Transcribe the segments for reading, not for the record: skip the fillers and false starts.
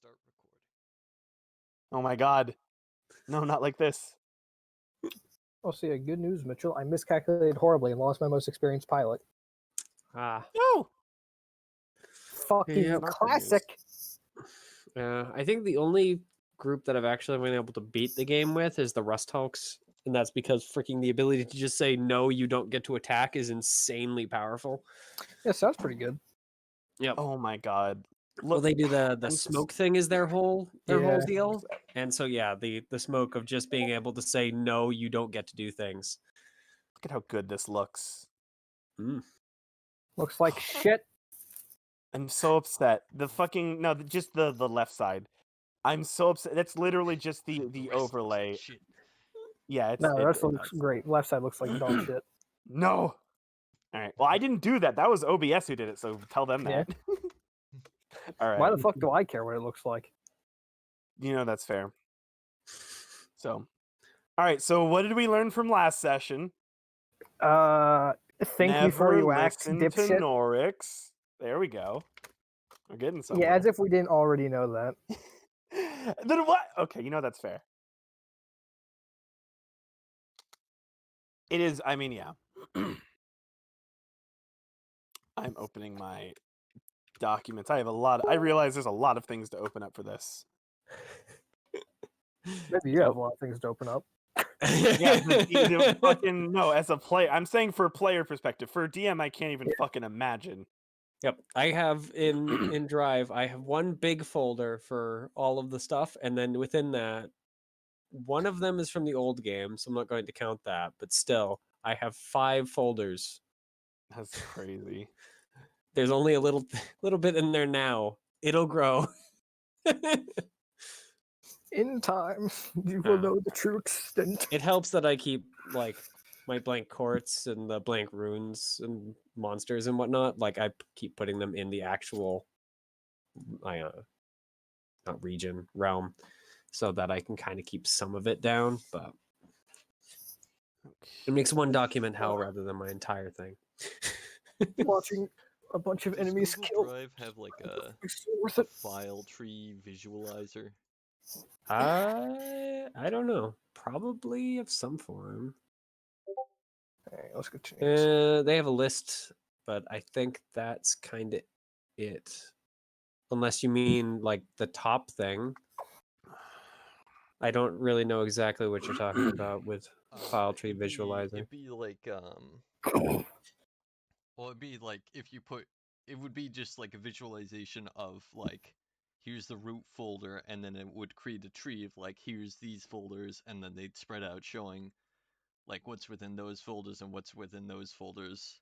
start recording. Oh my god. No, not like this. Oh, see, good news, Mitchell. I miscalculated horribly and lost my most experienced pilot. No! Fucking Yeah, classic. I think the only group that I've actually been able to beat the game with is the Rust Hulks, and that's because freaking the ability to just say no, you don't get to attack is insanely powerful. Yeah, sounds pretty good. Yep. Oh my god. Well, they do the I'm smoke thing is their whole Yeah. deal, and so yeah, the smoke of just being able to say no, you don't get to do things. Look at how good this looks. Looks like shit. I'm so upset. The fucking no, just the left side. I'm so upset. That's literally just the rest looks overlay. like shit. Yeah, it's No, the rest looks great. Left side looks like dog shit. No. All right. Well, I didn't do that. That was OBS who did it. So tell them that. All right. Why the fuck do I care what it looks like? You know that's fair. So, all right. So what did we learn from last session? Think Never before you act, listen to dipshit. Norix. There we go. We're getting somewhere. Yeah, as if we didn't already know that. Then what? Okay, you know that's fair. It is. I mean, yeah. I'm opening my documents. I have a lot. I realize there's a lot of things to open up for this. Maybe you have a lot of things to open up. Yeah, the fucking no. As a player, I'm saying for a player perspective. For a DM, I can't even fucking imagine. Yep, I have in Drive. I have one big folder for all of the stuff, and then within that, one of them is from the old game, so I'm not going to count that. But still, I have 5 folders. That's crazy. There's only a little bit in there now. It'll grow. In time, you will know the true extent. It helps that I keep like my blank courts and the blank runes and monsters and whatnot. Like I keep putting them in the actual, not region, realm, so that I can kind of keep some of it down. But it makes one document hell rather than my entire thing. Watching a bunch of Does enemies Google kill. Drive have like a Worth it. file tree visualizer? I don't know. Probably of some form. Alright, let's continue. They have a list, but I think that's kind of it. Unless you mean like the top thing. I don't really know exactly what you're talking about with file tree visualizer. It'd be like well, it'd be like if you put, it would be just like a visualization of like, here's the root folder, and then it would create a tree of like, here's these folders, and then they'd spread out showing like what's within those folders and what's within those folders.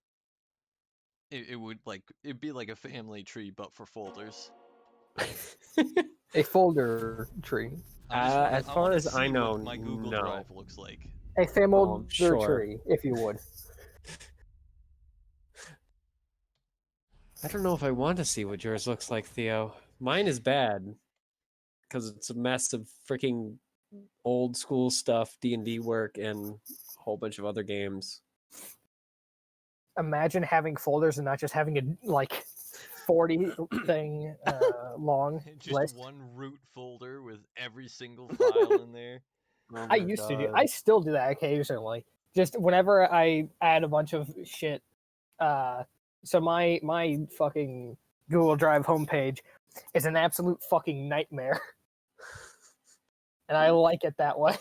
It would like, it'd be like a family tree, but for folders. A folder tree. As far as I know, my Google no. Drive looks like. A family sure. tree, if you would. I don't know if I want to see what yours looks like, Theo. Mine is bad because it's a mess of freaking old school stuff, D&D work, and a whole bunch of other games. Imagine having folders and not just having a like 40 thing long Just list. one root folder with every single file in there. Oh I my used to do. God. I still do that occasionally. Just whenever I add a bunch of shit. So my fucking Google Drive homepage is an absolute fucking nightmare, and I like it that way.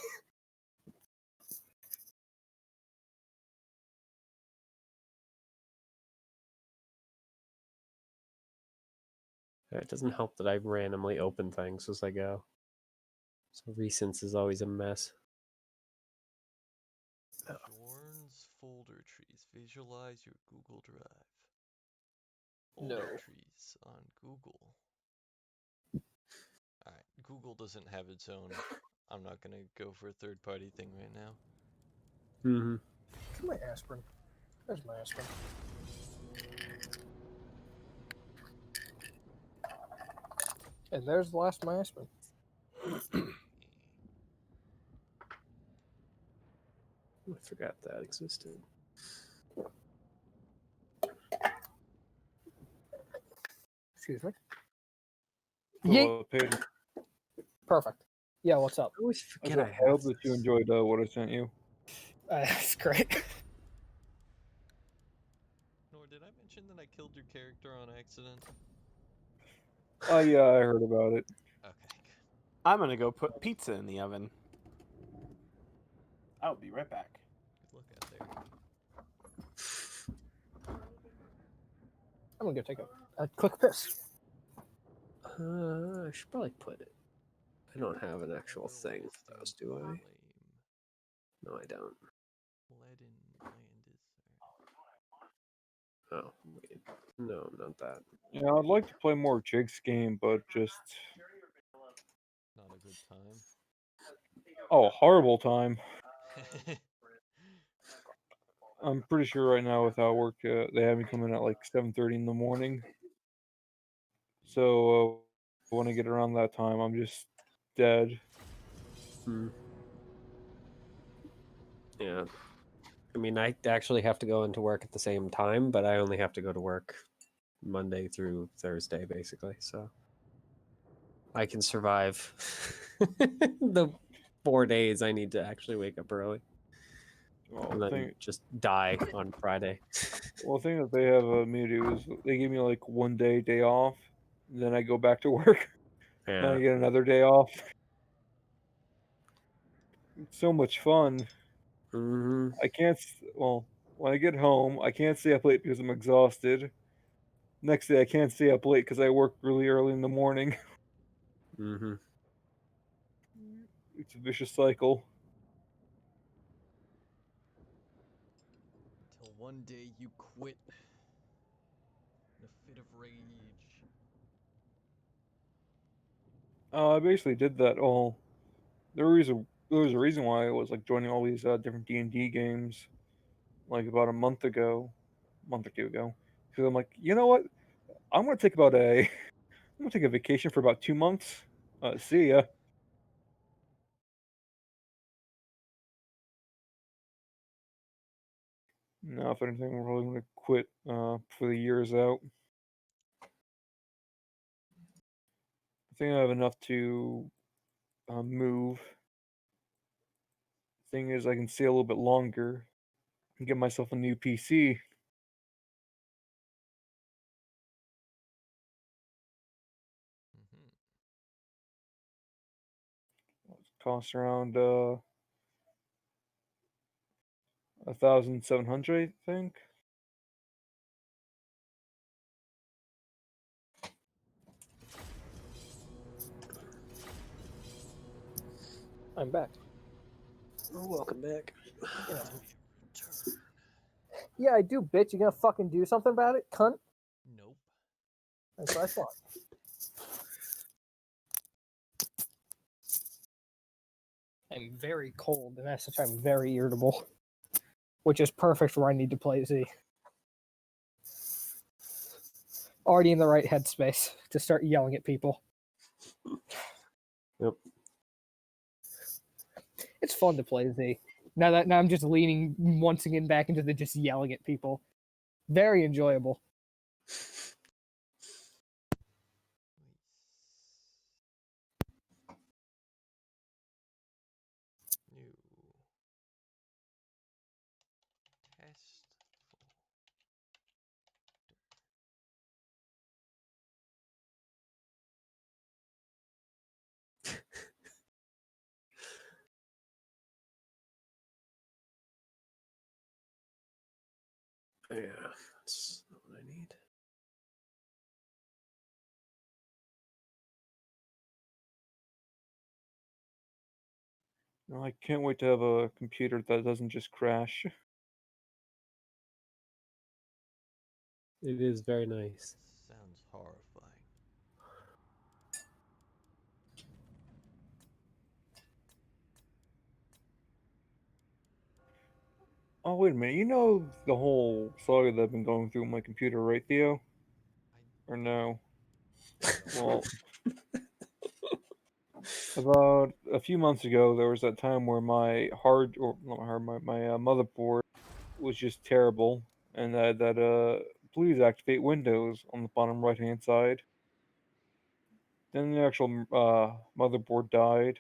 It doesn't help that I randomly open things as I go. So recents is always a mess. Dorn's folder trees. Visualize your Google Drive. No. Folder trees on Google. Alright, Google doesn't have its own. I'm not gonna go for a third-party thing right now. Mm-hmm. Where's my aspirin? There's my aspirin. And there's the last of my aspirin. I forgot that existed. Excuse me. Yeet. Paige, Perfect. Yeah, what's up? I always I forget said, I I have hope that you this. enjoyed what I sent you. That's great. Knore, did I mention that I killed your character on accident? Oh yeah, I heard about it. Okay, good. I'm gonna go put pizza in the oven. I'll be right back. Good look out there. I'm gonna go take a quick piss. I should probably put it. I don't have an actual We're thing for those, do I? wasting No, I don't. Lead in Landis. Oh, wait. No, not that. Yeah, I'd like to play more Jake's game, but just Not a good time. horrible time. I'm pretty sure right now with how I work, they have me come in at like 7:30 in the morning. So when I get around that time, I'm just dead. Hmm. Yeah. I mean, I actually have to go into work at the same time, but I only have to go to work Monday through Thursday, basically. So I can survive the 4 days I need to actually wake up early Well, and the then thing, just die on Friday. well, the thing that they have me do is they give me like 1 day off, then I go back to work, then I Yeah. get another day off. It's so much fun. Hmm. I can't. Well, when I get home, I can't stay up late because I'm exhausted. Next day, I can't stay up late because I work really early in the morning. Hmm. It's a vicious cycle. Until one day you quit in a fit of rage. I basically did that all. There was a reason why I was like joining all these different D&D games, like about a month or two ago. Because I'm like, you know what? I'm gonna take about a, I'm gonna take a vacation for about 2 months. See ya. Now, if anything, we're probably gonna quit for the year's out. I think I have enough to move. Thing is, I can stay a little bit longer and get myself a new PC. Mm-hmm. It costs around 1,700, I think. I'm back. Welcome back. Yeah. Return. Yeah, I do, bitch. You gonna fucking do something about it, cunt? Nope. That's what I thought. I'm very cold, and as such, I'm very irritable. Which is perfect for where I need to play Z. Already in the right headspace to start yelling at people. Yep. It's fun to play Z. Now I'm just leaning once again back into the just yelling at people. Very enjoyable. New test. Yeah, that's not what I need. No, I can't wait to have a computer that doesn't just crash. It is very nice. Sounds horrifying. Oh, wait a minute. You know the whole saga that I've been going through with my computer, right, Theo? Or no? Well, about a few months ago, there was that time where my hard, or not my hard, my motherboard was just terrible, and please activate Windows on the bottom right hand side. Then the actual motherboard died.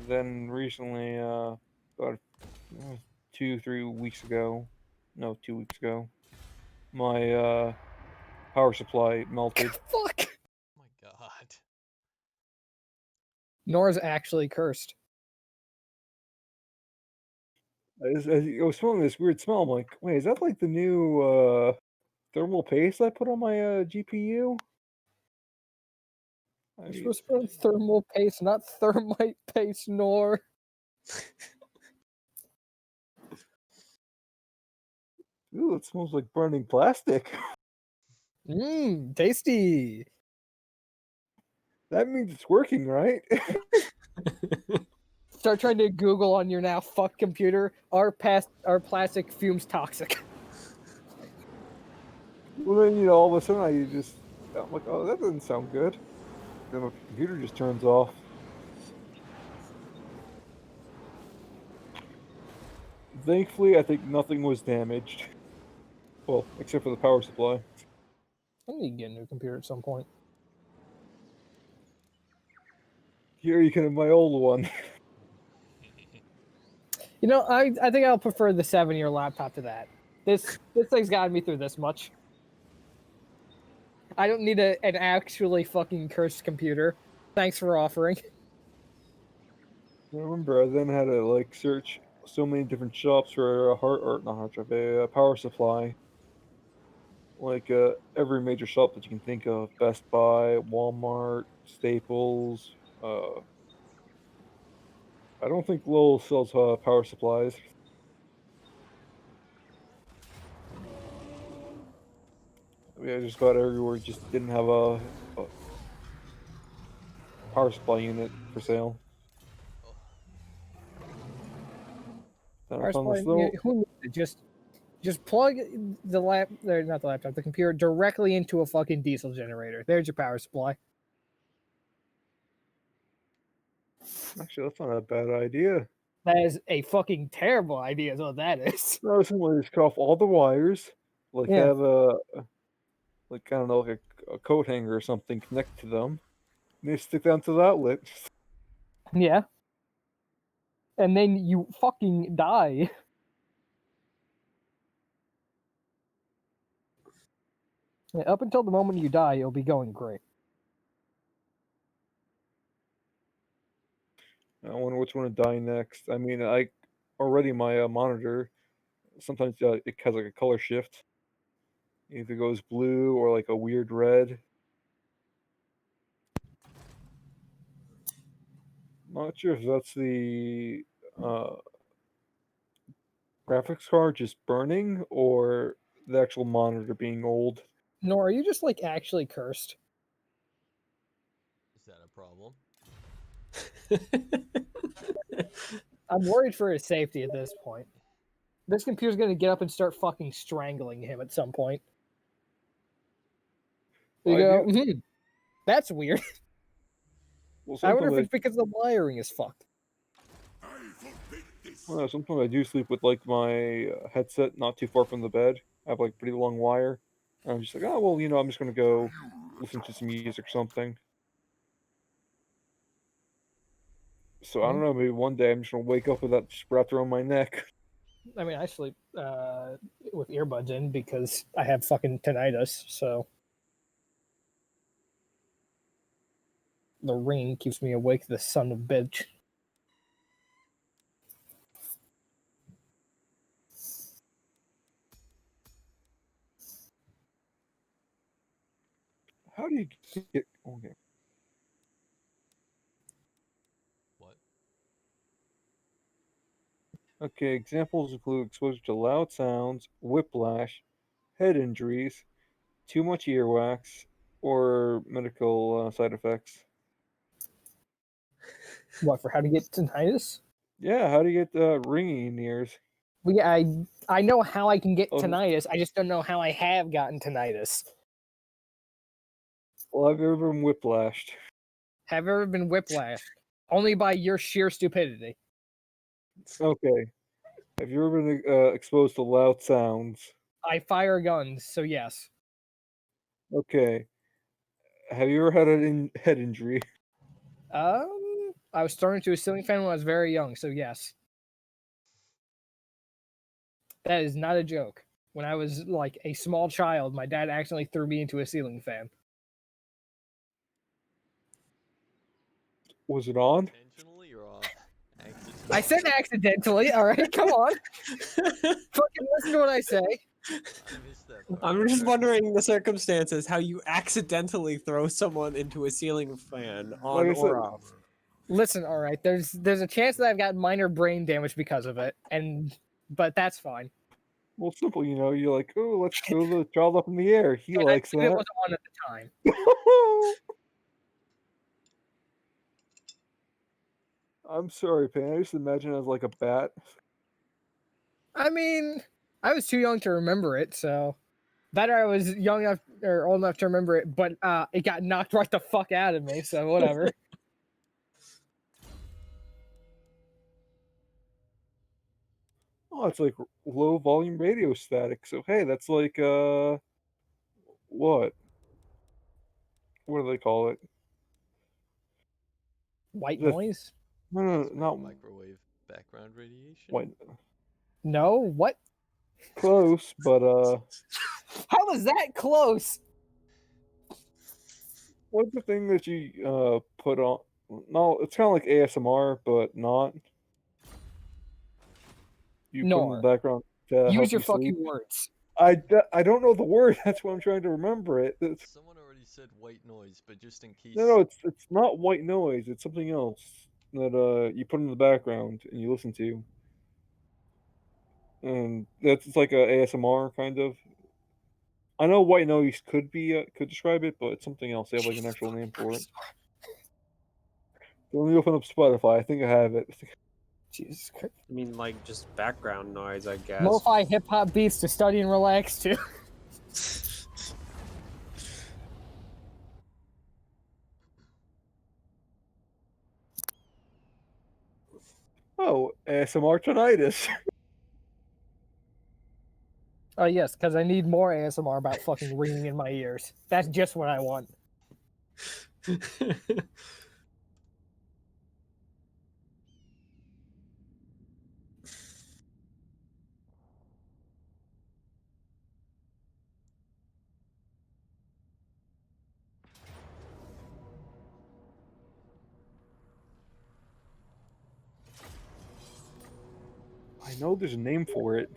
Then recently, about 2-3 weeks ago, no, 2 weeks ago, my power supply melted. Fuck. Oh my god. Nora's actually cursed. I was smelling this weird smell. I'm like, wait, is that like the new thermal paste I put on my GPU? You're supposed to put thermal paste, not thermite paste, Nor. Ooh, it smells like burning plastic. Mmm, tasty. That means it's working, right? Start trying to Google on your now fuck computer. Are plastic fumes toxic? Well, then, all of a sudden I'm like, oh, that doesn't sound good. Then my computer just turns off. Thankfully, I think nothing was damaged. Well, except for the power supply. I need to get a new computer at some point. Here you can have my old one. You know, I think I'll prefer the 7-year laptop to that. This thing's gotten me through this much. I don't need an actually fucking cursed computer. Thanks for offering. I remember I then had to like search so many different shops for a power supply. Like every major shop that you can think of: Best Buy, Walmart, Staples. I don't think Lowell sells power supplies. I mean, I just about everywhere just didn't have a power supply unit for sale. Then I Power found supply, this little. who needs it? Just plug not the laptop, the computer directly into a fucking diesel generator. There's your power supply. Actually, that's not a bad idea. That is a fucking terrible idea, is what that is. No, simply just cut off all the wires, like Yeah. have a like I don't know, like a coat hanger or something connect to them. And they stick down to the outlet. Yeah. And then you fucking die. Yeah, up until the moment you die, you'll be going great. I wonder which one to die next. I mean, I already my monitor. Sometimes it has like a color shift. Either goes blue or like a weird red. Not sure if that's the uh, graphics card just burning or the actual monitor being old. Nor, are you just like actually cursed? Is that a problem? I'm worried for his safety at this point. This computer's gonna get up and start fucking strangling him at some point. You I go, do- that's weird. Well, I wonder if sometimes it's because the wiring is fucked. sometimes I do sleep with like my headset not too far from the bed. I have like pretty long wire. And I'm just like, oh well, I'm just gonna go listen to some music or something. So I don't know, maybe one day I'm just gonna wake up with that just wrapped around my neck. I mean, I sleep with earbuds in because I have fucking tinnitus, so the ring keeps me awake, the son of a bitch. How do you get okay? What? Okay, examples include exposure to loud sounds, whiplash, head injuries, too much earwax, or medical side effects. What, for how to get tinnitus? Yeah, how do you get ringing in the ears? Well, yeah, I know how I can get Oh. tinnitus. I just don't know how I have gotten tinnitus. Well, have you ever been whiplashed? Have ever been whiplashed? Only by your sheer stupidity. Okay. Have you ever been exposed to loud sounds? I fire guns, so yes. Okay. Have you ever had a head injury? I was thrown into a ceiling fan when I was very young, so yes. That is not a joke. When I was like a small child, my dad accidentally threw me into a ceiling fan. Was it on? Intentionally or accidentally? I said accidentally, alright, come on. Fucking listen to what I say. I missed that part. I'm just wondering the circumstances, how you accidentally throw someone into a ceiling fan on Like I said, or off. Listen, alright, there's a chance that I've got minor brain damage because of it, but that's fine. well, simple, you know. You're like, oh, let's throw the child up in the air. He And likes it that. wasn't on at the time. I'm sorry, Pan. I just imagine it as like a bat. I mean, I was too young to remember it, so better I was young enough or old enough to remember it, but it got knocked right the fuck out of me, so whatever. Oh, it's like low volume radio static. So hey, that's like what? What do they call it? White The- noise? No, It's not microwave background radiation. white. No, what? Close, but How was that close? what's the thing that you put on? No, it's kind of like ASMR, but not. You put in the Knore. background to help Use your you fucking sleep. words. I don't know the word. That's why I'm trying to remember it. Someone already said white noise, but just in case. No, it's not white noise. It's something else that you put in the background and you listen to, and that's it's like a ASMR kind of. I know white noise could describe it, but it's something else. They have like an actual name for it. Let me open up Spotify. I think I have it. Jesus Christ. I mean, like, just background noise, I guess. Lo-fi hip-hop beats to study and relax to. Oh, ASMR tinnitus. Oh yes, because I need more ASMR about fucking ringing in my ears. That's just what I want. I know there's a name for it.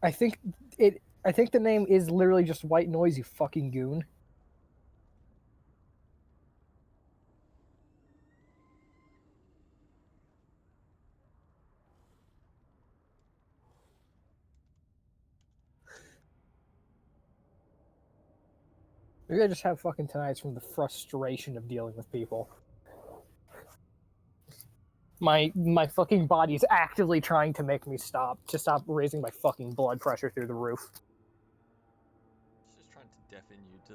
I think the name is literally just white noise, you fucking goon. Maybe I just have fucking tinnitus from the frustration of dealing with people. My fucking body is actively trying to make me stop raising my fucking blood pressure through the roof. It's just trying to deafen you to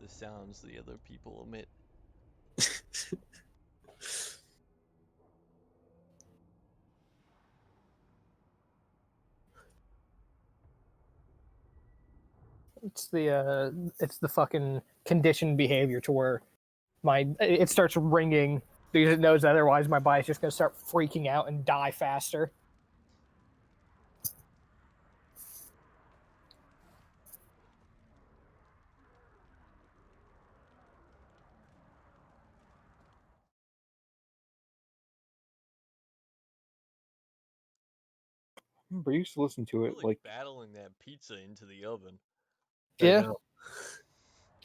the sounds the other people emit. It's the fucking conditioned behavior to where it starts ringing because it knows otherwise my body's just gonna start freaking out and die faster. I remember I used to listen to it Really like battling that pizza into the oven. I Yeah, know.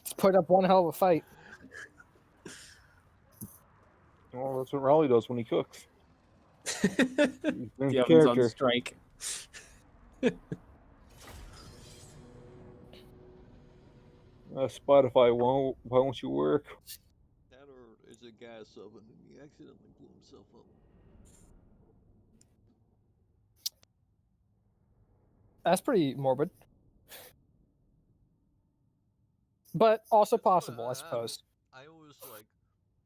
it's put up one hell of a fight. oh, that's what Raleigh does when he cooks. He's in The oven's on character. strike. Spotify, why won't you work? That or is a gas oven and he accidentally blew himself up. That's pretty morbid, but also That's what possible, I suppose. I always like,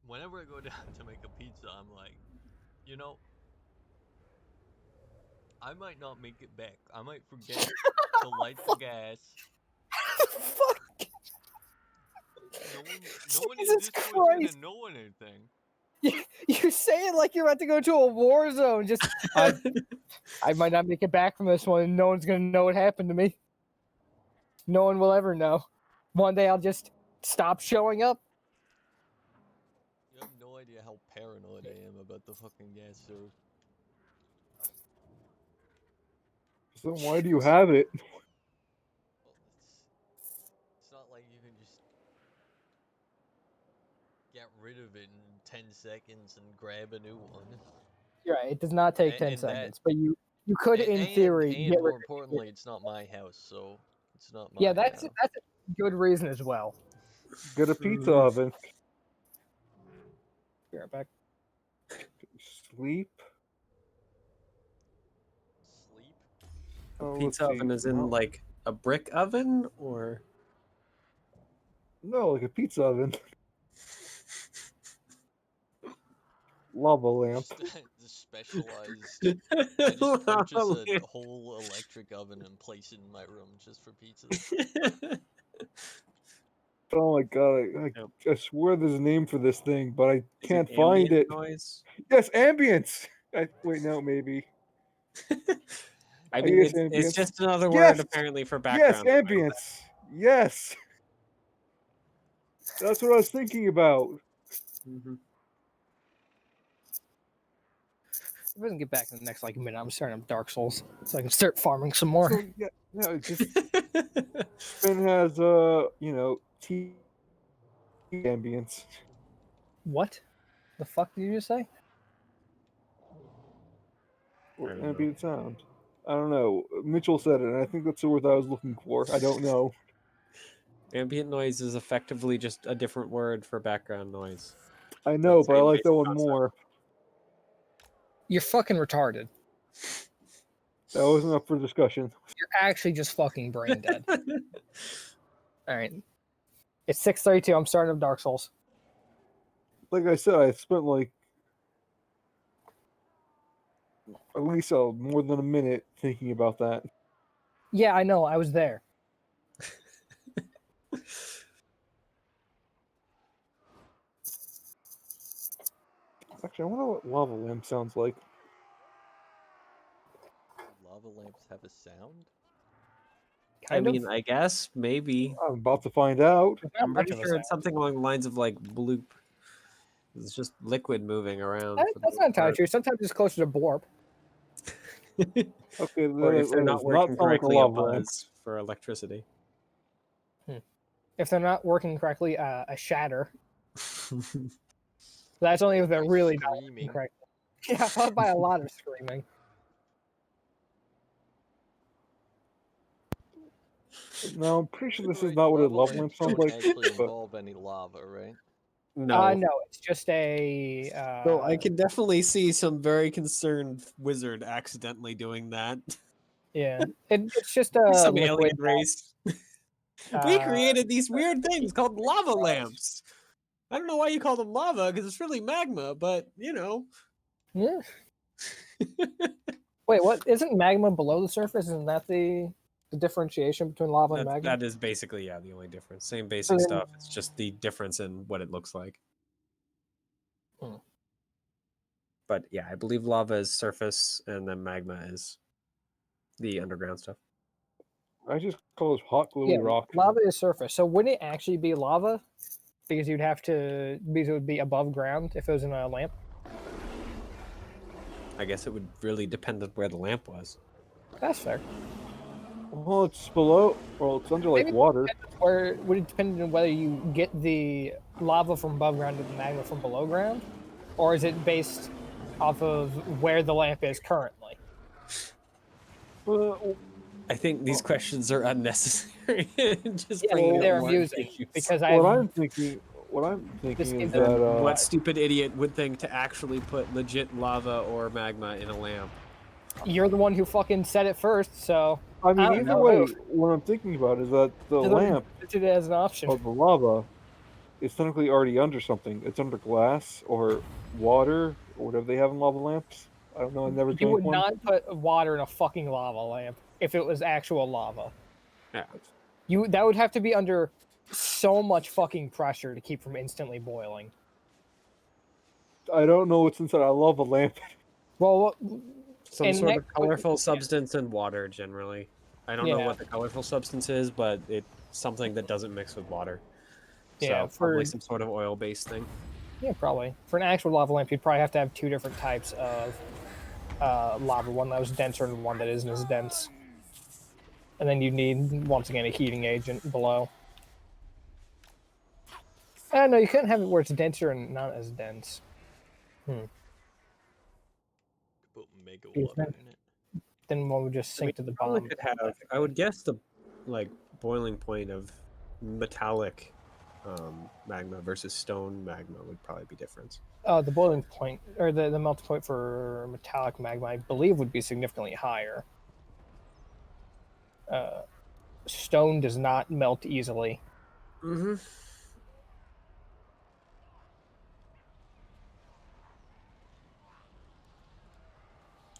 whenever I go down to make a pizza, I'm like, you know, I might not make it back. I might forget to light the gas. Fuck. No one in Jesus Discord's gonna Christ. know anything. You say it like you're about to go to a war zone. Just I might not make it back from this one. And no one's gonna know what happened to me. No one will ever know. One day I'll just stop showing up. You have no idea how paranoid I am about the fucking gas stove. So why do you have it? Well, it's not like you can just get rid of it in 10 seconds and grab a new one. You're right. It does not take 10 And that- seconds, but you could, in theory, and get more rid of it. importantly, it's not my house, so it's not my. Yeah, that's a good reason as well. Get a pizza Mhm. oven. Be right back. Sleep. Sleep. Oh, let's Pizza oven see. is in No. like a brick oven or No, like a pizza oven. Lava lamp. Just the specialized. I just purchase a whole electric oven and place it in my room just for pizza. Oh my god, Yep. I swear there's a name for this thing, but I Is can't it find ambient it. noise? Yes, ambience! Wait, no, maybe. I I mean, guess it's ambience. just another Yes! word apparently for Yes, background. noise. ambience! Yes! That's what I was thinking about. Mhm. If I can get back in the next minute, I'm starting up Dark Souls, so I can start farming some more. So, yeah, it just Ben has tea ambience. What? The fuck did you just say? Or I don't know. ambient sound. I don't know. Mitchell said it, and I think that's the word I was looking for. I don't know. Ambient noise is effectively just a different word for background noise. I know, That's but I same like that basic one concept. more. You're fucking retarded. That wasn't up for discussion. You're actually just fucking brain dead. All right. It's 6:32. I'm starting up Dark Souls. Like I said, I spent at least more than a minute thinking about that. Yeah, I know. I was there. Actually, I wonder what lava lamp sounds like. Do lava lamps have a sound? I mean, I guess maybe. I'm about to find out. It's not I'm much pretty of a sure it's sound. something along the lines of like bloop. It's just liquid moving around. for the That's most not entirely part. true. Sometimes it's closer to blorp. Okay, Or if they're that not does working not sound like a correctly, a lava lamp. buzz for electricity. If they're not working correctly, a shatter. That's only if they're By really not working screaming. correctly. Yeah, followed by a lot of screaming. No, I'm pretty sure this is Right, not what a lava lava lamp lamps sounds don't like. actually but- involve any lava, right? No. No, it's just a. So I can definitely see some very concerned wizard accidentally doing that. Yeah, it's just a Some liquid. alien race. We uh, created these weird things called lava lamps. I don't know why you call them lava because it's really magma, but you know. Yeah. Wait, what? Isn't magma below the surface? Isn't that the differentiation between lava and magma? That is basically the only difference. Same basic then- stuff. It's just the difference in what it looks like. Hmm. But yeah, I believe lava is surface and then magma is the underground stuff. I just call it hot gluey Yeah, rock. lava is surface. So wouldn't it actually be lava? Because it would be above ground if it was in a lamp. I guess it would really depend on where the lamp was. That's fair. Well, it's below. Well, it's under like Maybe- water. Where would it depend on whether you get the lava from above ground or the magma from below ground, or is it based off of where the lamp is currently? I think these questions are unnecessary. Just Yeah, bringing up they're more amusing issues. because What I I'm thinking This is is- that What stupid idiot would think to actually put legit lava or magma in a lamp? you're the one who fucking said it first, so I mean, I don't either know. way, what I'm thinking about is that the you're the one who lamp listed it as an option. of the lava is technically already under something. It's under glass or water or whatever they have in lava lamps. I don't know. I never You drank would one. not put water in a fucking lava lamp if it was actual lava. Yeah. That would have to be under so much fucking pressure to keep from instantly boiling. I don't know what's inside. I love a lamp. Well, Some And sort that of would- colorful substance in water, generally. I don't know Yeah. what the colorful substance is, but it's something that doesn't mix with water. Yeah, So probably some sort of oil-based thing. yeah, probably. For an actual lava lamp, you'd probably have to have two different types of lava, one that was denser and one that isn't as dense. And then you need, once again, a heating agent below. No, you couldn't have it where it's denser and not as dense. Put mega Yes, water in it. Then one would just I mean, sink to the probably bottom. could have. I would guess the boiling point of metallic magma versus stone magma would probably be different. The boiling point, or the melting point for metallic magma, I believe, would be significantly higher. Stone does not melt easily. Mm-hmm.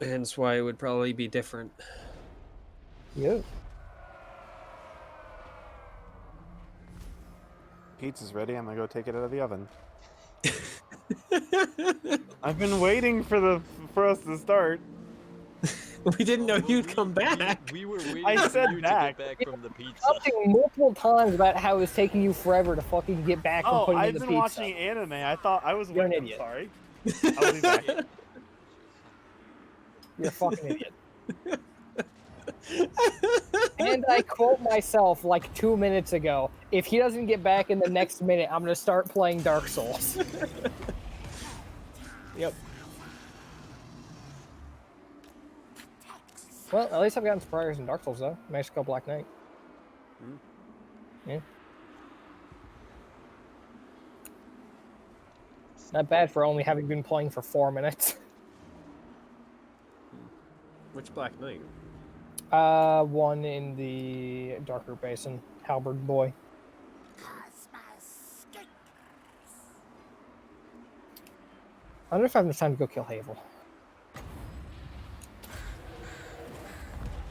Hence why it would probably be different. Yep. Pizza's ready. I'm gonna go take it out of the oven. I've been waiting for us to start. We didn't know Well, you'd come back. We were waiting I for said you back. to get back from the pizza. Talking multiple times about how it's taking you forever to fucking get back from Oh, putting in I've the been pizza. watching anime. I thought I was. You're an I'm idiot. sorry. I'll be back. You're a fucking idiot. And I quote myself like 2 minutes ago, if he doesn't get back in the next minute, I'm going to start playing Dark Souls. Yep. Well, at least I've gotten some progress in Dark Souls, though. Managed to go Black Knight. Mm. Yeah. Not bad for only having been playing for 4 minutes. Which Black Knight? One in the Darker Basin, Halberd Boy. I wonder if I have enough time to go kill Havel.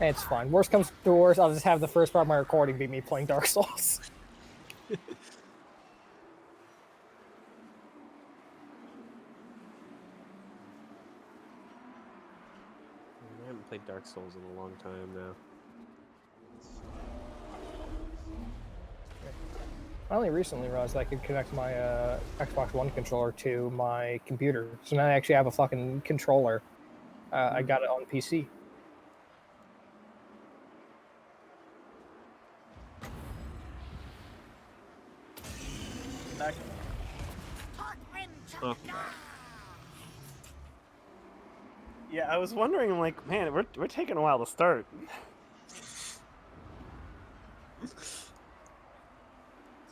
It's fine. Worst comes to worst, I'll just have the first part of my recording be me playing Dark Souls. I haven't played Dark Souls in a long time now. I only recently realized I could connect my Xbox One controller to my computer. So now I actually have a fucking controller. I got it on PC. Oh, Yeah, I was wondering. I'm like, man, we're taking a while to start.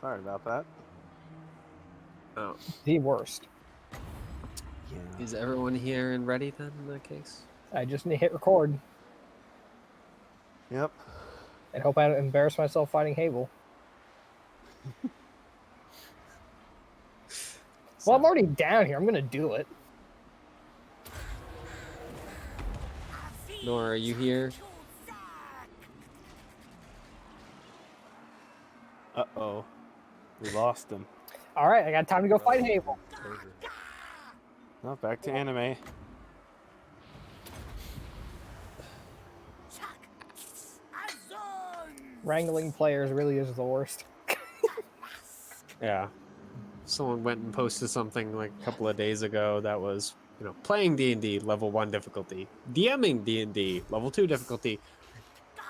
Sorry about that. oh. The worst. Yeah. Is everyone here and ready then in that case? I just need to hit record Yep. and hope I don't embarrass myself fighting Havel. Well, I'm already down here. I'm going to do it. Knore, are you here? Uh-oh. We lost him. All right, I got time to go fight Havel. Oh, back to anime. Wrangling players really is the worst. Yeah. Someone went and posted something like a couple of days ago that was, playing D&D level 1 difficulty, DMing D&D level 2 difficulty,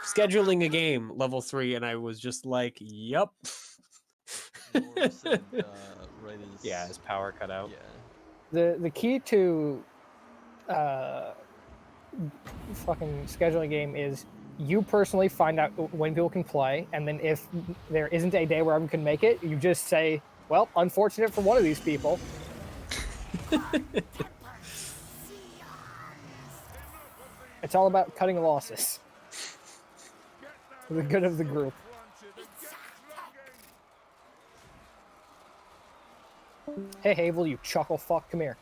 scheduling a game level 3, and I was just like, "Yup." Knore said, right as Yeah, his power cut out. Yeah. The key to fucking scheduling a game is you personally find out when people can play, and then if there isn't a day where everyone can make it, you just say, well, unfortunate for one of these people. It's all about cutting losses for the good of the group. Hey, Havel, you chuckle fuck, come here.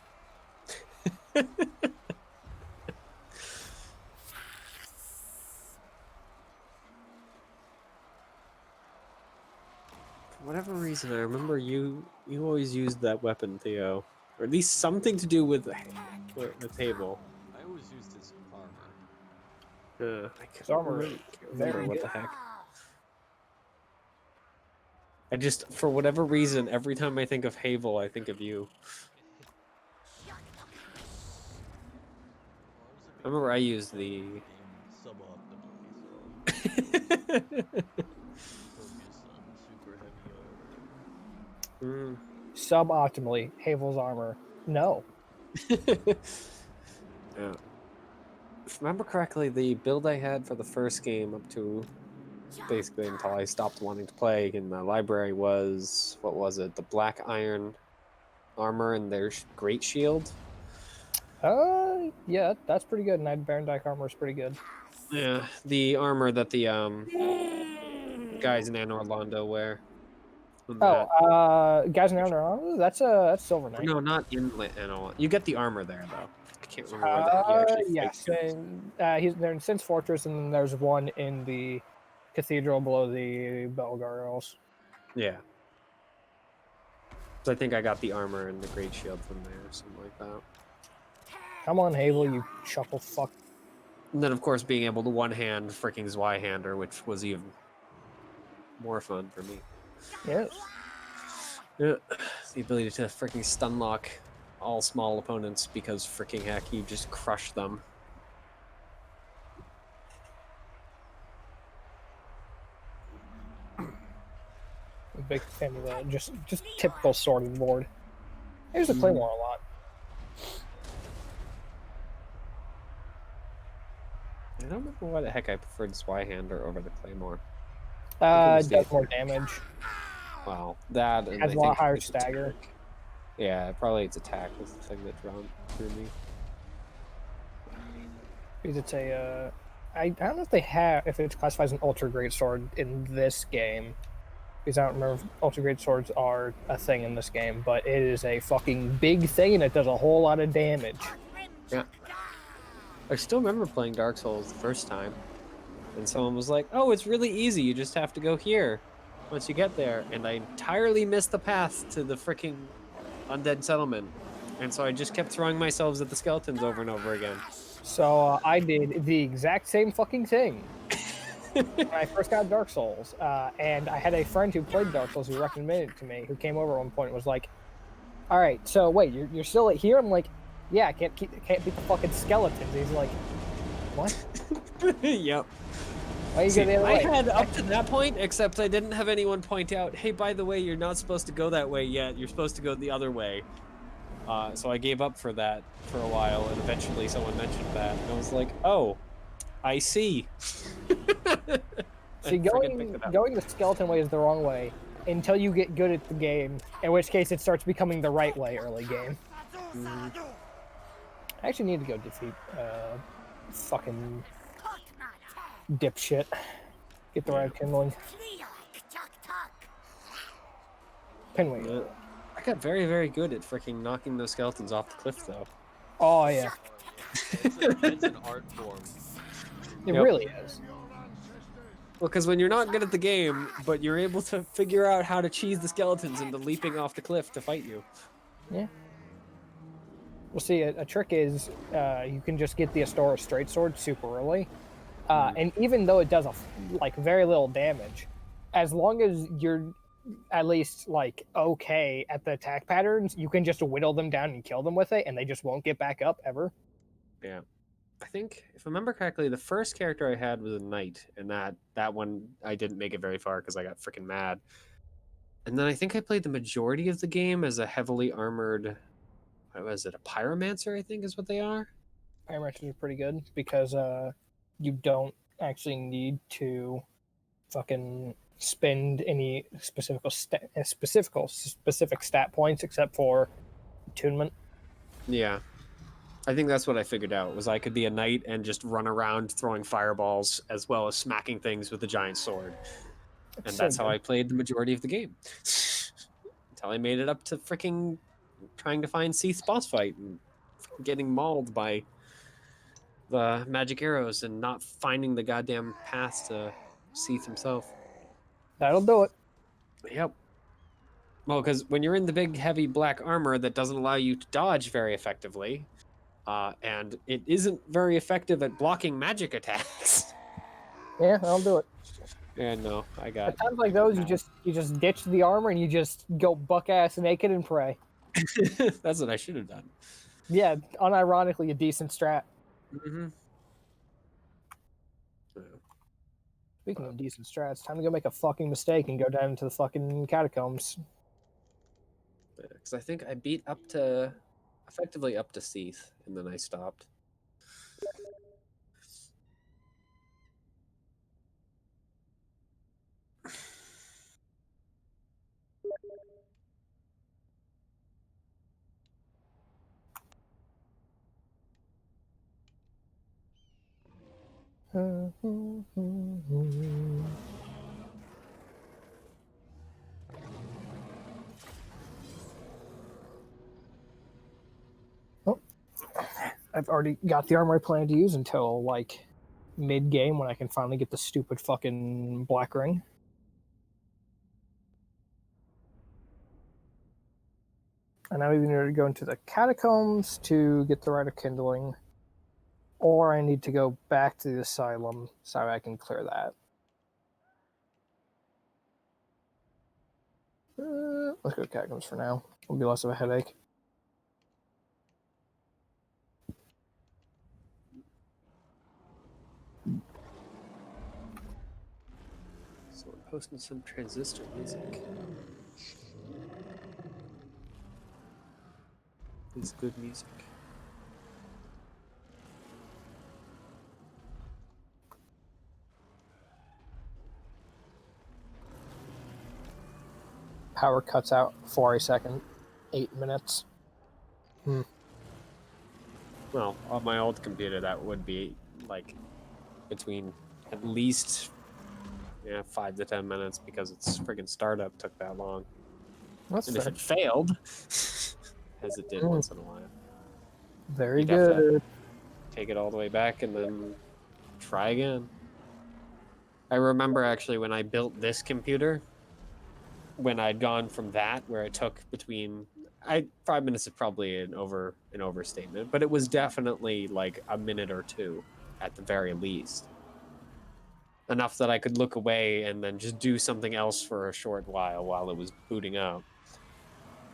For whatever reason, I remember you always used that weapon, Theo, or at least something to do with Havel. I always used his armor. I can't armor remember, very what good. the heck. I just, for whatever reason, every time I think of Havel, I think of you. Well, I was a big I remember I fan of used the. game suboptimally, so focused on super heavy armor. Suboptimally, Havel's armor. No. Yeah. If I remember correctly, the build I had for the first game up to basically until I stopped wanting to play in the library was, what was it? The black iron armor and their great shield. Yeah, that's pretty good. And Baron Dyke armor is pretty good. Yeah, the armor that the guys in Anne Orlando wear. And that. Guys and Armor, that's Silver Knight. No, not in Anne Orlando. You get the armor there though. I can't remember where that he actually fights. Yes, and he's there in Sin's Fortress, and then there's one in the cathedral below the Bell Gargoyles. Yeah. So I think I got the armor and the great shield from there, or something like that. Come on, Havel, you chuckle fuck. And then, of course, being able to one-hand freaking Zweihander, which was even more fun for me. Yes. Yeah, the ability to freaking stun lock all small opponents because freaking heck, you just crush them. I'm a big fan of that. Just typical sorting board. I use the Claymore a lot. I don't remember why the heck I preferred Zweihander over the Claymore. It does more damage. Wow, that and Has I a lot think higher its stagger. attack. Yeah, probably its attack was the thing that drew me. Because it's a, I don't know if they have, if it classifies as an ultra great sword in this game. Because I don't remember if ultra great swords are a thing in this game, but it is a fucking big thing and it does a whole lot of damage. Yeah. I still remember playing Dark Souls the first time, and someone was like, "Oh, it's really easy. You just have to go here once you get there." And I entirely missed the path to the freaking undead settlement, and so I just kept throwing myself at the skeletons over and over again. So I did the exact same fucking thing when I first got Dark Souls, and I had a friend who played Dark Souls who recommended it to me, who came over at one point and was like, "All right, so wait, you're still here?" I'm like, "Yeah, I can't beat the fucking skeletons." He's like, "What? Yep. Why you See, go the other I way?" had up to that point, except I didn't have anyone point out, "Hey, by the way, you're not supposed to go that way yet. You're supposed to go the other way." So I gave up for that for a while, and eventually someone mentioned that, and I was like, "Oh, I see." See, going the skeleton way is the wrong way until you get good at the game, in which case it starts becoming the right way early game. Mhm. I actually need to go defeat fucking dipshit. Get the right kindling. Pinwing. Yeah. I got very, very good at freaking knocking those skeletons off the cliff, though. Oh yeah, It's an art form. it Yep. really is. Well, because when you're not good at the game, but you're able to figure out how to cheese the skeletons into leaping off the cliff to fight you. Yeah. Well, see, a trick is you can just get the Astora straight sword super early, and even though it does like very little damage, as long as you're at least like okay at the attack patterns, you can just whittle them down and kill them with it, and they just won't get back up ever. Yeah. I think, if I remember correctly, the first character I had was a knight, and that one I didn't make it very far because I got freaking mad. And then I think I played the majority of the game as a heavily armored, what was it, a pyromancer, I think is what they are? Pyromancies are pretty good because you don't actually need to fucking spend any specific stat points except for attunement. Yeah. I think that's what I figured out, was I could be a knight and just run around throwing fireballs as well as smacking things with a giant sword. And So that's how good. I played the majority of the game. Until I made it up to freaking trying to find Seath's boss fight and getting mauled by the magic arrows and not finding the goddamn path to Seath himself. That'll do it. Yep. Well, because when you're in the big, heavy black armor that doesn't allow you to dodge very effectively, and it isn't very effective at blocking magic attacks. Yeah, I'll do it. Yeah, no, I got. At times like I got those, you just ditch the armor and you just go buck ass naked and pray. That's what I should have done. Yeah, unironically a decent strat. Mm-hmm. Speaking of decent strats, time to go make a fucking mistake and go down into the fucking catacombs. Because I think I beat effectively up to Seath, and then I stopped. Oh, I've already got the armor I plan to use until like mid game when I can finally get the stupid fucking black ring. And I either need to go into the catacombs to get the Rite of Kindling, or I need to go back to the asylum so I can clear that. Let's go to catacombs for now. It'll be less of a headache. So I'm posting some transistor music. It's good music. Power cuts out for a second. 8 minutes. Well, on my old computer, that would be like between at least 5 to 10 minutes because its friggin' startup took that long. That's And if fair. it failed, as it did once in a while, Very you'd have to good. take it all the way back and then try again. I remember actually when I built this computer, when I'd gone from that where it took between 5 minutes is probably an overstatement, but it was definitely like a minute or two at the very least. Enough that I could look away and then just do something else for a short while it was booting up.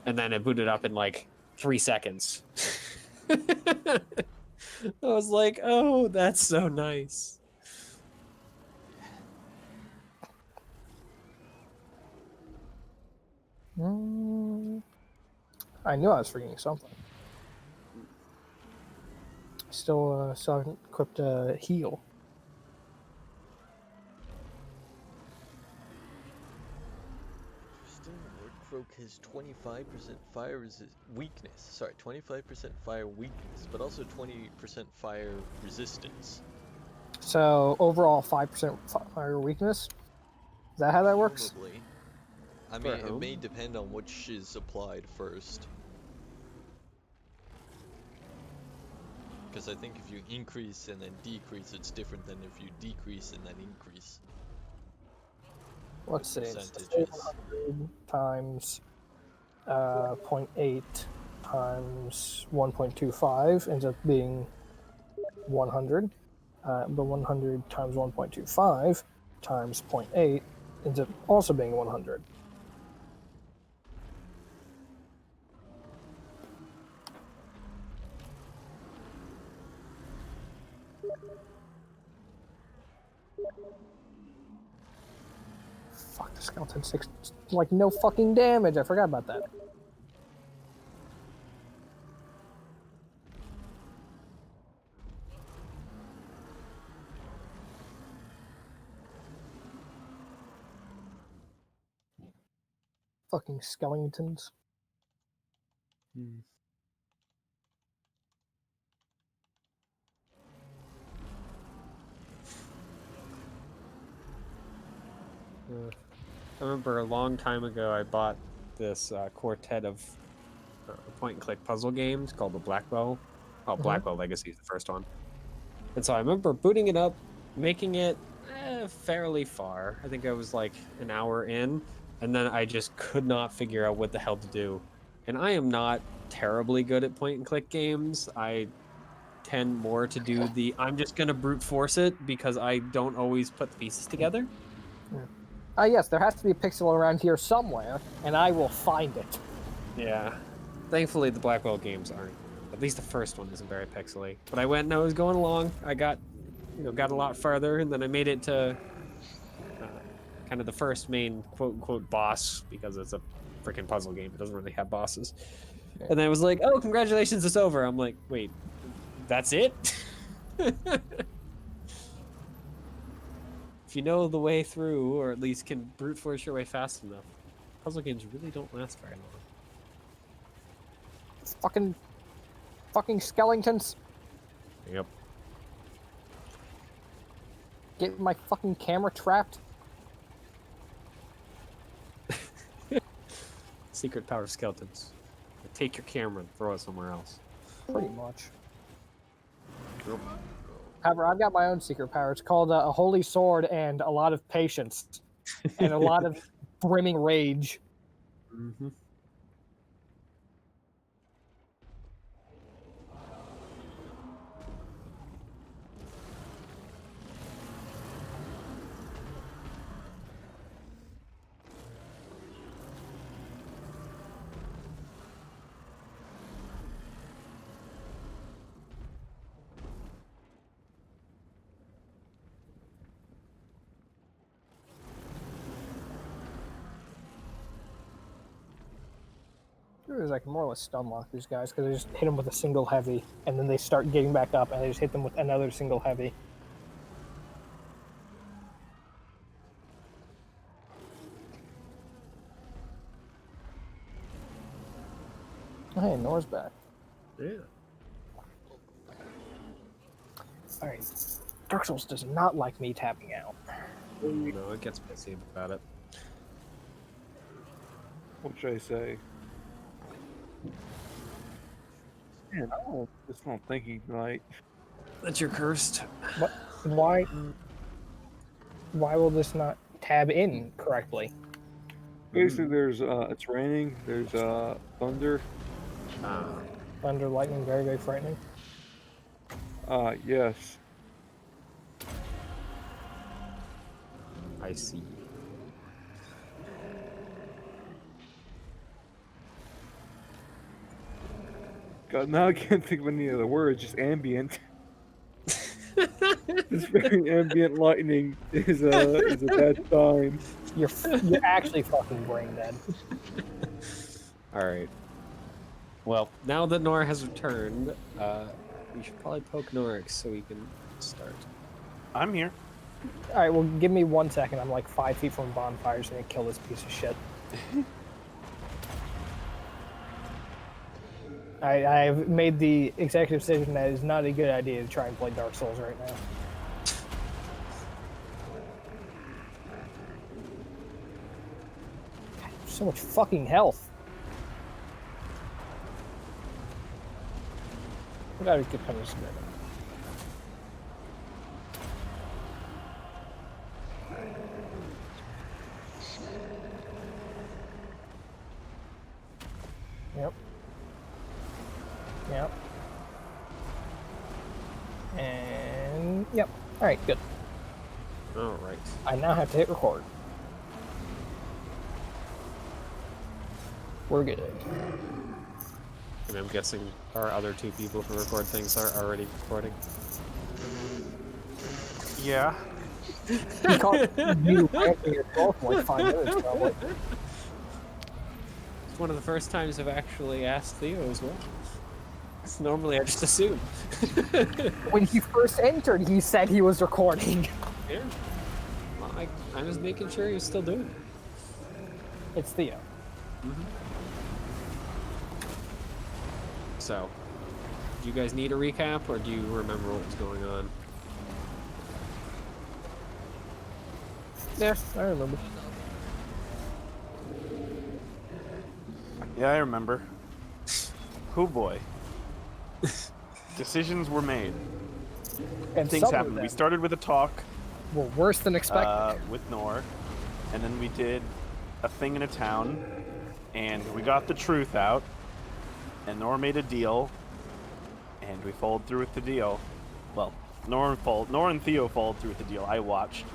And then it booted up in like 3 seconds. I was like, oh, that's so nice. I knew I was forgetting something. Still haven't equipped a heal. Croak has 25% fire weakness. Sorry, 25% fire weakness, but also 20% fire resistance. So overall 5% fire weakness? Is that how that works? Probably. I mean, it may depend on which is applied first. Because I think if you increase and then decrease, it's different than if you decrease and then increase. Let's see. Percentages. 100 times 0.8 times 1.25 ends up being 100. But 100 times 1.25 times 0.8 ends up also being 100. Fuck, the skeleton 6, like no fucking damage. I forgot about that. Fucking skeletons. I remember a long time ago I bought this quartet of point-and-click puzzle games called the Blackwell. Oh, Blackwell Legacy is the first one. And so I remember booting it up, making it fairly far. I think I was like an hour in, and then I just could not figure out what the hell to do. And I am not terribly good at point and click games. I tend more to do I'm just gonna brute force it because I don't always put the pieces together. Yes, there has to be a pixel around here somewhere, and I will find it. Yeah. Thankfully, the Blackwell games aren't. At least the first one isn't very pixely. But I went and I was going along. I got a lot farther, and then I made it to kind of the first main quote-unquote boss, because it's a freaking puzzle game. It doesn't really have bosses. And then it was like, oh, congratulations, it's over. I'm like, wait, that's it? If you know the way through, or at least can brute force your way fast enough, puzzle games really don't last very long. Fucking skeletons. Yep. Get my fucking camera trapped. Secret power of skeletons. Take your camera and throw it somewhere else. Pretty much. Yep. However, I've got my own secret power. It's called a holy sword and a lot of patience. And a lot of brimming rage. Mm-hmm. I can more or less stun lock these guys because I just hit them with a single heavy, and then they start getting back up, and I just hit them with another single heavy. Hey, Knorre's back. Yeah. Alright. Dark Souls does not like me tapping out. No, it gets pissy about it. What should I say? Man, it's not thinking tonight. That you're cursed. What? Why will this not tab in correctly? Basically, there's it's raining. There's thunder. Thunder, lightning, very, very frightening. Yes. I see. God, now I can't think of any other words. Just ambient. This very ambient lightning is a bad sign. You're actually fucking brain dead. All right. Well, now that Knore has returned, we should probably poke Knorix so we can start. I'm here. Alright, well, give me 1 second. I'm like 5 feet from bonfires and I kill this piece of shit. I've made the executive decision that it's not a good idea to try and play Dark Souls right now. God, so much fucking health. I gotta get kind of scared. Yep. Yep. And yep. All right, good. All right. I now have to hit record. We're good. And I'm guessing our other 2 people who record things are already recording. Yeah. You caught you ranting yourself for like 5 minutes, probably. It's one of the first times I've actually asked Theo as well. 'Cause normally I just assume. When he first entered, he said he was recording. Yeah. Well, I was making sure he was still doing it. It's Theo. So, do you guys need a recap, or do you remember what was going on? Yes, I remember. Yeah, I remember. Oh boy. Decisions were made. And Things some of happened. them We started with a talk were worse than expected. with Knore, and then we did a thing in a town, and we got the truth out, and Knore made a deal, and we followed through with the deal. Well, Knore and Theo followed through with the deal. I watched.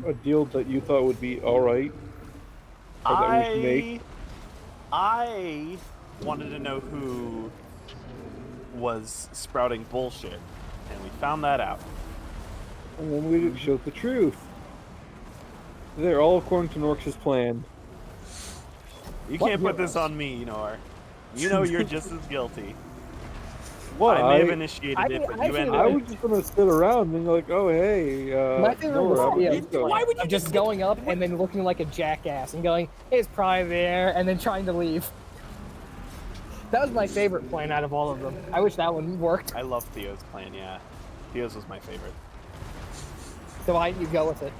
A deal that you thought would be all right. Or that we should make. I wanted to know who was sprouting bullshit, and we found that out. And then we showed the truth. They're all according to Norx's plan. You What can't put this heroes? on me, Knore. You know you're just as guilty. What? I may have initiated it, but you ended I it. was just gonna sit around and like, oh hey, My favorite Nora, was how about Theo's you go? plan Why would you of just just going up and then looking like a jackass and going, "It's private air," and then trying to leave. That was my favorite plan out of all of them. I wish that one worked. I love Theo's plan, yeah. Theo's was my favorite. So why didn't you go with it,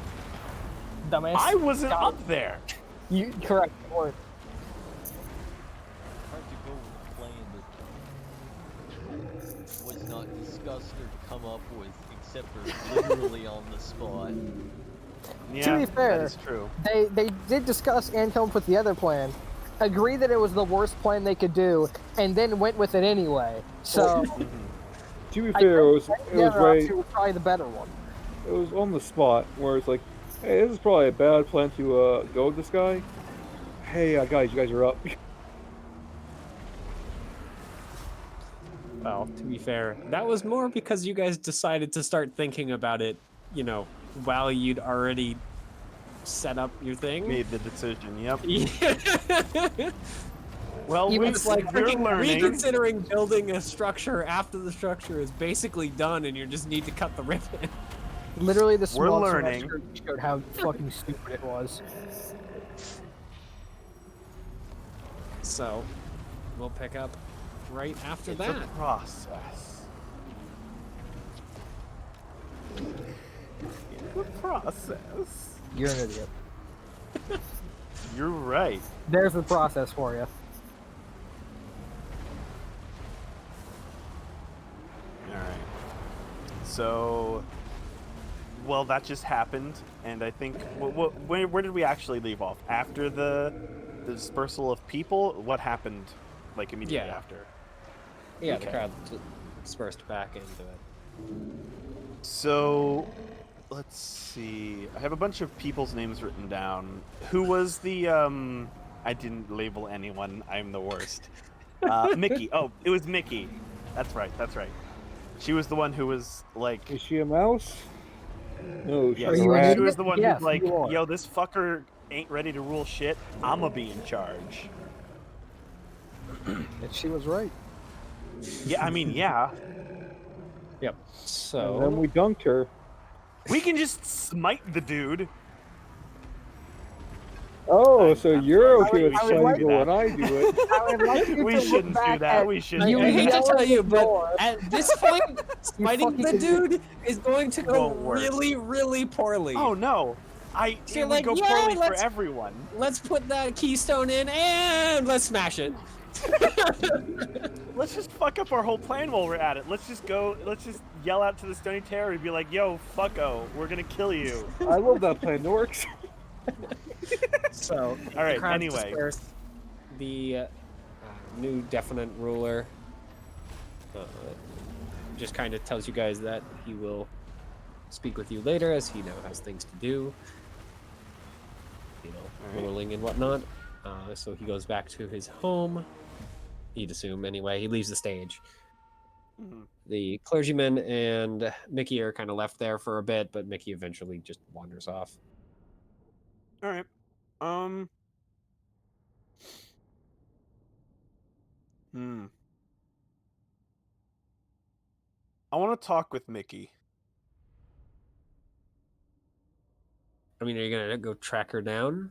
dumbass? I wasn't God. up there. You correct. Or Hard to go with a plan that was not discussed or come up with, except for literally on the spot. Yeah, be fair, that is true. they did discuss and come up with the other plan, agree that it was the worst plan they could do, and then went with it anyway. So To be I fair, it was the other right. option was probably the better one. It was on the spot where it's like, hey, this is probably a bad plan to go with this guy. Hey, guys, you guys are up. Well, to be fair, that was more because you guys decided to start thinking about it, you know, while you'd already set up your thing. Made the decision, yep. Yeah. Well, Even It's like we're freaking learning. reconsidering building a structure after the structure is basically done and you just need to cut the ribbon. Literally, the We're small learning. semester showed how fucking stupid it was. So, we'll pick up right after It's that. a process. It's a process. You're an idiot. You're right. There's the process for you. Alright. So, well, that just happened, and I think, where did we actually leave off? After the dispersal of people? What happened, like, immediately Yeah. after? Yeah, Okay. the crowd dispersed back into it. So, let's see. I have a bunch of people's names written down. Who was the, I didn't label anyone. I'm the worst. Mickey. Oh, it was Mickey. That's right, that's right. She was the one who was, like... Is she a mouse? No, she's Yes, Are a you an rat. she was the one Yes, who's like, you are. yo, this fucker ain't ready to rule shit. I'ma be in charge. And she was right. Yeah, I mean, yeah. Yep. And So, then we dunked her. We can just smite the dude. Oh, so I'm you're sorry. okay with I would fighting like when that. I do it. I would like you We to shouldn't look do back that. at We shouldn't. you I hate to yelling tell you, at but Knore. at this point, smiting fucking the idiot. dude is going to go Won't work. really, really poorly. Oh no. So It you're would like, go yeah, poorly for let's- everyone. Let's put that keystone in and let's smash it. Let's just fuck up our whole plan while we're at it. Let's just yell out to the Stony Terror and be like, yo, fucko, we're gonna kill you. I love that plan. It works. So, All right, the crowd anyway. dispersed. The new definite ruler just kind of tells you guys that he will speak with you later as he now has things to do. You know, Alright. ruling and whatnot. So he goes back to his home. He'd assume anyway. He leaves the stage. Mhm. The clergyman and Mickey are kind of left there for a bit, but Mickey eventually just wanders off. All right. I want to talk with Mickey. I mean, are you gonna go track her down,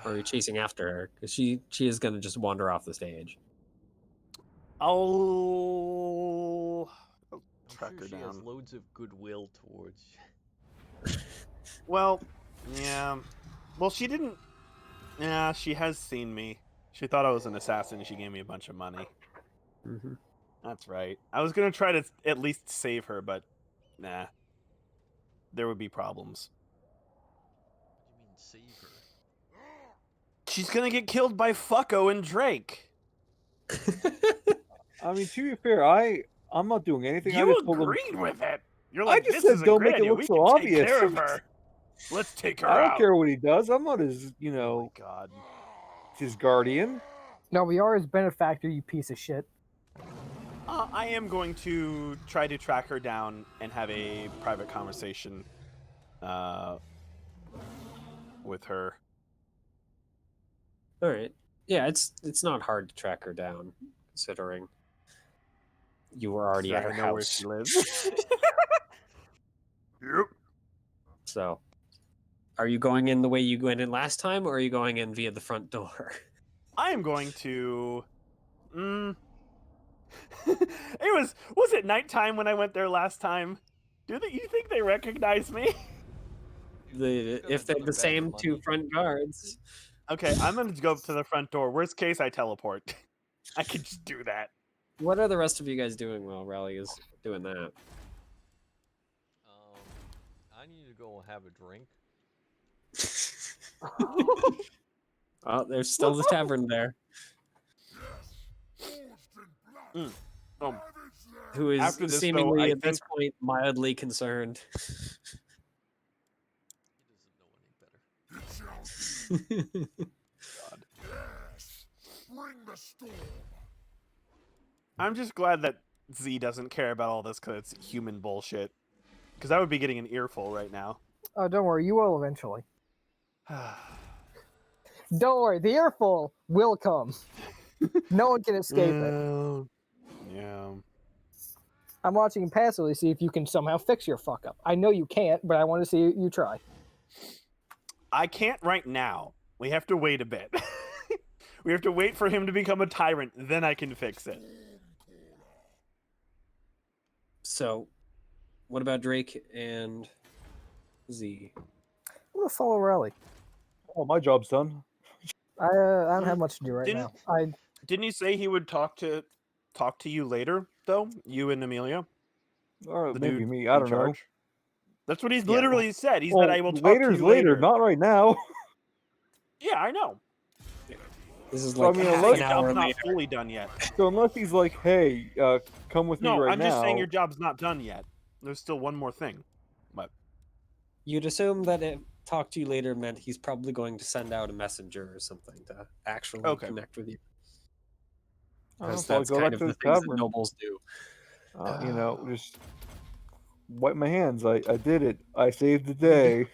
or are you chasing after her? Because she is gonna just wander off the stage. I'll I'm track sure her she has down. loads of goodwill towards Well, yeah. Well, she didn't. Yeah, she has seen me. She thought I was an assassin and she gave me a bunch of money. Mm-hmm. That's right. I was gonna try to at least save her, but nah. There would be problems. What do you mean, save her? She's gonna get killed by Fucko and Drake. I mean, to be fair, I'm not doing anything. I You just told them. agreed with it. You're I like, just this said is a don't great make it idea. look We so can obvious. take care of her. Let's take her I don't out. care what he does. I'm not his, Oh my god. his guardian. No, we are his benefactor, you piece of shit. I am going to try to track her down and have a private conversation with her. All right. Yeah, it's not hard to track her down, considering you were already at her I know where house. she lives. Yep. So, are you going in the way you went in last time, or are you going in via the front door? I am going to. Was it nighttime when I went there last time? You think they recognize me? If they're the same two front guards. Okay, I'm gonna go up to the front door. Worst case, I teleport. I could just do that. What are the rest of you guys doing while Raleigh is doing that? I need to go have a drink. Oh, there's still the tavern there. Who is After this, seemingly though, I at this point mildly concerned. He doesn't know any better. God. I'm just glad that Z doesn't care about all this because it's human bullshit. Because I would be getting an earful right now. Oh, don't worry, you will eventually. Don't worry, the earful will come. No one can escape it. Yeah. I'm watching you passively see if you can somehow fix your fuck up. I know you can't, but I want to see you try. I can't right now. We have to wait a bit. We have to wait for him to become a tyrant, then I can fix it. So, what about Drake and Z? I'm gonna follow Raleigh. Oh, my job's done. I don't have much to do right Didn't- now. Didn't he say he would talk to you later, though? You and Amelia? Or The maybe dude me. I in don't know. charge? That's what he's Yeah. literally said. He Well, said, I will talk to later's you later, later. not right now. Yeah, I know. This is So, I like mean, half unless- an Your hour job's not later. fully done yet. So unless he's like, hey, come with me No, right I'm now. just saying your job's not done yet. There's still one more thing. But You'd assume that it talk to you later meant he's probably going to send out a messenger or something to actually Okay. connect with you. Oh, Because so I'll that's go kind back of to the the things that tavern. nobles do. Just wipe my hands. I did it. I saved the day.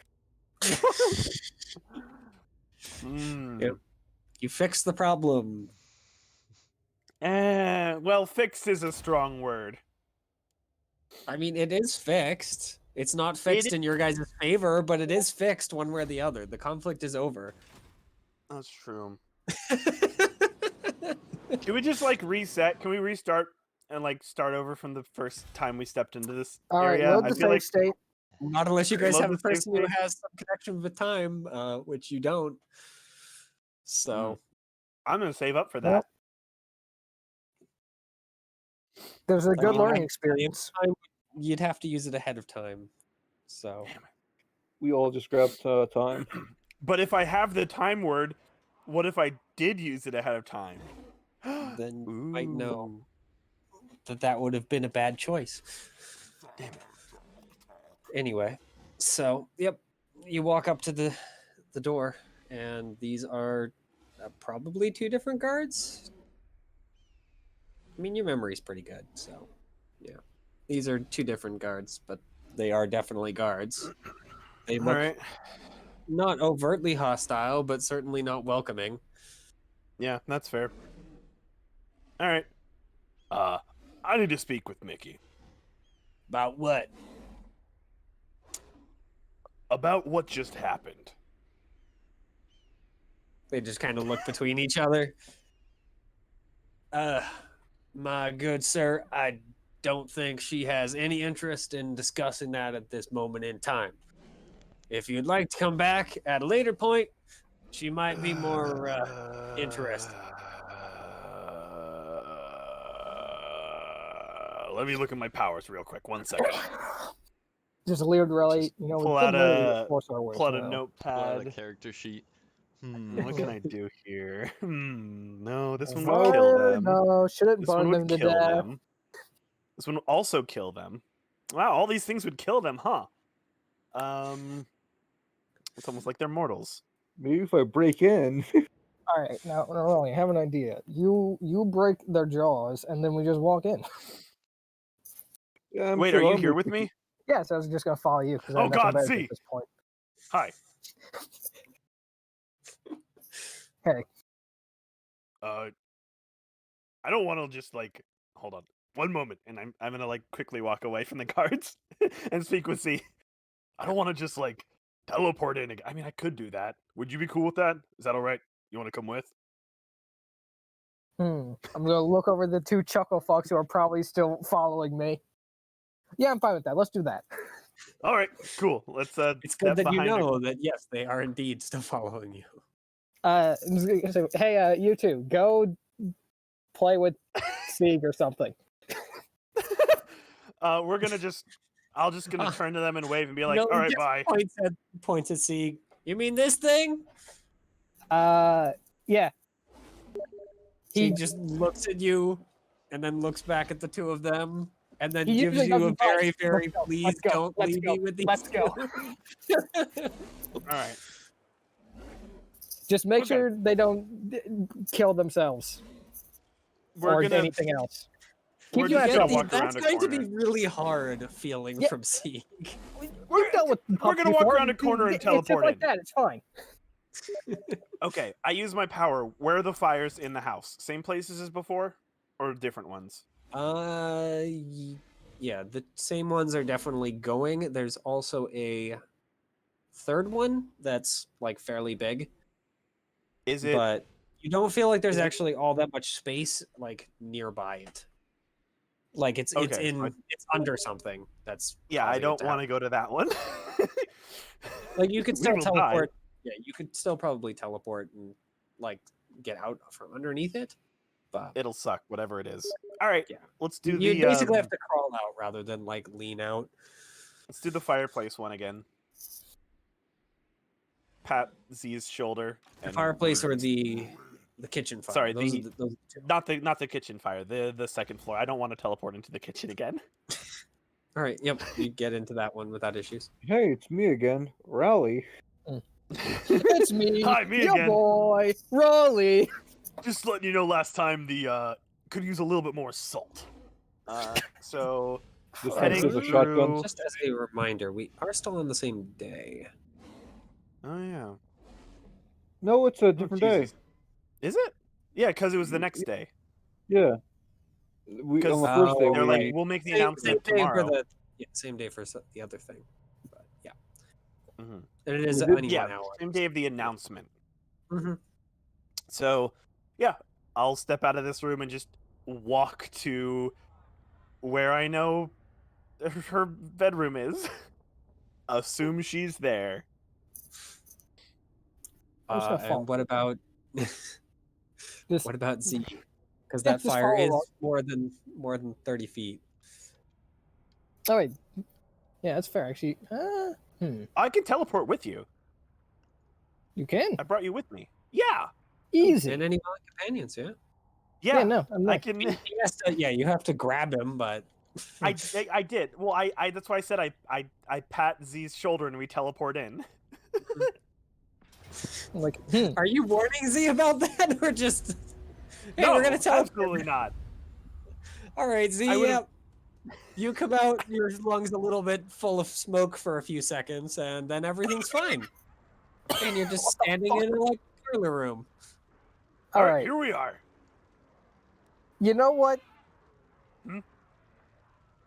Yep. You fix the problem. Well, fixed is a strong word. I mean, it is fixed. It's not fixed in your guys' favor, but it is fixed one way or the other. The conflict is over. That's true. Can we just like reset? Can we restart and like start over from the first time we stepped into this All right, area? load the save state. Not unless you guys Load have a the save person who state. has some connection with time, which you don't. So I'm gonna save up for that. Well, there's a I good mean, learning I- experience. you'd have to use it ahead of time. So We all just grabbed time. But if I have the time word, what if I did use it ahead of time? then you might know Ooh. that would have been a bad choice. Damn it. Anyway, so yep, you walk up to the door, and these are probably two different guards. I mean, your memory's pretty good, so yeah, these are two different guards, but they are definitely guards. They All look right. not overtly hostile, but certainly not welcoming. Yeah, that's fair. All right. I need to speak with Mickey About what? about what just happened. They just kind of look between each other. My good sir, I don't think she has any interest in discussing that at this moment in time. If you'd like to come back at a later point, she might be more interested. Let me look at my powers real quick. 1 second. Just leered Raleigh, Just you know, pull we out couldn't really a force our way. pull out a so- Pull out a notepad. character sheet. What can I do here? No, this one would Nope. kill them. No, shouldn't This burn one them would to kill death. them. This one would also kill them. Wow, all these things would kill them, huh? It's almost like they're mortals. Maybe if I break in. All right, now, Rolly, I have an idea. You break their jaws, and then we just walk in. Yeah, I'm Wait, sure are you that'll here make with it- me? Yeah, so I was just gonna follow you because I Oh, have nothing God, better to do Z. at this point. Hi. Hey. I don't want to just like hold on one moment, and I'm gonna like quickly walk away from the guards and speak with Z. I don't want to just like teleport in. I mean, I could do that. Would you be cool with that? Is that all right? You want to come with? I'm gonna look over the two chuckle fucks who are probably still following me. Yeah, I'm fine with that. Let's do that. All right, cool. Let's It's good step that you behind a- know that yes, they are indeed still following you. I'm just gonna say, hey, you two, go play with Sieg or something. We're gonna just. I'll just gonna turn to them and wave and be like, No, "All he right, just bye." Points at Sieg. You mean this thing? Yeah. He He just looks at you, and then looks back at the two of them, and then He gives usually you a doesn't bite. very, Let's very go, please let's go, don't let's leave go, me with these. let's go. All right. Just make Okay. sure they don't kill themselves We're or gonna. anything else. We're Keep you just out gonna of trouble. walk That's around a going to be corner. really hard feeling Yeah. from Sieg. We've dealt with We're gonna walk around a corner and It's just teleport like in. that. It's fine. Okay, I use my power. Where are the fires in the house? Same places as before, or different ones? Yeah, the same ones are definitely going. There's also a third one that's like fairly big, Is it? but you don't feel like there's is it- actually all that much space like nearby it. Like it's Okay, so it's under something that's Yeah, I causing it don't to want to happen. go to that one. Like you could We still will die. teleport. Yeah, you could still probably teleport and like get out from underneath it. But It'll suck, whatever it is. All right, yeah, let's do you the basically have to crawl out rather than like lean out. let's do the fireplace one again. Pat Z's shoulder. The And fireplace or the kitchen fire. Sorry, those the- are those are the two. not the kitchen fire. The second floor. I don't want to teleport into the kitchen again. All right, yep, you get into that one without issues. Hey, it's me again, Rally. It's me, Hi, me your again. boy, Rolly. Just letting you know, last time the could use a little bit more salt. So This Heading is a shotgun. through- Just as a reminder, we are still on the same day. Oh yeah. No, it's a Oh, different day. Jesus. Is it? Yeah, because it was the next day. Yeah. We 'Cause on the first day Oh, They're we like, we'll make the announcement same day tomorrow. for same day for the other thing. But yeah, Mhm. and it is We did- only Yeah, 1 hour. same day of the announcement. Mm-hmm. So, yeah, I'll step out of this room and just walk to where I know her bedroom is. Assume she's there. I'm just gonna follow. And what about Just, what about Z? Because Yeah, that just fire follow is along. more than 30 feet. oh wait, yeah, that's fair actually. I can teleport with you. You can I brought you with me. Yeah. easy. And any other companions, yeah. Yeah. no, I'm I not. can. Yeah, you have to grab him, but I did. Well, I that's why I said I pat Z's shoulder and we teleport in. I'm like, are you warning Z about that, or just hey, No, we're gonna tell him? absolutely not. All right, Z. I would've- Yep. You come out, your lungs a little bit full of smoke for a few seconds, and then everything's fine. And you're just standing in a like parlor room. all right. Here we are. You know what? Hmm?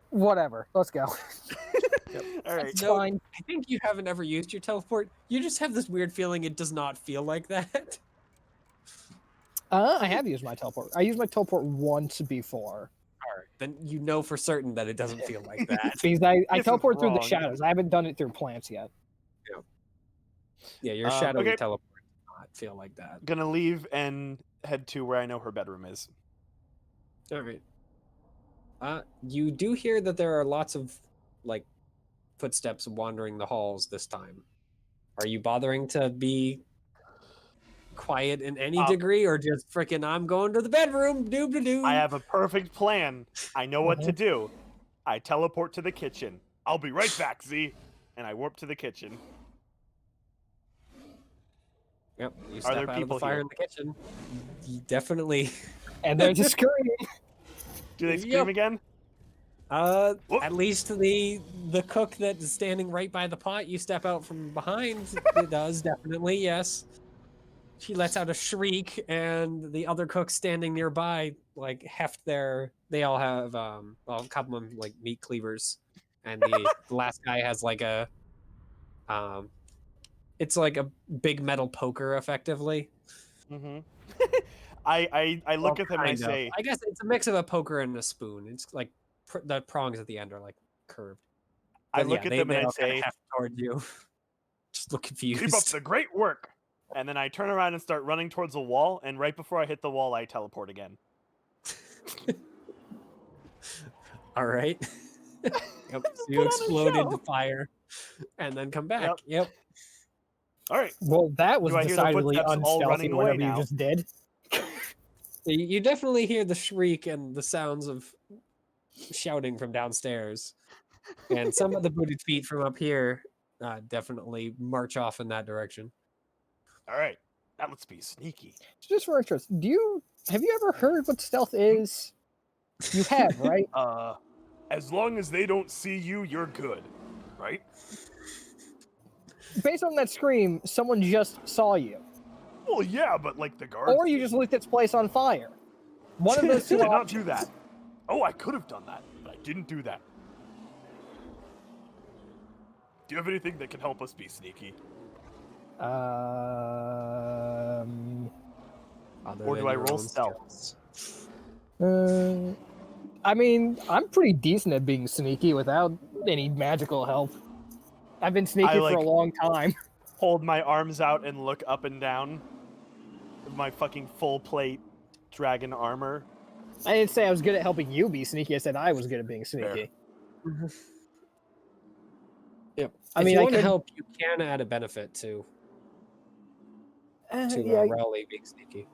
Whatever. Let's go. All right. It's No, fine. I think you haven't ever used your teleport. You just have this weird feeling it does not feel like that. I have used my teleport. I used my teleport once before. All right, then you know for certain that it doesn't feel like that. Because I This is teleport through the wrong. shadows. I haven't done it through plants yet. Yeah, your shadowy okay. teleport does not feel like that. Gonna leave and head to where I know her bedroom is. All right. You do hear that there are lots of like footsteps wandering the halls this time. Are you bothering to be quiet in any Um, degree, or just freaking I'm going to the bedroom, doob to doo. I have a perfect plan. I know what to Mhm. do. I teleport to the kitchen. I'll be right back, Z. And I warp to the kitchen. Yep, you Are step there out of the people fire here? in the kitchen. You definitely. And there's a scream. Do they scream Yep. again? Whoop. At least the cook that's standing right by the pot, you step out from behind. It does definitely, yes. She lets out a shriek, and the other cooks standing nearby like heft their. They all have well, a couple of them like meat cleavers, and the last guy has like a it's like a big metal poker, effectively. Mm-hmm. I look Well, at them and I kind of. say, I guess it's a mix of a poker and a spoon. It's like the prongs at the end are like curved. I But look yeah, at them they and I all kind of say, heft toward you. Just look keep up confused. the great work. And then I turn around and start running towards the wall. And right before I hit the wall, I teleport again. All right. Yep. So Just you put on a explode into show. fire, and then come back. Yep. All right. Well, that was Do I hear the decidedly footsteps all running unstealthy, away whatever you now? just did. You definitely hear the shriek and the sounds of shouting from downstairs, and some of the booted feet from up here definitely march off in that direction. All right. Now let's be sneaky. Just for interest, have you ever heard what stealth is? You have, right? As long as they don't see you, you're good, right? Based on that scream, someone just saw you. Well, yeah, but like the guards. Or you just lit this place on fire. One of those two did not options. do that. Oh, I could have done that, but I didn't do that. Do you have anything that can help us be sneaky? Other Or than do I your roll own stealth? skills. I mean, I'm pretty decent at being sneaky without any magical help. I've been sneaky for a long time. Hold my arms out and look up and down with my fucking full plate dragon armor. I didn't say I was good at helping you be sneaky. I said I was good at being sneaky. Yep. I If mean, you I want to could- help, you can add a benefit to Yeah, Rowley being sneaky.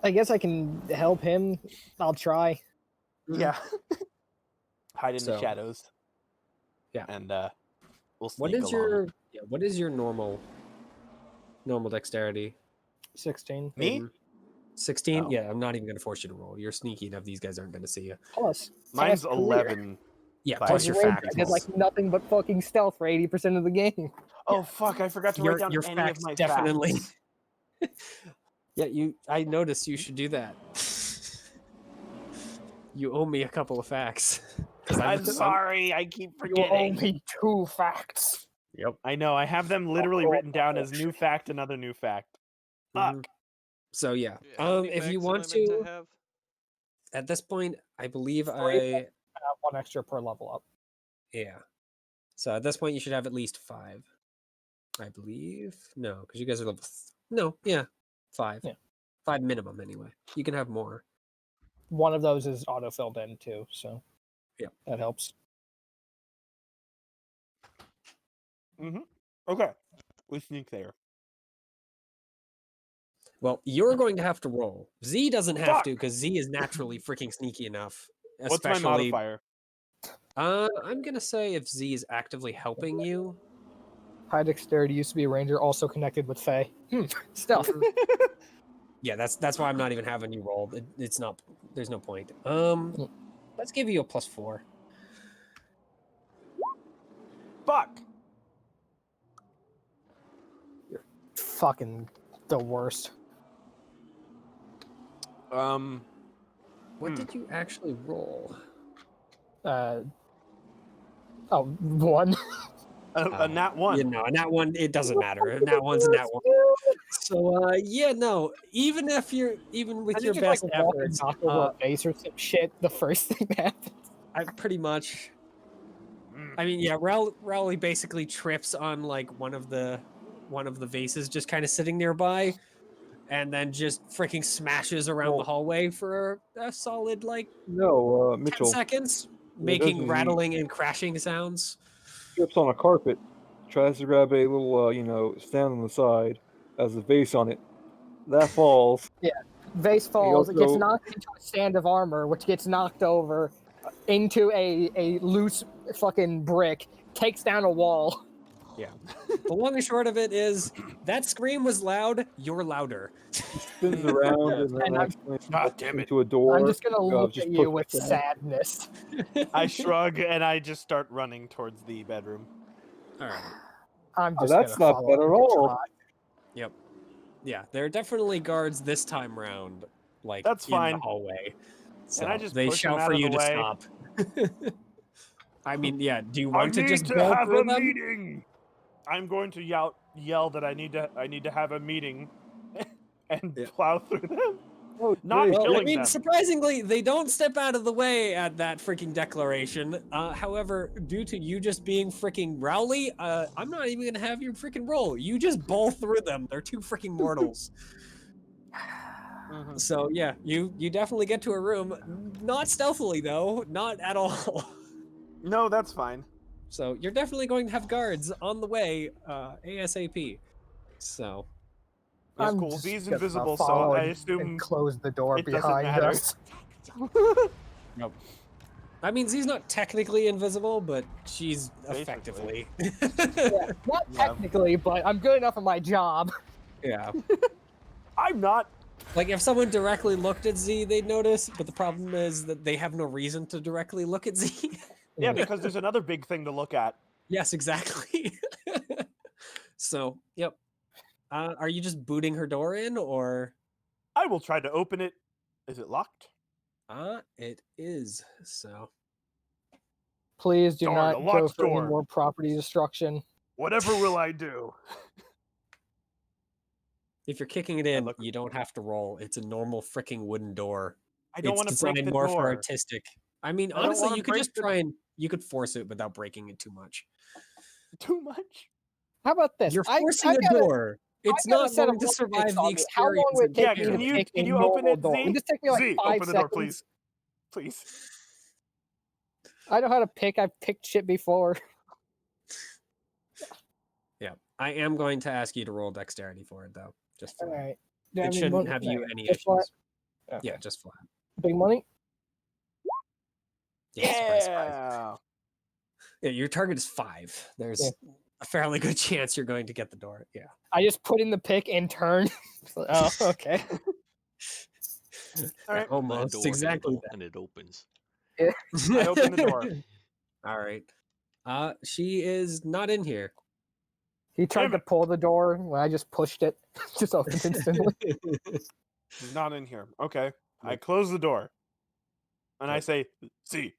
I guess I can help him. I'll try. Yeah. Hide in the So, shadows. yeah. And we'll sneak What is along. your normal dexterity? 16. Me? 16? Oh. Yeah, I'm not even gonna force you to roll. You're sneaky enough, these guys aren't gonna see you. Plus. Mine's fast career. 11. Yeah, Fire. plus your Ranger, fact. I did like nothing but fucking stealth for 80% of the game. Oh fuck! I forgot to write down your any facts of my definitely. facts. Yeah, I noticed you should do that. You owe me a couple of facts. 'Cause I'm sorry. I keep You owe forgetting. me 2 facts. Yep. I know. I have them literally written down as new fact, another new fact. Fuck. Mhm. So yeah, Yeah, how many if you facts am I want meant to, have? at this point, I believe 1 extra per level up. yeah. So at this point, you should have at least 5. I believe no, because you guys are no, yeah, 5. Yeah. 5 minimum anyway. You can have more. One of those is auto-filled in too, so Yeah. that helps. Okay. We sneak there. Well, you're going to have to roll. Z doesn't have to Fuck! because Z is naturally freaking sneaky enough. What's my Especially, modifier? I'm gonna say if Z is actively helping you. High dexterity used to be a ranger, also connected with Fae. Stealth. Yeah, that's why I'm not even having you roll. It's not. There's no point. Let's give you a +4. Fuck! Fucking the worst. What did you actually roll? 1. A nat 1. You know, and that one it doesn't matter. And that one's a nat 1. So yeah, no. Even with your best efforts, knock over a face or some shit, the first thing that happens. I pretty much. I mean, yeah, Rowley basically trips on like one of the vases just kind of sitting nearby, and then just freaking smashes around the hallway for a solid like No, 10 Mitchell seconds, Yeah, making doesn't he- rattling and crashing sounds. trips on a carpet, tries to grab a little, stand on the side, has a vase on it, that falls. Vase He falls, it gets also- knocked into a stand of armor, which gets knocked over into a loose fucking brick, takes down a wall. Yeah. The long and short of it is that scream was loud. You're louder. Spins around and then And I'm- accidentally God walks damn it. into a door. I'm just gonna look just at you push with it down. sadness. I shrug and I just start running towards the bedroom. All right. I'm Oh, just that's gonna not follow bad at him all. to Yep. Yeah, there are definitely guards this time round, like That's in fine. the hallway. So I just they push him shout out for of you the to way? stop. I mean, yeah. Do you want to just bolt have through a them? meeting. I'm going to yell that I need to have a meeting and Yeah. plow through them. Oh, Not great. Well, I killing mean, them. surprisingly, they don't step out of the way at that freaking declaration. However, due to you just being freaking Rowley, I'm not even gonna have your freaking roll. You just bowl through them. They're two freaking mortals. Mhm. So yeah, you definitely get to a room, not stealthily though, not at all. No, that's fine. So you're definitely going to have guards on the way, ASAP. So That's I'm cool. just V's gonna invisible, so follow I and assume close the door it doesn't behind matter. us. nope. I mean, Z's not technically invisible, but she's Basically. effectively. Yeah, not Yeah. technically, but I'm good enough at my job. Yeah. I'm not. Like if someone directly looked at Z, they'd notice, but the problem is that they have no reason to directly look at Z. Yeah, because there's another big thing to look at. Yes, exactly. So, yep. Are you just booting her door in, or? I will try to open it. Is it locked? It is. So, Please do Darn, not a go locked for any door. more property destruction. Whatever will I do? if you're kicking it in, look- you don't have to roll. It's a normal freaking wooden door. I don't It's want to break designed the more for door. artistic. I mean, I don't honestly, wanna you could break just the- try and you could force it without breaking it too much. Too much. How about this? You're I forcing a got a- door. It's I got a not set going of to lucky survive picks the on me. How long experience. would it of take Yeah, me kicking to it. pick can a you open normal it, door? Z? It just take me like Z, 5 open the door, seconds. please. I know how to pick. I've picked shit before. Yeah, I am going to ask you to roll dexterity for it, though. Just All flat. right. It shouldn't have you any just issues. flat? Yeah, Okay. just flat. Big money? Yeah, surprise, surprise. Yeah. Yeah, your target is 5. There's Yeah. a fairly good chance you're going to get the door. Yeah. I just put in the pick and turn. Oh, okay. All right. That Almost door exactly handle, and it opens. I open the door. All right. She is not in here. He tried Damn to it. pull the door when I just pushed it. Just opened instantly. She's not in here. Okay. I Yep. close the door. And I Yep. say, "See,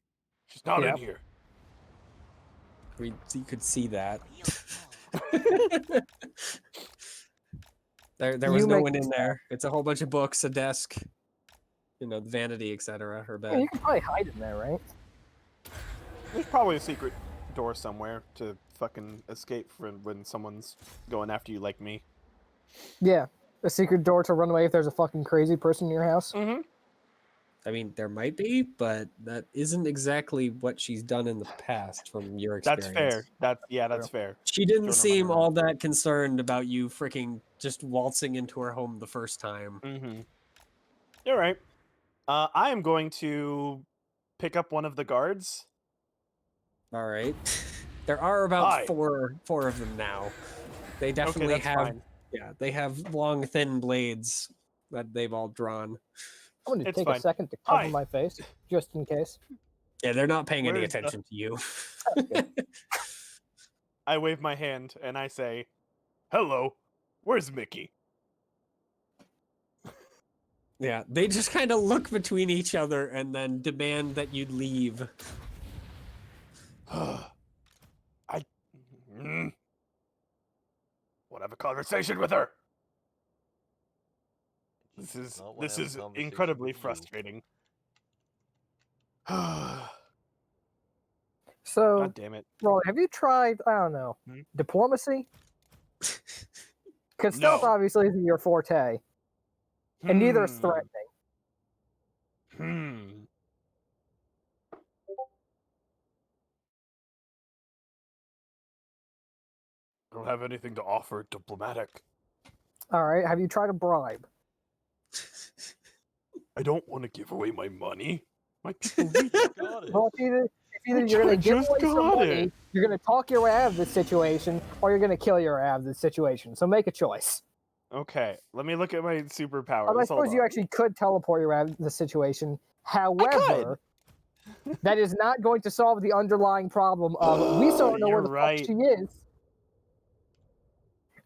she's not in Yep. here." You could see that. there was You no make one in it there. It's a whole bunch of books, a desk, the vanity, etc. Her Yeah, bed. you can probably hide in there, right? There's probably a secret door somewhere to fucking escape from when someone's going after you like me. Yeah. A secret door to run away if there's a fucking crazy person in your house. Mm-hmm. I mean, there might be, but that isn't exactly what she's done in the past from your experience. That's fair. That's fair. She didn't Don't seem remember. all that concerned about you freaking just waltzing into her home the first time. Mm-hmm. All right. I am going to pick up one of the guards. All right. There are about Hi. four of them now. They definitely Okay, that's have fine. yeah, they have long thin blades that they've all drawn. I'm going to It's take fine. a second to cover Hi. my face, just in case. Yeah, they're not paying any Where's the- attention to you. I wave my hand and I say, "Hello, where's Mickey?" Yeah, they just kind of look between each other and then demand that you leave. Want to have a conversation with her. She This does is not wanna this have a is conversation incredibly with you. frustrating. So, God damn it. Roy, have you tried, I don't know, Hmm? diplomacy? Because stealth No. obviously isn't your forte, and neither is Hmm. threatening. I don't have anything to offer diplomatic. All right, have you tried a bribe? I don't want to give away my money. My people need it. Got it. Well, it's either you're going to give just away some got money, it. you're going to talk your way out of this situation, or you're going to kill your way out of this situation. So make a choice. Okay, let me look at my superpowers. I Hold suppose you on. actually could teleport your way out of the situation. However, that is not going to solve the underlying problem of we still don't know where the You're right. fuck she is.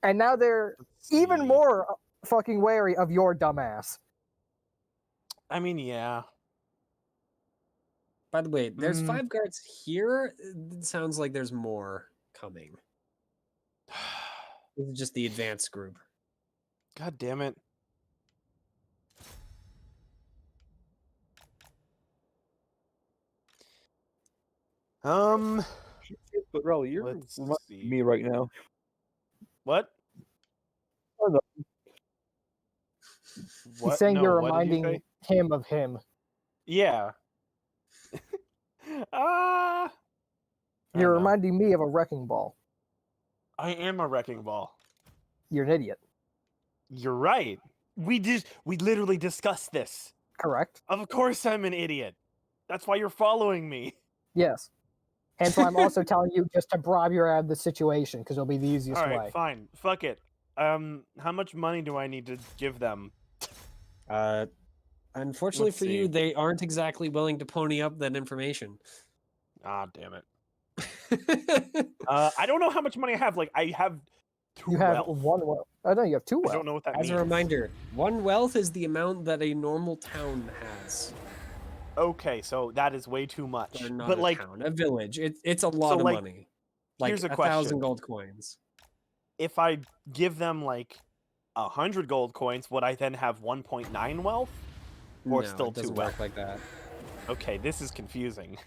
And now they're Let's even see. more fucking wary of your dumbass. I mean, yeah. By the way, there's Mm. 5 guards here. It sounds like there's more coming. This is just the advanced group. God damn it. But Raleigh, you're Let's reminding see. me right now. What? He's saying No, you're what did you reminding say? him of him. Yeah. I You're don't know. reminding me of a wrecking ball. I am a wrecking ball. You're an idiot. You're right. We literally discussed this. Correct? Of course I'm an idiot. That's why you're following me. Yes. Hence why I'm also telling you just to bribe your out of the situation, because it'll be the easiest All right, way. fine. Fuck it. How much money do I need to give them? Unfortunately Let's for you, see. they aren't exactly willing to pony up that information. Ah, damn it. I don't know how much money I have. Like, I have 2 You have wealth. 1 wealth. Oh, no, you have 2 I wealth. don't know what that As means. a reminder, 1 wealth is the amount that a normal town has. Okay, so that is way too much. Or not But a like, town, a village. It's a lot of like, money. Like here's a 1,000 question. gold coins. If I give them like 100 gold coins, would I then have 1.9 wealth? Or No, still it doesn't 2 wealth? work like that. Okay, this is confusing.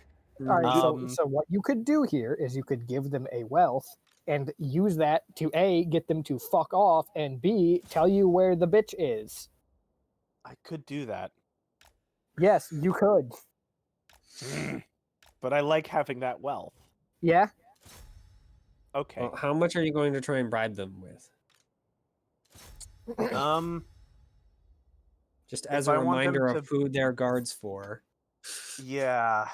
All right, Um, so what you could do here is you could give them a wealth and use that to A, get them to fuck off, and B, tell you where the bitch is. I could do that. Yes, you could. But I like having that wealth. Yeah? Okay. Well, how much are you going to try and bribe them with? Just as If a I want them reminder to- of who they're guards for. Yeah.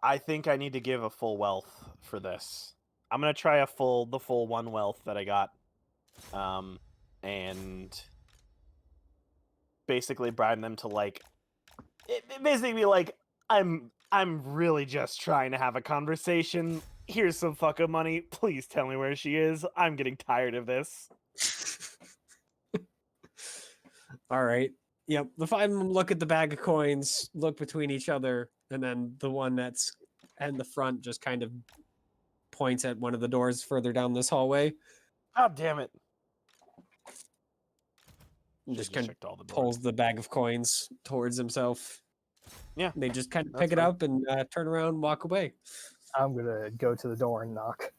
I think I need to give a full wealth for this. I'm gonna try the full 1 wealth that I got. And basically bribe them to like basically be like, I'm really just trying to have a conversation. Here's some fucking money. Please tell me where she is. I'm getting tired of this. All right. Yep. The 5 of them look at the bag of coins, look between each other, and then the one that's in the front just kind of points at one of the doors further down this hallway. God damn it. And Should've just kind of checked all the doors. pulls the bag of coins towards himself. Yeah, They just kind of that's pick it fine. up and turn around and walk away. I'm gonna go to the door and knock.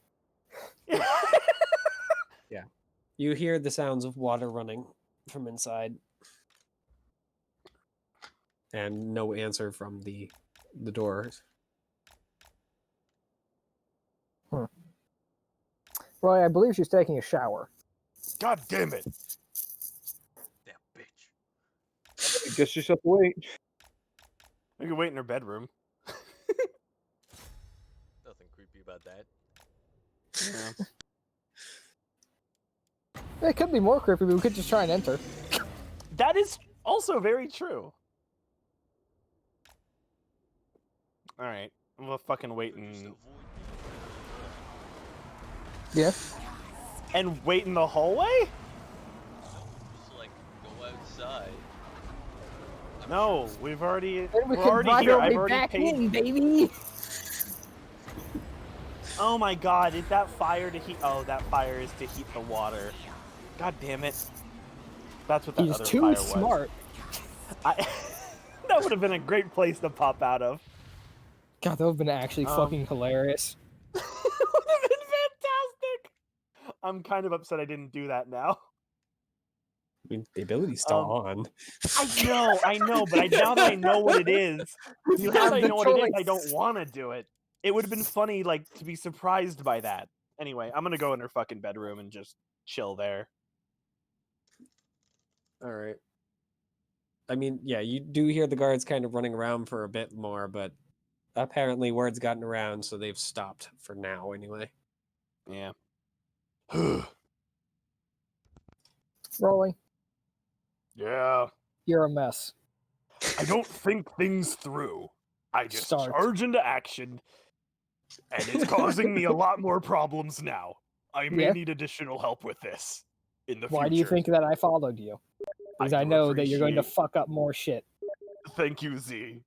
You hear the sounds of water running from inside. And no answer from the doors. Roy, I believe she's taking a shower. God damn it. That bitch. I guess you just have to wait. We can wait in her bedroom. Nothing creepy about that. Yeah. It could be more creepy, but we could just try and enter. That is also very true. Alright. We'll fucking wait Could just and... avoid Yeah. And wait in the hallway? just like go outside. I'm No, sure we've already... Then we we're can already drive here. our I've way already back paid... in, baby! Oh my god, is that fire to heat... Oh, that fire is to heat the water. God damn it. That's what that He's other too fire was. smart. That would have been a great place to pop out of. God, that would have been actually fucking hilarious. Would have been fantastic. I'm kind of upset I didn't do that now. I mean, the ability's still on. I know, but now that I know what it is, You now have that I the know what it is, I choice. don't want to do it. It would have been funny, like, to be surprised by that. Anyway, I'm gonna go in her fucking bedroom and just chill there. All right. I mean, yeah, you do hear the guards kind of running around for a bit more, but apparently word's gotten around, so they've stopped for now anyway. Yeah. Rolling. Yeah. You're a mess. I don't think things through. I just Start. charge into action, and it's causing me a lot more problems now. I may Yeah. need additional help with this in the Why future. do you think that I followed you? Because I do know that you're going to appreciate- fuck up more shit. Thank you, Z.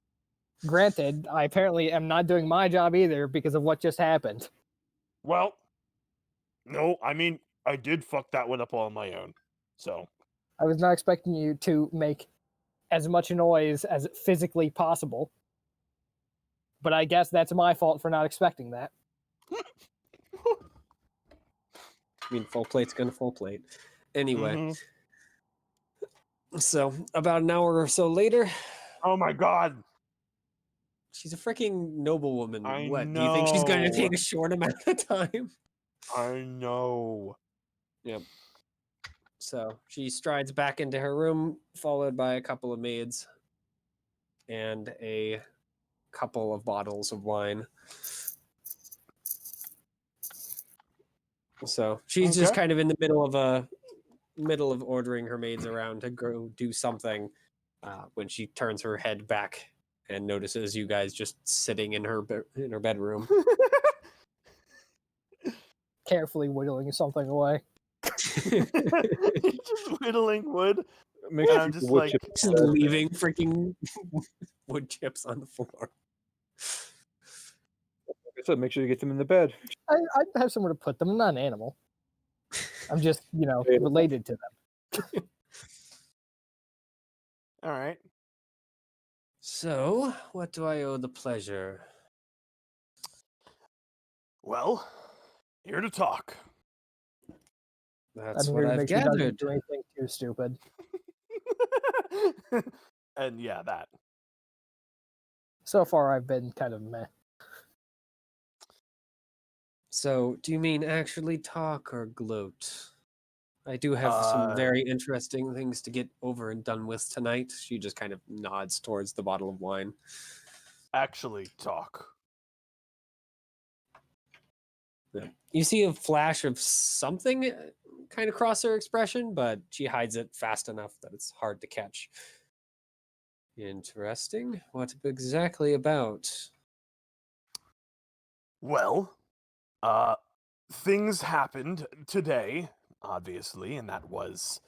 Granted, I apparently am not doing my job either because of what just happened. Well, no, I mean, I did fuck that one up on my own. So, I was not expecting you to make as much noise as physically possible. But I guess that's my fault for not expecting that. I mean, full plate's gonna full plate. Anyway, Mhm. so about an hour or so later, Oh my god. she's a freaking noblewoman. I What, do you think she's gonna know. take a short amount of time? I know. Yep. So she strides back into her room, followed by a couple of maids and a couple of bottles of wine. So she's just Okay. kind of in the middle of ordering her maids around to go do something when she turns her head back and notices you guys just sitting in her bedroom. Carefully whittling something away. Just whittling wood. Make And sure I'm you just wood like, chip Just leaving freaking wood chips on the floor. like I said, make sure you get them in the bed. I'd have somewhere to put them. I'm not an animal. I'm just, related to them. all right. So, what do I owe the pleasure? Well, here to talk. That's I'm what here to I've make sure she doesn't gathered. do anything too stupid. And yeah, that. So far, I've been kind of meh. So, do you mean actually talk or gloat? I do have some very interesting things to get over and done with tonight. She just kind of nods towards the bottle of wine. Actually talk. Yeah. You see a flash of something kind of cross her expression, but she hides it fast enough that it's hard to catch. Interesting. What exactly about? Well, things happened today, obviously, and that was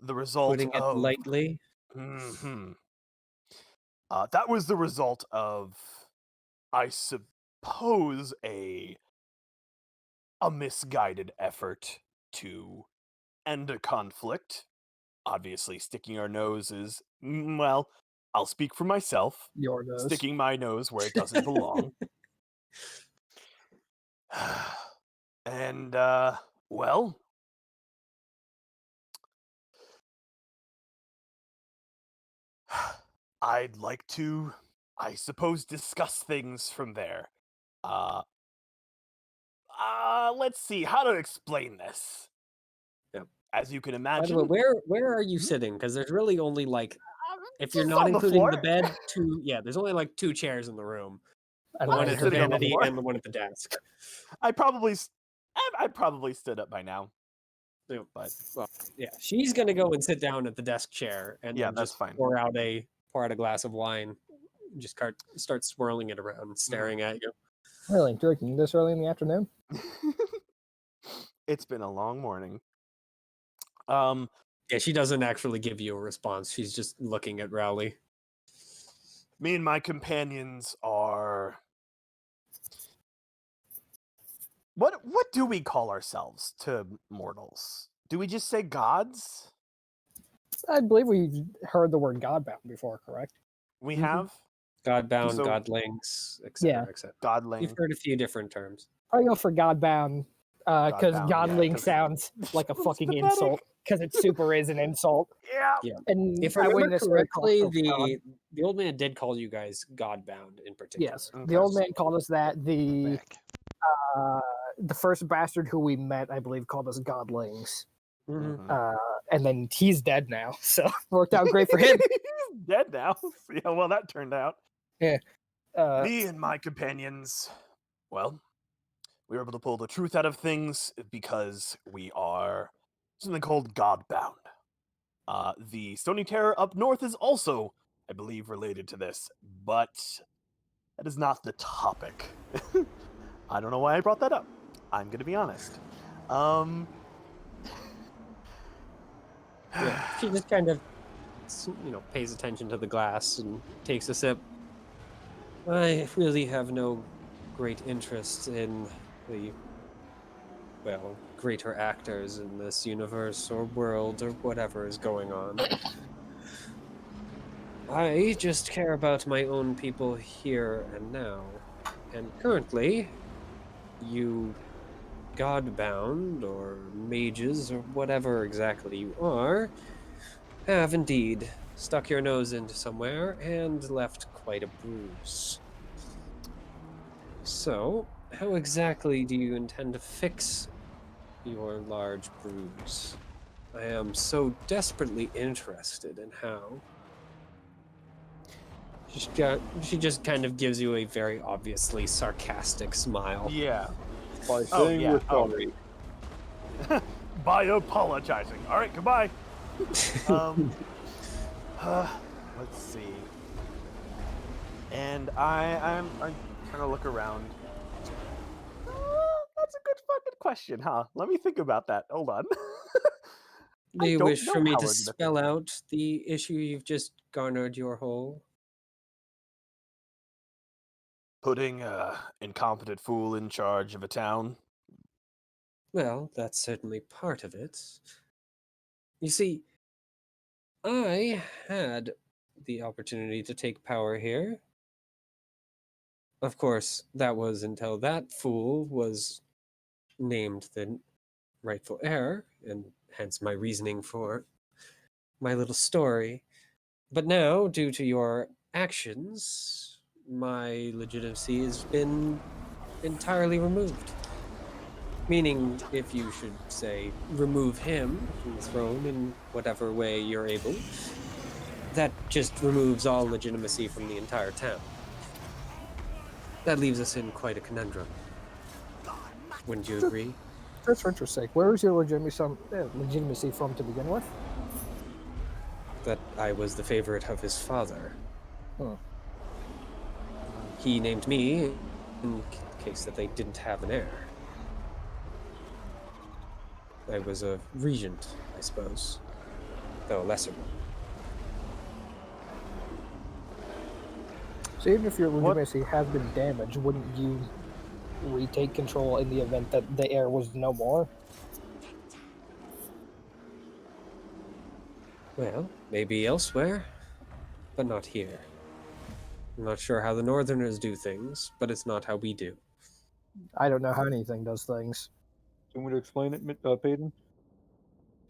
the result Putting it of lightly. Mhm. That was the result of, I suppose, a misguided effort to end a conflict. Obviously, sticking our noses. Well, I'll speak for myself. Your nose. Sticking my nose where it doesn't belong. And well, I'd like to, I suppose, discuss things from there. Let's see how to explain this. Yep. As you can By imagine, the way, where are you sitting? Because there's really only like, if you're just not on the including the floor. bed, there's only like 2 chairs in the room. And The why one is at her it sitting on the vanity floor. and the one at the desk. I probably stood up by now. Yeah, but yeah, she's gonna go and sit down at the desk chair and Yeah, then that's just fine. pour out a glass of wine, just start swirling it around, Mm-hmm. staring at you. Really drinking this early in the afternoon? It's been a long morning. Yeah, she doesn't actually give you a response. She's just looking at Rowley. Me and my companions are. What do we call ourselves to mortals? Do we just say gods? I believe we've heard the word godbound before, correct? We Mhm. have Godbound, So- godlings, etc., Yeah. etc. godling. You've heard a few different terms. I go for godbound because Godbound, yeah, godling 'cause- sounds like a Sounds fucking pathetic. insult because it super is an insult. Yeah. Yeah. And If I I remember wouldn't necessarily call correctly, myself God. the old man did call you guys godbound in particular. Yes, Okay. the old man called us that. Back. The first bastard who we met, I believe, called us godlings. Mhm. Mhm. and then he's dead now. So worked out great for him. He's dead now. See how well that turned out. Me and my companions, well, we were able to pull the truth out of things because we are something called Godbound. The Stony Terror up north is also, I believe, related to this, but that is not the topic. I don't know why I brought that up. I'm gonna be honest. Yeah, she just kind of, pays attention to the glass and takes a sip. I really have no great interest in the, greater actors in this universe or world or whatever is going on. I just care about my own people here and now. And currently, you godbound or mages or whatever exactly you are have indeed stuck your nose into somewhere and left quite a bruise. So, how exactly do you intend to fix your large bruise? I am so desperately interested in how. She just kind of gives you a very obviously sarcastic smile. Yeah. By Oh, saying yeah, we're oh. sorry. By apologizing. All right, goodbye. Let's see. And I'm trying to look around. That's a good fucking question, huh? Let me think about that. Hold on. Do I you don't wish know for me how to we're gonna fix spell it. out the issue you've just garnered your whole? Putting a incompetent fool in charge of a town. Well, that's certainly part of it. You see, I had the opportunity to take power here. Of course, that was until that fool was named the rightful heir, and hence my reasoning for my little story. But now, due to your actions, my legitimacy has been entirely removed. Meaning, if you should say, remove him from the throne in whatever way you're able, that just removes all legitimacy from the entire town. That leaves us in quite a conundrum. Wouldn't you agree? Just for interest's sake, where was your legitimacy from to begin with? That I was the favorite of his father. Hmm. He named me in case that they didn't have an heir. I was a regent, I suppose, though a lesser one. So even if your What- legitimacy has been damaged, wouldn't you retake control in the event that the heir was no more? Well, maybe elsewhere, but not here. I'm not sure how the Northerners do things, but it's not how we do. I don't know how anything does things. Do you want me to explain it, Peyton?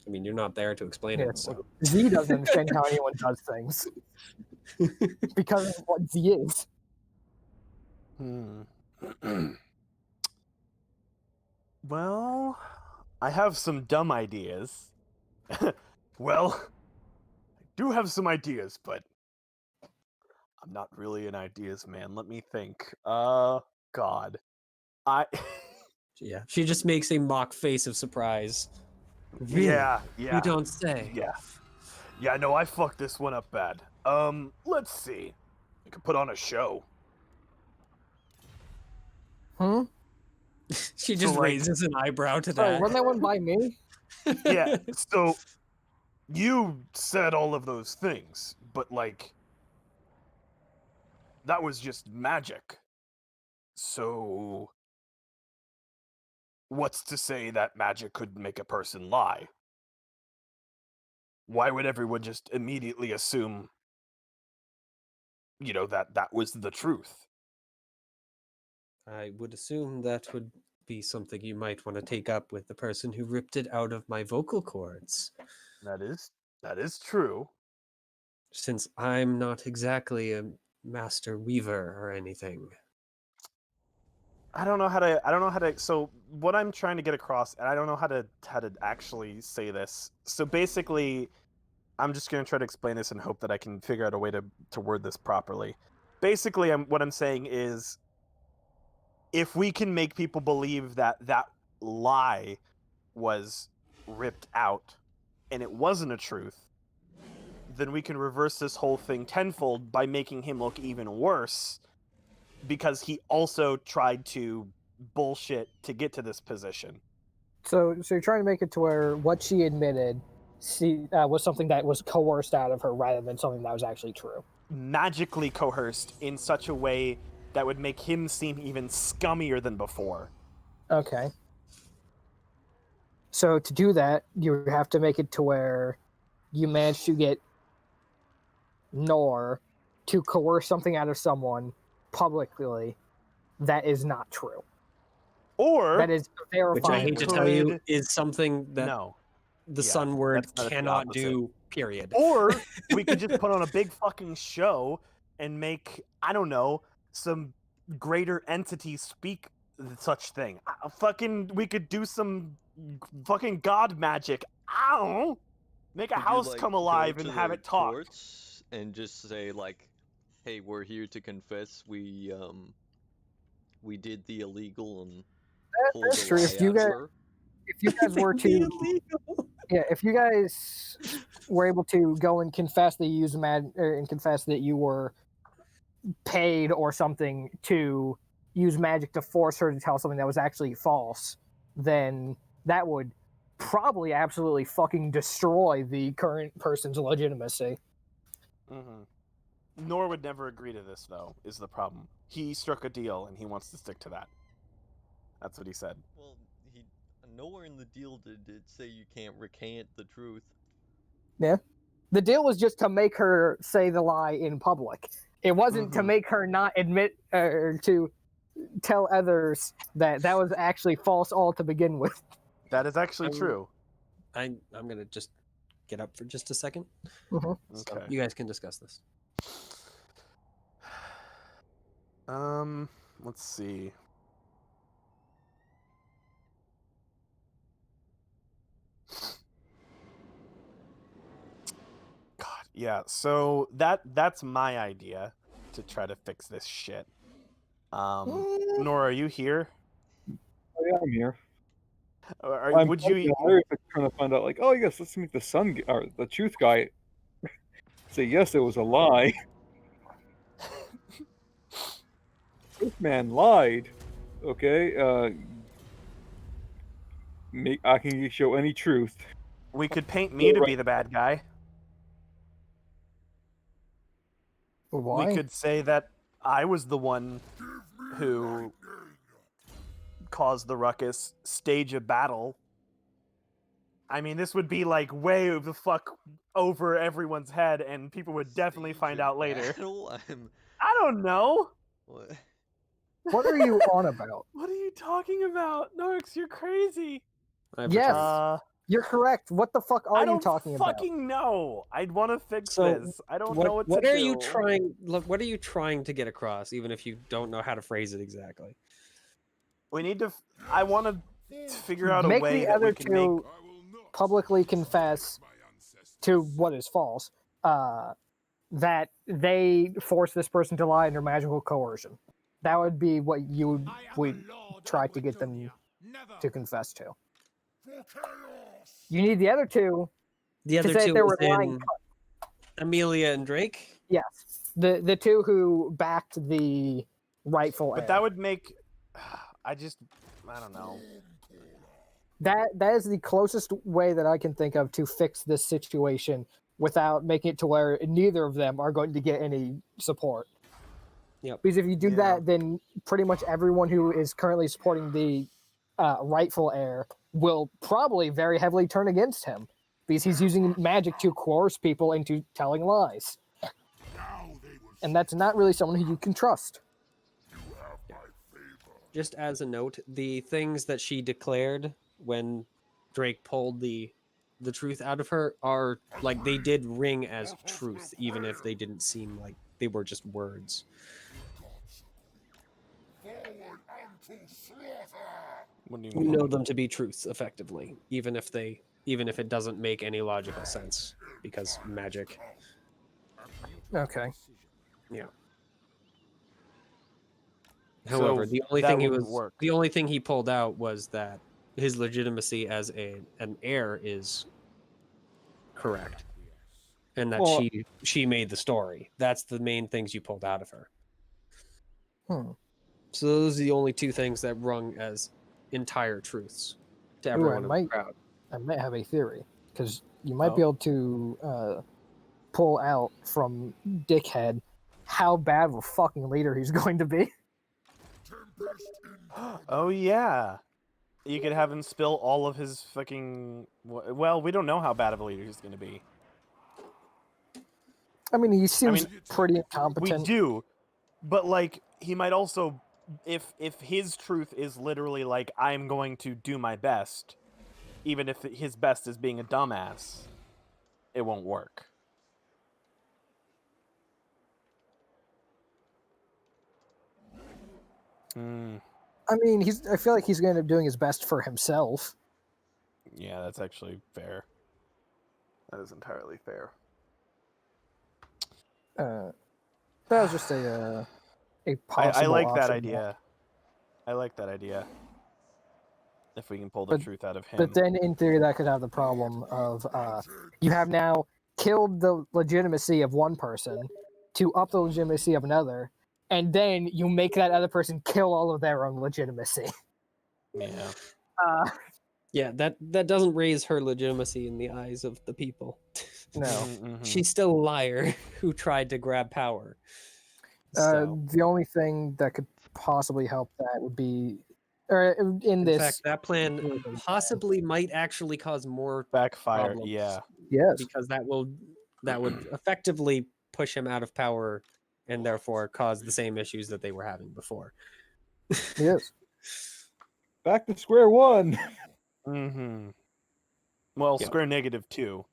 I mean, you're not there to explain Yeah, it, so. Z doesn't understand how anyone does things because of what Z is. Well, I have some dumb ideas. Well, I do have some ideas, but I'm not really an ideas man. Let me think. God. I Yeah, she just makes a mock face of surprise. Really? Yeah, You don't say. Yeah. Yeah, no, I fucked this one up bad. Let's see. We could put on a show. Hmm? She just like- raises an eyebrow to Sorry, that. run that one by me. Yeah, so you said all of those things, but like that was just magic. So what's to say that magic could make a person lie? Why would everyone just immediately assume, that was the truth? I would assume that would be something you might want to take up with the person who ripped it out of my vocal cords. That is true. Since I'm not exactly a master weaver or anything. I don't know how to. So what I'm trying to get across, and I don't know how to actually say this. So basically, I'm just gonna try to explain this and hope that I can figure out a way to word this properly. Basically, what I'm saying is, if we can make people believe that that lie was ripped out and it wasn't a truth, then we can reverse this whole thing tenfold by making him look even worse, because he also tried to bullshit to get to this position. So you're trying to make it to where what she admitted was something that was coerced out of her rather than something that was actually true. Magically coerced in such a way that would make him seem even scummier than before. Okay. So to do that, you have to make it to where you manage to get Knore to coerce something out of someone publicly that is not true. Or That is Which I verified. hate to tell you is something that no. the Yeah, Sun word that's not- it's the cannot opposite. do, period. Or we could just put on a big fucking show and make, I don't know, some greater entity speak such thing. We could do some fucking god magic. I don't know. Make a Could you, house like, come go alive to and have the it talk. courts and just say like, "Hey, we're here to confess. We did the illegal and pulled That's a true. lie If you out of guys, her." if you guys were to, Illegal. yeah, if you guys were able to go and confess that you used and confess that you were paid or something to use magic to force her to tell something that was actually false, then that would probably absolutely fucking destroy the current person's legitimacy. Mm-hmm. Knore would never agree to this, though, is the problem. He struck a deal, and he wants to stick to that. That's what he said. Well, nowhere in the deal did it say you can't recant the truth. Yeah. The deal was just to make her say the lie in public. It wasn't to Mhm. make her not admit or to tell others that that was actually false all to begin with. That is actually I'm- true. I'm gonna just get up for just a second. Mhm. So Okay. you guys can discuss this. Let's see. God, yeah. So that's my idea to try to fix this shit. Nora, are you here? Oh, yeah, I'm here. Would you? Hilarious, like, trying to find out, like, oh yes, let's make the sun or the truth guy say yes, it was a lie. This man lied. Okay, I can show any truth. We could paint me to be the bad guy. Why? We could say that I was the one who caused the ruckus, stage a battle. I mean, this would be like way the fuck over everyone's head, and people would definitely Stage find a out later. battle? I don't know. What? What are you on about? What are you talking about? Noix, you're crazy. I've Yes. returned. You're correct. What the fuck are I you don't talking about? fucking know. I'd want to fix So, this. I don't know What what to are do. you trying? Look, what are you trying to get across? Even if you don't know how to phrase it exactly. We need to. I want to figure out a Make way the that we other can make. two publicly confess to what is false. That they force this person to lie under magical coercion. That would be what you would try to get them to confess to. You need the other two The to other say two they is were lying. in Amelia and Drake. Yes, the two who backed the rightful heir. But that would make. I don't know. That is the closest way that I can think of to fix this situation without making it to where neither of them are going to get any support. Yep. Because if you do Yeah. that, then pretty much everyone who is currently supporting the rightful heir will probably very heavily turn against him because he's using magic to coerce people into telling lies. And that's not really someone who you can trust. Just as a note, the things that she declared when Drake pulled the truth out of her are like they did ring as truth, even if they didn't seem like they were just words. What do you You mean? know them to be truths, effectively, even if it doesn't make any logical sense, because magic. Okay. Yeah. However, So the only that thing wouldn't work. the only thing he pulled out was that his legitimacy as an heir is correct, and that Well, she made the story. That's the main things you pulled out of her. Hmm. So those are the only two things that rung as entire truths to Ooh, everyone in the crowd. I might have a theory because you might be Oh. able to pull out from Dickhead how bad of a fucking leader he's going to be. Oh yeah. You could have him spill all of his fucking. Well, we don't know how bad of a leader he's going to be. I mean, he seems mean, pretty We incompetent. do, but like he might also, if his truth is literally like I'm going to do my best, even if his best is being a dumbass, it won't work. Hmm. I mean, I feel like he's going to end up doing his best for himself. Yeah, that's actually fair. That is entirely fair. That was just a possible I like that option, idea. I like that idea. If we can pull the But- truth out of him. But then, in theory, that could have the problem of you have now killed the legitimacy of one person to up the legitimacy of another, and then you make that other person kill all of their own legitimacy. Yeah. Yeah, that doesn't raise her legitimacy in the eyes of the people. No. She's still a liar who tried to grab power. So, The only thing that could possibly help that would be, or in this, fact, that plan possibly might actually cause more Backfire. problems. Yeah. yes, Because that would effectively push him out of power and therefore cause the same issues that they were having before. yes. back to square one. Mm-hmm. Well, Yep. square -2,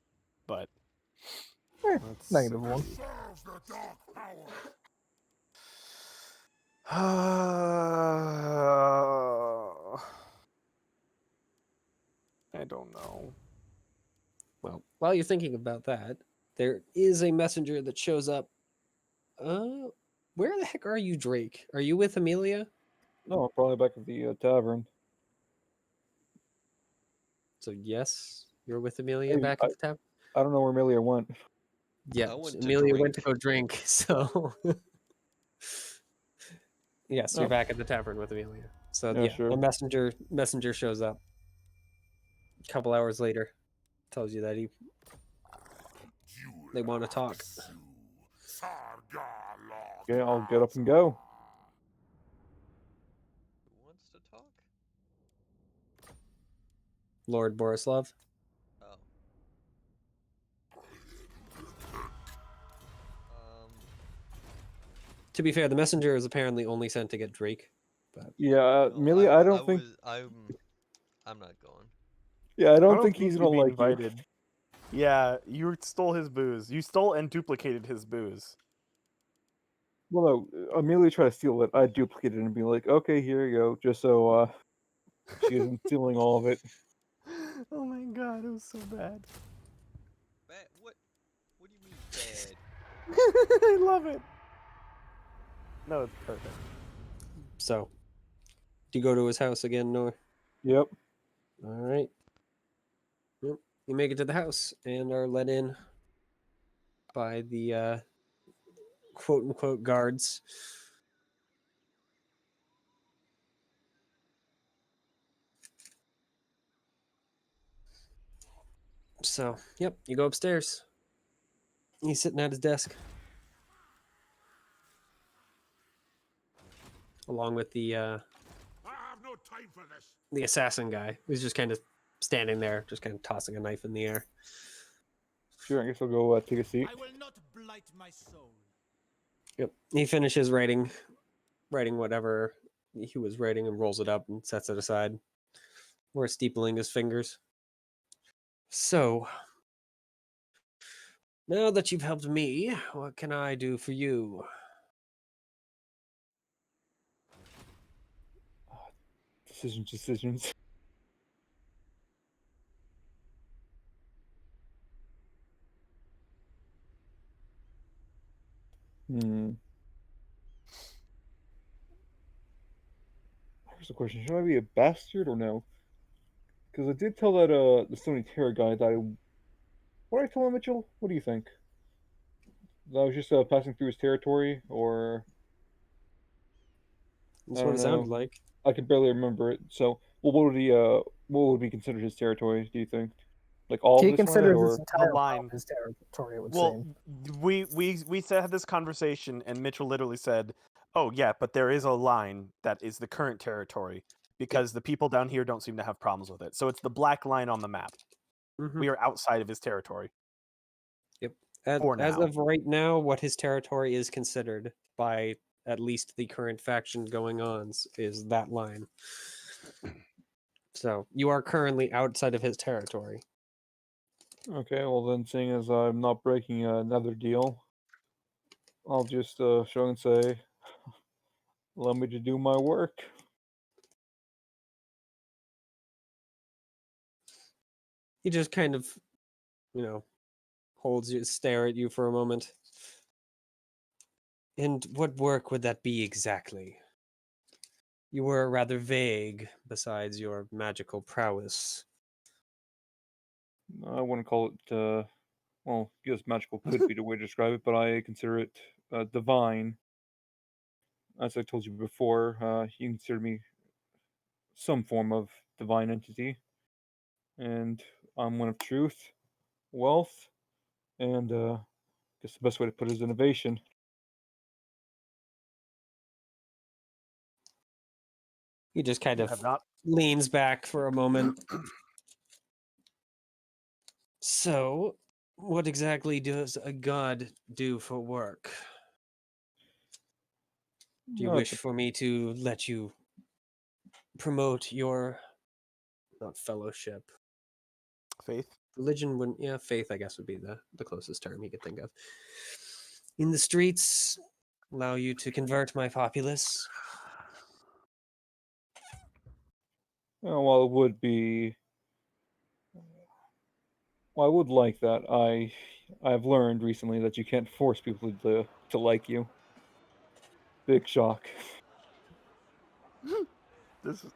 but let's -1. see. I don't know. Well, while you're thinking about that, there is a messenger that shows up. Where the heck are you, Drake? Are you with Amelia? No, probably back at the tavern. So yes, you're with Amelia Maybe. back at the tavern. I don't know where Amelia went. Yeah, I went to Amelia went to drink. go drink. So yes, you're Oh. back at the tavern with Amelia. So Yeah, yeah, sure. a messenger shows up. A couple hours later, tells you that they want to talk. Okay, I'll get up and go. Who wants to talk? Lord Borislav. Oh. To be fair, the messenger is apparently only sent to get Drake. But Yeah, No, Amelia, I don't think. I'm not going. Yeah, I I don't don't think he's you'd gonna be like invited. Yeah, you stole his booze. You stole and duplicated his booze. you. Well, no, Amelia tried to steal it. I duplicated it and be like, okay, here you go, just so she isn't stealing all of it. Oh my god, it was so bad. Bad? What? What do you mean bad? I love it. No, it's perfect. so, do you go to his house again, Knore? Yep. All right. Yep. You make it to the house and are let in by the quote unquote guards. So, yep, you go upstairs. He's sitting at his desk. Along with the assassin guy, who's just kind of standing there, just kind of tossing a knife in the air. Sure, I guess I'll go take a seat. I will not blight my soul. Yep. He finishes writing whatever he was writing and rolls it up and sets it aside. We're steepling his fingers. So, now that you've helped me, what can I do for you? Decisions. Hmm. Here's the question: should I be a bastard or no? Because I did tell that the Stony Terror guy that I. What did I tell him, Mitchell? What do you think? That I was just passing through his territory, or I That's what don't it sounded know. like. I can barely remember it. So, well, what would be considered his territory? Do you think, like all of He this land, considers or this entire line. his territory, it would Well, seem. we had this conversation, and Mitchell literally said, "Oh yeah, but there is a line that is the current territory because the people down here don't seem to have problems with it. So it's the black line on the map. Mhm. We are outside of his territory Yep. for As now. of right now, what his territory is considered by at least the current faction going on is that line. So you are currently outside of his territory. okay? Well, then, seeing as I'm not breaking another deal, I'll just show and say, "Allow me to do my work." He just kind of, holds you, stare at you for a moment. And what work would that be exactly? You were rather vague, besides your magical prowess. I wouldn't call it. Well, yes, magical could be the way to describe it, but I consider it divine. As I told you before, you consider me some form of divine entity, and I'm one of truth, wealth, and I guess the best way to put it is innovation. He just kind You of have not. leans back for a moment. So, what exactly does a god do for work? Do you wish for me to let you promote your, not fellowship, Faith. religion wouldn't, yeah, faith I guess would be the closest term you could think of. In the streets, allow you to convert my populace? Well, it would be. Well, I would like that. I've learned recently that you can't force people to like you. Big shock. This is,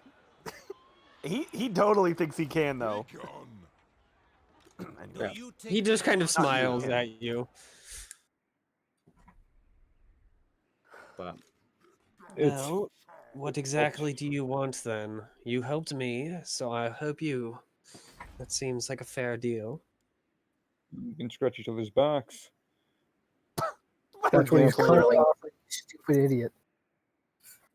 he totally thinks he can though. Do Anyway, you He take just me kind of for a Not you, smiles him. hero? at you. But It's well, what exactly do you want then? You helped me, so I help you. That seems like a fair deal. you can scratch each other's backs. For That's what he's example, clearly offering, you stupid idiot.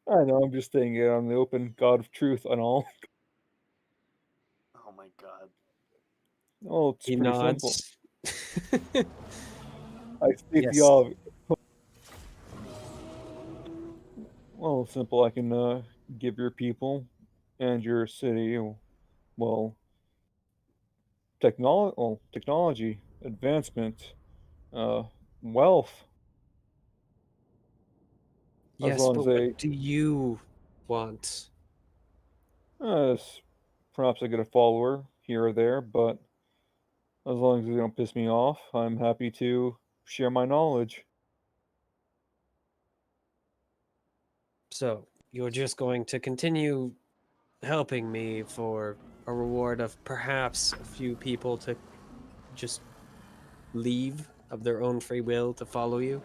I know I'm just saying it on the open, God of truth and all. Oh my god. Oh, it's He pretty simple. nods. I state the Yes. obvious. Well, it's simple. I can give your people and your city, well, technology, advancement, uh, wealth, as Yes, long as but what they, do you want? s- perhaps I get a follower here or there, but as long as they don't piss me off, I'm happy to share my knowledge. So, you're just going to continue helping me for a reward of perhaps a few people to just leave of their own free will to follow you?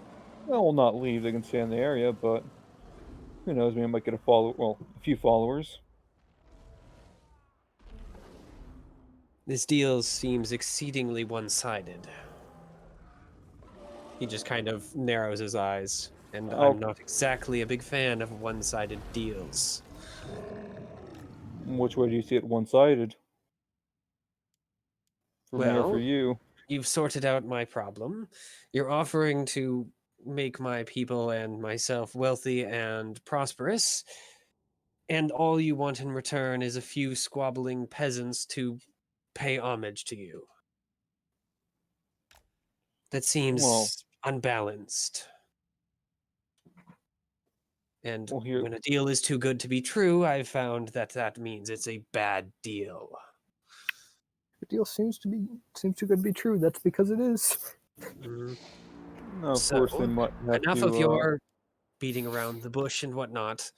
I will not leave. They can stay in the area, but who knows? Maybe I might get a follow. Well, a few followers. This deal seems exceedingly one-sided. He just kind of narrows his eyes, and I'm I'll, not exactly a big fan of one-sided deals. which way do you see it one-sided? For me or for Well, you? you've sorted out my problem. You're offering to make my people and myself wealthy and prosperous, and all you want in return is a few squabbling peasants to pay homage to you. That Well, seems unbalanced. And Well, here, when a deal is too good to be true, I've found that that means it's a bad deal. The deal seems too good to be true. That's because it is. Mm. no, of course they So, might have enough to. of your beating around the bush and whatnot.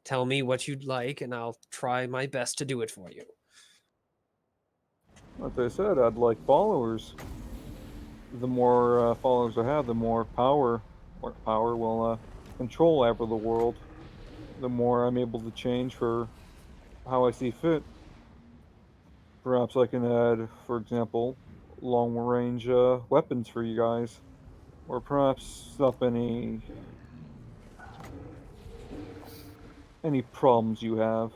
Tell me what you'd like, and I'll try my best to do it for you. As I said, I'd like followers. The more followers I have, the more power will control over the world. The more I'm able to change for how I see fit. Perhaps I can add, for example, long-range weapons for you guys, or perhaps stop any problems you have.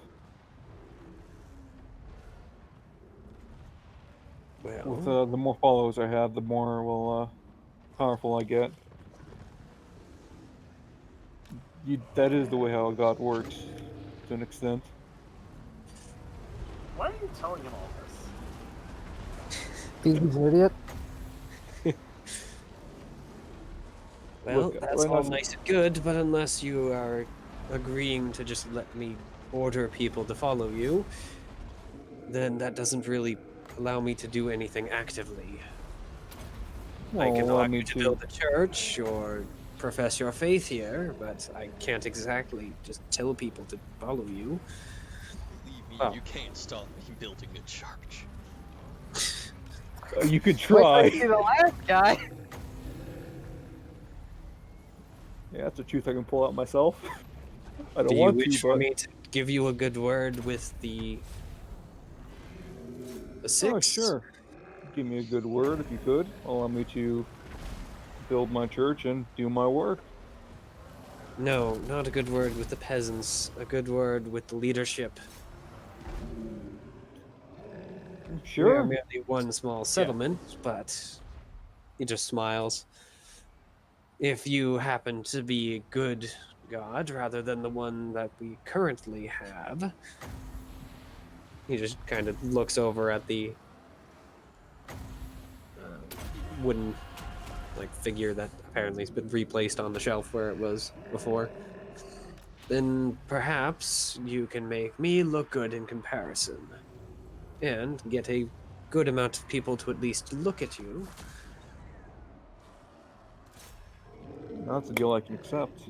With Well, the more followers I have, the more powerful I get. That is the way how God works, to an extent. Why are you telling him all this? He's an idiot. well, Look, that's all nice and good, but unless you are agreeing to just let me order people to follow you, then that doesn't really allow me to do anything actively. I well, can allow argue me to to. build a church or profess your faith here, but I can't exactly just tell people to follow you. Believe me, Well, you can't stop me building a church. You could Wait try. till you see the last guy. Yeah, that's a truth I can pull out myself. I do don't you want to, wish for but me to give you a good word with the oh, six? sure. Give me a good word if you could. Allow me to build my church and do my work. No, not a good word with the peasants. A good word with the leadership. We are Sure. merely one small settlement, but he just smiles. If you happen to be a good god rather than the one that we currently have, he just kind of looks over at the wooden figure that apparently has been replaced on the shelf where it was before. Then perhaps you can make me look good in comparison and get a good amount of people to at least look at you. That's a deal I can accept.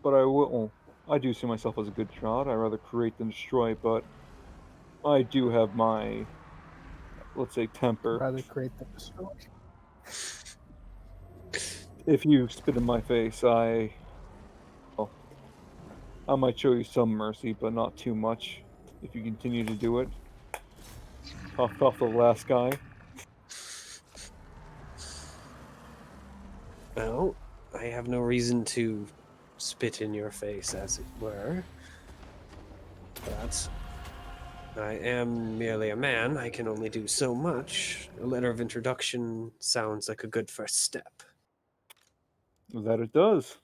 But I will. Well, I do see myself as a good god. I rather create than destroy, but I do have my, let's say, temper. Rather create than destroy. If you spit in my face, well, I might show you some mercy, but not too much. If you continue to do it, coughed off the last guy. Well, I have no reason to spit in your face, as it were. But I am merely a man. I can only do so much. A letter of introduction sounds like a good first step. That it does.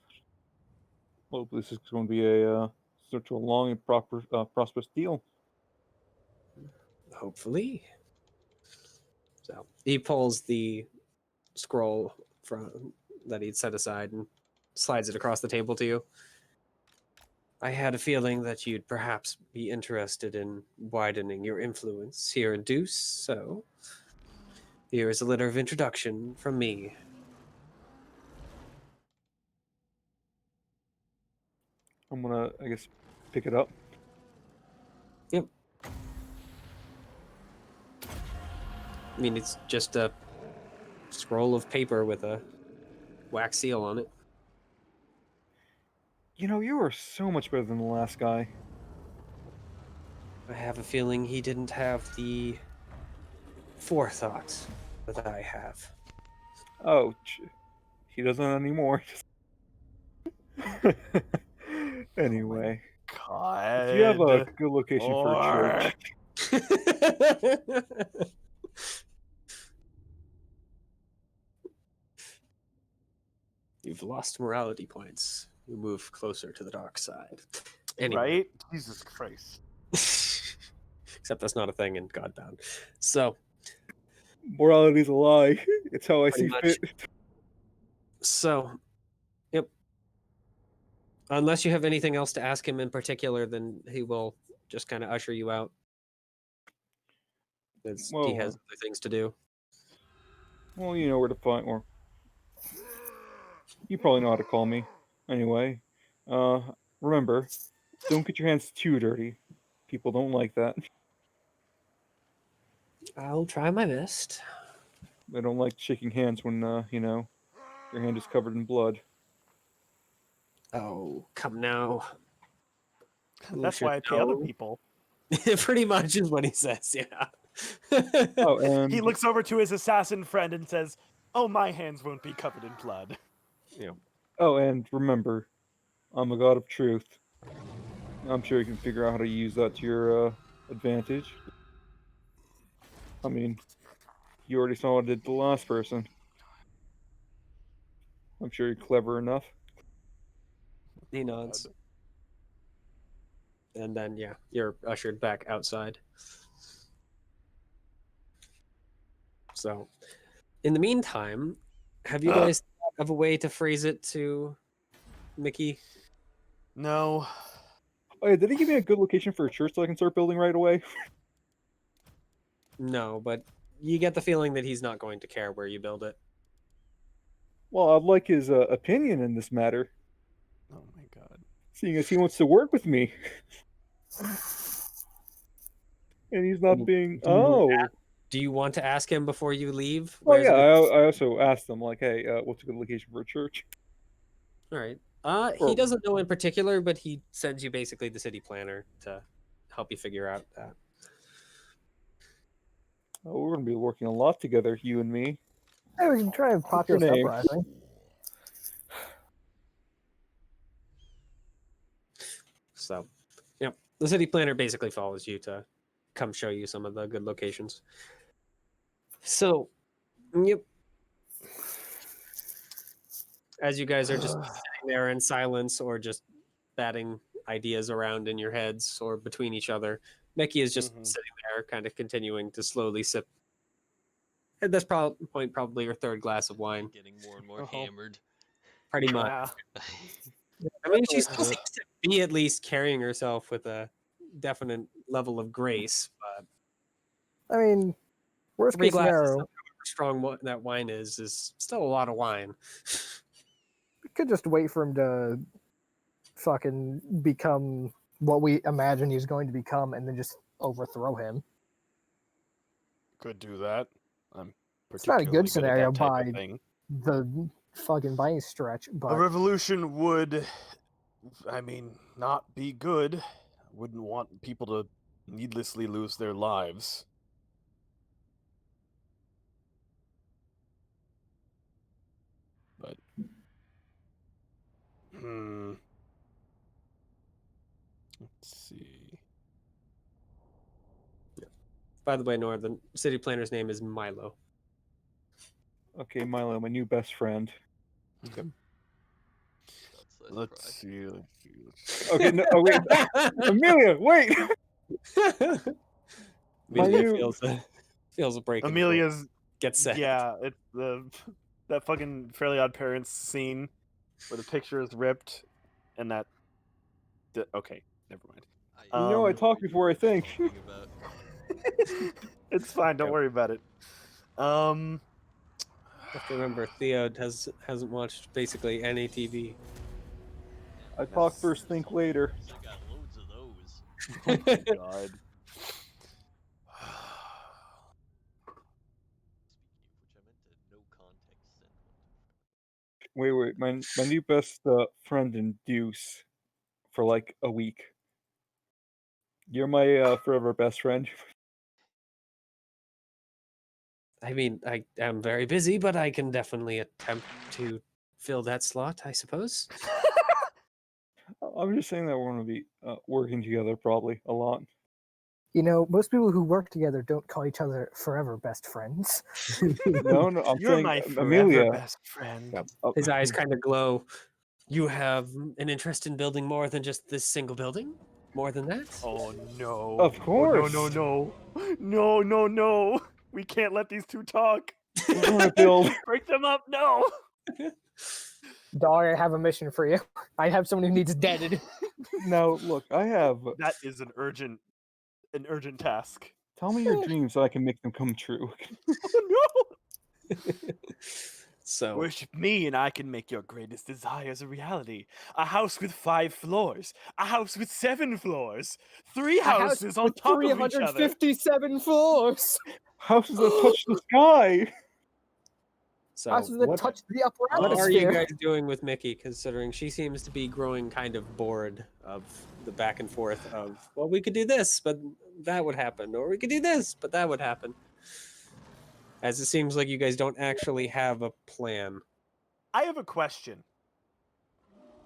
Well, this is going to be a such a long and prosperous deal. Hopefully. So he pulls the scroll from that he'd set aside and slides it across the table to you. I had a feeling that you'd perhaps be interested in widening your influence here in Deuce, so here is a letter of introduction from me. I'm gonna, I guess, pick it up. Yep. I mean, it's just a scroll of paper with a wax seal on it. You know, you are so much better than the last guy. I have a feeling he didn't have the forethought that I have. Oh, he doesn't anymore. Anyway, God. if you have a good location for a Or... church, You've lost morality points. You move closer to the dark side. Anyway. Right? Jesus Christ. Except that's not a thing in Godbound. So, morality's a lie. It's how I pretty see much. fit. So, yep. Unless you have anything else to ask him in particular, then he will just kind of usher you out. As he Well, has other things to do. well, you know where to find, or you probably know how to call me. Anyway, remember, don't get your hands too dirty. People don't like that. I'll try my best. They don't like shaking hands when, you know, your hand is covered in blood. Oh, come now. Who That's should why I pay other know? people. Pretty much is what he says, yeah. Oh, and He looks over to his assassin friend and says, "Oh, my hands won't be covered in blood." Yeah. oh, and remember, I'm a god of truth. I'm sure you can figure out how to use that to your advantage. I mean, you already saw what I did to the last person. I'm sure you're clever enough. He nods. And then, yeah, you're ushered back outside. So, in the meantime, have you guys thought of a way to phrase it to Mickey? No. Oh yeah, did he give me a good location for a church so I can start building right away? No, but you get the feeling that he's not going to care where you build it. Well, I'd like his opinion in this matter, Oh my god. seeing as he wants to work with me. And he's not Mm, being. do you Oh. Do you want to ask him before you leave? Oh Where's yeah, a good... I also asked them like, hey, what's a good location for a church? All right. He Or- doesn't know in particular, but he sends you basically the city planner to help you figure out that. Oh, we're gonna be working a lot together, you and me. Hey, we can try a your populous name? uprising. So, yep, the city planner basically follows you to come show you some of the good locations. So, yep. As you guys are just sitting there in silence or just batting ideas around in your heads or between each other, Mickey is just Mhm. sitting there, kind of continuing to slowly sip. At this point, probably your third glass of wine. Getting more and more Uh-huh. hammered. Pretty much. Yeah. I mean, she still seems to be at least carrying herself with a definite level of grace, but I mean, worst 3 case glasses, scenario, however strong that wine is still a lot of wine. we could just wait for him to fucking become what we imagine he's going to become and then just overthrow him. Could do that. I'm It's not a particularly good scenario at that type by of thing. the fucking by any stretch, A but revolution would, I mean, not be good. Wouldn't want people to needlessly lose their lives. But, let's see. By the way, Nora, the city planner's name is Milo. Okay, Milo, my new best friend. That's Let's pride. see. Okay, no, oh wait, Amelia, wait. My Amelia new- feels a break. Amelia's, Gets sad. yeah, it's that fucking Fairly Odd Parents scene where the picture is ripped and that. Okay, never mind. You know, I Um, talk before I think. Talking about. It's fine. Don't Yep. worry about it. You have to remember, Theo hasn't watched basically any TV. I talk first, think later. I got loads of those. Oh my god. Speaking of which, I meant to no context send one to Wait, my new best friend in Deuce for like a week. You're my forever best friend. I mean, I am very busy, but I can definitely attempt to fill that slot, I suppose. I'm just saying that we're gonna be working together probably a lot. you know, most people who work together don't call each other forever best friends. No, I'm You're saying my forever Amelia. best friend. His eyes kind of glow. You have an interest in building more than just this single building? More than that? Oh no. Of course. Oh, no. We can't let these two talk. We're gonna build. Break them up. No. Dog, I have a mission for you. I have someone who needs deaded. Now, look, I have. That is an urgent task. Tell me your dreams so I can make them come true. Oh no! So Worship me, and I can make your greatest desires a reality. A house with 5 floors. A house with 7 floors. 3 houses on with top of each other. 357 floors. Houses that touch the sky. Houses that what, touch the upper what are you atmosphere. guys doing with Mickey, considering she seems to be growing kind of bored of the back and forth of, well, we could do this, but that would happen, or we could do this, but that would happen. As it seems like you guys don't actually have a plan. I have a question.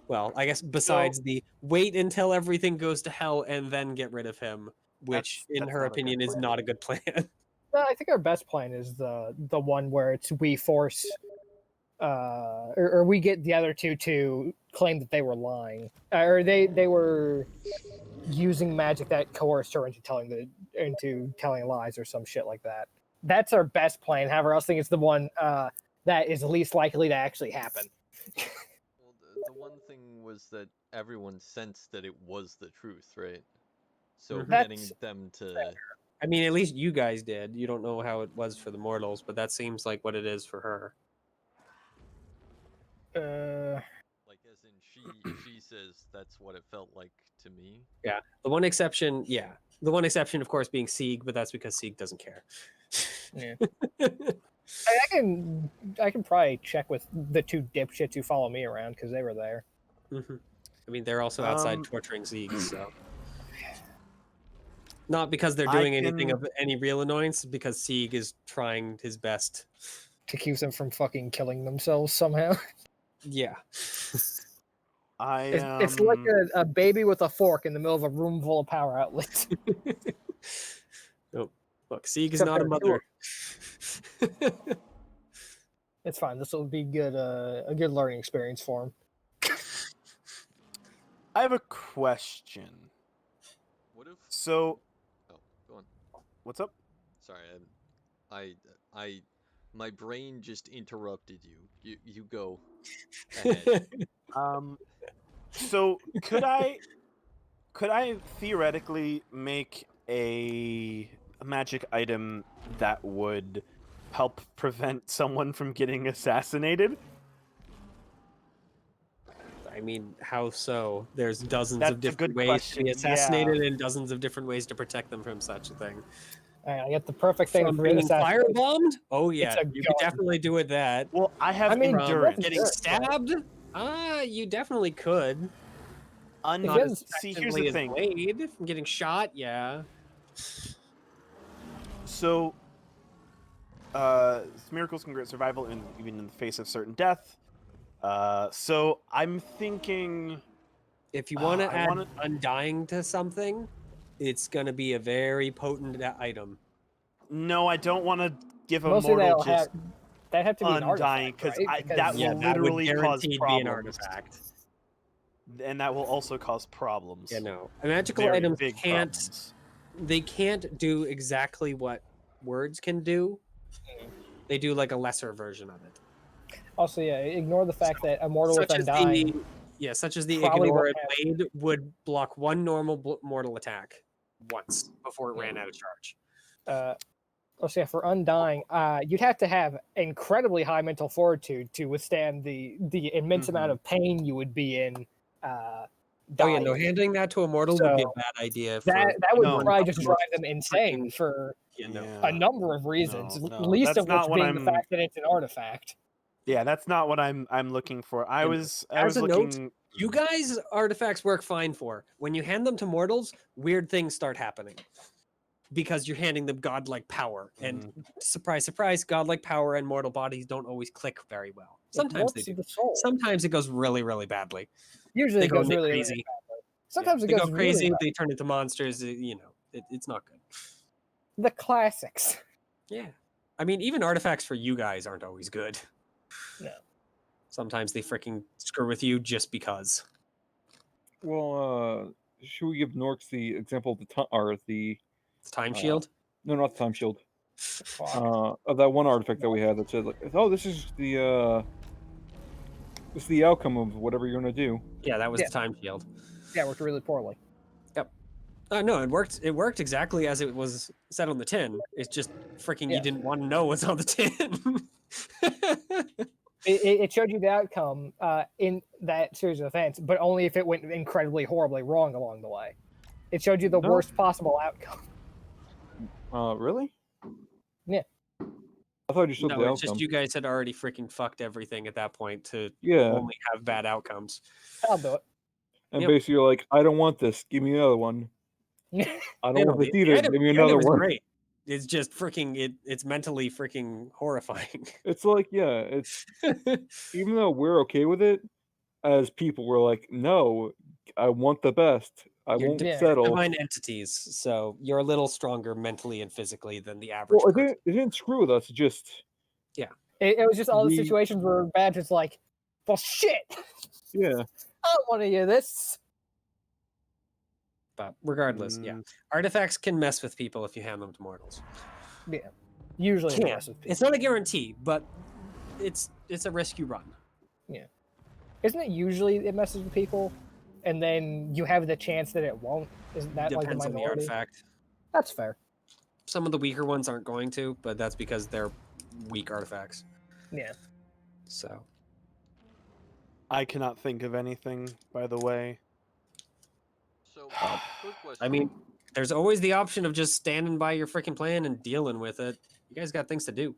Well, I guess besides the wait until everything goes to hell and then get rid of him, which in that's her not a good opinion is plan. not a good plan. No, I think our best plan is the one where it's we force, or we get the other two to claim that they were lying, or they were using magic that coerced her into telling lies or some shit like that. That's our best plan. However, I also think it's the one that is least likely to actually happen. Well, the one thing was that everyone sensed that it was the truth, right? So Mhm. getting That's them to I mean, at least you guys did. You don't know how it was for the mortals, but that seems like what it is for her. like, as in she says that's what it felt like to me. Yeah. The one exception, of course, being Sieg, but that's because Sieg doesn't care. Yeah. I can probably check with the two dipshits who follow me around because they were there. I mean, they're also outside torturing Sieg, so. Not because they're I doing anything can- of any real annoyance, because Sieg is trying his best. To keep them from fucking killing themselves somehow. Yeah. It's like a baby with a fork in the middle of a room full of power outlets. Nope. Look, Sieg is Except not a there are mother. It's fine. This will be good. A good learning experience for him. I have a question. What if? So, Oh, go on. what's up? Sorry, my brain just interrupted you. You go ahead. So could I theoretically make a magic item that would help prevent someone from getting assassinated? I mean, how so? There's dozens That's of a different good ways to be question, assassinated and dozens of different ways to protect them from such a thing. I get the perfect thing From for being assassination. firebombed? Oh yeah, a you could gun. definitely do with that. Well, I have I mean, From endurance. getting Sure, stabbed? You definitely could. Not Again, as See, here's effectively the as thing. Blade. From getting shot, yeah. So, miracles can grant survival even in the face of certain death. So I'm thinking. If you want to I add wanna- Undying to something, it's going to be a very potent item. No, I don't want to give a mostly mortal just that have to be an undying artifact, right? that Yeah, will that would literally cause guaranteed be an problems, artifact. and that will also cause problems. Yeah, no. Magical Very items big can't. problems. They can't do exactly what words can do. They do like a lesser version of it. Also, yeah, ignore the fact that Immortal with Such as Undying. the probably Ignore won't have- Blade would block one normal mortal attack once before it ran out of charge. Also, yeah, for Undying, you'd have to have incredibly high mental fortitude to withstand the immense amount of pain you would be in. Oh yeah, no, dying. handing that to a mortal would be a So, bad idea. that would No. probably just drive them freaking- insane for a number of reasons. No, Least that's of not which what being the I'm- fact that it's an artifact. Yeah, that's not what I'm looking for. I And was as a note, looking. You guys, artifacts work fine for. When you hand them to mortals, weird things start happening. Because you're handing them godlike power. And surprise, surprise, godlike power and mortal bodies don't always click very well. Sometimes they Warps do. the soul. Sometimes it goes really, really badly. Usually They it go goes really, crazy. really badly. Sometimes They it go goes crazy. really They turn into monsters. It's not good. the classics. Yeah. I mean, even artifacts for you guys aren't always good. No. Sometimes they freaking screw with you just because. Well, should we give Norks the example of the Time shield? no, not the time shield. Fuck. Of that one artifact that we had that said like, oh, this is the It's the outcome of whatever you're gonna do. Yeah, that was Yeah. the time shield. Yeah, it worked really poorly. No, it worked. It worked exactly as it was said on the tin. It's just freaking Yeah. you didn't want to know what's on the tin. It showed you the outcome in that series of events, but only if it went incredibly horribly wrong along the way. It showed you the No. worst possible outcome. Really? Yeah. I thought you showed No, the it's just outcome. you guys had already freaking fucked everything at that point to Yeah. only have bad outcomes. I'll do And Yep. basically, you're like, I don't want this. Give me another one. it. I You don't know, want this either. Give me the another ending was one. great. It's just freaking it's mentally freaking horrifying. It's like, yeah, it's even though we're okay with it, as people, we're like, no, I want the best. I You're won't Yeah. settle. divine entities, so you're a little stronger mentally and physically than the average Well, person. it didn't screw with us. Just It was just all the We- situations were bad. It's like, well, shit. yeah. I don't want to hear this. But regardless, yeah. Artifacts can mess with people if you hand them to mortals. Yeah. Usually it Can. messes with people. It's not a guarantee, but it's a risk you run. Isn't it usually it messes with people, and then you have the chance that it won't? Isn't that like the Depends on the minority? artifact. That's fair. Some of the weaker ones aren't going to, but that's because they're weak artifacts. Yeah. So I cannot think of anything, by the way. So, quick question. I mean, there's always the option of just standing by your freaking plan and dealing with it. You guys got things to do.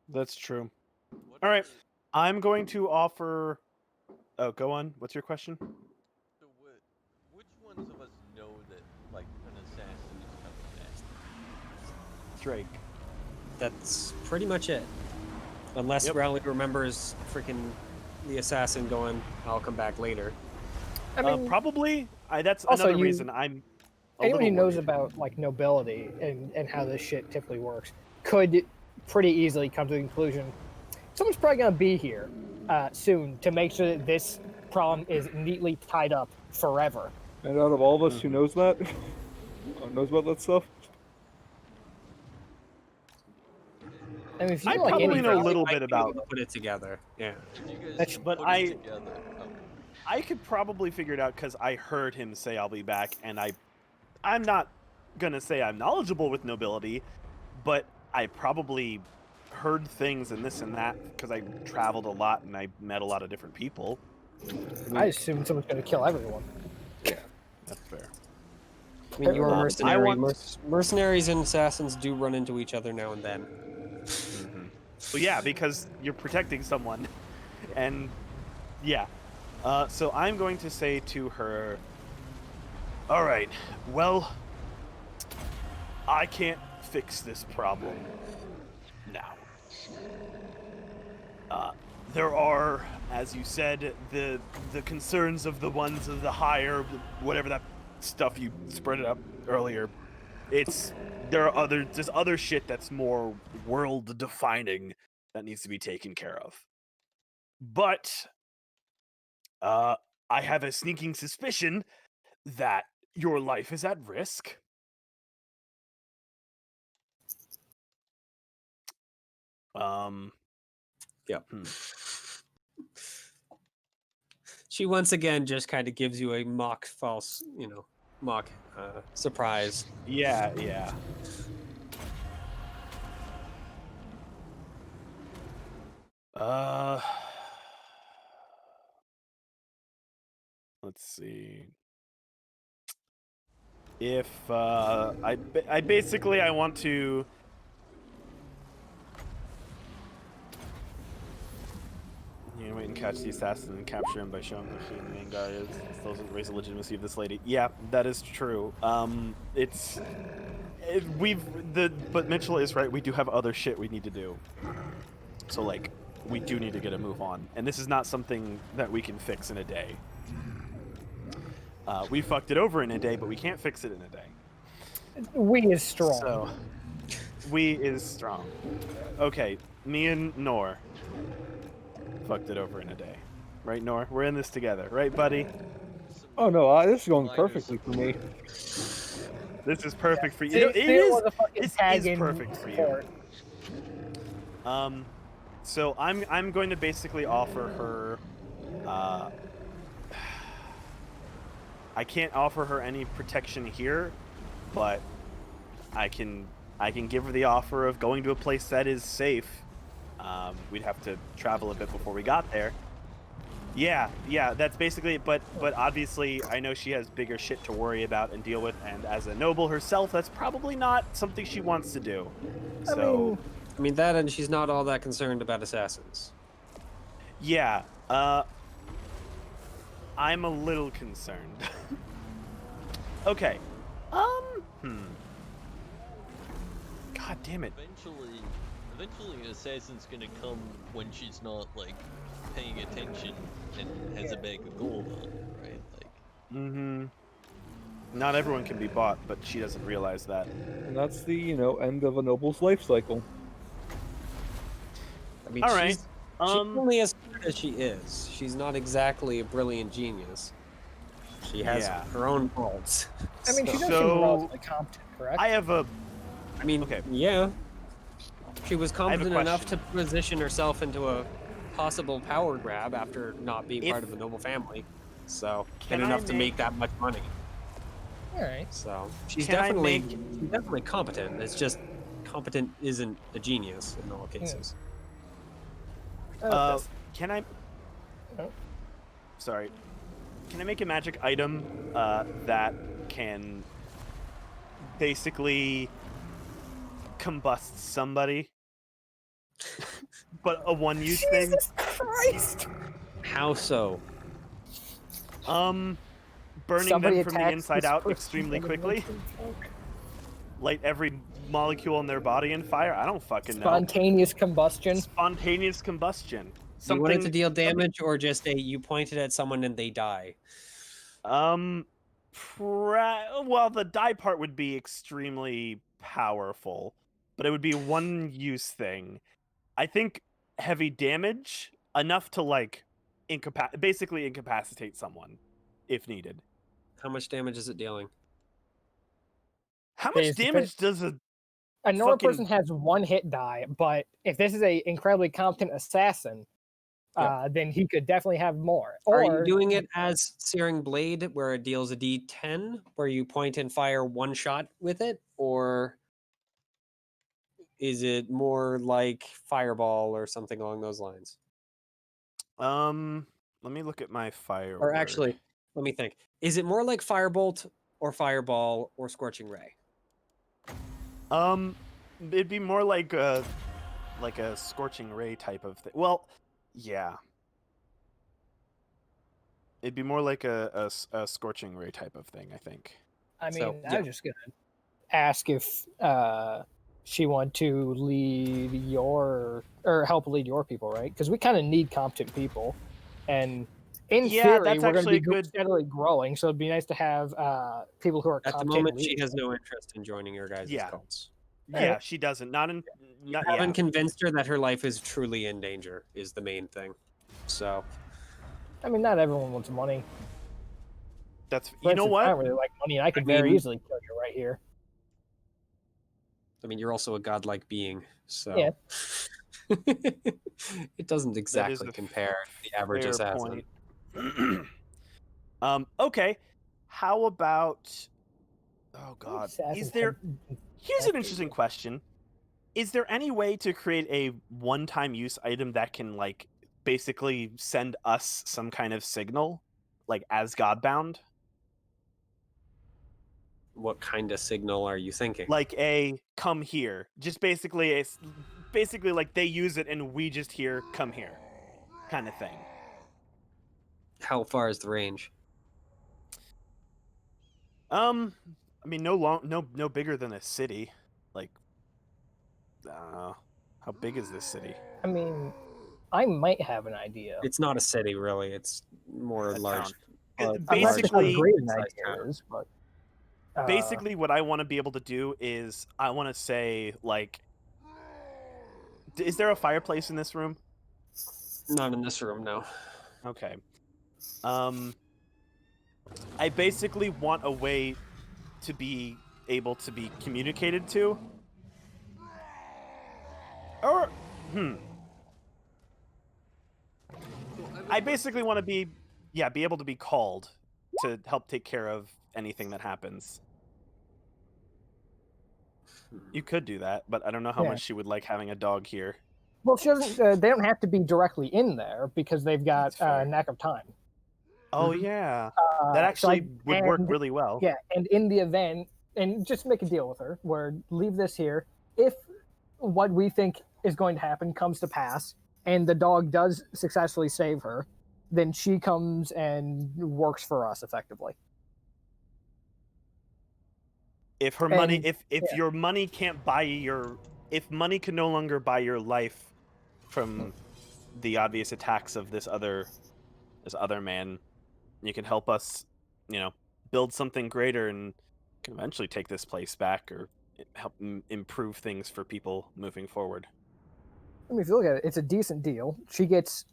That's true. What All right. is it- I'm going to offer. Oh, go on. What's your question? So, which ones of us know that like an assassin is coming next? Drake. That's pretty much it. Unless Yep. Rowley remembers freaking the assassin going, I'll come back later. I mean, Probably. That's also another you- reason I'm. a anyone who little knows worried. about like nobility and how this shit typically works could pretty easily come to the conclusion someone's probably going to be here soon to make sure that this problem is neatly tied up forever. And out of all of us who Mhm. knows that, knows about that stuff, I mean, if you I know, like probably anything, know a little Might bit be able about. to put it together. Yeah. If you guys That's- can but put I- it together. Oh, I could probably figure it out because I heard him say I'll be back, and I'm not gonna say I'm knowledgeable with nobility, but I probably heard things and this and that because I traveled a lot and I met a lot of different people. I assume someone's going to kill everyone. That's fair. I mean, you're a I mercenary. want- Mercenaries and assassins do run into each other now and then. Well, yeah, because you're protecting someone, and yeah. So I'm going to say to her, all right, well, I can't fix this problem now. There are, as you said, the concerns of the ones of the higher, whatever that stuff you spread it up earlier. There's other shit that's more world defining that needs to be taken care of. But I have a sneaking suspicion that your life is at risk. Yep. Hmm. She once again just kind of gives you a mock false, mock surprise. Yeah. Let's see. If I basically I want to. You know, wait and catch the assassin and capture him by showing who the main guy is. This doesn't raise the legitimacy of this lady. Yeah, that is true. But Mitchell is right. We do have other shit we need to do. So like, we do need to get a move on, and this is not something that we can fix in a day. We fucked it over in a day, but we can't fix it in a day. We is strong. So, we is strong. Okay, me and Knore fucked it over in a day. Right, Knore? We're in this together. Right, buddy? oh no, this is going Minor perfectly for me. This is perfect for you. It It is. was a fucking This tag is in perfect for you. support. So I'm going to basically offer her. I can't offer her any protection here, but I can give her the offer of going to a place that is safe. We'd have to travel a bit before we got there. Yeah, that's basically it. But obviously, I know she has bigger shit to worry about and deal with, and as a noble herself, that's probably not something she wants to do. So, I mean that, and she's not all that concerned about assassins. yeah, I'm a little concerned. Okay, God damn it. Eventually, an assassin's gonna come when she's not like paying attention and has a bag of gold on her, right? Like, Not everyone can be bought, but she doesn't realize that. And that's the, end of a noble's life cycle. I mean, All right. she's only as good as she is. She's not exactly a brilliant genius. She has Yeah. her own faults. I mean, she does seem So- relatively competent, correct? I have a. I mean, Okay. yeah. She was have a competent enough to question. position herself into a possible power grab after not being part If- of a noble family. So, Can and I enough to make that much money. All right. So, she's Can I definitely competent. It's just competent isn't a genius in all cases. Can I? Oh. Sorry. Can I make a magic item that can basically combust somebody, but a one-use thing? Jesus Christ! How so? Burning Somebody them from the attacks inside this out person extremely and quickly. makes them choke. Light every molecule in their body in fire. I don't fucking know. Spontaneous combustion. Spontaneous combustion. You want it to Something. deal damage, or just you pointed at someone and they die? Well, the die part would be extremely powerful, but it would be a one-use thing. I think heavy damage enough to like basically incapacitate someone if needed. How much damage is it dealing? How much Basically- damage does a A Knore fucking- person has one hit die, but if this is a incredibly competent assassin, then he could definitely have more. Are Or you doing it as Searing Blade, where it deals a D10, where you point and fire one shot with it, or is it more like Fireball or something along those lines? let me look at my fire. Or actually, let me think. Is it more like Firebolt or Fireball or Scorching Ray? It'd be more like a scorching ray type of thing. Well, yeah. It'd be more like a scorching ray type of thing, I think. I mean, So, I yeah. was just gonna ask if she wanted to lead your or help lead your people, right? Because we kind of need competent people, and in Yeah, theory, that's we're going to actually be a good- steadily growing. So it'd be nice to have people who are At the competent. moment, she leaders. has no interest in joining your guys' Yeah. cults. Yeah, Alright. she doesn't. Not You yeah. haven't convinced her that her life is truly in danger, is the main thing. So, I mean, not everyone wants money. That's For you know instance, I what? don't really like money, and I could very mean- easily kill you right here. I mean, you're also a godlike being, so Yeah. it doesn't exactly a compare to the average Fair assassin. point. Okay. How about? Oh God. Assassins Is there? have- Here's an interesting question. Is there any way to create a one-time use item that can like basically send us some kind of signal, like as Godbound? What kind of signal are you thinking? Like a come here. Just basically basically like they use it and we just hear come here kind of thing. How far is the range? I mean no bigger than a city. Like how big is this city? I mean, I might have an idea. It's not a city, really. It's more A large. town. it's I'm not sure how basically- great an sized idea town. it is, but Basically what I want to be able to do is I want to say like is there a fireplace in this room? Not in this room, no. Okay. I basically want a way to be able to be communicated to. Or I basically want to be able to be called to help take care of anything that happens. You could do that, but I don't know how Yeah. much she would like having a dog here. Well, she doesn't. They don't have to be directly in there because they've got That's fair. knack of time. Oh Mhm. yeah, Uh, that so I- actually would work and- really well. Yeah, and in the event, and just make a deal with her, where leave this here. If what we think is going to happen comes to pass, and the dog does successfully save her, then she comes and works for us effectively. If her money, And- if yeah. your money can't buy your, if money can no longer buy your life from the obvious attacks of this other man, you can help us, build something greater and can eventually take this place back or help improve things for people moving forward. I mean, if you look at it, it's a decent deal. She gets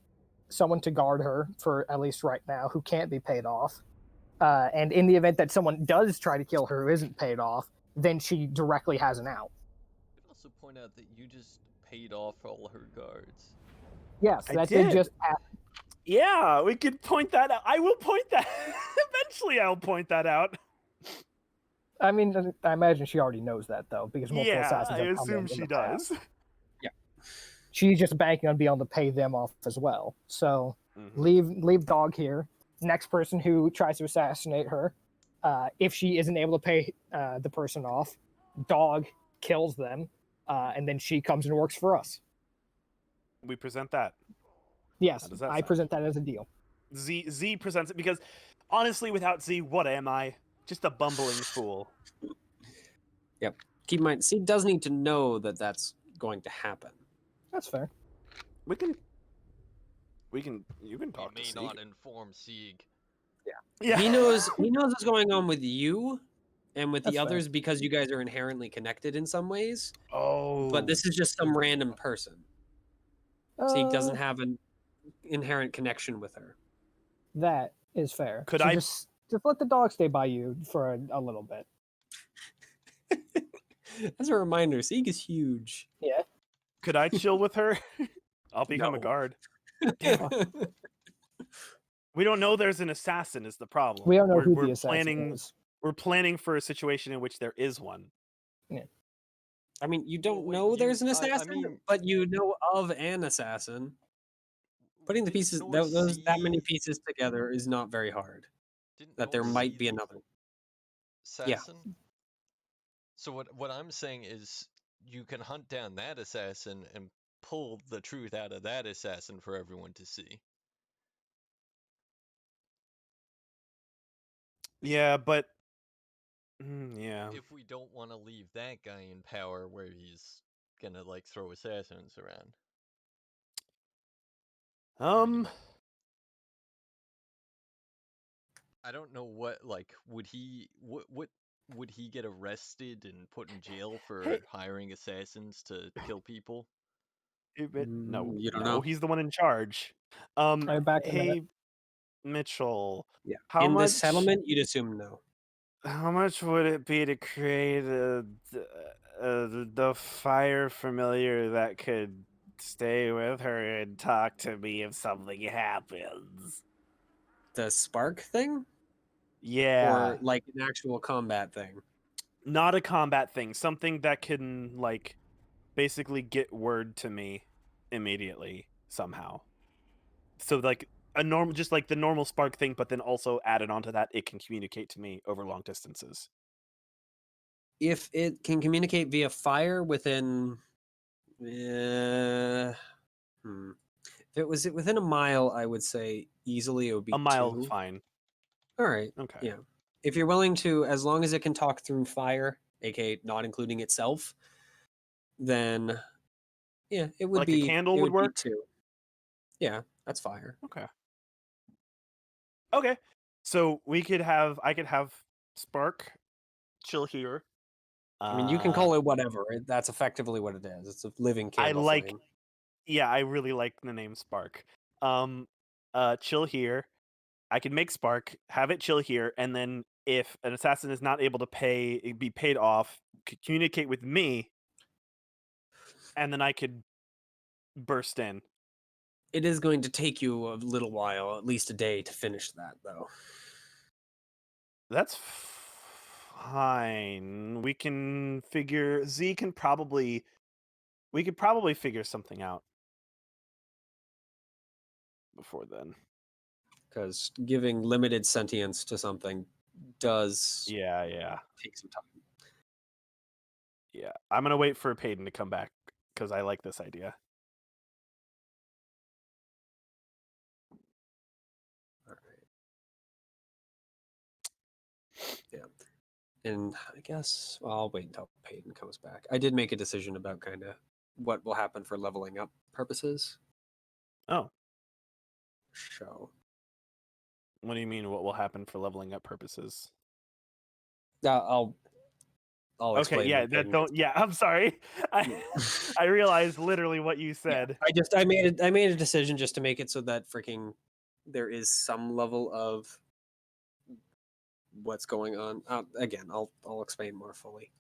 someone to guard her for at least right now who can't be paid off. And in the event that someone does try to kill her who isn't paid off, then she directly has an out. I could also point out that you just paid off all her guards. Yes, I that did. did just happen. Yeah, we could point that out. I will point that. Eventually, I'll point that out. I mean, I imagine she already knows that though, because multiple Yeah, assassins I have come assume in she the past. does. She's just banking on being able to pay them off as well. So leave dog here. Next person who tries to assassinate her, if she isn't able to pay the person off, dog kills them, and then she comes and works for us. We present that. Yes, How does that I sound? present that as a deal. Z presents it because honestly, without Z, what am I? Just a bumbling fool. Yep. Keep in mind, C does need to know that that's going to happen. That's fair. You can We talk to may Z. not inform Sieg. Yeah. He knows what's going on with you and with That's the fair. others because you guys are inherently connected in some ways. Oh. But this is just some random person. Sieg doesn't Uh, have an inherent connection with her. That is fair. Could So I- just let the dog stay by you for a little bit? As a reminder, Sieg is huge. Yeah. Could I chill with her? I'll become a No. guard. We don't know there's an assassin is the problem. We don't know we're, who we're the assassin planning, is. We're planning for a situation in which there is one. I mean, you don't wait, know there's an I assassin, mean- but you know of an assassin. Putting the Didn't pieces, Knore that see- many pieces together is not very hard. didn't That there Knore might see be the another. assassin? So what I'm saying is you can hunt down that assassin and pull the truth out of that assassin for everyone to see. Yeah, but yeah. If we don't want to leave that guy in power where he's gonna like throw assassins around. I don't know what would he would he get arrested and put in jail for Hey. hiring assassins to kill people? No, You don't no, know. he's the one in charge. Right, back in a minute. Hey, Mitchell. Yeah. How in much? this settlement, you'd assume no. How much would it be to create the fire familiar that could stay with her and talk to me if something happens? The spark thing, Yeah, or like an actual combat thing. not a combat thing. Something that can basically get word to me immediately somehow. So like a normal, just like the normal spark thing, but then also added onto that, it can communicate to me over long distances. If it can communicate via fire within, if it was within a mile, I would say easily it would be A mile, 2. fine. All right. Okay. Yeah. If you're willing to, as long as it can talk through fire, aka not including itself, then yeah, it would Like a be candle it would be work? 2. Yeah, that's fire. Okay. Okay. So I could have Spark chill here. I mean, you can call it whatever. That's effectively what it is. It's a living candle flame. Yeah, I really like the name Spark. Chill here. I can make Spark, have it chill here, and then if an assassin is not able to be paid off, communicate with me, and then I could burst in. It is going to take you a little while, at least a day, to finish that, though. That's fine. We can figure. Z can probably. We could probably figure something out before then. Because giving limited sentience to something does Yeah. take some time. Yeah. I'm gonna wait for Payton to come back because I like this idea. All right. Yeah. And I guess I'll wait until Peyton comes back. I did make a decision about kind of what will happen for leveling up purposes. Oh, So what do you mean? What will happen for leveling up purposes? I'll Okay, explain. yeah, when that Peyton don't. Yeah, I'm sorry. I realized literally what you Yeah, said. I made a decision just to make it so that freaking there is some level of what's going on. Again, I'll explain more fully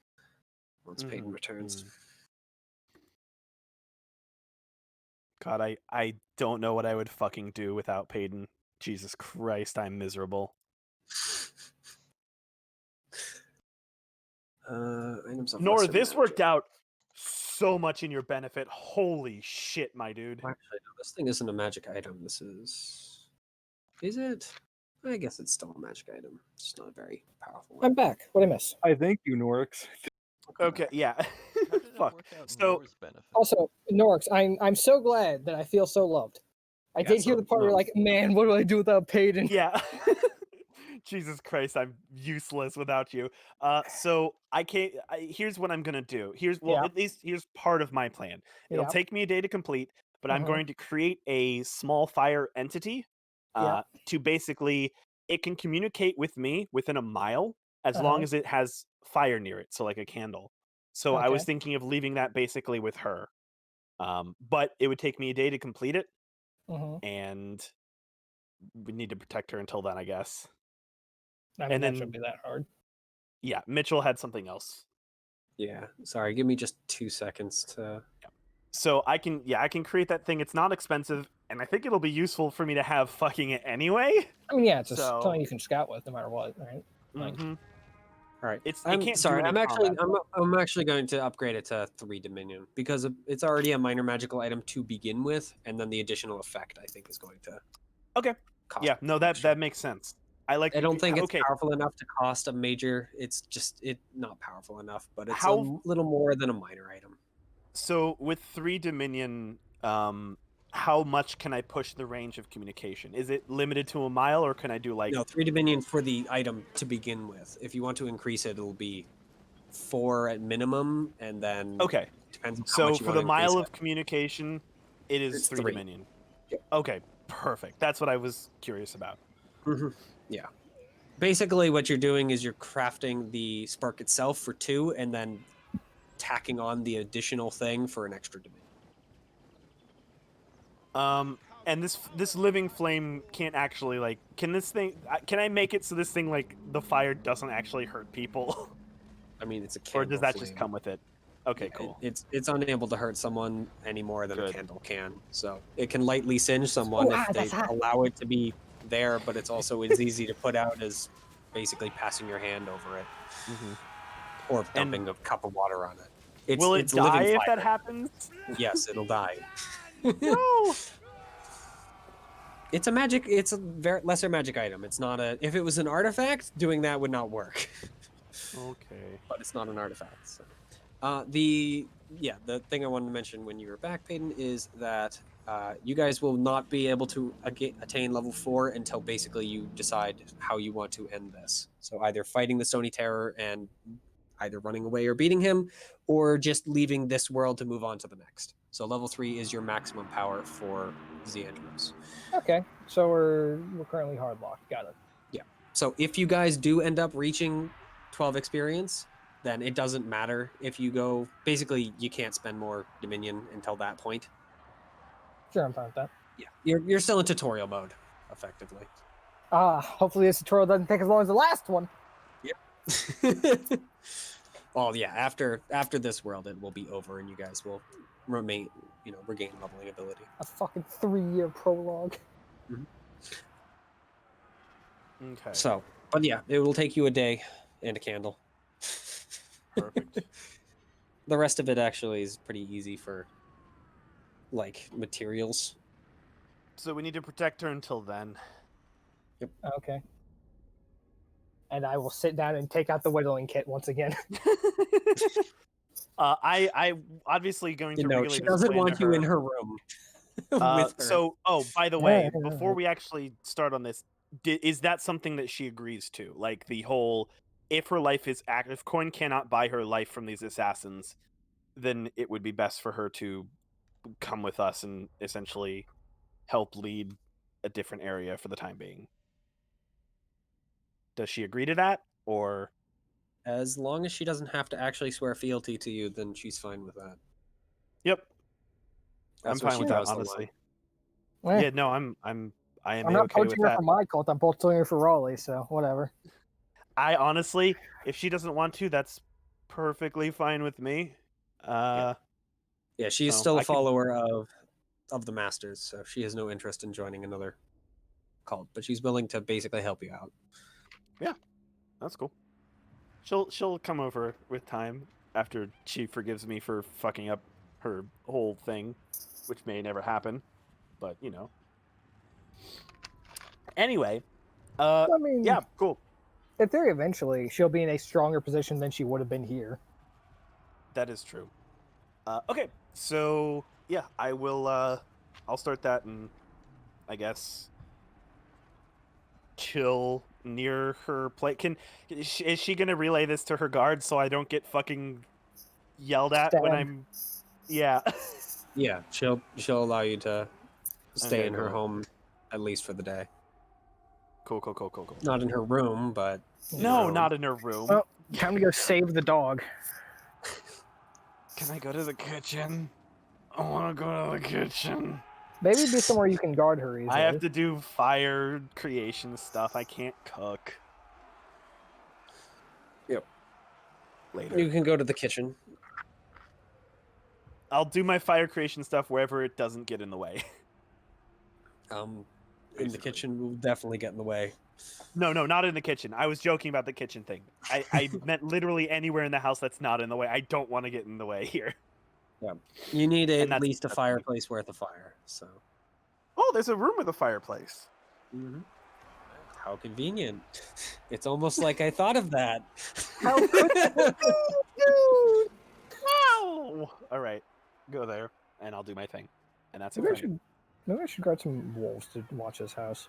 once Peyton returns. God, I don't know what I would fucking do without Payton. Jesus Christ, I'm miserable. Items of Nor lesser this worked magic. out so much in your benefit. Holy shit, my dude. Well, actually, no, this thing isn't a magic item. This is. Is it? I guess it's still a magic item. It's not a very powerful one. I'm back. What did I miss? I thank you, Norix. Okay, yeah. How did it Fuck. work out in So Nore's benefit? Also, Norix, I'm so glad that I feel so loved. I Yeah, did hear so the part where you're like, man, what do I do without Payton? yeah. Jesus Christ, I'm useless without you. So I can't. Here's what I'm gonna do. Yeah. At least here's part of my plan. It'll Yeah. take me a day to complete, but I'm Mhm. going to create a small fire entity. Yeah. To basically, it can communicate with me within a mile as long Uh-huh. as it has fire near it, so like a candle. So I was Okay. thinking of leaving that basically with her. But it would take me a day to complete it, Mm-hmm. and we need to protect her until then, I guess. I mean, And that then- shouldn't be that hard. Yeah, Mitchell had something else. Yeah. Sorry. Give me just 2 seconds to. So I can create that thing. It's not expensive, and I think it'll be useful for me to have fucking it anyway. I mean, yeah, it's just So- something you can scout with no matter what, right? Like- Mhm. All right. It I'm can't do sorry. any I'm actually combat. I'm actually going to upgrade it to 3 Dominion because it's already a minor magical item to begin with, and then the additional effect I think is going to. Okay. Cost Yeah, no, extra. that makes sense. I like. I don't think it's okay. powerful enough to cost a major. It's just not powerful enough, but it's a How- little more than a minor item. So with 3 Dominion, how much can I push the range of communication? Is it limited to a mile, or can I do like? No, 3 Dominion for the item to begin with. If you want to increase it, it'll be 4 at minimum, and then Okay. depends on how So much you for want the to increase mile it. of communication, it is It's 3 3. Dominion. Yep. Okay, perfect. That's what I was curious about. Yeah. Basically, what you're doing is you're crafting the spark itself for 2, and then tacking on the additional thing for an extra Dominion. And this living flame can't actually like. Can this thing? Can I make it so this thing like the fire doesn't actually hurt people, I mean, it's a or candle does that flame. just come with it? Okay, Yeah, cool. It's unable to hurt someone any more than a Good. candle can. So it can lightly singe someone Oh, if they that's hot. allow it to be there, but it's also as easy to put out as basically passing your hand over it Mhm. or dumping a cup of water on it. Will it it's die living if that fire. happens? Yes, it'll die. No. It's a magic. It's a lesser magic item. It's not a. If it was an artifact, doing that would not work. Okay. But it's not an artifact. So. The thing I wanted to mention when you were back, Peyton, is that you guys will not be able to attain level 4 until basically you decide how you want to end this. So either fighting the Stony Terror and either running away or beating him, or just leaving this world to move on to the next. So level 3 is your maximum power for Xeandros. Okay, so we're currently hard locked. Got it. Yeah. So if you guys do end up reaching 12 experience, then it doesn't matter if you go. Basically, you can't spend more Dominion until that point. Sure, I'm fine with that. Yeah, you're still in tutorial mode, effectively. Hopefully this tutorial doesn't take as long as the last one. Well, yeah. After this world, it will be over, and you guys will regain leveling ability. A fucking 3-year prologue. Okay. So, but yeah, it will take you a day and a candle. Perfect. The rest of it actually is pretty easy for like materials. So we need to protect her until then. Okay. And I will sit down and take out the whittling kit once again. I obviously going to relay She this doesn't plan want to you her. in her room with her. So, by the way, before we actually start on this, is that something that she agrees to? Like the whole, if her life is if Coin cannot buy her life from these assassins, then it would be best for her to come with us and essentially help lead a different area for the time being. Does she agree to that, or? As long as she doesn't have to actually swear fealty to you, then she's fine with that. Yep, That's I'm where fine she with that, draws the honestly. Eh, Yeah, no, I am I'm okay not with poaching her that. for my cult. I'm poaching her for Raleigh, so whatever. I honestly, if she doesn't want to, that's perfectly fine with me. Yeah, she's so still a I could- follower of the Masters, so she has no interest in joining another cult, but she's willing to basically help you out. That's cool. She'll come over with time after she forgives me for fucking up her whole thing, which may never happen, but you know. Anyway, I mean, yeah, cool. in theory, eventually she'll be in a stronger position than she would have been here. That is true. Okay, so yeah, I will. I'll start that and I guess chill near her plate. Is she gonna relay this to her guards so I don't get fucking yelled at when Stabbed. I'm? Yeah. Yeah, she'll allow you to stay Okay, in her cool. home at least for the day. Cool. Not in her room, but No, your not own. in her room. Well, time to go save the dog. Can I go to the kitchen? I want to go to the kitchen. Maybe be somewhere you can guard her easily. I have to do fire creation stuff. I can't cook. Yep. Later. You can go to the kitchen. I'll do my fire creation stuff wherever it doesn't get in the way. In the Basically. kitchen will definitely get in the way. No, not in the kitchen. I was joking about the kitchen thing. I meant literally anywhere in the house that's not in the way. I don't want to get in the way here. Yeah, you need And at that's- least a that's fireplace worth of fire. So, Oh, there's a room with a fireplace. how convenient! It's almost like I thought of that. How could Dude! Wow! All right, go there, and I'll do my thing. And that's Maybe I okay. should guard some wolves to watch this house.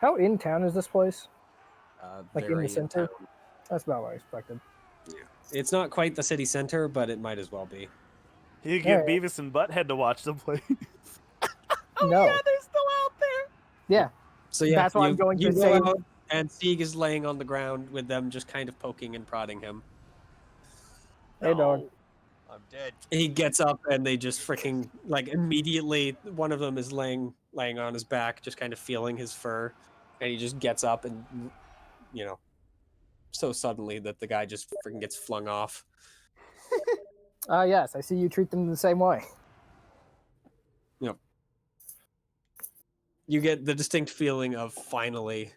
How in town is this place? Like in the Very center? town. That's about what I expected. It's not quite the city center, but it might as well be. You get Alright. Beavis and Butthead to watch the place. No. Yeah, they're still out there. Yeah. So yeah, That's why I'm going you to go say- out, and Sieg is laying on the ground with them, just kind of poking and prodding him. Hey, dog. No, I'm dead. He gets up, and they just freaking like immediately. One of them is laying on his back, just kind of feeling his fur, and he just gets up and so suddenly that the guy just freaking gets flung off. Yes, I see you treat them the same way. You get the distinct feeling of finally,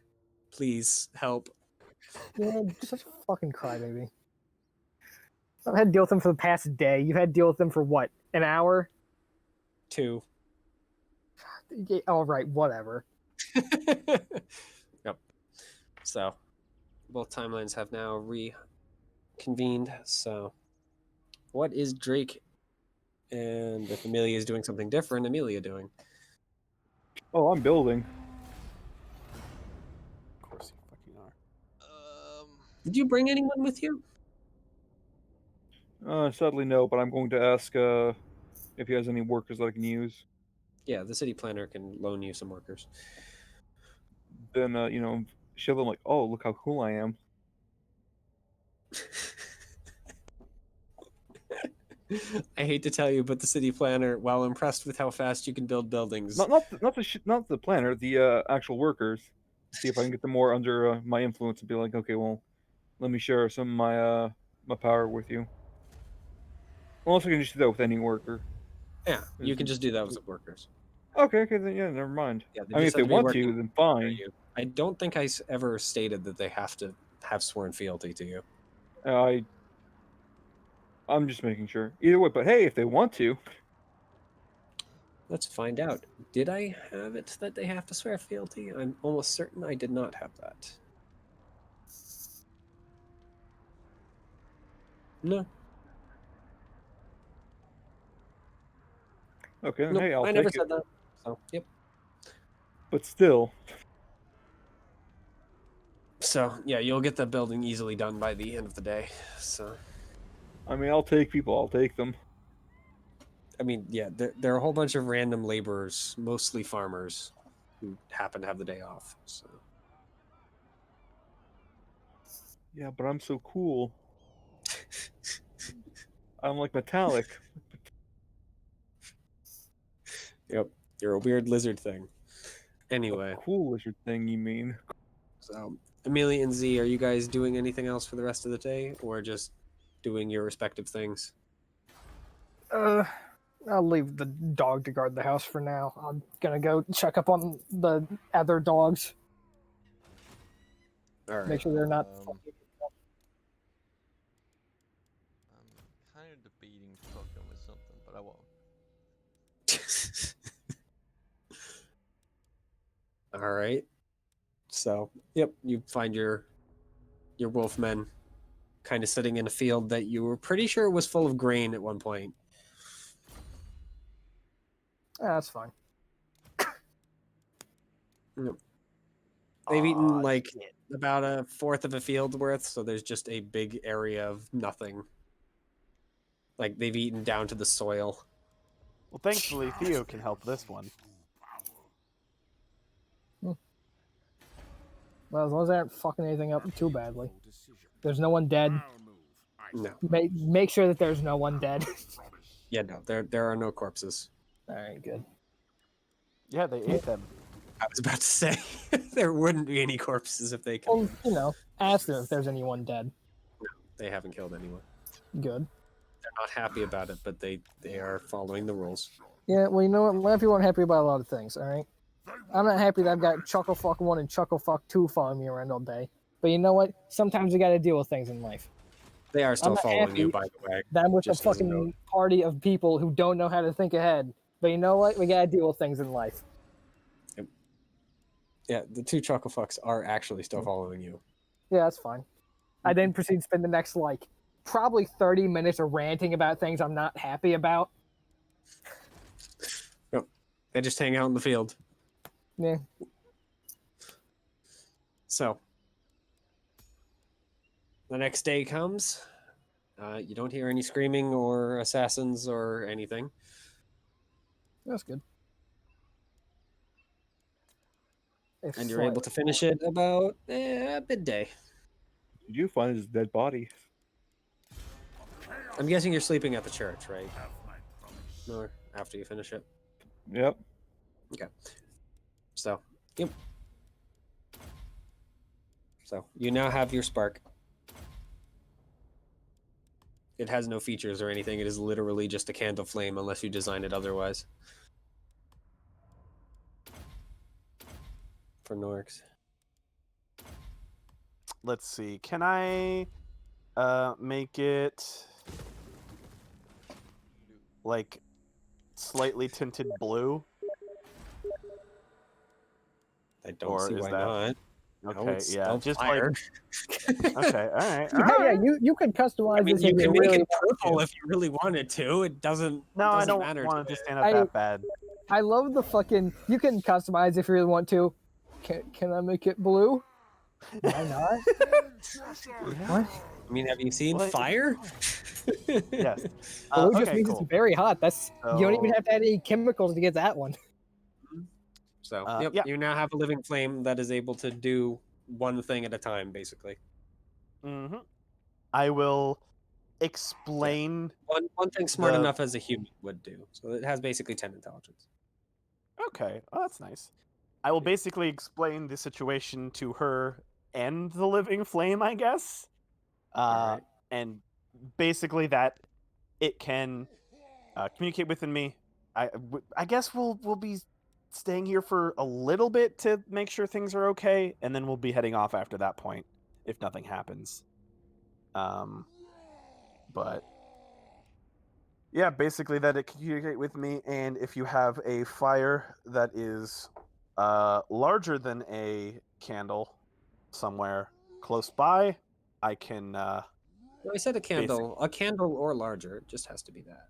please help. Yeah, such a fucking crybaby. I've had to deal with them for the past day. You've had to deal with them for what? An hour? 2. Yeah, all right, whatever. Yep. So, both timelines have now reconvened. So, what is Drake and if Amelia is doing something different, Amelia doing? Oh, I'm building. Of course you fucking are. Did you bring anyone with you? Sadly, no, but I'm going to ask if he has any workers that I can use. Yeah, the city planner can loan you some workers. Then, show them, like, oh, look how cool I am. I hate to tell you, but the city planner, while impressed with how fast you can build buildings, Not the planner, the actual workers. See if I can get them more under my influence and be like, okay, well, let me share some of my my power with you. Unless I can just do that with any worker. Yeah, you can just do that with the workers. Okay, then yeah, never mind. Yeah, I mean, if just they have be want working to, then for fine. you. I don't think I ever stated that they have to have sworn fealty to you. I'm just making sure. Either way, but hey, if they want to, Let's find out. Did I have it that they have to swear fealty? I'm almost certain I did not have that. No. okay, then Nope, hey, I'll I take never it. said that. So, yep. But still, So, yeah, you'll get the building easily done by the end of the day. So, I mean, I'll take people. I'll take them. I mean, yeah, there are a whole bunch of random laborers, mostly farmers, who happen to have the day off. So, Yeah, but I'm so cool. I'm like metallic. yep, you're a weird lizard thing. A Anyway, cool lizard thing, you mean? so Amelia and Z, are you guys doing anything else for the rest of the day, or just doing your respective things? I'll leave the dog to guard the house for now. I'm gonna go check up on the other dogs, All right. make sure they're not. I'm kind of debating fucking with something, but I won't. All right. So, yep, you find your wolfmen kind of sitting in a field that you were pretty sure was full of grain at one point. That's fine. They've eaten Aw, like shit. about a fourth of a field worth, so there's just a big area of nothing. Like they've eaten down to the soil. Well, thankfully, Theo can help this one. Well, as long as they aren't fucking anything up too badly. There's no one dead. No. Make sure that there's no one dead. Yeah, no, there are no corpses. All right, good. Yeah, they ate them. I was about to say there wouldn't be any corpses if they killed Well, them. ask them if there's anyone dead. They haven't killed anyone. Good. They're not happy about it, but they are following the rules. Yeah, well, you know what? A lot of people aren't happy about a lot of things, all right? I'm not happy that I've got Chucklefuck 1 and Chucklefuck 2 following me around all day. But you know what? Sometimes you gotta deal with things in life. They are still not following you, happy by the way. That I'm with a Just as a note. fucking party of people who don't know how to think ahead. But you know what? We gotta deal with things in life. Yeah, the two chuckle fucks are actually still following you. Yeah, that's fine. I then proceed to spend the next, probably 30 minutes of ranting about things I'm not happy about. Yep. They just hang out in the field. Yeah. So, the next day comes. You don't hear any screaming or assassins or anything. That's good. And you're able to finish it about midday. Did you find his dead body? I'm guessing you're sleeping at the church, right? Or after you finish it. Yep. Okay. So, yep. So, you now have your spark. It has no features or anything. It is literally just a candle flame unless you design it otherwise. For Norix. Let's see. Can I make it like slightly tinted blue? I don't Or see is why that- not. Okay, No, it's yeah, still just fire. Okay, all right. Yeah, you could customize I mean, this you if can you make really it want purple to. if you really wanted to. It doesn't. No, I doesn't don't matter want to it to me. stand out I- that bad. I love the fucking. You can customize if you really want to. Can I make it blue? Why not? What? I mean, have you seen What? fire? Yes. Blue just Okay, means cool. it's very hot. That's you don't even So- have to add any chemicals to get that one. So, yeah. you now have a living flame that is able to do one thing at a time, basically. Mm-hmm. I will explain. One thing smart The- enough as a human would do. So it has basically 10 intelligence. Okay, oh, that's nice. I will basically explain the situation to her and the living flame, I guess. Alright. And basically that it can communicate within me. I guess we'll be staying here for a little bit to make sure things are okay, and then we'll be heading off after that point if nothing happens. But yeah, basically that it can communicate with me, and if you have a fire that is larger than a candle somewhere close by, I can. No, I said a candle or larger. It just has to be that.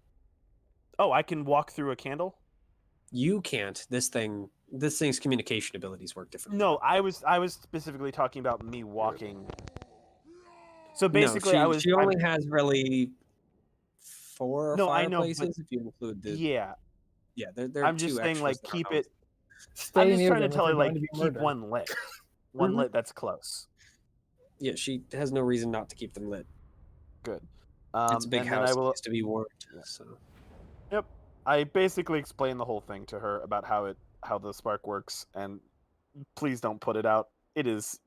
Oh, I can walk through a candle. You can't. This thing's communication abilities work differently. No, I was specifically talking about me walking. So basically, no, she only has really 4 No, I know, fireplaces but if you include the yeah. There are I'm just 2 saying, like, extras that are keep homes. it. Stay I'm just near trying to them if tell her, you're going like, to be keep murdered. one lit. One Mhm. lit that's close. Yeah, she has no reason not to keep them lit. Good. It's a big and then house. I It will. needs to be warmed. Yeah. So Yep. I basically explained the whole thing to her about how the spark works, and please don't put it out. It is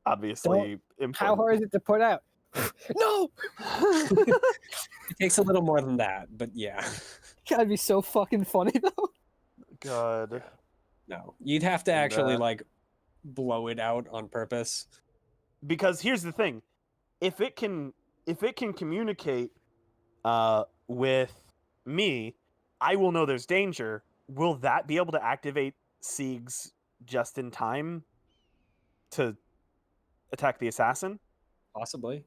obviously How important. hard is it to put out? No! it takes a little more than that, but yeah. Gotta be so fucking funny though. God. No, you'd have to And, actually like blow it out on purpose. Because here's the thing, if it can communicate with me, I will know there's danger. Will that be able to activate Sieg's just in time to attack the assassin? Possibly.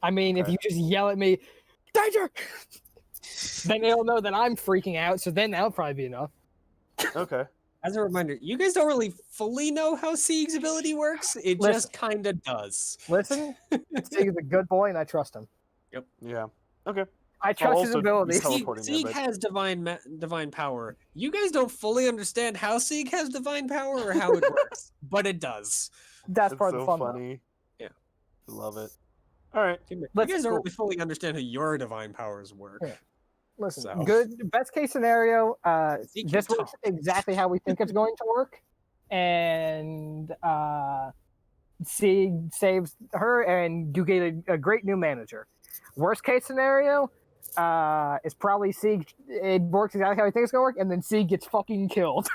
I mean, if Okay. you just yell at me, danger, then they'll know that I'm freaking out. So then that'll probably be enough. Okay. As a reminder, you guys don't really fully know how Sieg's ability works. It Listen. just kind of does. Listen, Sieg is a good boy, and I trust him. Yeah. Okay. I trust his also abilities. tell- teleporting there, Sieg but- has divine power. You guys don't fully understand how Sieg has divine power or how it works, but it does. That's It's part of so the fun. funny. Yeah. I love it. All right. You Let's guys don't go. really fully understand how your divine powers work. Yeah. Listen, So. good best case scenario. Sieg This can works talk. exactly how we think it's going to work, and Sieg saves her, and you get a great new manager. Worst case scenario is probably Sieg. It works exactly how we think it's gonna work, and then Sieg gets fucking killed.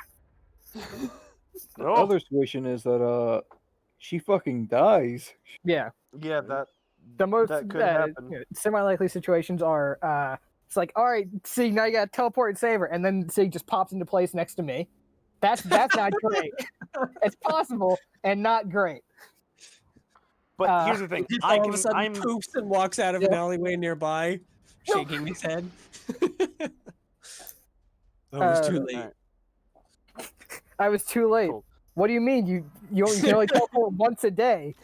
The Oh. other situation is that she fucking dies. Yeah. Yeah, that The most that could happen. semi-likely situations are it's like, all right, Sieg, now you gotta teleport and save her, and then Sieg just pops into place next to me. That's not great. It's possible and not great. But here's the thing. Just I all can. of a sudden I'm. poops and walks out of an Yeah. alleyway nearby, No. shaking his head. Oh, it was too late. Alright. I was too late. Cool. What do you mean? You can only teleport once a day.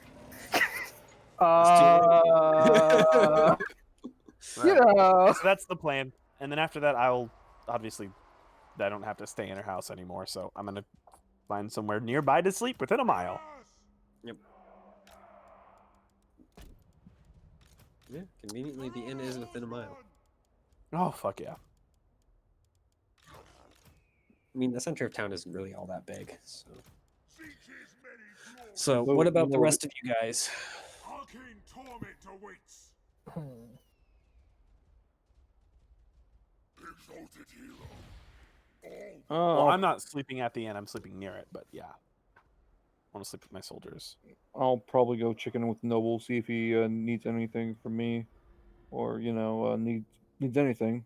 It's You know. So that's the plan. And then after that, I'll obviously I don't have to stay in her house anymore. So I'm gonna find somewhere nearby to sleep within a mile. Yep. Yeah, conveniently the inn is within a mile. Oh fuck yeah! I mean, the center of town isn't really all that big, so. So, what about the rest of you guys? Arcane torment awaits. Exalted hero. Well, I'm not sleeping at the inn. I'm sleeping near it. But yeah, I want to sleep with my soldiers. I'll probably go check in with Noble, see if he needs anything from me, or needs anything.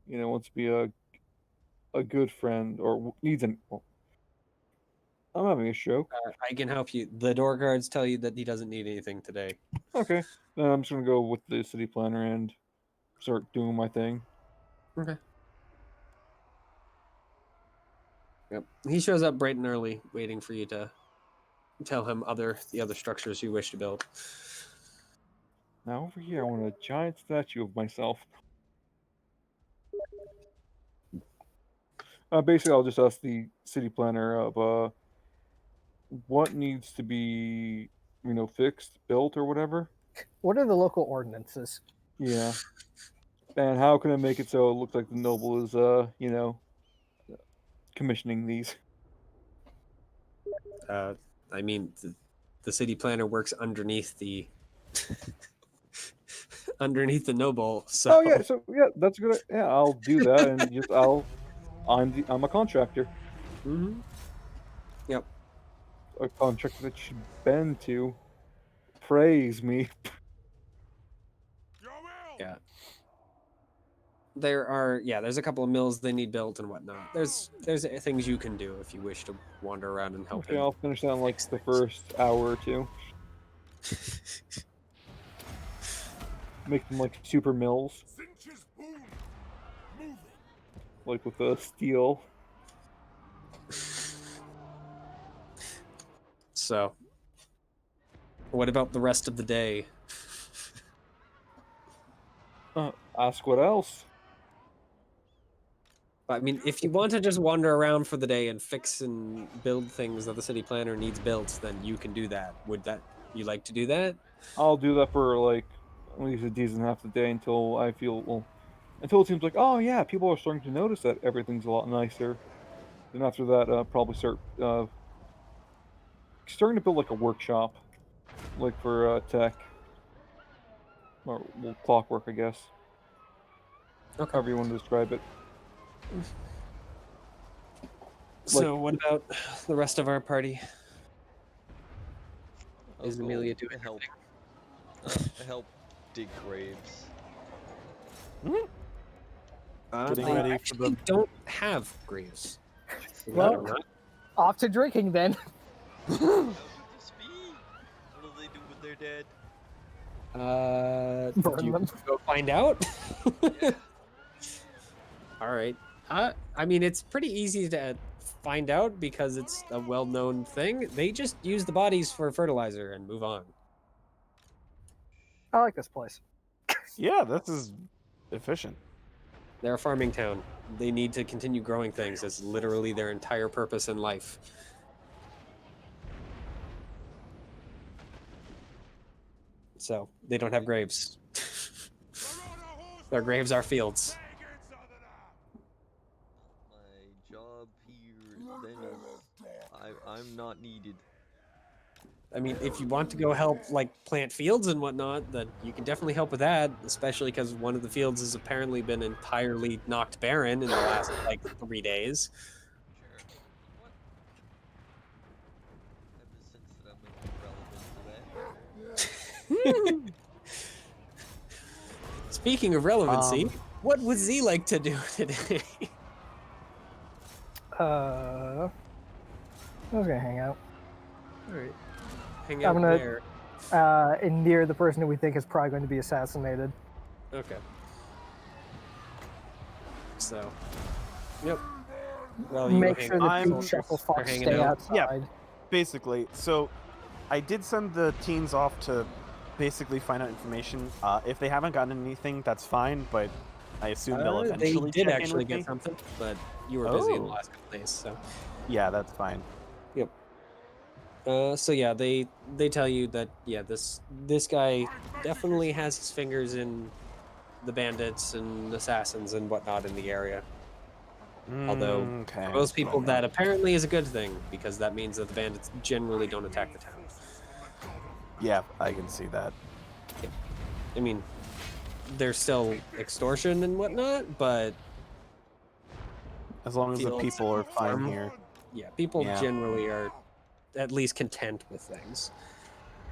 Wants to be a good friend, or needs an. Well, I'm having a stroke. I can help you. The door guards tell you that he doesn't need anything today. Okay, then I'm just gonna go with the city planner and start doing my thing. Okay. Yep. He shows up bright and early, waiting for you to tell him the other structures you wish to build. Now over here, I want a giant statue of myself. Basically, I'll just ask the city planner of what needs to be, fixed, built, or whatever. What are the local ordinances? Yeah. And how can I make it so it looks like the noble is, commissioning these? I mean, the city planner works underneath the underneath the noble. So Oh yeah, so yeah, that's good. Yeah, I'll do that, and just I'm a contractor, Mhm. Yep. a contractor that should bend to praise me. Your will. Yeah. There's a couple of mills they need built and whatnot. There's things you can do if you wish to wander around and help Okay, him I'll finish that in like fix the things. first hour or two. Make them like super mills, Cinch's boom. Moving. like with the steel. So, what about the rest of the day? Ask what else? I mean, if you want to just wander around for the day and fix and build things that the city planner needs built, then you can do that. Would that you like to do that? I'll do that for like at least a decent half the day until I feel until it seems like, oh yeah, people are starting to notice that everything's a lot nicer. Then after that, probably start starting to build like a workshop, like for tech or well, clockwork, I guess. Okay. However you want to describe it. So, what about the rest of our party? I'll Is go Amelia doing help? Help dig graves. Getting They ready for actually the. don't have graves. Well- Believe it or not. Off to drinking then. How could this be? What do they do with their dead? Burn You them. go find out. Yeah. All right. I mean, it's pretty easy to find out because it's a well-known thing. They just use the bodies for fertilizer and move on. I like this place. Yeah, this is efficient. They're a farming town. They need to continue growing things. That's literally their entire purpose in life. So they don't have graves. Their graves are fields. My job here, then I'm not needed. I mean, if you want to go help, like, plant fields and whatnot, then you can definitely help with that, especially because one of the fields has apparently been entirely knocked barren in the last, like, 3 days. Sure. What? I have a sense that I'm irrelevant to that. Speaking of relevancy, Um, what would Z like to do today? I was gonna hang out. Alright. Hang I'm out gonna- there. And near the person who we think is probably going to be assassinated. Okay. So, yep. Well, you Make hang sure out. the I'm- two shuffle They're fucks hanging stay out. outside. Basically, so I did send the teens off to basically find out information. If they haven't gotten anything, that's fine, but I assume they'll They eventually did check actually in get with me. something, but you were busy in the Oh. last couple days, so. Yeah, that's fine. So yeah, they tell you that this guy definitely has his fingers in the bandits and assassins and whatnot in the area. Although Okay. for most people that apparently is a good thing because that means that the bandits generally don't attack the town. Yeah, I can see that. I mean, there's still extortion and whatnot, but As long as the Fields people are fine farm. here. yeah, people Yeah. generally are at least content with things.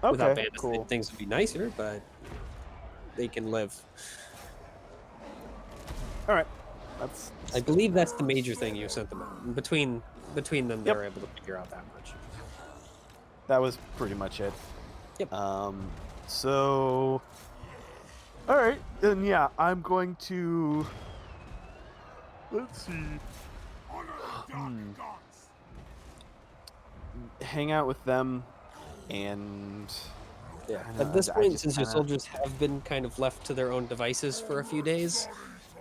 Okay, Without bandits, cool. things would be nicer, but they can live. All right, that's. I believe that's the major thing you sent them out. Between them, they Yep. were able to figure out that much. That was pretty much it. Yep. So. All right, then yeah, I'm going to. Let's see. Honor the dark gods. Hang out with them, and. Yeah. Kinda- At this I point, just since your kinda- soldiers have been kind of left to their own devices for a few days,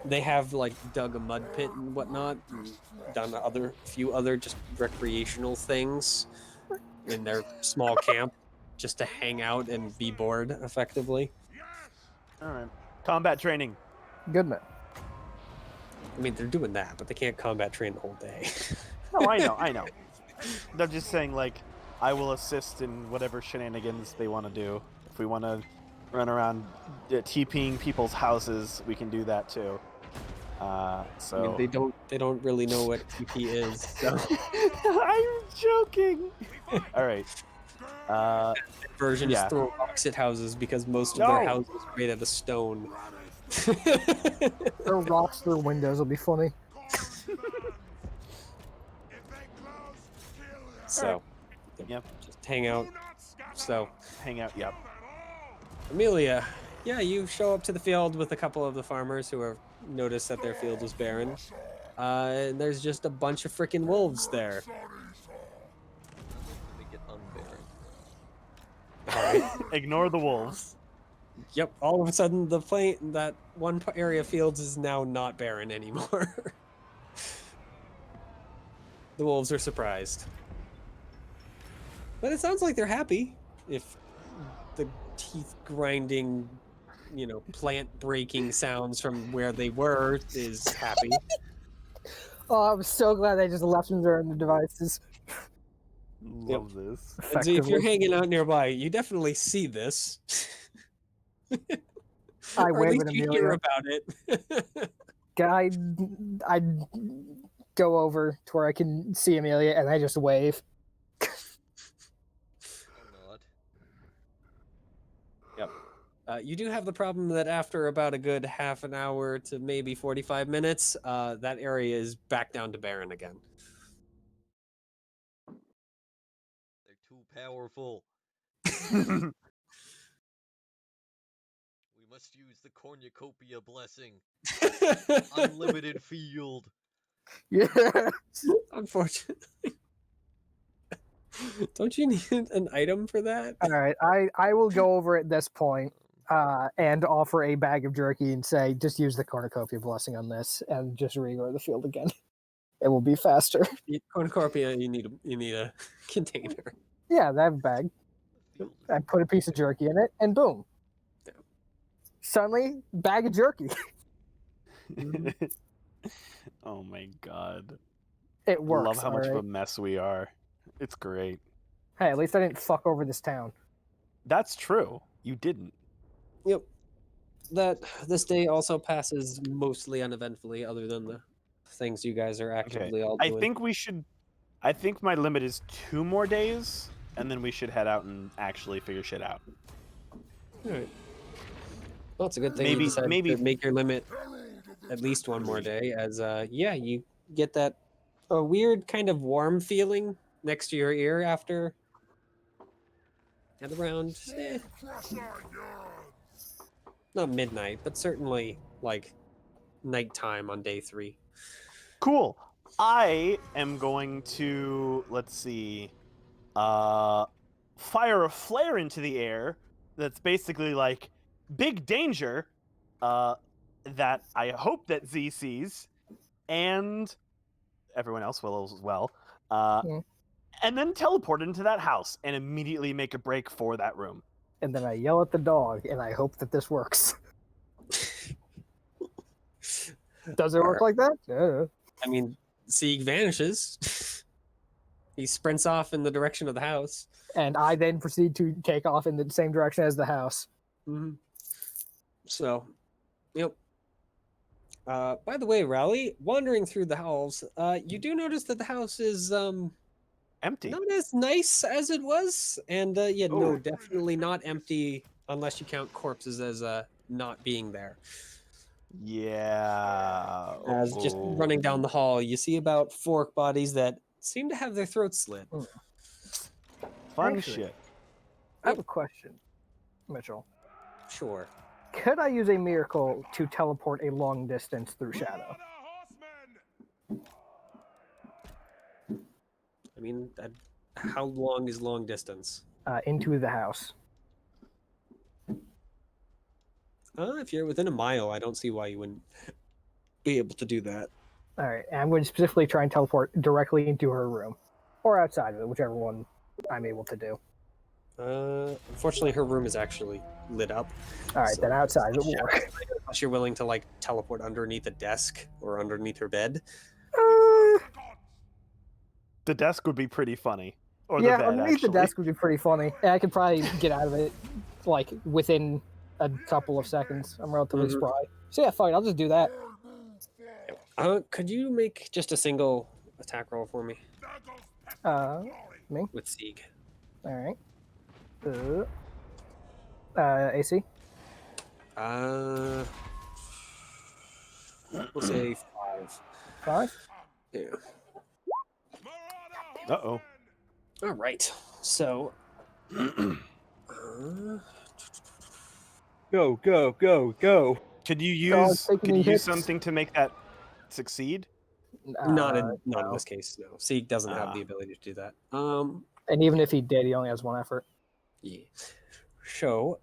they have like dug a mud pit and whatnot, and done few other just recreational things in their small camp, just to hang out and be bored effectively. All right. Combat training. Good man. I mean, they're doing that, but they can't combat train the whole day. No, I know, I know. They're just saying like, I will assist in whatever shenanigans they want to do. If we want to run around TPing people's houses, we can do that too. So I mean, they don't really know what TP is, so I'm joking. All right. version Yeah. is throw rocks at houses because most of their No. houses are made out of stone. Throw rocks through windows will be funny. So, Yep. just hang out. So, Hang out. Yep. Amelia, yeah, you show up to the field with a couple of the farmers who have noticed that their field was barren. And there's just a bunch of freaking wolves there. Make it unbarren. All right. Ignore the wolves. Yep. All of a sudden, that one area of fields is now not barren anymore. The wolves are surprised, but it sounds like they're happy. If the teeth grinding, plant breaking sounds from where they were is happy. Oh, I'm so glad they just left them there in the devices. Love this. And so if you're Effectively. hanging out nearby, you definitely see this. I Or at wave least at you hear Amelia. about it. I go over to where I can see Amelia, and I just wave. Or not. You do have the problem that after about a good half an hour to maybe 45 minutes, that area is back down to barren again. They're too powerful. We must use the cornucopia blessing. Unlimited field. Yeah. Unfortunately. Don't you need an item for that? All right. I will go over at this point and offer a bag of jerky and say, just use the cornucopia blessing on this and just regrow the field again. It will be faster. Cornucopia, you need a container. Yeah, that bag. The field is I put a piece of jerky in it, and boom. Yeah. Suddenly, bag of jerky. Oh my god. It works. Love how much of a alright? mess we are. It's great. Hey, at least I didn't fuck over this town. That's true. You didn't. Yep. This day also passes mostly uneventfully, other than the things you guys are actively all I doing. think my limit is 2 more days, and then we should head out and actually figure shit out. All right. Well, it's a good thing Maybe- you decided maybe- to make your limit at least one more day, as you get that a weird kind of warm feeling next to your ear after at around not midnight, but certainly like nighttime on day 3. Cool. I am going to, let's see, fire a flare into the air that's basically like big danger that I hope that Z sees and everyone else will as well. Yeah. And then teleport into that house and immediately make a break for that room. And then I yell at the dog, and I hope that this works. Does it work like that? Yeah. I mean, Sieg vanishes. He sprints off in the direction of the house. And I then proceed to take off in the same direction as the house. Mm-hmm. So, yep. By the way, Rowley, wandering through the halls, you do notice that the house is Empty. not as nice as it was, and no, Oh. definitely not empty unless you count corpses as not being there. Yeah. As just Oh. running down the hall, you see about 4 bodies that seem to have their throats slit. Fun Actually, shit. I have a question, Mitchell. Sure. Could I use a miracle to teleport a long distance through shadow? I mean, how long is long distance? Into the house? If you're within a mile, I don't see why you wouldn't be able to do that. All right, and I'm going to specifically try and teleport directly into her room, or outside of it, whichever one I'm able to do. Unfortunately, her room is actually lit up. All right, So then outside it will work. Unless you're willing to like teleport underneath a desk or underneath her bed. The desk would be pretty funny. Or Yeah, the bed, underneath the actually. desk would be pretty funny, and I could probably get out of it like within a couple of seconds. I'm relatively Mhm. spry. So yeah, fuck it. I'll just do that. Could you make just a single attack roll for me Me. with Sieg? All right. AC. We'll say 5. 5. Yeah. Uh-oh. All right. So. Go, go, go, go. Could you Dog use taking hits. something to make that succeed? Not in No. this case. No, Sieg doesn't have the ability to do that. And even if he did, he only has 1 effort. Yeah. So,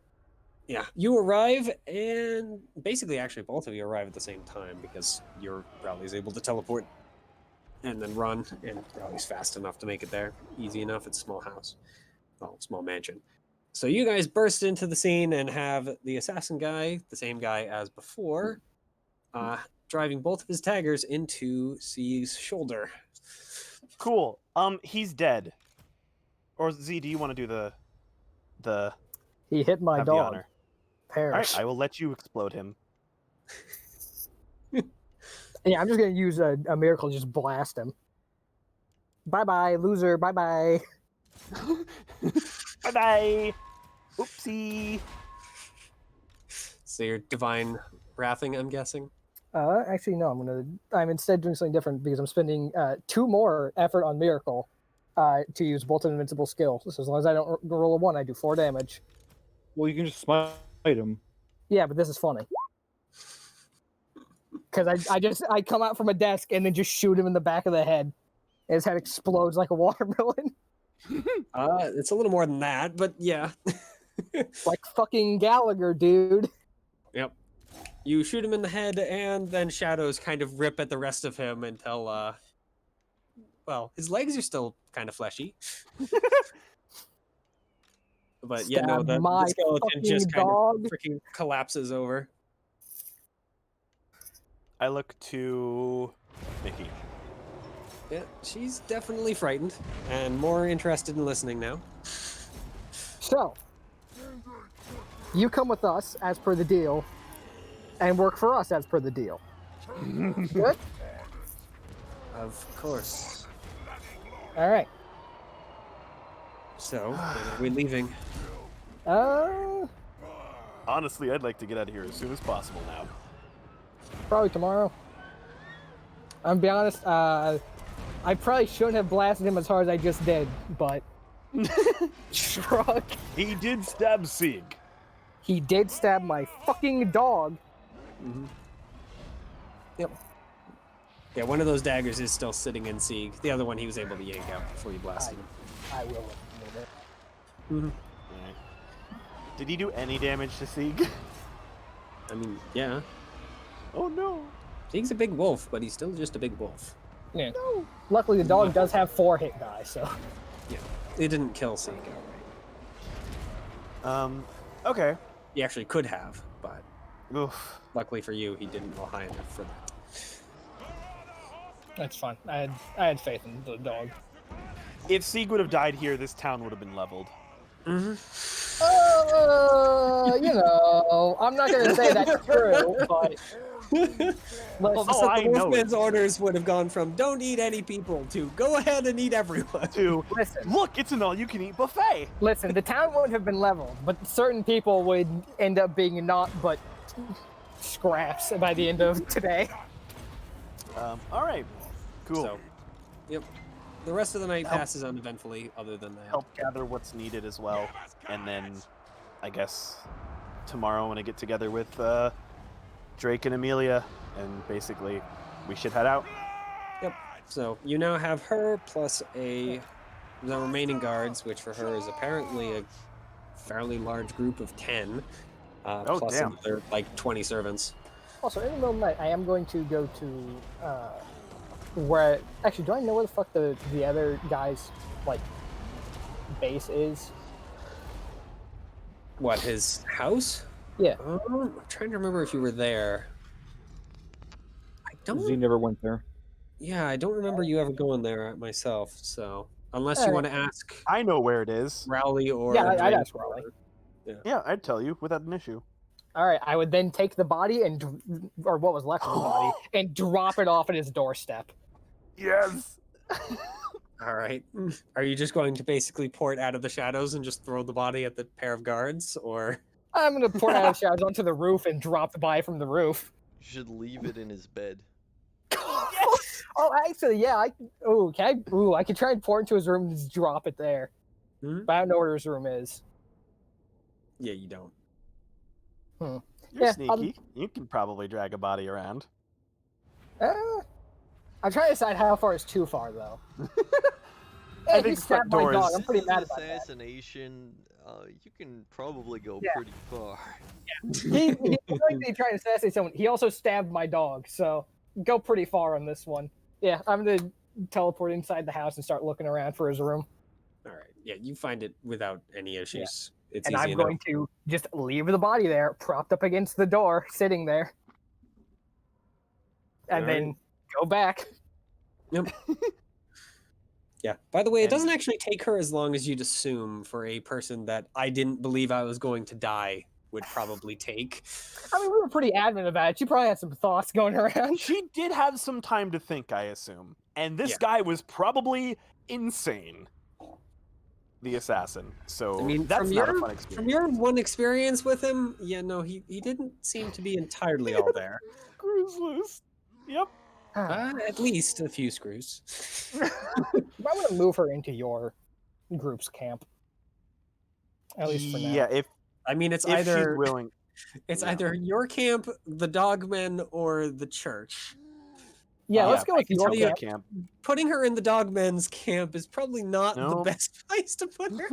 yeah, you arrive, and basically, actually, both of you arrive at the same time because your Rowley's able to teleport and then run, and Rowley's fast enough to make it there. Easy enough. It's a small house, well, small mansion. So you guys burst into the scene and have the assassin guy, the same guy as before, driving both of his taggers into C's shoulder. Cool. He's dead. Or Z, do you want to do the He hit my have the dog. honor? All Perish. right, I will let you explode him. Yeah, I'm just gonna use a miracle, just blast him. Bye bye, loser. Bye bye. Bye bye. Oopsie. So you're divine wrathing, I'm guessing. Actually, no. I'm instead doing something different because I'm spending 2 more effort on miracle to use bolt of invincible skill. So as long as I don't roll a 1, I do 4 damage. Well, you can just smite him. Yeah, but this is funny. Because I come out from a desk and then just shoot him in the back of the head. And his head explodes like a watermelon. It's a little more than that, but yeah. Like fucking Gallagher, dude. Yep. You shoot him in the head, and then shadows kind of rip at the rest of him until, well, his legs are still kind of fleshy. But yeah, no, Stab the my skeleton just kind dog. of freaking collapses over. I look to Mickey. Yeah, she's definitely frightened and more interested in listening now. So, you come with us as per the deal, and work for us as per the deal. Good? Of course. All right. So, when are we leaving? Honestly, I'd like to get out of here as soon as possible now. Probably tomorrow. I'm gonna be honest, I probably shouldn't have blasted him as hard as I just did, but shrug. He did stab Sieg. He did stab my fucking dog. Mm-hmm. Yep. Yeah, one of those daggers is still sitting in Sieg. The other one he was able to yank out before you blasted him. I will admit it. Mm-hmm. Right. Did he do any damage to Sieg? I mean, yeah. Oh no. Sieg's a big wolf, but he's still just a big wolf. Yeah. No. Luckily, the dog does have 4 hit die, so. Yeah. It didn't kill Sieg outright. Okay. He actually could have, but Oof. luckily for you, he didn't roll high enough for that. That's fine. I had faith in the dog. If Sieg would have died here, this town would have been leveled. Mm-hmm. You know, I'm not gonna say that's true, but Well, Oh, I the know Wolfman's it. orders would have gone from "Don't eat any people" to "Go ahead and eat everyone." To listen, look, it's an all-you-can-eat buffet. listen. The town wouldn't have been leveled, but certain people would end up being naught but scraps by the end of today. All right. Cool. So, yep. The rest of the night passes uneventfully, other than that. Help gather what's needed as well, and then I guess tomorrow when I get together with Drake and Amelia, and basically we should head out. Yep. So you now have her plus the remaining guards, which for her is apparently a fairly large group of 10, plus damn. another like 20 servants. Also, in the middle of the night, I am going to go to where. Actually, do I know where the fuck the other guy's like base is? What, his house? Yeah. I'm trying to remember if you were there. I Z don't. never went there. Yeah, I don't remember you ever going there myself. So unless you want to ask I know where it is. Rowley or Yeah, I'd Drake ask Rowley. Yeah, I'd tell you without an issue. All right, I would then take the body or what was left of the body, and drop it off at his doorstep. Yes. All right. Are you just going to basically pour it out of the shadows and just throw the body at the pair of guards, or? I'm gonna pour it out of the shadows onto the roof and drop the body from the roof. You should leave it in his bed. Yes. Oh, actually, yeah. I could try and pour it into his room and just drop it there. Hmm? But I don't know where his room is. Yeah, you don't. You're Yeah, sneaky. You can probably drag a body around. I'm trying to decide how far is too far, though. I Hey, think he front stabbed my door dog. is- I'm pretty This mad is about that. assassination. You can probably go Yeah. pretty far. He like trying to assassinate someone. He also stabbed my dog, so go pretty far on this one. Yeah, I'm gonna teleport inside the house and start looking around for his room. All right. Yeah, you find it without any issues. It's And easy I'm enough. going to just leave the body there, propped up against the door, sitting there. And All right. then go back. Yeah. By the way, it And- doesn't actually take her as long as you'd assume for a person that I didn't believe I was going to die would probably take. I mean, we were pretty adamant about it. She probably had some thoughts going around. She did have some time to think, I assume. And this Yeah. guy was probably insane. The assassin. So I mean, that's from not a your- fun experience. From your one experience with him, yeah, no, he didn't seem to be entirely all there. Screws loose. Yep. At least a few screws. I'm gonna move her into your group's camp. At least for now. Yeah, if I mean, it's she's either willing. it's yeah. either your camp, the Dogmen, or the church. Yeah, let's Yeah, go with can your tell you- camp. camp. Putting her in the Dogmen's camp is probably not the No. best place to put her.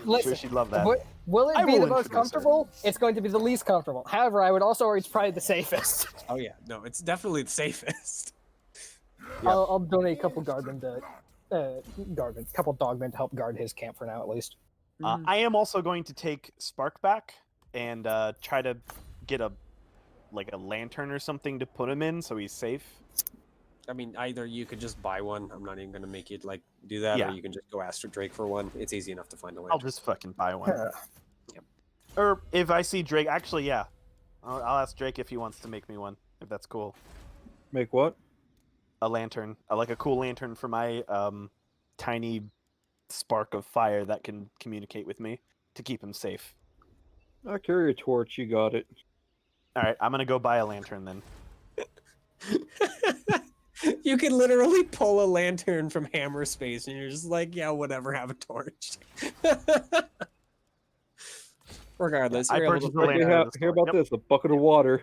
Listen, Sure, she'd love that. will it I be the will most introduce her. comfortable? It's going to be the least comfortable. However, I would also argue it's probably the safest. Oh yeah, no, it's definitely the safest. I'll donate a couple guardmen to couple dogmen to help guard his camp for now, at least. I am also going to take Spark back and try to get a lantern or something to put him in so he's safe. I mean, either you could just buy one. I'm not even gonna make you do that, Yeah. or you can just go ask for Drake for one. It's easy enough to find a I'll lantern. just fucking buy one. Yep. Or if I see Drake, actually, yeah, I'll ask Drake if he wants to make me one. If that's cool. Make what? A lantern, like a cool lantern for my tiny spark of fire that can communicate with me to keep him safe. I'll carry a torch. You got it. All right, I'm gonna go buy a lantern then. You can literally pull a lantern from Hammer Space, and you're just like, yeah, whatever, have a torch. Regardless, I you're, able purchased to, the lantern. Hear about Yep. this? A bucket of water.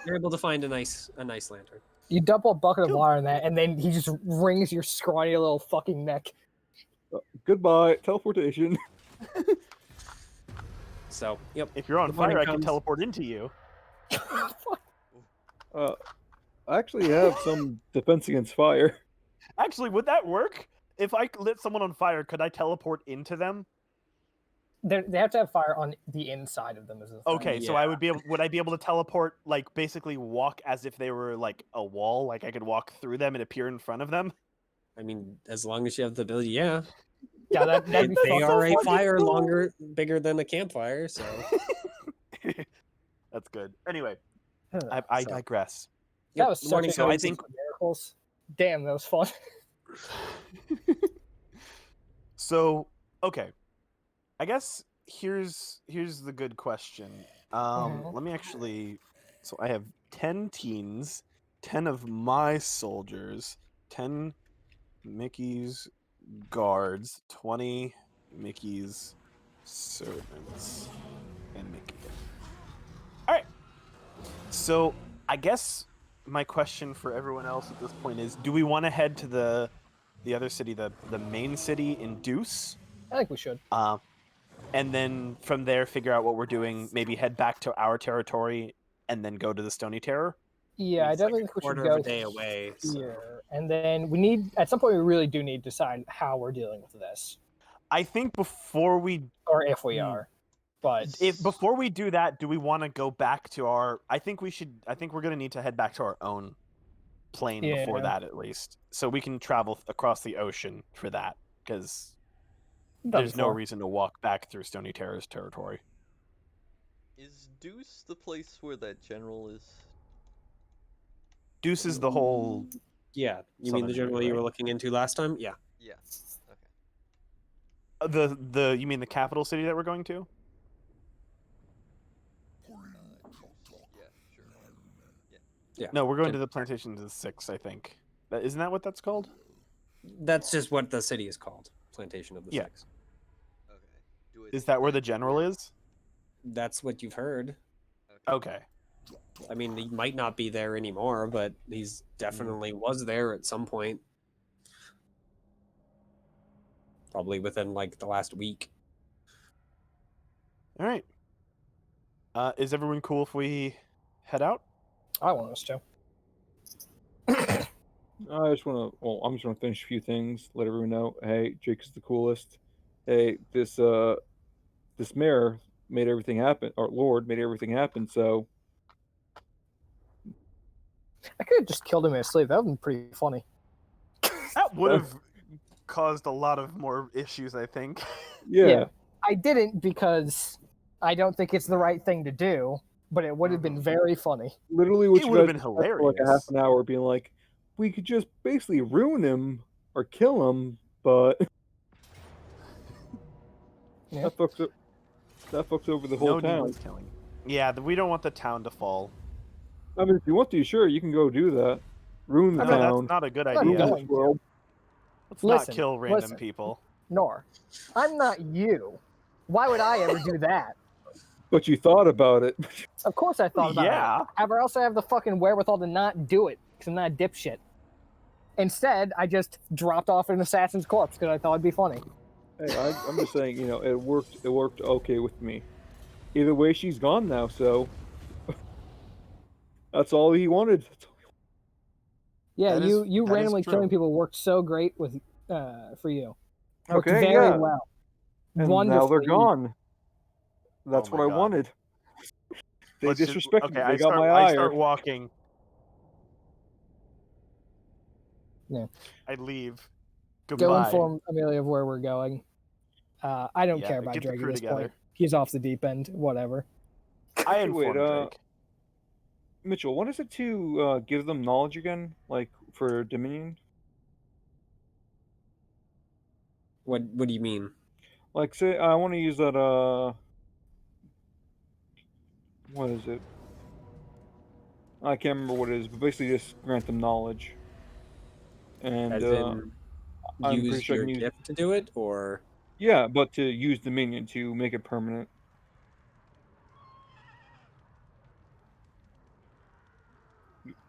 you're able to find a nice lantern. You dump a bucket of water in that, and then he just wrings your scrawny little fucking neck. Goodbye. Teleportation. So, yep. If you're on The morning fire, I can comes. teleport into you. I actually have some defense against fire. Actually, would that work? If I lit someone on fire, could I teleport into them? They have to have fire on the inside of them. Is the thing. Okay, so I Yeah. would be able. Would I be able to teleport, like basically walk as if they were like a wall? Like I could walk through them and appear in front of them. I mean, as long as you have the ability, yeah. Yeah, that'd be They fucking are a fun. fire bigger than a campfire, so. That's good. Anyway, Huh. I So- digress. That Yep, was the such morning a so I comes. think- miracles. Damn, that was fun. So okay, I guess here's the good question. Mhm. Let me actually. So I have 10 teens, 10 of my soldiers, 10 Mickey's guards, 20 Mickey's servants, and Mickey. All right. So I guess my question for everyone else at this point is: do we want to head to the other city, the main city in Deuce? I think we should. And then from there figure out what we're doing, maybe head back to our territory and then go to the Stony Terror? Yeah, I It's like definitely a think we should quarter go of a day away. So. here, and then we need at some point we really do need to decide how we're dealing with this, I think before we or if we Hmm. are. But before we do that, do we want to go back to our I think we're going to need to head back to our own plane before Yeah. that at least. So we can travel across the ocean for that cuz done there's no before. reason to walk back through Stony Terror's territory. Is Deuce the place where that general is? Deuce is the whole. Yeah, you mean the Southern general area, you were right? looking into last time? Yeah. Yeah. Okay. The you mean the capital city that we're going to? Yeah, sure. Yeah. No, we're going Gen- to the plantation to the 6, I think. Isn't that what that's called? That's just what the city is called. Plantation of the Yeah. Six. Okay. Do I Is think that where the that's general is? That's what you've heard. Okay. I mean, he might not be there anymore, but he's definitely was there at some point. Probably within like the last week. All right. Is everyone cool if we head out? I want us to. I just want to. Well, I'm just going to finish a few things. Let everyone know. Hey, Jake is the coolest. Hey, this mayor made everything happen. Our Lord made everything happen. So I could have just killed him in his sleep. That would have been pretty funny. That would have caused a lot of more issues, I think. yeah. I didn't because I don't think it's the right thing to do, but it would have been very funny. Literally, what It you would have guys been said for like a half hilarious. an hour, being like, we could just basically ruin him or kill him, but Yeah. that fucks over the whole No town. needless killing. Yeah, we don't want the town to fall. I mean, if you want to, sure, you can go do that. Ruin the No, town. that's not a good I'm not Ruin idea. going this to. world. Let's Listen, not kill random listen. people. Nor, I'm not you. Why would I ever do that? But you thought about it. Of course I thought about Yeah. it. However else I have the fucking wherewithal to not do it, because I'm not a dipshit. Instead, I just dropped off an assassin's corpse because I thought it'd be funny. Hey, I'm just saying, it worked. It worked okay with me. Either way, she's gone now, so that's all he wanted. Yeah, That is- you that is randomly true. killing people worked so great with for you. Worked Okay, very yeah. well. And Wonderfully. now they're gone. That's Oh what my I God. wanted. They Let's just- disrespected okay, me. They I got start, my I ire. start walking. Yeah. I leave. Go Goodbye. inform Amelia of where we're going. I don't Yeah, care about get the Drake at crew this together. point. He's off the deep end. Whatever. I Actually, wait, informed Drake. Mitchell, what is it to give them knowledge again, like for Dominion? What do you mean? Like, say I want to use that. What is it? I can't remember what it is, but basically just grant them knowledge. And As in I'm pretty use sure I your can use. gift to do it, or Yeah, but to use Dominion to make it permanent.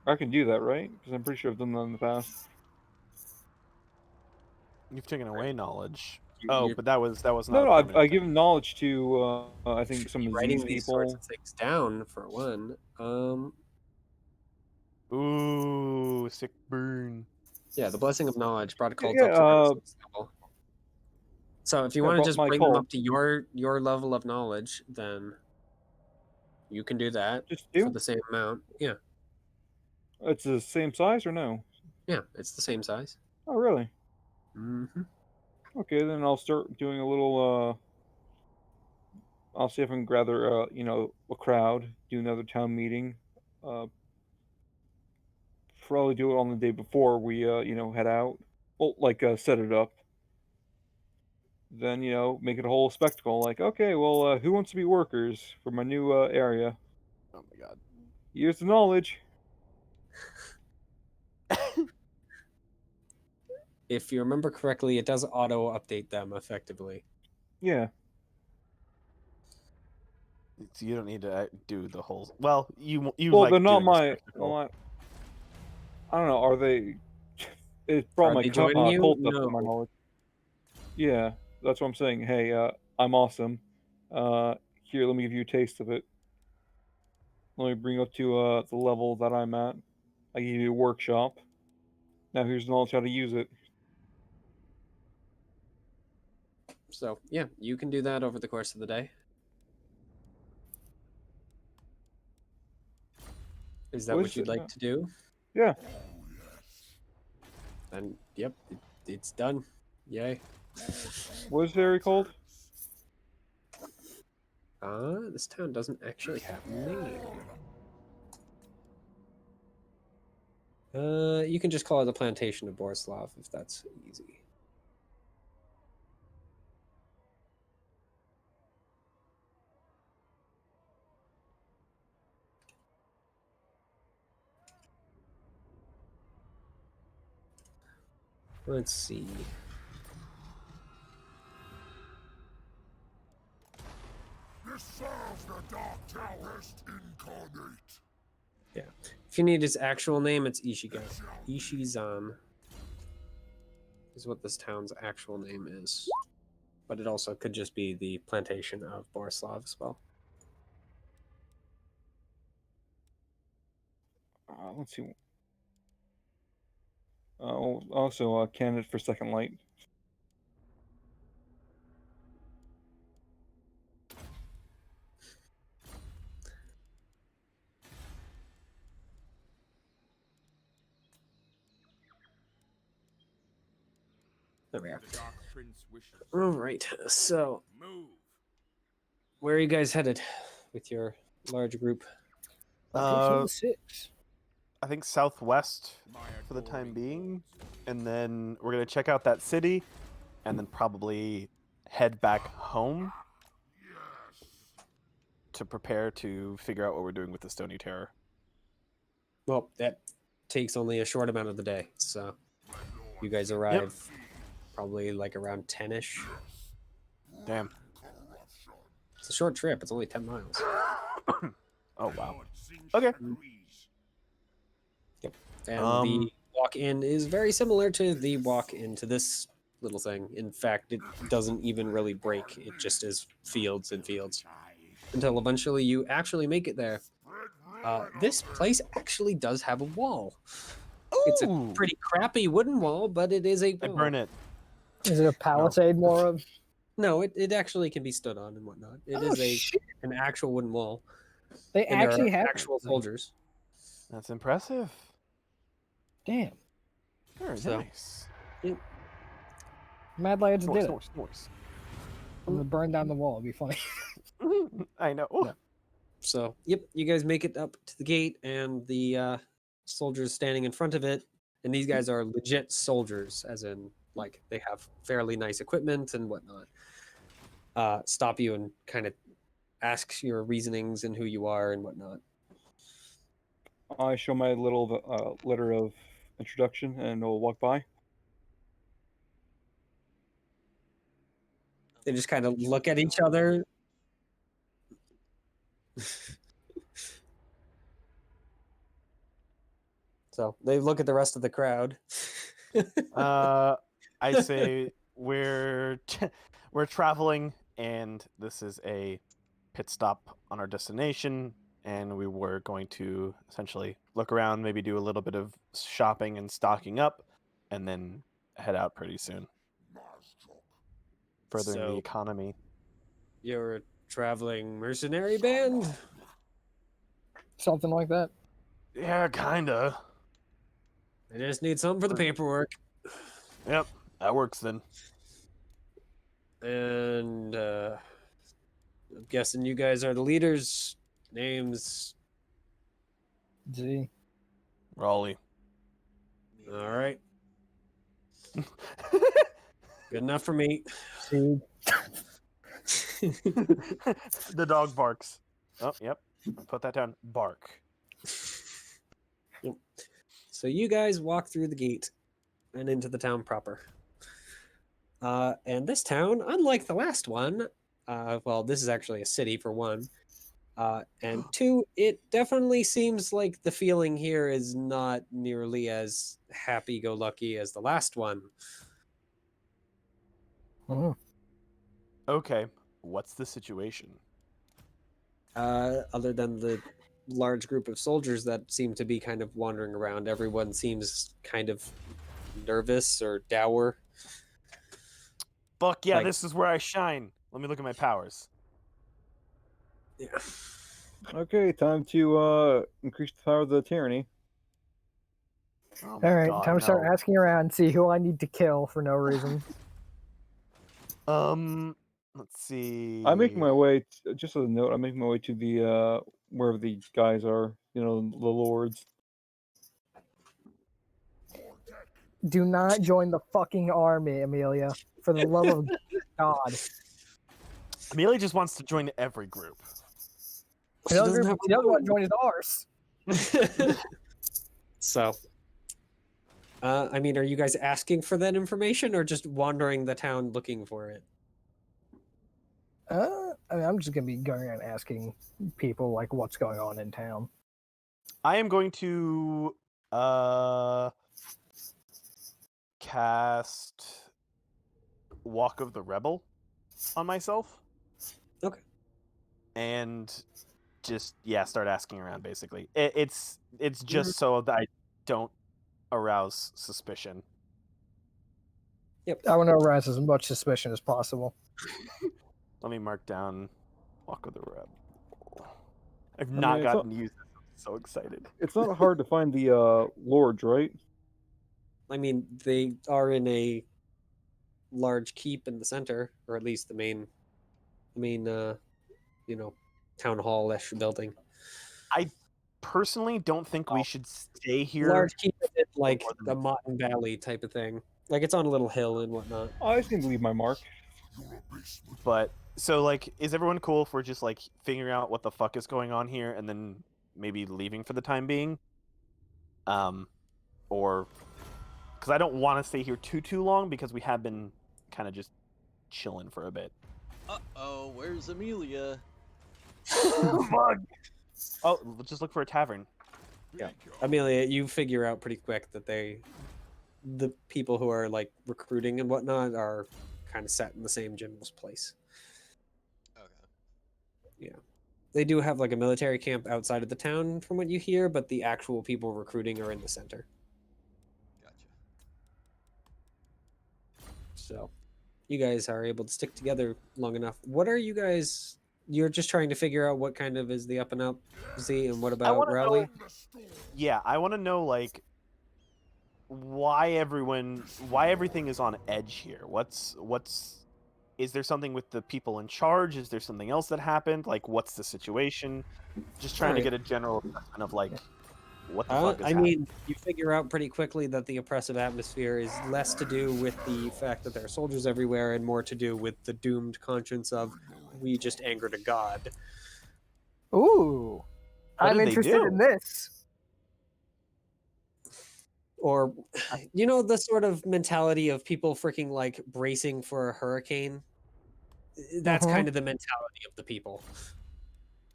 I can do that, right? Because I'm pretty sure I've done that in the past. You've taken away knowledge. you- Oh, you're but that was not. No, a no, I've permanent thing. given knowledge to I think some of writing these these sorts people. of things down for one. Ooh, sick burn. Yeah, the blessing of knowledge brought cults Yeah, up to Renaissance level. So if you Yeah, want to brought just my bring them cult. up to your level of knowledge, then you can do that Just for do. the same amount. Yeah, It's the same size or no? yeah, it's the same size. Oh, really? Mm-hmm. Okay, then I'll start doing a little. I'll see if I can gather, a crowd, do another town meeting. Probably do it on the day before we, head out. Well, like, set it up. Then, make it a whole spectacle. Like, okay, well, who wants to be workers for my new area? Oh my God. Here's the knowledge. If you remember correctly, it does auto update them effectively. Yeah. So you don't need to do the whole. Well, you Well, like they're not doing the my. spectacle. Well, I don't know. Are they? It Are brought my they joining you? cult up to No. my knowledge. Yeah, that's what I'm saying. Hey, I'm awesome. Here, let me give you a taste of it. Let me bring you up to the level that I'm at. I give you a workshop. Now here's knowledge how to use it. So yeah, you can do that over the course of the day. Is that What what is you'd it? like to do? Yeah. Then yep, it's done. Yay. What is the area called? This town doesn't actually have a name. You can just call it the Plantation of Borislav if that's easy. Let's see. This serves the Dark Tempest incarnate. Yeah. If you need his actual name, it's Ishizan. Ishizan is what this town's actual name is. But it also could just be the Plantation of Borislav as well. Let's see. Also, candidate for second light. There we are. The Dark Prince wishes. All right. So, Move. where are you guys headed with your large group? Location number 6. I think southwest My for the time adoring being, ones. and then we're gonna check out that city, and then probably head back home Yes. to prepare to figure out what we're doing with the Stony Terror. Well, that takes only a short amount of the day. So, My lord you guys sent arrive me probably like around 10-ish. Damn. corruption. It's a short trip. It's only 10 miles. Oh My wow. lord sings Okay. breeze. And the walk-in is very similar to the walk-in to this little thing. In fact, it doesn't even really break. It just is fields and fields. Until eventually you actually make it there. This place actually does have a wall. It's a Ooh! pretty crappy wooden wall, but it is a I wall. burn it. Is it a palisade more of? No, it actually can be stood on and whatnot. It is Shit. an actual wooden wall. They And there actually are have actual something. soldiers. That's impressive. Damn. Very So- nice. Mad Lads Noise, did it. noise, noise. I'm gonna burn down the wall. It'd be funny. I know. Yeah. So, yep, you guys make it up to the gate, and the soldiers standing in front of it. And these guys are legit soldiers, as in, like, they have fairly nice equipment and whatnot. Stop you and kind of ask your reasonings and who you are and whatnot. I show my little letter of introduction, and we'll walk by. They just kind of look at each other. So they look at the rest of the crowd. I say we're we're traveling, and this is a pit stop on our destination, and we were going to essentially look around, maybe do a little bit of shopping and stocking up, and then head out pretty soon, furthering the So- economy. You're a traveling mercenary band? Something like that. Yeah, kinda. I just need something for the paperwork. Yep, that works then. And I'm guessing you guys are the leaders. Names. Z. Raleigh. All right. Good enough for me. C. The dog barks. Oh, yep. Put that down. Bark. Yep. So you guys walk through the gate and into the town proper. And this town, unlike the last one, well, this is actually a city for one. And two, it definitely seems like the feeling here is not nearly as happy-go-lucky as the last one. Mhm. Okay, what's the situation? Other than the large group of soldiers that seem to be kind of wandering around, everyone seems kind of nervous or dour. Fuck yeah, Like- this is where I shine. Let me look at my powers. Yeah. Okay, time to increase the power of the tyranny. Oh All my right, God, time to start no. asking around, see who I need to kill for no reason. Let's see. I'm making my way. Just as a note, I'm making my way to the wherever the guys are. You know, the lords. Do not join the fucking army, Amelia. For the love of God. Amelia just wants to join every group. She Another doesn't group have he doesn't want to join is ours. So, I mean, are you guys asking for that information or just wandering the town looking for it? I mean, I'm just gonna be going around asking people like what's going on in town. I am going to cast Walk of the Rebel on myself. Okay. And just start asking around basically. It's Mm-hmm. just so that I don't arouse suspicion. Yep. I want to arouse as much suspicion as possible. Let me mark down Walk of the Rebel. I've mean, not it's gotten used to this. I'm so excited. It's not hard to find the lords, right? I mean, they are in a large keep in the center, or at least the main, town hall-ish building. I personally don't think we should stay here. Large keep is it like more than the we- Mountain Valley type of thing. Like it's on a little hill and whatnot. I just need to leave my mark. But so like, is everyone cool if we're just like figuring out what the fuck is going on here and then maybe leaving for the time being? Or because I don't want to stay here too long because we have been kind of just chilling for a bit. Uh-oh, where's Amelia? Oh, we'll just look for a tavern. Yeah. Amelia, you figure out pretty quick that the people who are like recruiting and whatnot are kind of set in the same general place. Okay. They do have like a military camp outside of the town from what you hear, but the actual people recruiting are in the center. Gotcha. So you guys are able to stick together long enough. What are you guys? You're just trying to figure out what kind of is the up and up Z, and what about wanna Rowley? Yeah, I want to know like why everything is on edge here. Is there something with the people in charge? Is there something else that happened? Like, what's the situation? Just trying to Alright. get a general assessment of like what the fuck is I happening. mean, you figure out pretty quickly that the oppressive atmosphere is less to do with the fact that there are soldiers everywhere and more to do with the doomed conscience of we just angered a god. Ooh, What I'm did they interested do? in this. Or, the sort of mentality of people freaking like bracing for a hurricane. That's Mhm. kind of the mentality of the people.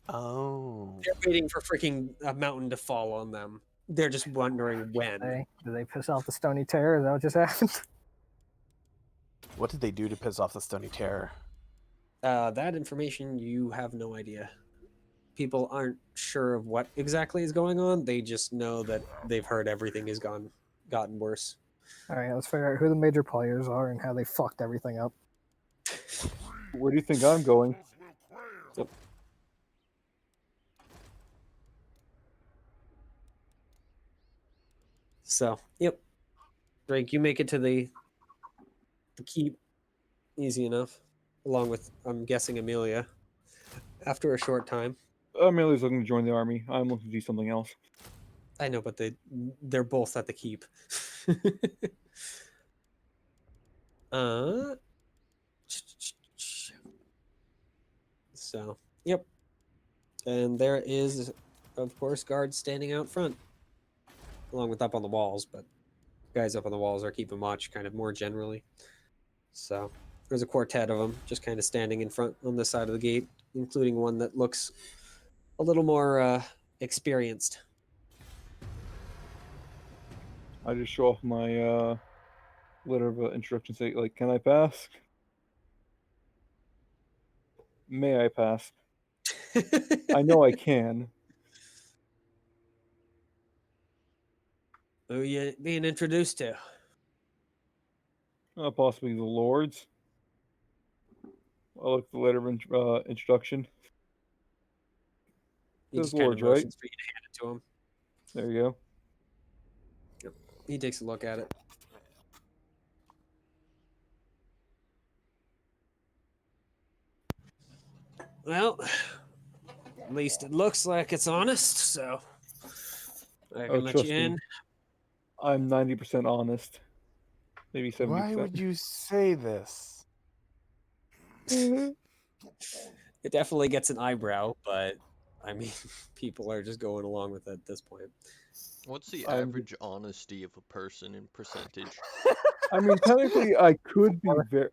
Oh, They're waiting for freaking a mountain to fall on them. They're just wondering when. Did they piss off the Stony Terror? Is that what just happened? what did they do to piss off the Stony Terror? That information, you have no idea. People aren't sure of what exactly is going on. They just know that they've heard everything has gotten worse. All right, let's figure out who the major players are and how they fucked everything up. Where do you think I'm going? Yep. So, yep. Drake, you make it to the keep easy enough, along with, I'm guessing, Amelia, after a short time. Amelia's looking to join the army. I'm looking to do something else. I know, but they're both at the keep. So, yep. And there is, of course, guards standing out front, along with up on the walls, but guys up on the walls are keeping watch kind of more generally. So there's a quartet of them just kind of standing in front on this side of the gate, including one that looks a little more experienced. I just show off my letter of introduction. Say, like, can I pass? May I pass? I know I can. Who are you being introduced to? Possibly the lords. I look at the letter of introduction. He Says just kind of lords, right? motions for you to hand it to him. There you go. He takes a look at it. Well, at least it looks like it's honest, so I can let you trust me. in. I'm 90% honest. Maybe 70%. Why would you say this? It definitely gets an eyebrow, but I mean, people are just going along with it at this point. What's the I'm- average honesty of a person in percentage? I mean, technically, I could be very.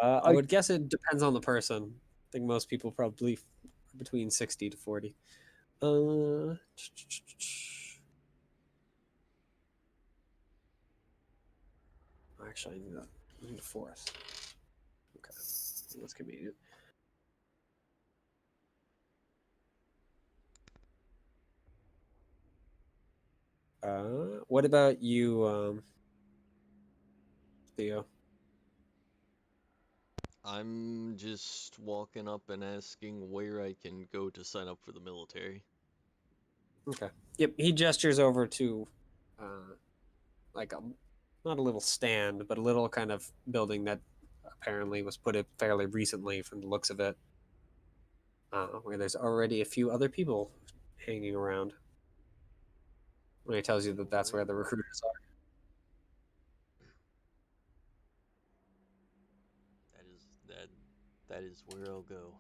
I would guess it depends on the person. I think most people probably between 60 to 40. Actually, I need a fourth. Okay, that's convenient. What about you, Theo? I'm just walking up and asking where I can go to sign up for the military. Okay. Yep. He gestures over to, like not a little stand, but a little kind of building that apparently was put in fairly recently, from the looks of it. Where there's already a few other people hanging around. When he tells you that that's where the recruiters are. That is where I'll go.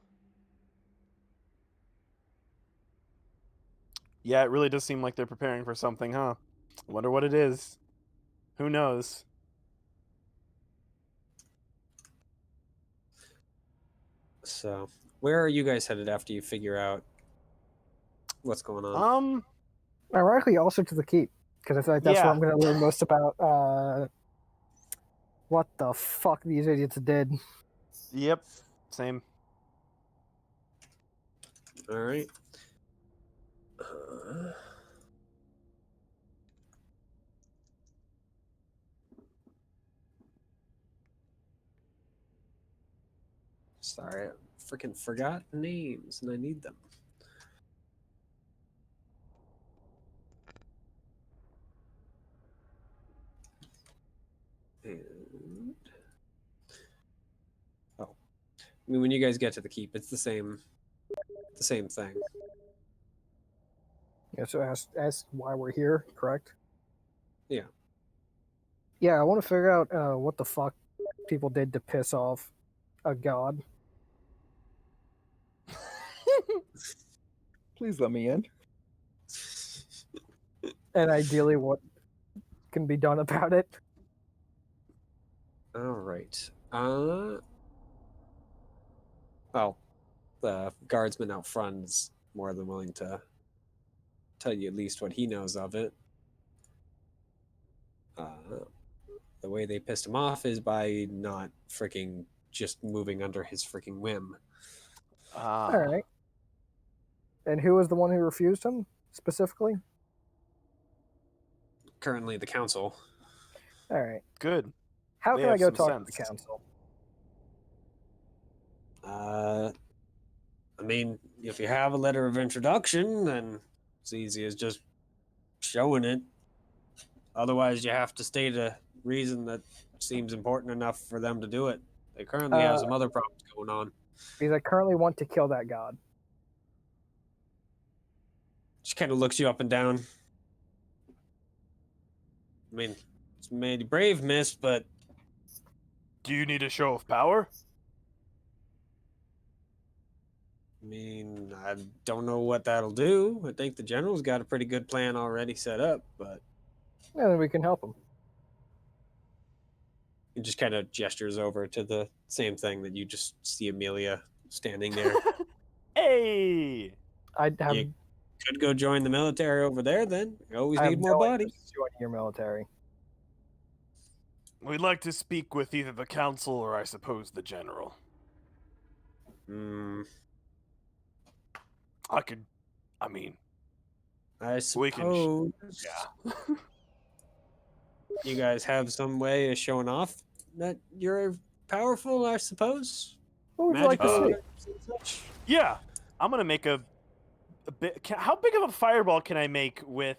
Yeah, it really does seem like they're preparing for something, huh? I wonder what it is. Who knows? So, where are you guys headed after you figure out what's going on? Ironically, also to the keep, because I feel like that's where Yeah. I'm going to learn most about what the fuck these idiots did. Yep. Same. All right. Sorry, I freaking forgot names and I need them. And I mean, when you guys get to the keep, it's the same thing. Yeah, so ask why we're here, correct? Yeah. Yeah, I want to figure out what the fuck people did to piss off a god. Please let me in. And ideally, what can be done about it. All right. Well, the guardsman out front is more than willing to tell you at least what he knows of it. The way they pissed him off is by not freaking just moving under his freaking whim. All right. And who was the one who refused him specifically? Currently, the council. All right. Good. How They can I have go some talk to the sense. council? I mean, if you have a letter of introduction, then it's easy as just showing it. Otherwise, you have to state a reason that seems important enough for them to do it. They currently have some other problems going on. Because I currently want to kill that god. She kind of looks you up and down. I mean, it's made you brave, miss, but Do you need a show of power? I mean, I don't know what that'll do. I think the general's got a pretty good plan already set up, but And then we can help him. he just kind of gestures over to the same thing that you just see Amelia standing there. Hey! I'd have, You could go join the military over there then. You always I have need more no bodies. interest in joining your military. We'd like to speak with either the council or I suppose the general. Hmm. I mean, I We can suppose yeah. you guys have some way of showing off that you're powerful, I suppose. What would you like to see? powers and such. Yeah, I'm gonna make a bit. How big of a fireball can I make with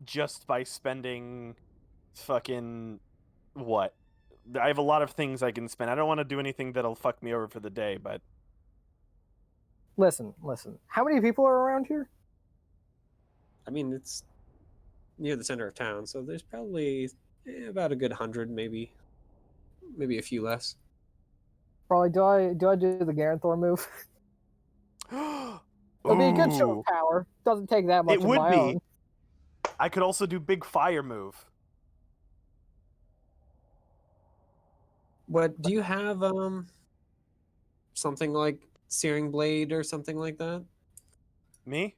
just by spending fucking what? I have a lot of things I can spend. I don't want to do anything that'll fuck me over for the day, but Listen. How many people are around here? I mean, it's near the center of town, so there's probably about a good 100, maybe a few less. Probably. Do I do the Garanthor move? It'll be a good show Ooh, of power. Doesn't take that much it of would my be. own. I could also do big fire move. What do you have? Something like Searing Blade or something like that? Me?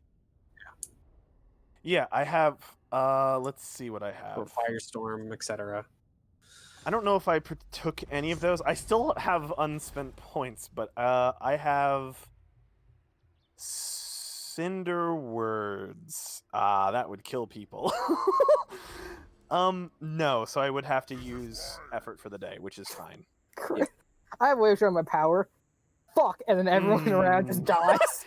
Yeah, I have. Let's see what I Or have. Firestorm, etc. I don't know if I took any of those. I still have unspent points, but I have Cinder Words. That would kill people. No, so I would have to use effort for the day, which is fine. Christ. I have a way of showing my power. Fuck, and then everyone around just dies.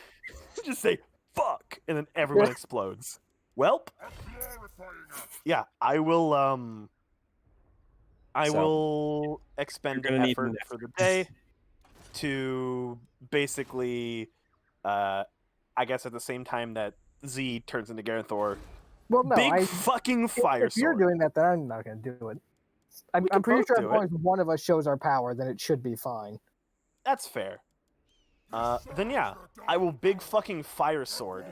Just say fuck, and then everyone explodes. Welp. Yeah, I will. I So, will expend gonna need effort an for the day to basically, I guess at the same time that Z turns into Garanthor, Well, no, big fucking fire if you're sword. doing that, then I'm not going to do it. I'm can pretty both sure as do long it. as one of us shows our power, then it should be fine. That's fair. Then yeah, I will big fucking fire sword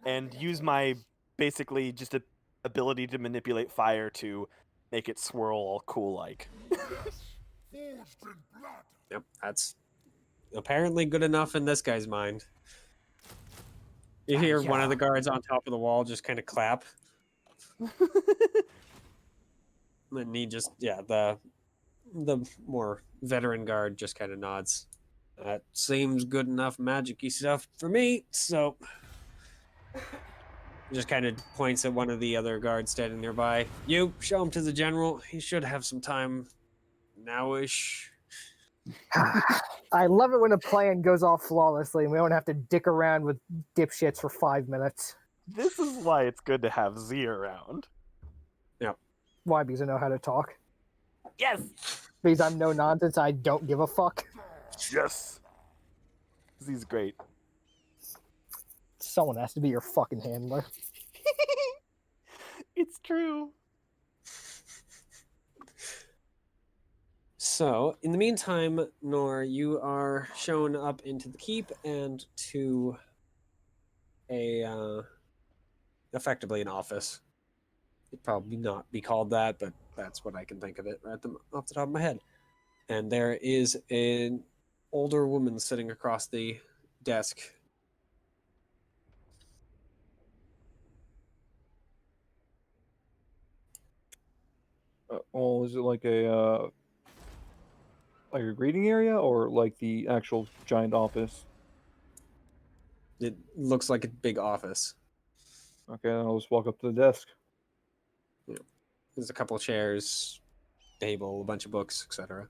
and use my basically just a ability to manipulate fire to make it swirl all cool like. Yep, that's apparently good enough in this guy's mind. You hear one of the guards on top of the wall just kind of clap. And he just, the more veteran guard just kind of nods. That seems good enough magic-y stuff for me, so just kind of points at one of the other guards standing nearby. You, show him to the general. He should have some time now-ish. I love it when a plan goes off flawlessly and we don't have to dick around with dipshits for 5 minutes. This is why it's good to have Z around. Why? Because I know how to talk. Yes! Because I'm no nonsense. I don't give a fuck. Yes! Z's great. Someone has to be your fucking handler. It's true. So, in the meantime, Knore, you are shown up into the keep and to a effectively an office. It'd probably not be called that, but that's what I can think of it right off the top of my head. And there is an older woman sitting across the desk. Well, is it like a reading area or like the actual giant office? It looks like a big office. Okay, then I'll just walk up to the desk. There's a couple of chairs, table, a bunch of books, etc.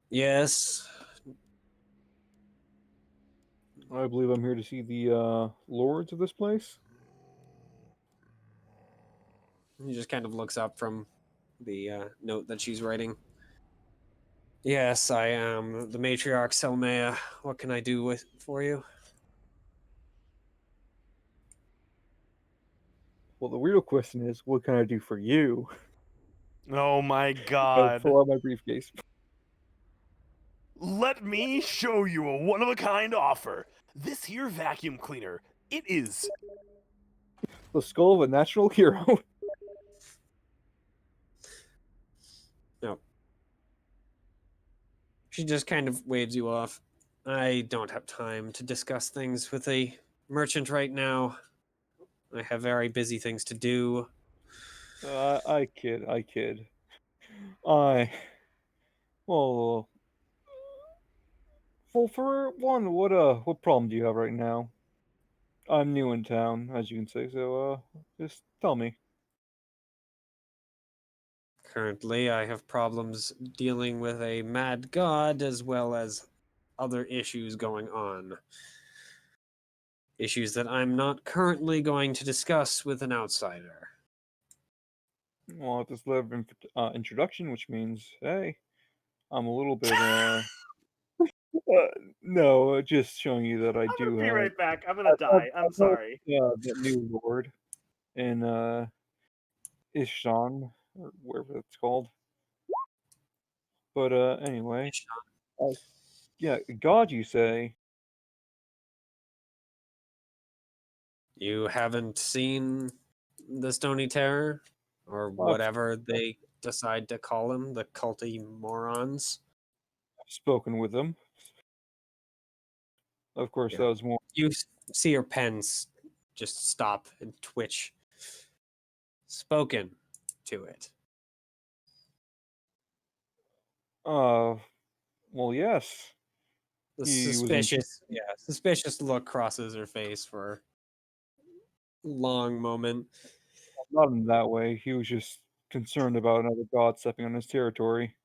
Yes. I believe I'm here to see the lords of this place. He just kind of looks up from the note that she's writing. Yes, I am the matriarch Selmea. What can I do for you? Well, the real question is, what can I do for you? Oh my I god. pull out my briefcase. Let me show you a one-of-a-kind offer. This here vacuum cleaner, it is... The skull of a natural hero. No. She just kind of waves you off. I don't have time to discuss things with a merchant right now. I have very busy things to do. I kid. I... Well, for one, what problem do you have right now? I'm new in town, as you can see, so, just tell me. Currently, I have problems dealing with a mad god as well as other issues going on. Issues that I'm not currently going to discuss with an outsider. Well, this letter of introduction, which means, hey, I'm a little bit, No, just showing you that I I'm do gonna be have. right back. I'm gonna die. I'm sorry. The new lord in Ishan, or wherever it's called. But anyway, yeah, God, you say? You haven't seen the Stony Terror, or Well, whatever they decide to call him, the culty morons. I've spoken with them. Of course, Yeah. that was more. You see your pens just stop and twitch. Spoken to it. Well, yes. The He was in. suspicious look crosses her face for a long moment. Not in that way. He was just concerned about another god stepping on his territory.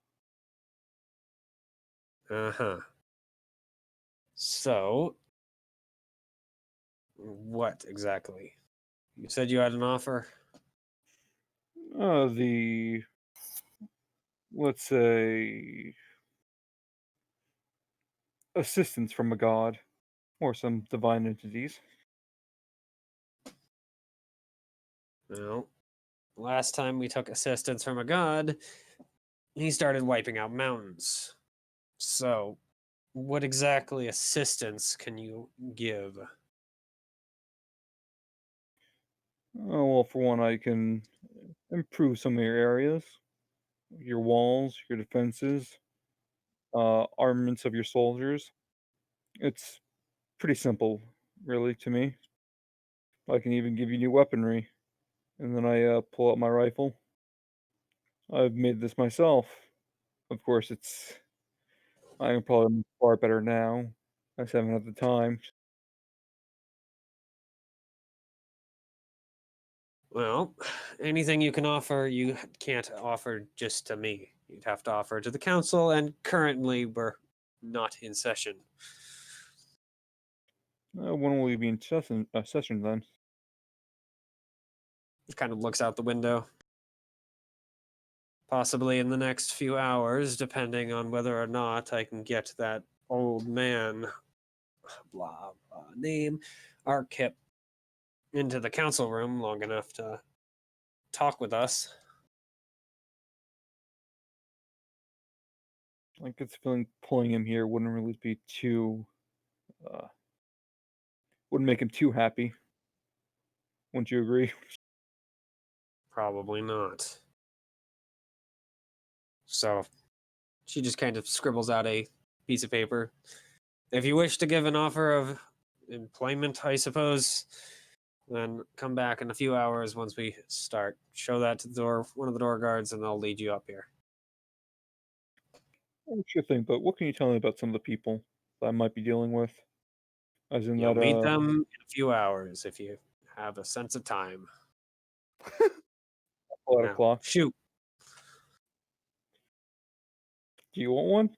Uh-huh. So, what exactly? You said you had an offer? The let's say assistance from a god or some divine entities. Well, last time we took assistance from a god, he started wiping out mountains. So, what exactly assistance can you give? Oh, well, for one, I can improve some of your areas, your walls, your defenses, armaments of your soldiers. It's pretty simple, really, to me. I can even give you new weaponry. And then I pull out my rifle. I've made this myself. Of course, I'm probably far better now. I just haven't had the time. Well, anything you can offer, you can't offer just to me. You'd have to offer to the council, and currently we're not in session. When will we be in session then? It kind of looks out the window. Possibly in the next few hours, depending on whether or not I can get that old man, blah, blah name, Arkip, into the council room long enough to talk with us. I get the feeling pulling him here wouldn't really be too, wouldn't make him too happy. Wouldn't you agree? Probably not. So she just kind of scribbles out a piece of paper. If you wish to give an offer of employment, I suppose, then come back in a few hours once we start. Show that to the door, one of the door guards, and they'll lead you up here. Sure thing, but what can you tell me about some of the people that I might be dealing with? As in You'll that, meet them in a few hours if you have a sense of time. pull out a Now, clock. shoot. Do you want one?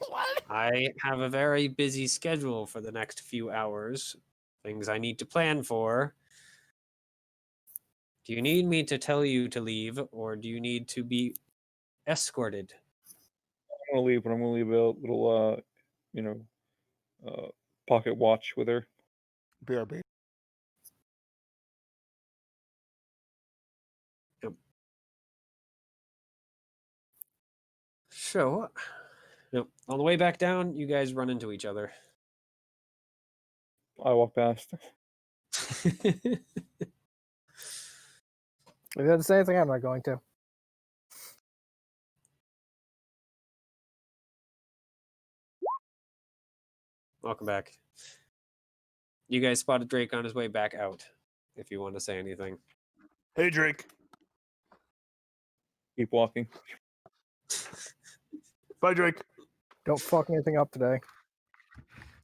What? I have a very busy schedule for the next few hours. Things I need to plan for. Do you need me to tell you to leave, or do you need to be escorted? I'm gonna leave, but I'm gonna leave a little, you know, pocket watch with her. BRB. So, no, on the way back down, you guys run into each other. I walk past. If you have to say anything, I'm not going to. Welcome back. You guys spotted Drake on his way back out, if you want to say anything. Hey, Drake. Keep walking. Bye, Drake. Don't fuck anything up today.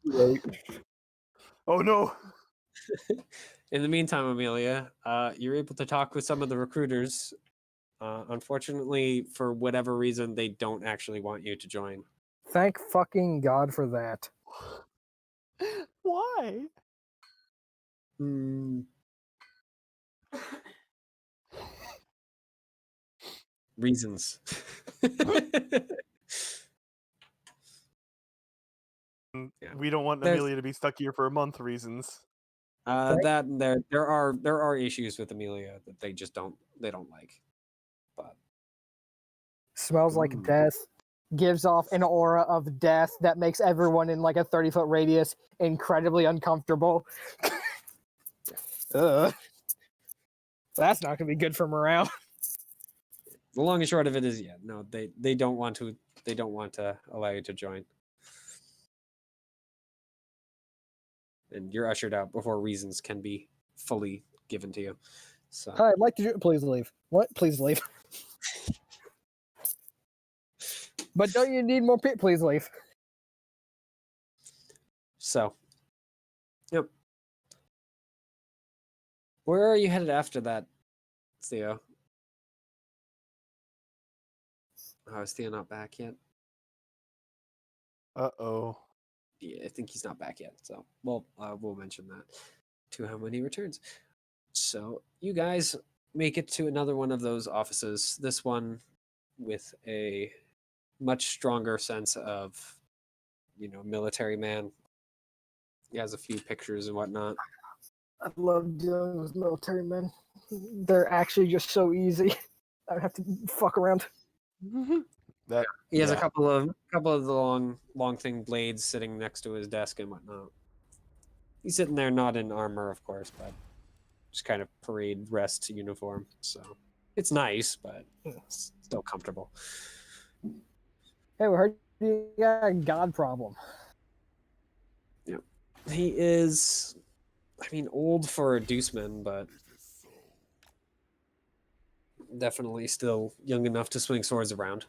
Right. Oh no. In the meantime, Amelia, you're able to talk with some of the recruiters. Unfortunately, for whatever reason, they don't actually want you to join. Thank fucking God for that. Why? Reasons. Yeah. we don't want There's- Amelia to be stuck here for a month reasons. That there are issues with Amelia that they just don't like. But Smells like Ooh. death. Gives off an aura of death that makes everyone in like a 30-foot radius incredibly uncomfortable. Ugh. That's not gonna be good for morale. the long and short of it is, no, they don't want to allow you to join. And you're ushered out before reasons can be fully given to you. So Hi, I'd like to do. Please leave. What? Please leave. But don't you need more people? Please leave. Yep. Where are you headed after that, Theo? Oh, is Theo not back yet? Uh-oh. Yeah, I think he's not back yet. So, we'll mention that to him when he returns. So, you guys make it to another one of those offices. This one with a much stronger sense of, military man. He has a few pictures and whatnot. I love dealing with military men. They're actually just so easy. I don't have to fuck around. That He has a yeah. couple of the long thing blades sitting next to his desk and whatnot. He's sitting there not in armor, of course, but just kind of parade rest uniform. So it's nice, but it's still comfortable. Hey, we heard you got a god problem. He is, old for a deuceman, but definitely still young enough to swing swords around.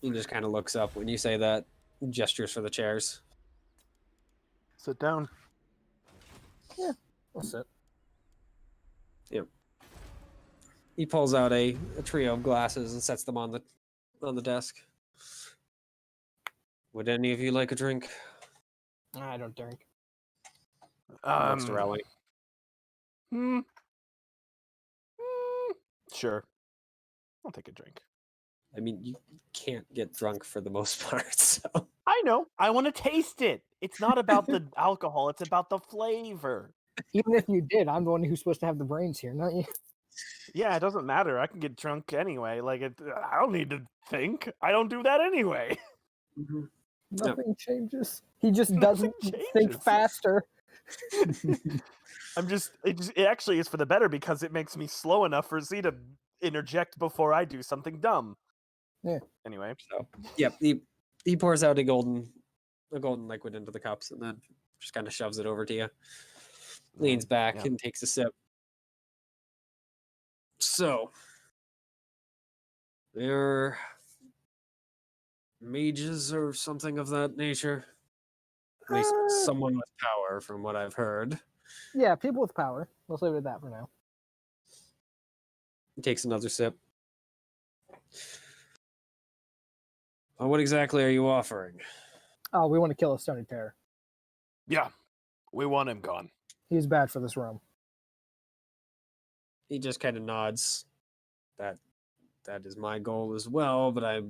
He just kind of looks up when you say that, gestures for the chairs. Sit down. What's it? He pulls out a trio of glasses and sets them on the desk. Would any of you like a drink? I don't drink. Looks to Rowling. Hmm. Sure. I'll take a drink. You can't get drunk for the most part, so. I know. I want to taste it. It's not about the alcohol. It's about the flavor. Even if you did, I'm the one who's supposed to have the brains here, not you. Yeah, it doesn't matter. I can get drunk anyway. I don't need to think. I don't do that anyway. Nothing changes. He just Nothing doesn't think changes. faster. It actually is for the better because it makes me slow enough for Z to interject before I do something dumb. Yeah. Anyway. So, yep, he pours out a golden liquid into the cups and then just kind of shoves it over to you. Leans back Yeah. and takes a sip. So, they're mages or something of that nature. At least someone with power, from what I've heard. Yeah, people with power. Let's leave it at that for now. He takes another sip. What exactly are you offering? Oh, we want to kill a Stony Terror. Yeah. We want him gone. He's bad for this realm. He just kind of nods. That is my goal as well, but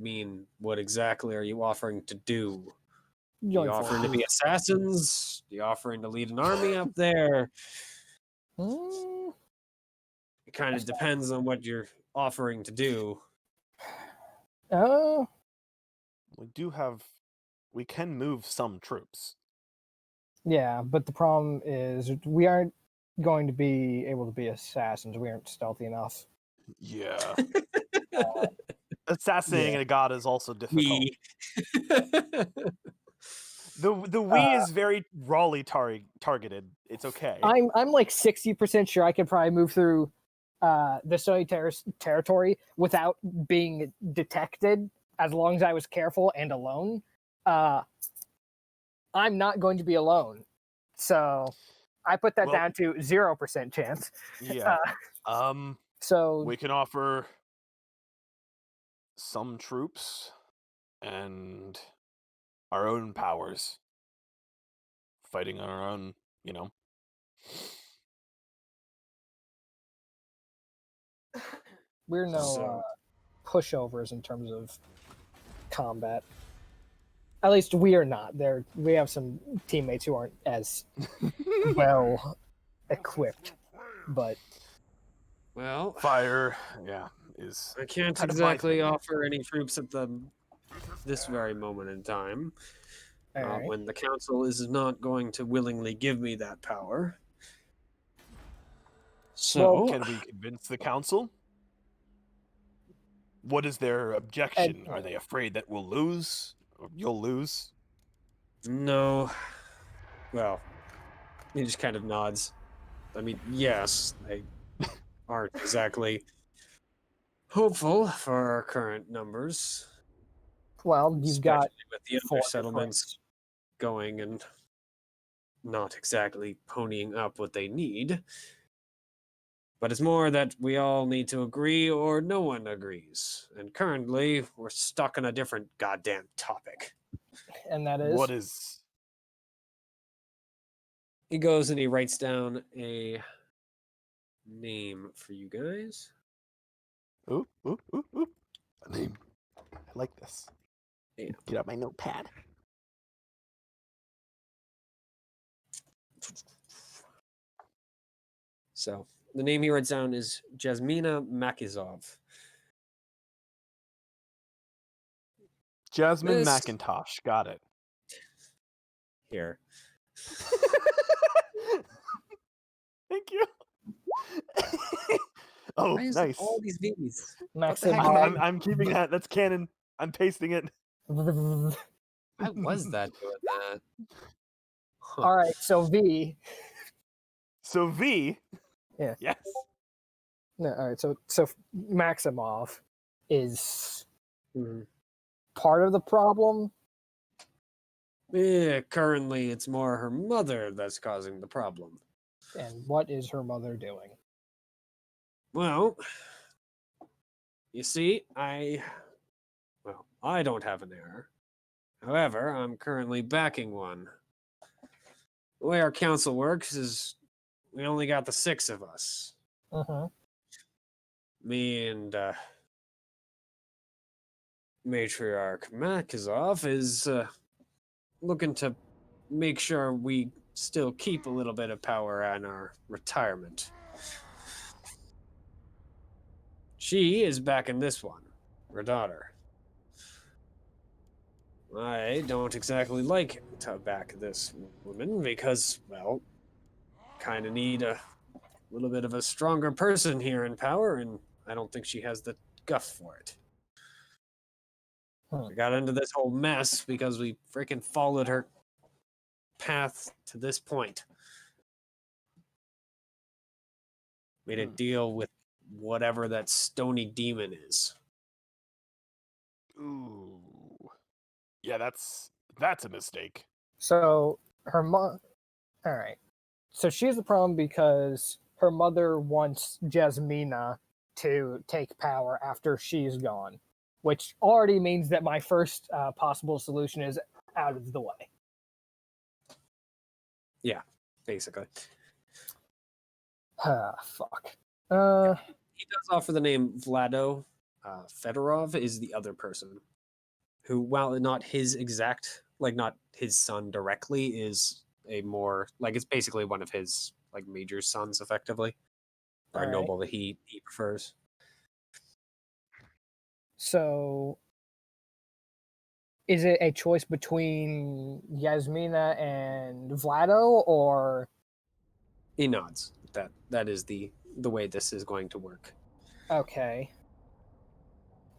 what exactly are you offering to do? Are you Join offering to forces. be assassins? Are you offering to lead an army up there? Mm, It kind of depends on what you're offering to do. oh, We can move some troops. yeah, but the problem is we aren't going to be able to be assassins. We aren't stealthy enough. Yeah. Assassinating a god is also difficult. Me. The we is very rawly targeted. It's okay. I'm like 60% sure I could probably move through the Stony Terror's territory without being detected, as long as I was careful and alone. I'm not going to be alone, so I put that Well- down to 0% chance. Yeah. So We can offer some troops and our own powers. Fighting on our own, we're no So- pushovers in terms of combat. At least we are not. We have some teammates who aren't as well equipped, but Well, Fire, yeah, is I can't kind of my exactly thing. offer any troops at this very moment in time. all right. When the council is not going to willingly give me that power. So, Can we convince the council? What is their objection? Are they afraid that we'll lose? Or you'll lose? no. Well, he just kind of nods. I mean, yes, they aren't exactly hopeful for our current numbers, Well, you've especially got with the four other settlements different- going and not exactly ponying up what they need. But it's more that we all need to agree or no one agrees. And currently, we're stuck on a different goddamn topic. and that is What is... He goes and he writes down a name for you guys. Ooh. A name. I like this. Yeah. Get out my notepad. So the name he writes down is Jasmina Makizov. Jasmine This- McIntosh. Got it. Here. Thank you. Oh, Why is nice. all these V's? What the heck? Maximum. I'm keeping that. That's canon. I'm pasting it. Why was that doing that? Huh. All right, so V. So V. Yeah. Yes. No, all right, so Maximov is Hmm. part of the problem. Yeah, currently it's more her mother that's causing the problem. And what is her mother doing? Well, you see, I don't have an heir. However, I'm currently backing one. The way our council works is we only got the 6 of us. Uh-huh. Me and Matriarch Makazov is looking to make sure we still keep a little bit of power in our retirement. She is backing this one, her daughter. I don't exactly like to back this woman because, well, kind of need a little bit of a stronger person here in power, and I don't think she has the guff for it. We got into this whole mess because we freaking followed her path to this point. Made a deal with whatever that stony demon is. Ooh. Yeah, that's a mistake. So her mom. All right. So she's the problem because her mother wants Jasmina to take power after she's gone, which already means that my first possible solution is out of the way. Yeah, basically. Fuck. He does offer the name Vlado. Fedorov is the other person who, while not his exact, like not his son directly, is a more, like it's basically one of his like major sons effectively, or a Alright. noble that he prefers. So, is it a choice between Yasmina and Vlado, or He nods. That is the way this is going to work. okay?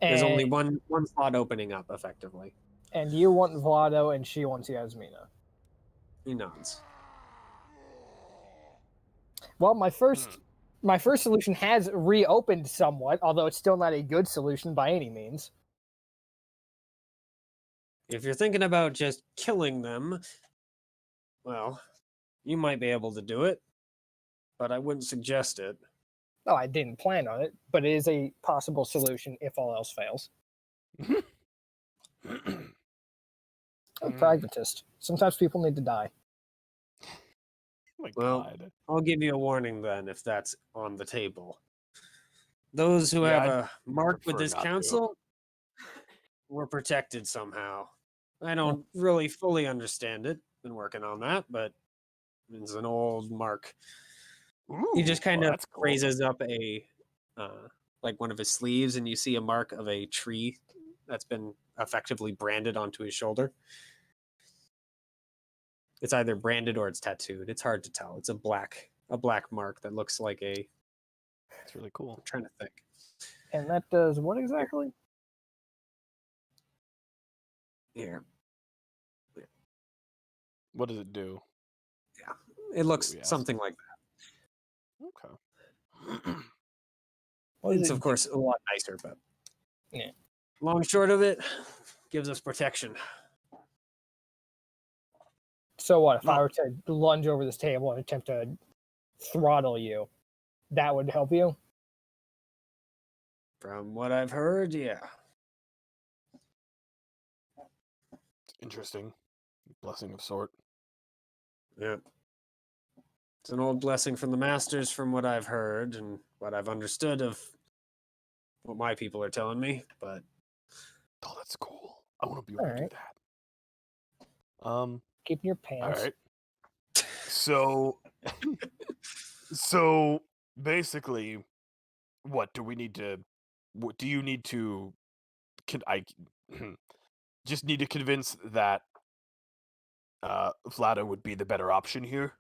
There's And, only one slot opening up effectively. and you want Vlado, and she wants Yasmina. He nods. Well, my first solution has reopened somewhat, although it's still not a good solution by any means. If you're thinking about just killing them, well, you might be able to do it, but I wouldn't suggest it. Oh, I didn't plan on it, but it is a possible solution if all else fails. I'm a pragmatist. Sometimes people need to die. My Well, God. I'll give you a warning then if that's on the table. Those who Yeah, have I'd a mark with prefer this not to. council, we're protected somehow. I don't really fully understand it. Been working on that, but it's an old mark. He just kind of that's cool. raises up a like one of his sleeves, and you see a mark of a tree that's been effectively branded onto his shoulder. It's either branded or it's tattooed. It's hard to tell. It's a black mark that looks like a. It's really cool. I'm trying to think. And that does what exactly? Here, What does it do? it looks we asked. something like that. Okay. What does It's it of course a lot nicer, but Yeah. long short of it, gives us protection. So what if I were to lunge over this table and attempt to throttle you? That would help you? From what I've heard, yeah. Interesting. Blessing of sort. Yep. It's an old blessing from the masters, from what I've heard and what I've understood of what my people are telling me. But Oh, that's cool. I want to be able to do Alright. that. Keep your All pants. right. So, so basically, what do we need to? What do you need to? I just need to convince that Vlada would be the better option here.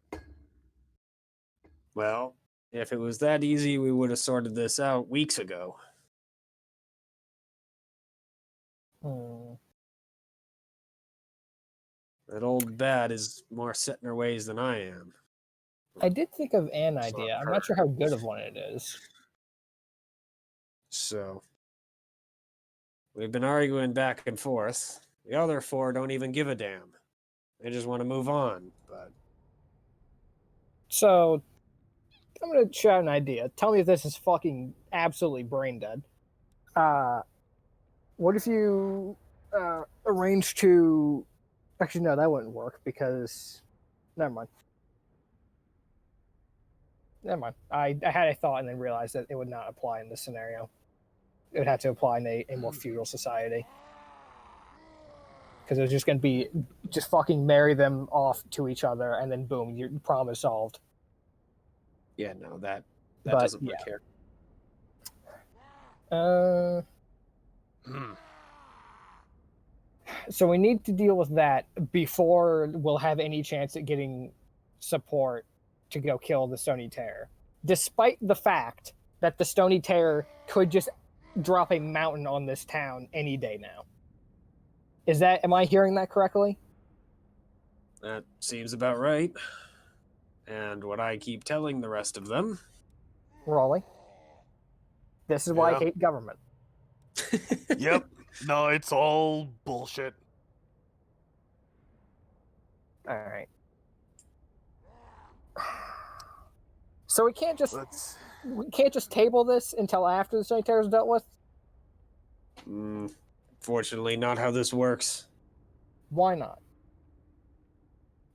well, if it was that easy, we would have sorted this out weeks ago. Hmm. That old bat is more set in her ways than I am. I did think of an So idea. I've I'm not sure how heard. good of one it is. So we've been arguing back and forth. The other four don't even give a damn. They just want to move on. But So I'm gonna shout an idea. Tell me if this is fucking absolutely brain dead. What if you arrange to? Actually, no, that wouldn't work because. Never mind. Never mind. I had a thought and then realized that it would not apply in this scenario. It would have to apply in a more feudal society. Because it was just going to be just fucking marry them off to each other and then boom, your problem is solved. yeah, no, that But, doesn't work yeah. here. So we need to deal with that before we'll have any chance at getting support to go kill the Stony Terror. Despite the fact that the Stony Terror could just drop a mountain on this town any day now. Am I hearing that correctly? That seems about right. And what I keep telling the rest of them. Raleigh. This is why I Yeah. hate government. Yep. No, it's all bullshit. All right. So we can't just table this until after the Stony Terror is dealt with? Fortunately, not how this works. Why not?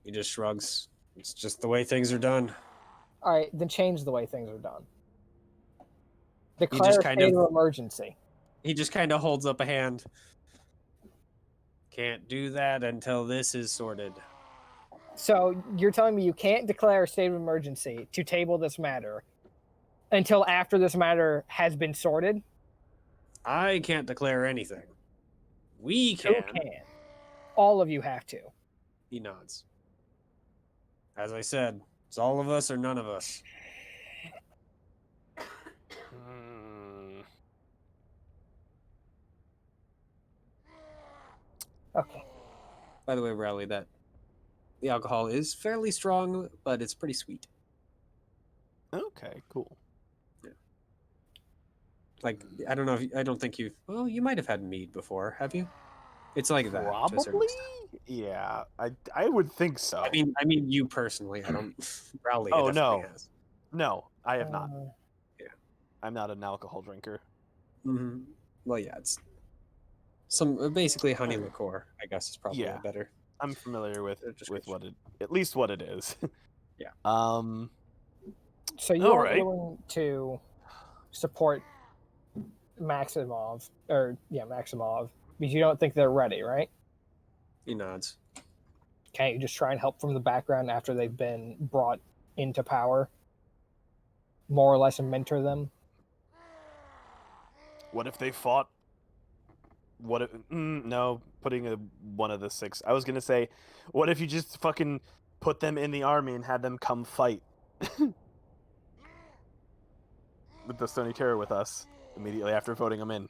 He just shrugs. It's just the way things are done. All right, then change the way things are done. Declare just a kind state of- of emergency. He just kind of holds up a hand. Can't do that until this is sorted. So you're telling me you can't declare a state of emergency to table this matter until after this matter has been sorted? I can't declare anything. We Who can. can? All of you have to. He nods. As I said, it's all of us or none of us. Okay. By the way, Rowley, the alcohol is fairly strong, but it's pretty sweet. Okay, cool. Like, I don't know I don't think well, you might have had mead before, have you? It's like that. To a certain Probably. extent. Yeah, I would think so. I mean, you personally. I don't. Rowley. Oh, definitely no. Has. No, I have not. Yeah. I'm not an alcohol drinker. Mm-hmm. Well, yeah, it's basically honey liqueur. I guess is probably Yeah. a better. I'm familiar with description. what at least what it is. Yeah. So you're Alright. willing to support Maximov Because you don't think they're ready, right? He nods. Can't you just try and help from the background after they've been brought into power? More or less and mentor them? What if they fought? What if... no, putting one of the 6. I was going to say, what if you just fucking put them in the army and had them come fight? With the Stony Terror with us immediately after voting them in.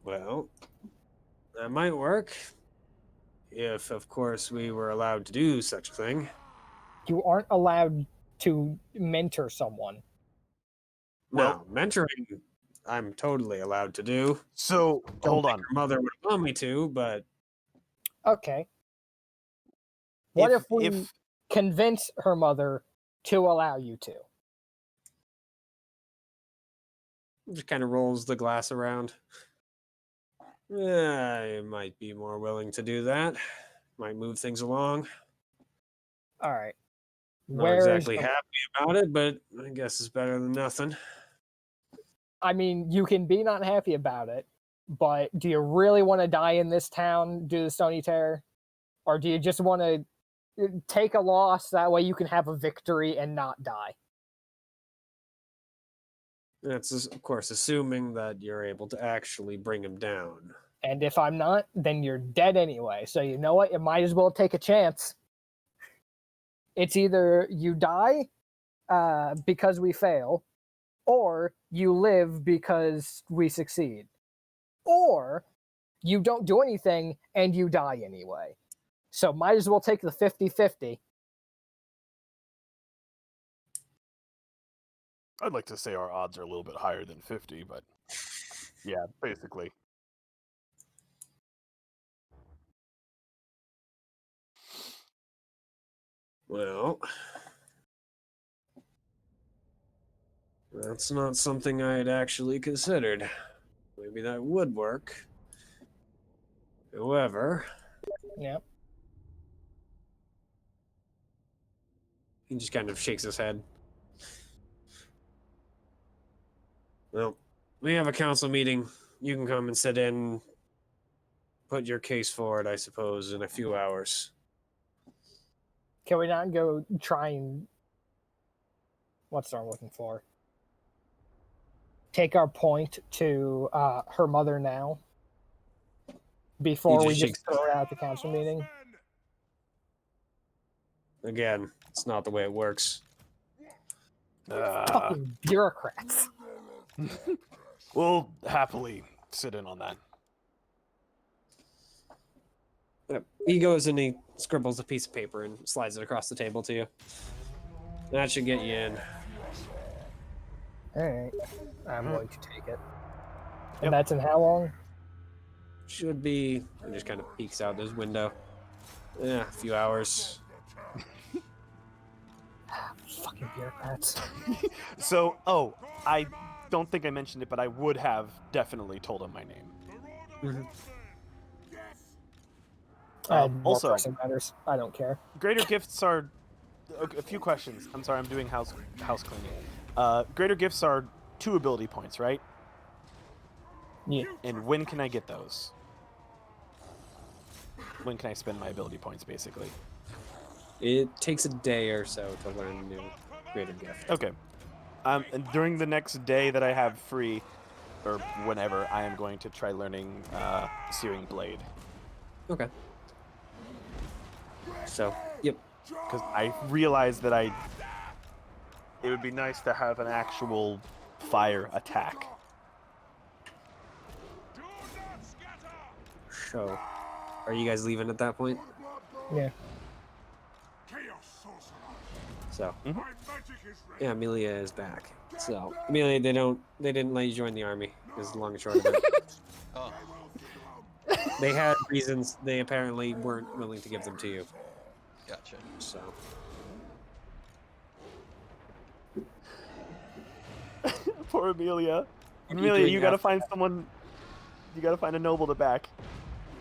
Well, that might work. If, of course, we were allowed to do such a thing. You aren't allowed to mentor someone. No, mentoring, I'm totally allowed to do. So, Don't hold think on. Your mother would want me to, but Okay. What if we convince her mother to allow you to? just kind of rolls the glass around. I might be more willing to do that. Might move things along. All right. Not exactly happy about it, but I guess it's better than nothing. I mean, you can be not happy about it, but do you really want to die in this town due to the Stony Terror? Or do you just want to take a loss, that way you can have a victory and not die? That's, of course, assuming that you're able to actually bring him down. And if I'm not, then you're dead anyway. So you know what? You might as well take a chance. It's either you die because we fail, or you live because we succeed. Or you don't do anything and you die anyway. So might as well take the 50-50. I'd like to say our odds are a little bit higher than 50, but yeah, basically. Well, that's not something I had actually considered. Maybe that would work. However, Yep. he just kind of shakes his head. Well, we have a council meeting. You can come and sit in, put your case forward, I suppose, in a few hours. Can we not go try and... What's what I'm looking for? Take our point to her mother now? Before we just throw it out at the council meeting? Again, it's not the way it works. Fucking bureaucrats. We'll happily sit in on that. He goes and he scribbles a piece of paper and slides it across the table to you. That should get you in. Alright. I'm going to take it. And that's in how long? Should be. He just kind of peeks out his window. Yeah, a few hours. Fucking bureaucrats. So, I don't think I mentioned it, but I would have definitely told him my name. Also, matters. I don't care. Greater gifts are a few questions. I'm sorry, I'm doing house cleaning. Greater gifts are 2 ability points, right? Yeah. And when can I get those? When can I spend my ability points, basically? It takes a day or so to learn a new greater gift. Okay. And during the next day that I have free, or whenever, I am going to try learning Searing Blade. Okay. So, yep. Because I realized that it would be nice to have an actual fire attack. So, are you guys leaving at that point? Yeah. So, Mhm. yeah, Amelia is back. So, Amelia, they didn't let you join the army. Is the long and short of it. Oh, They had reasons. They apparently weren't willing to give them to you. gotcha. So, Poor Amelia. What are you Amelia, doing you gotta after find someone. You gotta find a noble to back,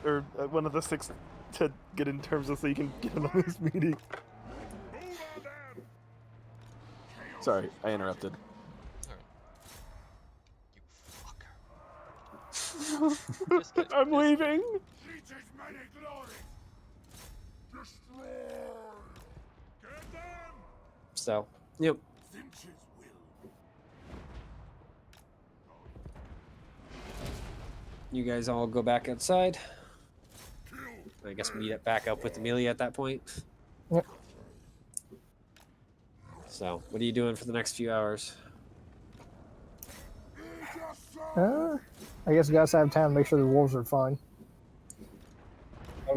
or one of the 6 to get in terms of, so you can get him on this meeting. Sorry, I interrupted. Just kidding. I'm just leaving. Teach as many glories. Destroy. Get them. So, yep. Finch's will. You guys all go back outside. Kill. I guess meet it back up with Amelia at that point. Yep. So, what are you doing for the next few hours? I guess you guys have time to make sure the wolves are fine.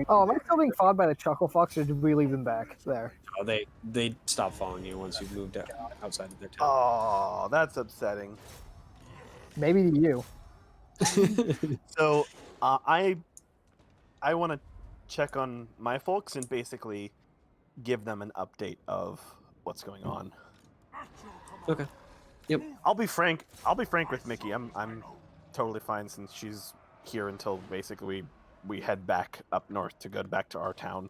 Oh, am I still being followed by the chuckle fox, or did we leave them back there? Oh, they stop following you once you've moved outside of their town. Oh, that's upsetting. Maybe to you. So, I want to check on my folks and basically give them an update of what's going on. Okay. Yep. I'll be frank with Mickey. I'm totally fine since she's here until basically we head back up north to go back to our town.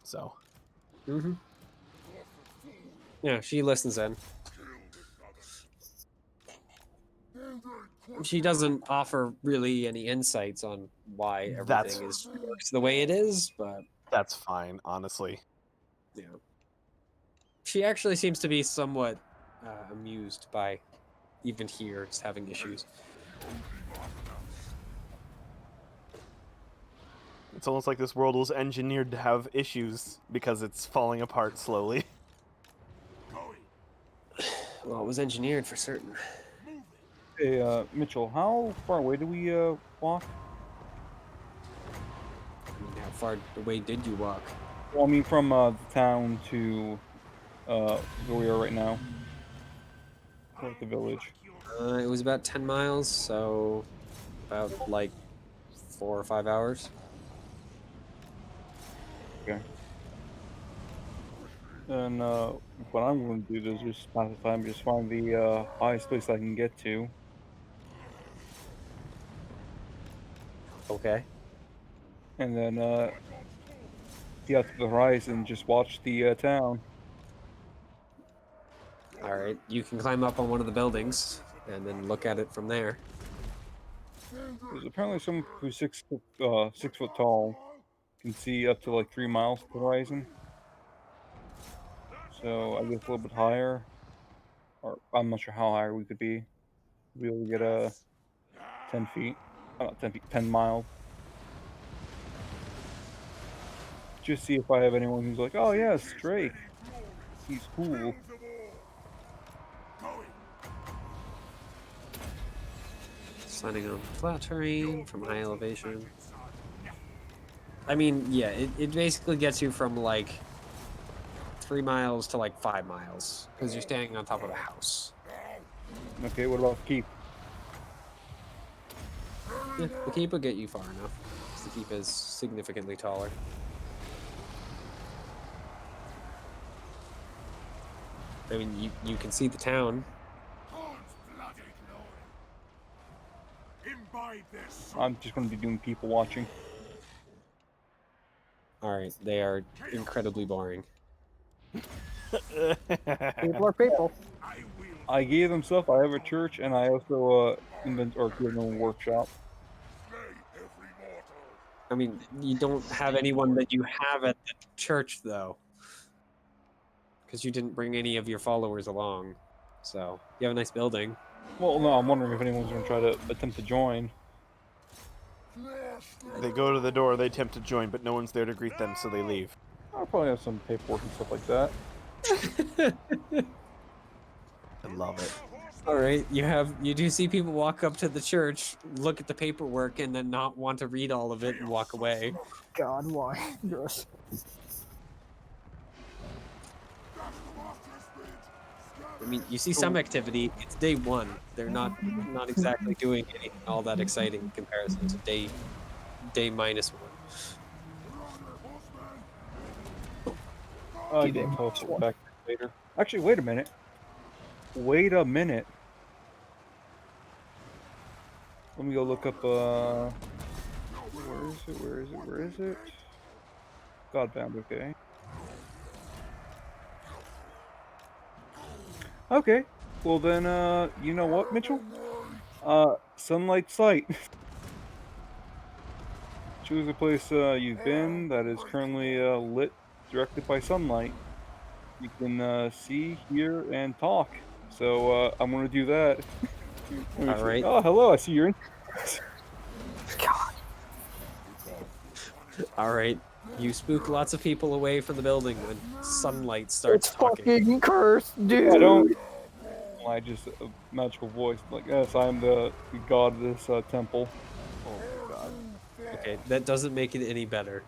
So, Mm-hmm. Yeah, she listens in. She doesn't offer really any insights on why That's- everything works the way it is, but that's fine, honestly. yeah. She actually seems to be somewhat amused by even here just having issues. It's almost like this world was engineered to have issues because it's falling apart slowly. Well, it was engineered for certain. Hey, Mitchell, how far away do we walk? I mean, how far away did you walk? Well, I mean, from the town to where we are right now, like the village. It was about 10 miles, so about like 4 or 5 hours. Okay. And what I'm going to do is just pass the time, just find the highest place I can get to. Okay. And then see out to the horizon, just watch the town. All right. You can climb up on one of the buildings and then look at it from there. There's apparently someone who's 6 foot tall can see up to like 3 miles to the horizon. So I guess a little bit higher, or I'm not sure how high we could be. Be able to get 10 feet, not 10 feet, 10 miles. Just see if I have anyone who's like, oh yes, Drake, he's cool. Sliding on flat terrain from high elevation. I mean, yeah, it basically gets you from like 3 miles to like 5 miles because you're standing on top of a house. Okay, what about the keep? Yeah, the keep will get you far enough. 'Cause the keep is significantly taller. I mean, you can see the town. I'm just going to be doing people watching. All right, they are incredibly boring. People are people. I gave them stuff. I have a church, and I also invent or give them a workshop. I mean, you don't have anyone that you have at the church though, because you didn't bring any of your followers along. So you have a nice building. Well, no, I'm wondering if anyone's going to try to attempt to join. They go to the door, they attempt to join, but no one's there to greet them, so they leave. I'll probably have some paperwork and stuff like that. I love it. All right, you do see people walk up to the church, look at the paperwork, and then not want to read all of it and walk away. God, why? Gross. I mean, you see some activity. It's day one. They're not exactly doing anything all that exciting in comparison to day minus one. I can post it back later. Actually, wait a minute. Wait a minute. Let me go look up, where is it? Godbound, okay. Okay, well then, you know what, Mitchell? Sunlight Sight. choose a place you've been that is currently lit directly by sunlight. You can see, hear, and talk. So I'm gonna do that. Let me All see. right. Oh, hello. I see you're in. All right. You spook lots of people away from the building when sunlight starts It's talking. fucking cursed, dude. I don't. I just a magical voice like, yes, I'm the god of this temple. Oh my god. Okay, that doesn't make it any better.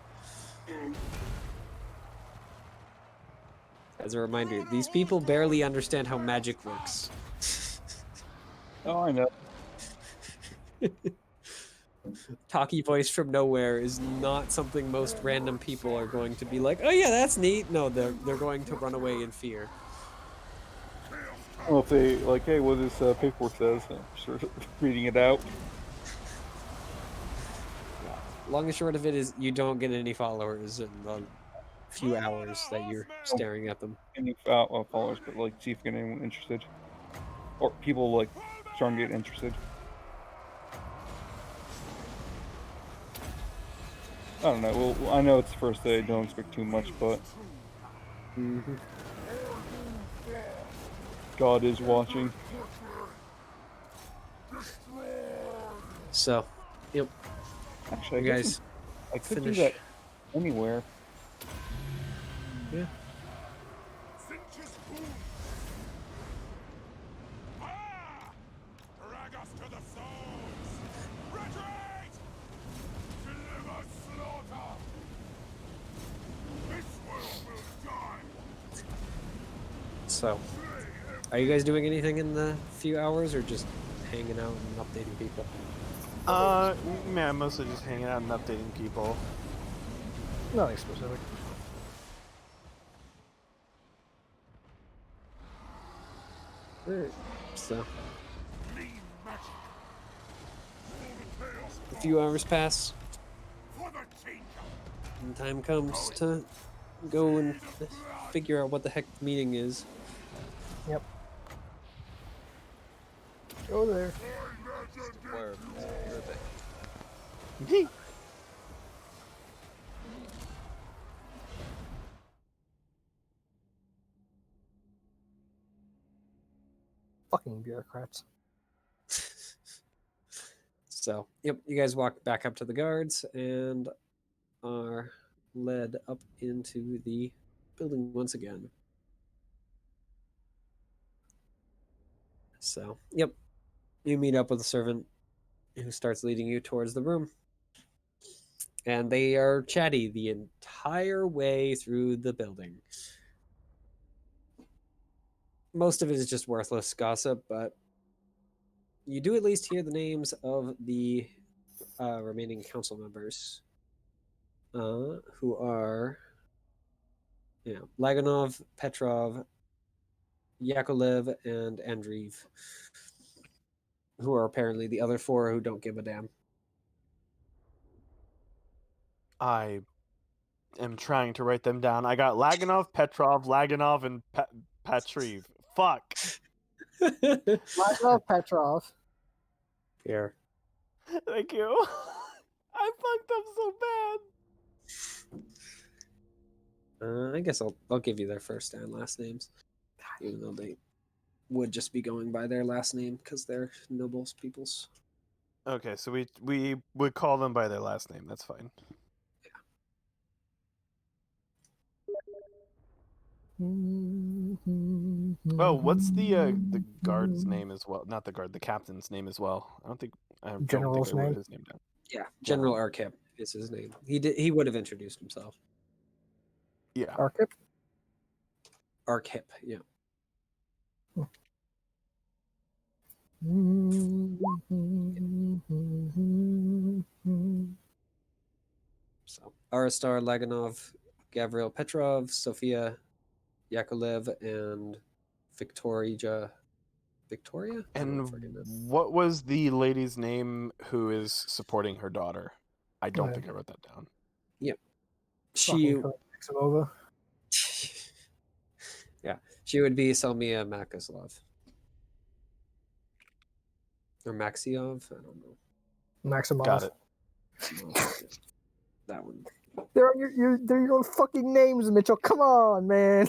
As a reminder, these people barely understand how magic works. Oh, I know. Talkie voice from nowhere is not something most random people are going to be like, oh yeah, that's neat. No, they're going to run away in fear. Well, if they like, hey, what this paperwork says, sort of reading it out. Long and short of it is you don't get any followers in the few hours that you're staring at them. Any followers, but like, see if you get anyone interested, or people like trying to get interested. I don't know. Well, I know it's the first day. Don't expect too much, but God is watching. So, yep, Actually, I you guess guys I could finish. do that anywhere. Yeah. Cinches boom. Ah! Drag us to the souls. Retreat! Deliver slaughter. This world will die. So, are you guys doing anything in the few hours, or just hanging out and updating people? Man, I'm mostly just hanging out and updating people. Nothing specific. Alright. So, Lean magic. For the chaos a few hours pass, for the changer. and time comes to go and figure out what the heck the meeting is. Yep. Go there. Where are they? Fucking bureaucrats. So, yep, you guys walk back up to the guards and are led up into the building once again. So, yep, you meet up with a servant who starts leading you towards the room. And they are chatty the entire way through the building. Most of it is just worthless gossip, but you do at least hear the names of the remaining council members, who are, Laganov, Petrov, Yakolev, and Andreev, who are apparently the other four who don't give a damn. I am trying to write them down. I got Laganov, Petrov, Laganov, and Patriv. Fuck. Laganov, Petrov. Here. Thank you. I fucked up so bad. I guess I'll give you their first and last names, even though they would just be going by their last name because they're nobles peoples. Okay, so we would call them by their last name. That's fine. Oh, what's the guard's name as well? Not the guard, the captain's name as well. I don't think I General's wrote name? his name down. Yeah, General Arkip is his name. He would have introduced himself. Yeah. Arkip? Arkip, yeah. So Aristar, Laganov, Gavril Petrov, Sofia Yakolev, and Victoria. And forget it. what was the lady's name who is supporting her daughter? I don't think I wrote that down. She Maximova. yeah, she would be Selmia Makislov. Or Maxiov, I don't know. Maximov. Got it. that one. They're your own fucking names, Mitchell. Come on, man.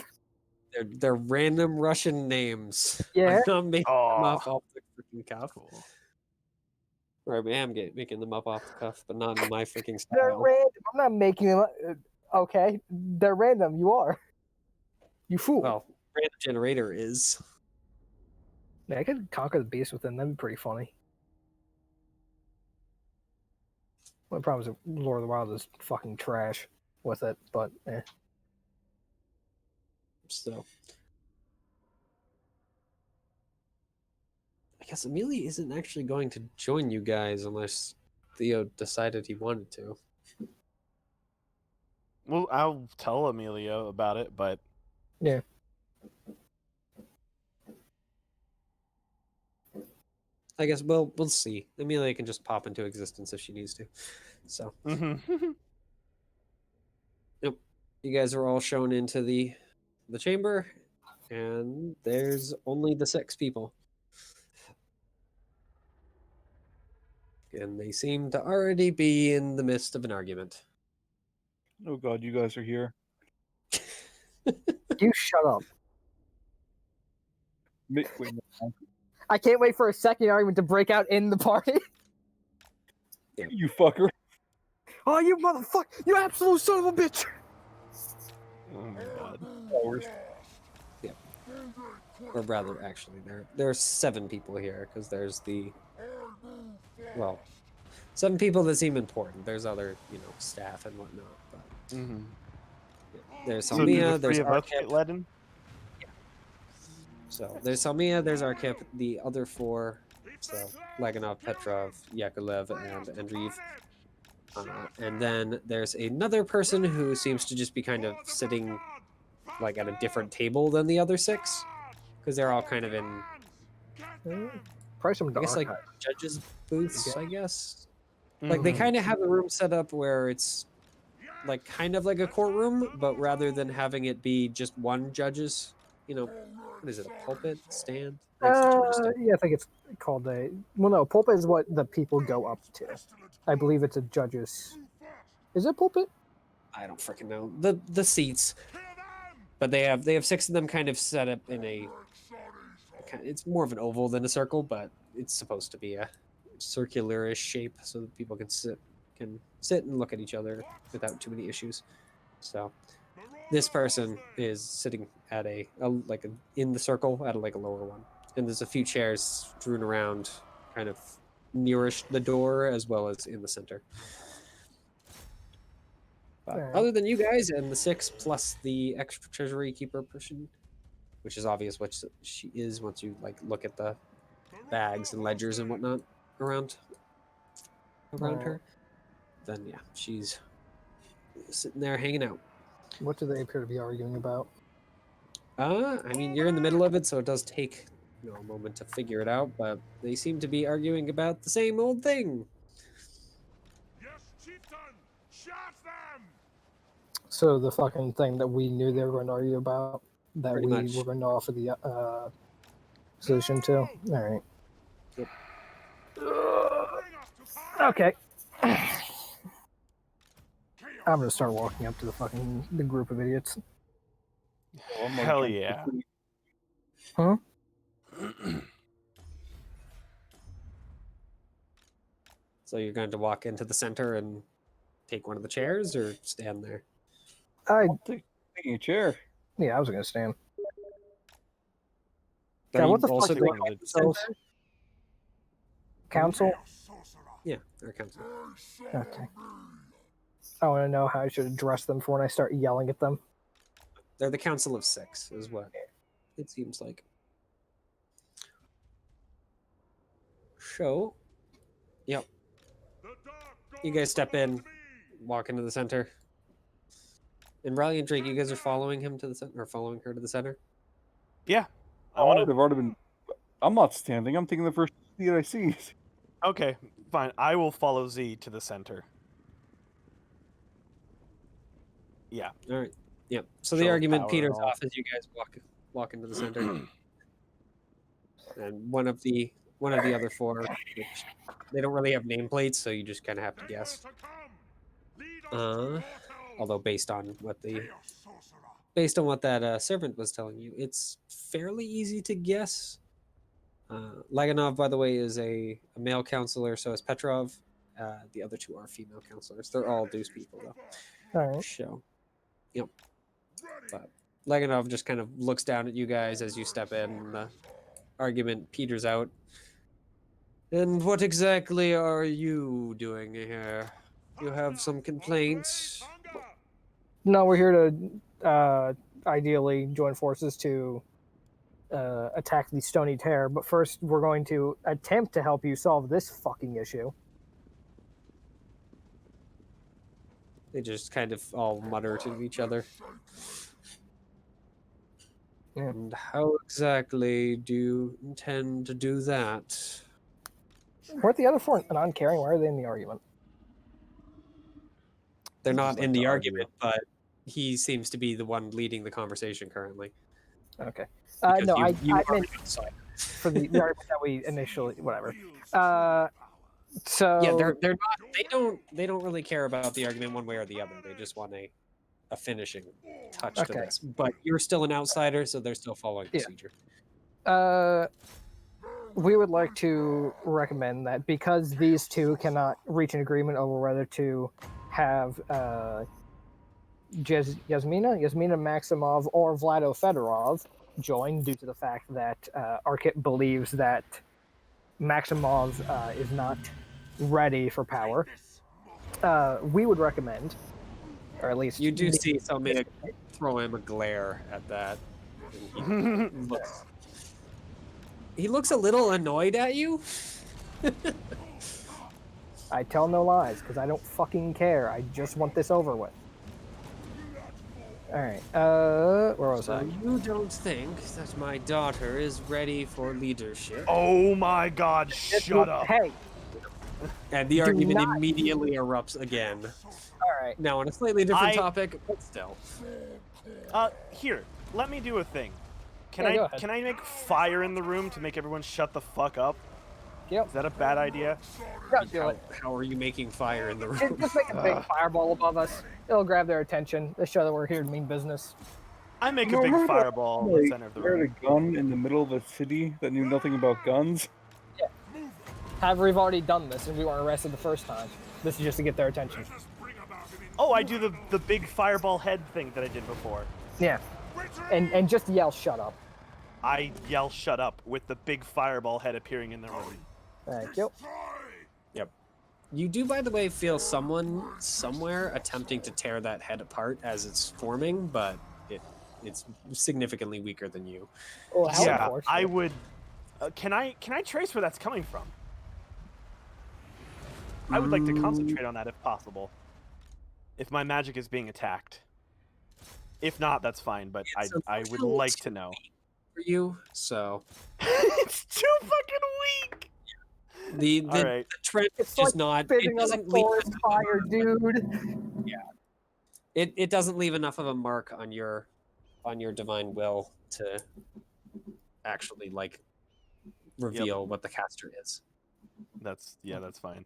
They're random Russian names. Yeah. I'm not making them up Oh, off the freaking cuff. cool. Or I am making them up off the cuff, but not in my freaking They're style. random. I'm not making them. Okay, they're random. You are. You fool. Well, random generator is. Yeah, I could conquer the beast with them. That'd be pretty funny. The problem is that Lord of the Wild is fucking trash with it, but eh. So I guess Amelia isn't actually going to join you guys unless Theo decided he wanted to. Well, I'll tell Amelia about it, but Yeah. I guess we'll see. Amelia can just pop into existence if she needs to. So yep. You guys are all shown into the chamber, and there's only the 6 people. And they seem to already be in the midst of an argument. Oh god, you guys are here. You shut up. Wait, no. I can't wait for a second argument to break out in the party. You fucker. Oh, you motherfucker! You absolute son of a bitch! oh my god. Hours. Or rather, actually, there are 7 people here because there's the 7 people that seem important. There's other staff and whatnot. But there's So do Salmia, the there's three of us get Arkip. let in? So there's Salmia, there's Arkip. The other 4, so Laganov, Petrov, Yakolev, and Andreev. And then there's another person who seems to just be kind of sitting like at a different table than the other 6, because they're all kind of in, Probably some I guess, like archive. judges' booths. I guess like Mm-hmm. they kind of have the room set up where it's like kind of like a courtroom, but rather than having it be just one judge's, what is it, a pulpit stand next to judge's stand? Yeah, I think it's called a. Well, no, pulpit is what the people go up to. I believe it's a judge's. Is it pulpit? I don't freaking know the seats, but they have 6 of them kind of set up in a. It's more of an oval than a circle, but it's supposed to be a circular-ish shape so that people can sit and look at each other without too many issues. So this person is sitting at in the circle at a lower one, and there's a few chairs strewn around, kind of nearish the door as well as in the center. But Alright. other than you guys and the 6 plus the extra treasury keeper person, which is obvious what she is once you look at the bags and ledgers and whatnot around her, then yeah, she's sitting there hanging out. What do they appear to be arguing about? I mean, you're in the middle of it, so it does take a moment to figure it out, but they seem to be arguing about the same old thing. Yes, chieftain! Shout them! So the fucking thing that we knew they were going to argue about, that Pretty we much. were going to offer the solution to. All right. Yep. Bring us to power! Okay. Chaos! I'm going to start walking up to the group of idiots. Oh, I'm like Hell trying to yeah. complete- Huh? So you're going to walk into the center and take one of the chairs, or stand there? Taking a chair. Yeah, I was going to stand. Are God, you what the also fuck going do they to the themselves? center? Council? Sorcerer! Yeah, or council. Okay. I want to know how I should address them for when I start yelling at them. They're the Council of 6, is what it seems like. So, yep. The dark You gods guys step in, command me! walk into the center. And Riley and Drake, you guys are following him to the center, or following her to the center? Yeah. I I want would have already been. I'm not standing. I'm taking the first seat I see. to. Okay, fine. I will follow Z to the center. Yeah. All right. Yep. So Show the of argument power peters and all. off as you guys walk into the center. And one of the other 4, which they don't really have nameplates, so you just kind of have to guess. Prepare to come! Lead Although based on what Chaos sorcerer. that servant was telling you, it's fairly easy to guess. Laganov, by the way, is a male counselor, so is Petrov. The other two are female counselors. They're all Deuce people, though. All right. So, yep. But Laganov just kind of looks down at you guys as you step in. And the argument peters out. And what exactly are you doing here? You have some complaints? No, we're here to ideally join forces to attack the Stony Terror, but first we're going to attempt to help you solve this fucking issue. They just kind of all mutter to each other. Yeah. And how exactly do you intend to do that? Weren't the other four non-caring? Why are they in the argument? They're They not just like in to the argue. argument, but he seems to be the one leading the conversation currently. Okay. Because No, I you are meant the outsider. for the argument that we initially, whatever. So Yeah, they're not. They don't really care about the argument one way or the other. They just want a finishing touch to Okay. this. But you're still an outsider, so they're still following Yeah. procedure. We would like to recommend that because these two cannot reach an agreement over whether to have Yasmina Maximov or Vlado Fedorov join due to the fact that Arkit believes that Maximov is not ready for power. We would recommend, or at least You do see somebody throw him a glare at that. And he looks a little annoyed at you. I tell no lies because I don't fucking care. I just want this over with. All right. Where was I? So you don't think that my daughter is ready for leadership? Oh my god, shut up. Hey. And the Do argument not- immediately erupts again. All right. Now on a slightly different topic, but still. Here, let me do a thing. Can Yeah, go I ahead. can I make fire in the room to make everyone shut the fuck up? Yep. Is that a bad idea? Don't do it. How are you making fire in the room? Just make a big fireball above us. It'll grab their attention. They show that we're here to mean business. I make a No, big remember that fireball in the center of the There room. had a gun in the middle of a city that knew nothing about guns. However, we've already done this and we weren't arrested the first time. This is just to get their attention. Oh, I do the big fireball head thing that I did before. Yeah. And just yell, shut up. I yell shut up with the big fireball head appearing in the room. Thank you. Yep. You do, by the way, feel someone somewhere attempting to tear that head apart as it's forming, but it's significantly weaker than you. Well, how Yeah, unfortunate. I would. Can I trace where that's coming from? I would like to concentrate on that if possible. If my magic is being attacked. If not, that's fine, but It's I would unfortunately like to know. For you, so It's too fucking weak! the Alright. the trend It's is just like not. It spitting on a doesn't leave. forest fire, dude. It doesn't leave enough of a mark on your divine will to actually like reveal what the caster is. That's fine.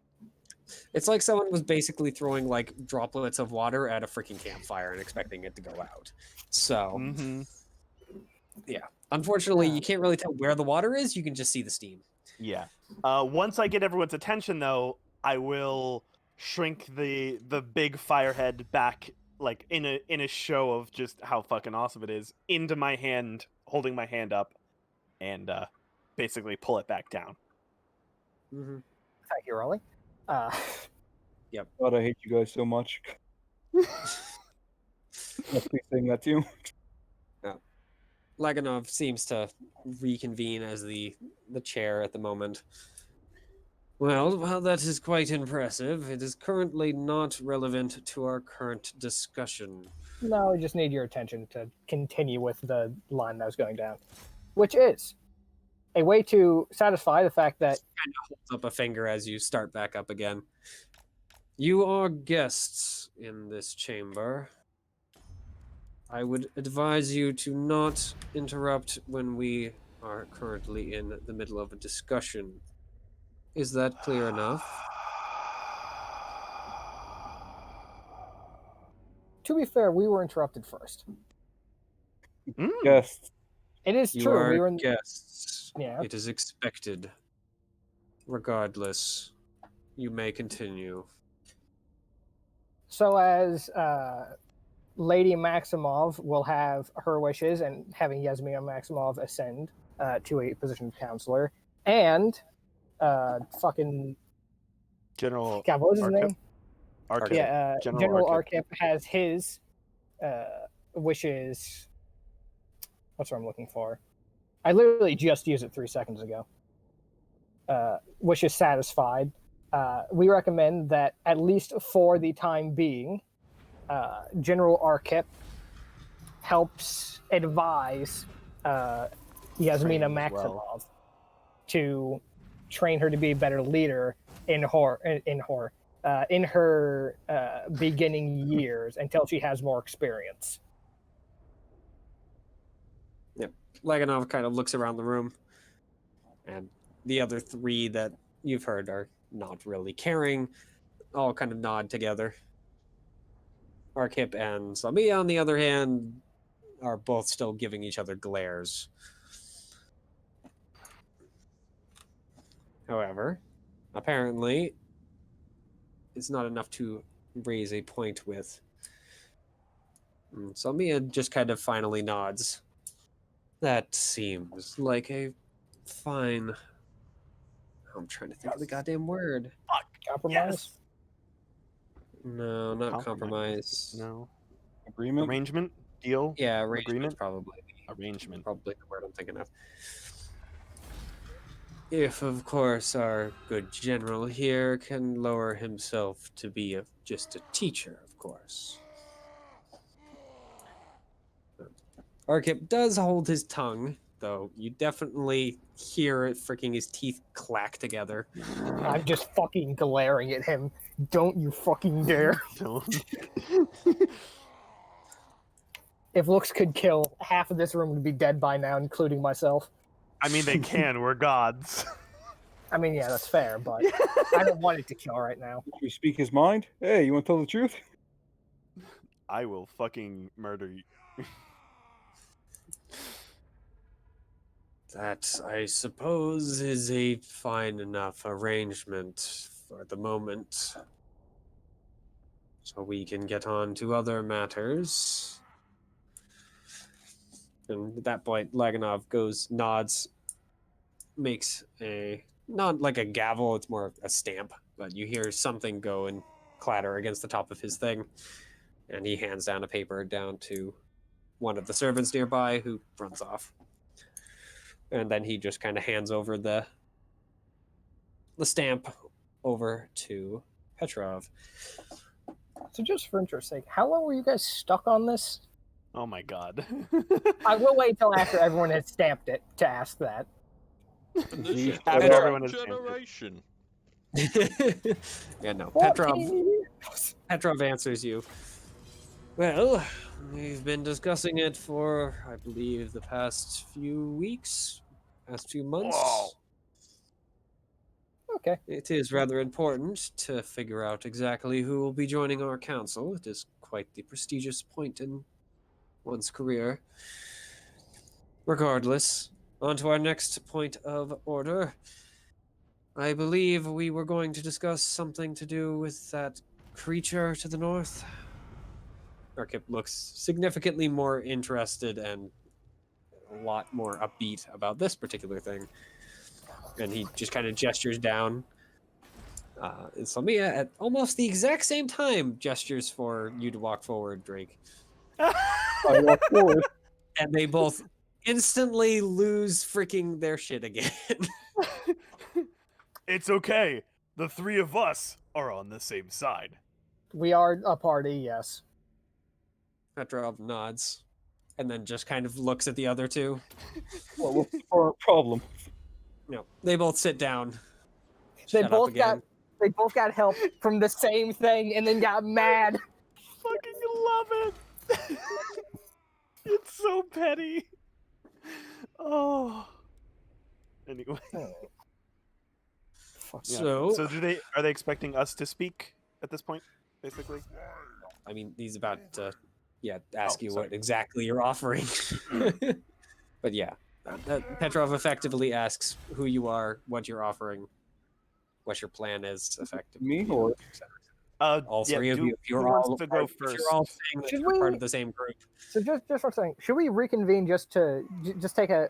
It's like someone was basically throwing like droplets of water at a freaking campfire and expecting it to go out. So Mm-hmm. yeah, unfortunately, you can't really tell where the water is. You can just see the steam. Yeah. Once I get everyone's attention, though, I will shrink the big firehead back, like in a show of just how fucking awesome it is, into my hand, holding my hand up, and basically pull it back down. Mm-hmm. Thank you, Rolly. God, I hate you guys so much. Must be saying that to you. Laganov seems to reconvene as the chair at the moment. Well, that is quite impressive. It is currently not relevant to our current discussion. No, we just need your attention to continue with the line that was going down, which is a way to satisfy the fact that Holds up a finger as you start back up again. You are guests in this chamber. I would advise you to not interrupt when we are currently in the middle of a discussion. Is that clear enough? to be fair, we were interrupted first. Yes. It is You true. are We were in... guests. Yeah. It is expected. Regardless, you may continue. So as Lady Maximov will have her wishes and having Yasmina Maximov ascend to a position of counselor, and fucking General God, what was his Arquette? name? Arquette. Yeah, General General Arquette. Arquette has his wishes. What's what I'm looking for? I literally just used it 3 seconds ago. Wishes satisfied. We recommend that, at least for the time being, General Arquette helps advise Yasmina Train as Maximov well. to train her to be a better leader in her beginning years until she has more experience. Yep. Laganov kind of looks around the room, and the other three that you've heard are not really caring, all kind of nod together. Arkip and Slamia, on the other hand, are both still giving each other glares. However, apparently, it's not enough to raise a point with. Slamia just kind of finally nods. That seems like a fine... I'm trying to think of the goddamn word. Compromise? No, not compromise. No. Agreement? Arrangement? Deal? Yeah, arrangement Agreement? probably. Arrangement. Probably the word I'm thinking of. If, of course, our good general here can lower himself to be just a teacher, of course. Arkip does hold his tongue, though you definitely hear it freaking his teeth clack together. I'm just fucking glaring at him. Don't you fucking dare. Don't. If looks could kill, half of this room would be dead by now, including myself. I mean, they can. We're gods. I mean, yeah, that's fair, but I don't want it to kill right now. Did you speak his mind? Hey, you want to tell the truth? I will fucking murder you. That, I suppose, is a fine enough arrangement for the moment. So we can get on to other matters. And at that point, Laganov nods, makes a, not like a gavel, it's more a stamp, but you hear something go and clatter against the top of his thing. And he hands down a paper down to one of the servants nearby, who runs off. And then he just kind of hands over the stamp over to Petrov. So just for interest's sake, how long were you guys stuck on this? Oh my god. I will wait till after everyone has stamped it to ask that. This After everyone has generation. Yeah, no. 14 years. Petrov answers you. Well, we've been discussing it for, I believe, the past few weeks, past few months. Whoa. Okay. It is rather important to figure out exactly who will be joining our council. It is quite the prestigious point in one's career. Regardless, on to our next point of order. I believe we were going to discuss something to do with that creature to the north. Arkip looks significantly more interested and a lot more upbeat about this particular thing. And he just kind of gestures down. And Slamia, at almost the exact same time, gestures for you to walk forward, Drake. I walk forward. And they both instantly lose freaking their shit again. It's okay. The three of us are on the same side. We are a party, yes. Petrov nods and then just kind of looks at the other two. Well, what's our problem? No, they both sit down. They Shut up again. both got help from the same thing and then got mad. Fucking love it. It's so petty. Oh. Anyway. Fuck. Yeah. So, So are they expecting us to speak at this point, basically? I mean, he's about to, ask you sorry. what exactly you're offering. But yeah, Petrov effectively asks who you are, what you're offering, what your plan is, effectively. Me or All three of you. If who you're wants all to go if first? you're all saying that Should you're part we- of the same group, So just one thing. Should we reconvene just to just take a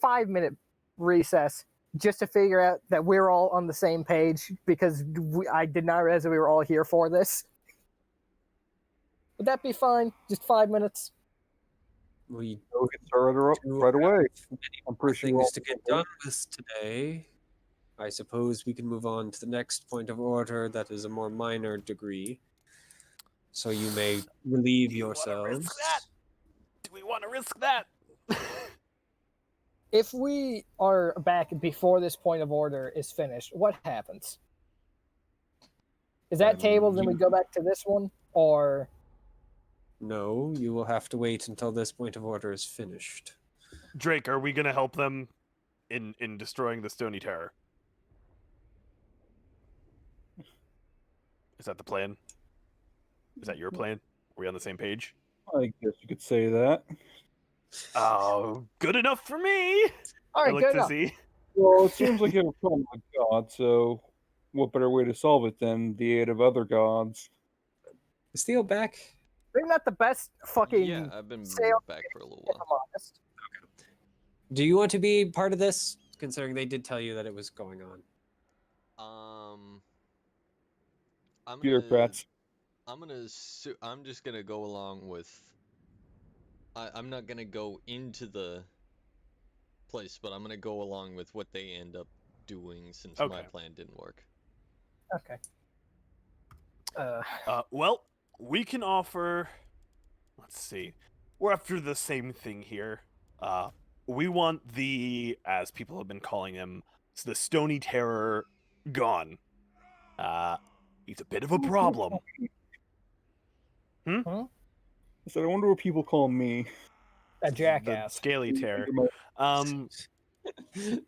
5-minute recess just to figure out that we're all on the same page because I did not realize that we were all here for this. Would that be fine? Just 5 minutes. we we can start her up do right have away. many I'm more pretty sure we're things all to get okay. done with today. I suppose we can move on to the next point of order that is a more minor degree. So you may relieve Do you wanna risk yourselves. that? Do we want to risk that? If we are back before this point of order is finished, what happens? Is that tabled, then we go back to this one, or No, you will have to wait until this point of order is finished. Drake, are we gonna help them in destroying the Stony Terror? Is that the plan? Is that your plan? Are we on the same page? I guess you could say that. Oh, good enough for me. all I right, like good to enough. see. Well, it seems like you have a problem with God, so what better way to solve it than the aid of other gods? Is Theo back? Maybe not the best fucking Yeah, I've been sale, back for a little if while. I'm honest. Do you want to be part of this? Considering they did tell you that it was going on. I'm gonna, Bureaucrats. I'm just gonna go along with. I'm not gonna go into the place, but I'm gonna go along with what they end up doing since my Okay. plan didn't work. Okay. Well, we can offer. Let's see. We're after the same thing here. We want the, as people have been calling him, the Stony Terror gone. He's a bit of a problem. I said, I wonder what people call me. a The jackass. Scaly Terror.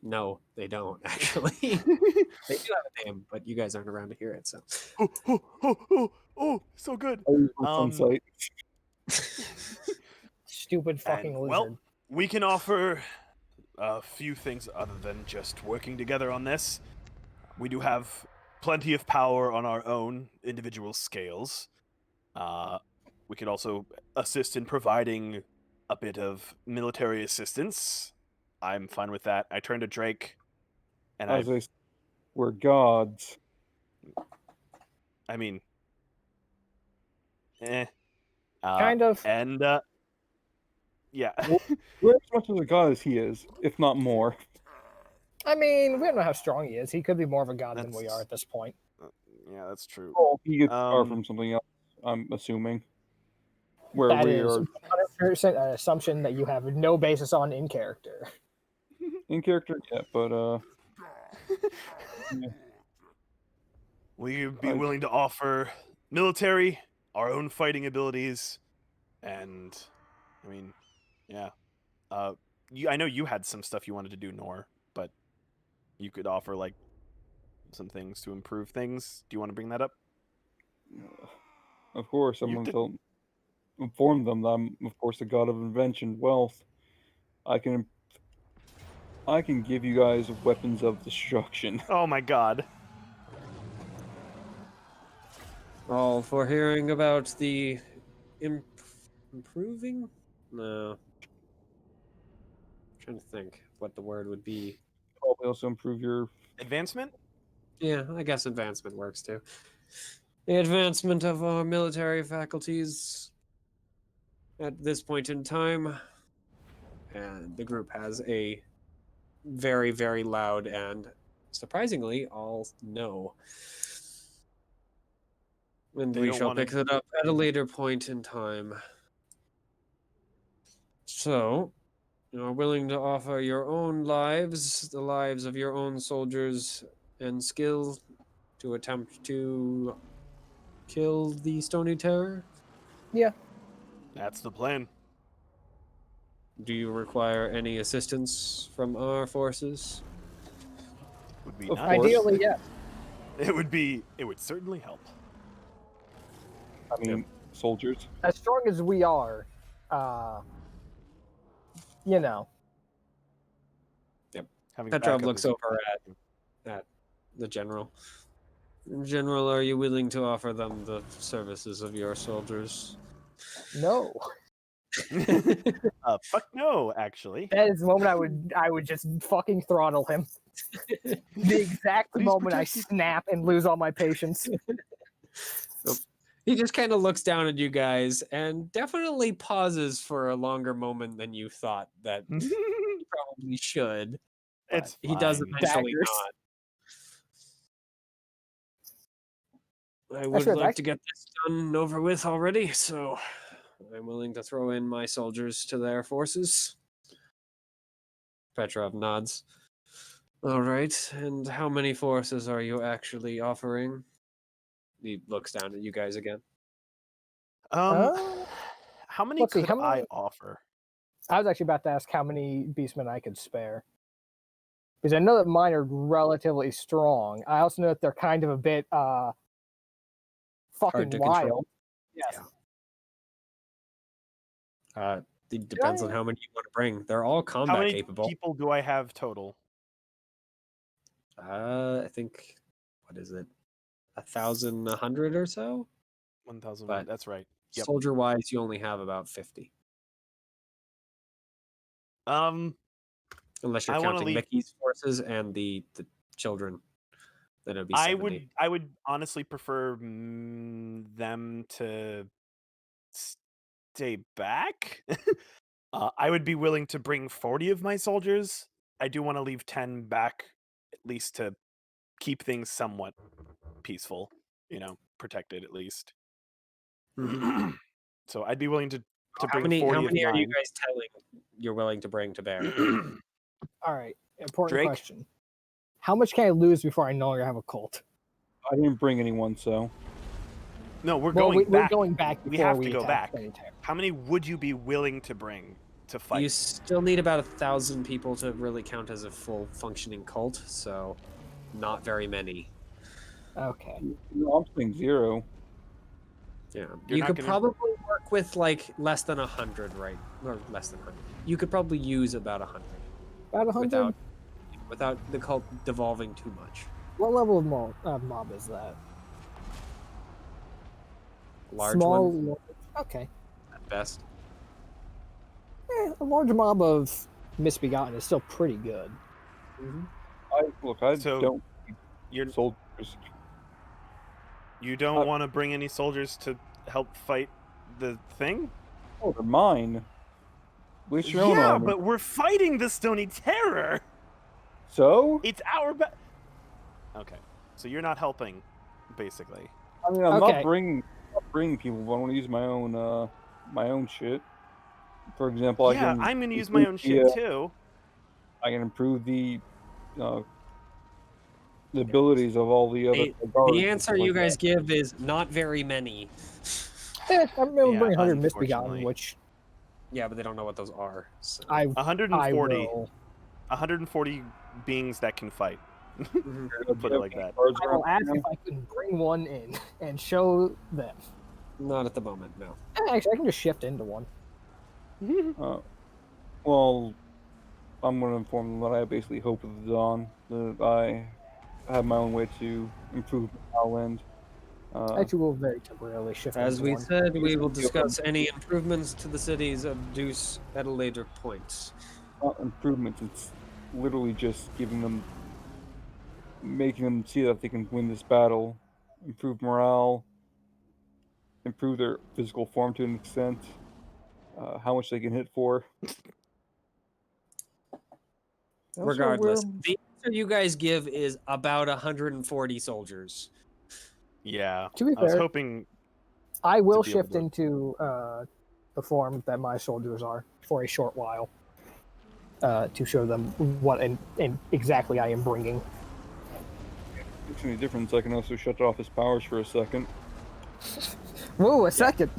No, they don't actually. They do have a name, but you guys aren't around to hear it. So So good. I use my sunsight. Stupid fucking And, lizard. well, we can offer a few things other than just working together on this. We do have plenty of power on our own individual scales. We could also assist in providing a bit of military assistance. I'm fine with that. I turn to Drake, and As I said, we're gods. I mean, Kind of. And yeah, We're as much as a god as he is, if not more. I mean, we don't know how strong he is. He could be more of a god than we That's- are at this point. yeah, that's true. Well, he gets power Um, from something else, I'm assuming. Where That we is are 100% an assumption that you have no basis on in character. in character yet, but we'd be I- willing to offer military, our own fighting abilities, and I mean, yeah. I know you had some stuff you wanted to do, Knore, but you could offer like some things to improve things. Do you want to bring that up? of course, I'm You going did- to inform them that I'm, of course, the god of invention, wealth. I can give you guys weapons of destruction. Oh my god. all for hearing about the improving? No. trying to think what the word would be. Probably also improve your. Advancement? Yeah, I guess advancement works too. The advancement of our military faculties at this point in time. And the group has a very, very loud and surprisingly all no. And They we don't shall wanna- pick it up at a later point in time. So, you are willing to offer your own lives, the lives of your own soldiers and skill to attempt to kill the Stony Terror? That's the plan. Do you require any assistance from our forces? Would be Of nice. course. Ideally, yes. It would certainly help. I mean, soldiers. As strong as we are, you know. Having Petrov backup looks is over at the general. General, are you willing to offer them the services of your soldiers? No. fuck no, actually. That is the moment I would just fucking throttle him. The exact Please moment I protect me. snap and lose all my patience. He just kind of looks down at you guys and definitely pauses for a longer moment than you thought that he probably should. but It's he does fine. eventually Daggers. not. I would sure, like back- to get this done and over with already, so I'm willing to throw in my soldiers to their forces. Petrov nods. All right, and how many forces are you actually offering? He looks down at you guys again. How many let's see, could how I many- offer? I was actually about to ask how many beastmen I could spare. Because I know that mine are relatively strong. I also know that they're kind of a bit fucking Hard to wild. control. Yes. It depends on how many you want to bring. They're all How combat many capable. people do I have total? I think, what is it? 1,100 or so? 1,000. But That's right. Yep. Soldier wise, you only have about 50. Unless you're I wanna counting leave- Mickey's forces and the children. Then it'd be I 70. would honestly prefer them to stay back. I would be willing to bring 40 of my soldiers. I do want to leave 10 back, at least to keep things somewhat peaceful, protected at least. Mhm. So I'd be willing to How bring many, 40 how of many are you mine. guys telling you're willing to bring to bear? All right. Important Drake? question. How much can I lose before I no longer have a cult? I didn't bring anyone, so No, we're Well, going back. we're going back We before have we to go attack back. Sanitaire. How many would you be willing to bring to fight? You still need about 1,000 people to really count as a full functioning cult, so not very many. Okay. no, I'm saying 0. Yeah, You're you not could gonna- probably work with like less than 100, right? Or less than 100. You could probably use about 100 About 100? without the cult devolving too much. What level of mob is that? Large Small. one Okay. at best. A large mob of misbegotten is still pretty good. I So, don't You're, need soldiers. you don't want to bring any soldiers to help fight the thing? Oh, they're mine. Waste your own Yeah, army. but we're fighting the Stony Terror. So? It's our Okay, so you're not helping, basically. I mean, I'm Okay. not bringing people, but I want to use my own shit. For example, Yeah, I'm gonna use my own shit too. I can improve the abilities of all the other. The answer you guys give is not very many. I'm going to Yeah, bring 100 misbegotten, unfortunately. which Yeah, but they don't know what those are. So. I 140. will. 140 beings that can fight. Mhm. Put it like that. I will ask if I can bring one in and show them. Not at the moment, no. Actually, I can just shift into one. Well, I'm going to inform them that I basically hope of the dawn. That I have my own way to improve our land. Actually, we'll very temporarily shift As into we one. said, we will discuss any improvements to the cities of Deuce at a later point. Not improvements. It's literally just making them see that they can win this battle, improve morale, improve their physical form to an extent, how much they can hit for. Also, Regardless, we're- the answer you guys give is about 140 soldiers. Yeah, To be I was fair, hoping. I will to be able shift to- into the form that my soldiers are for a short while to show them what and exactly I am bringing. Makes any difference. I can also shut off his powers for a second. Whoa, a second.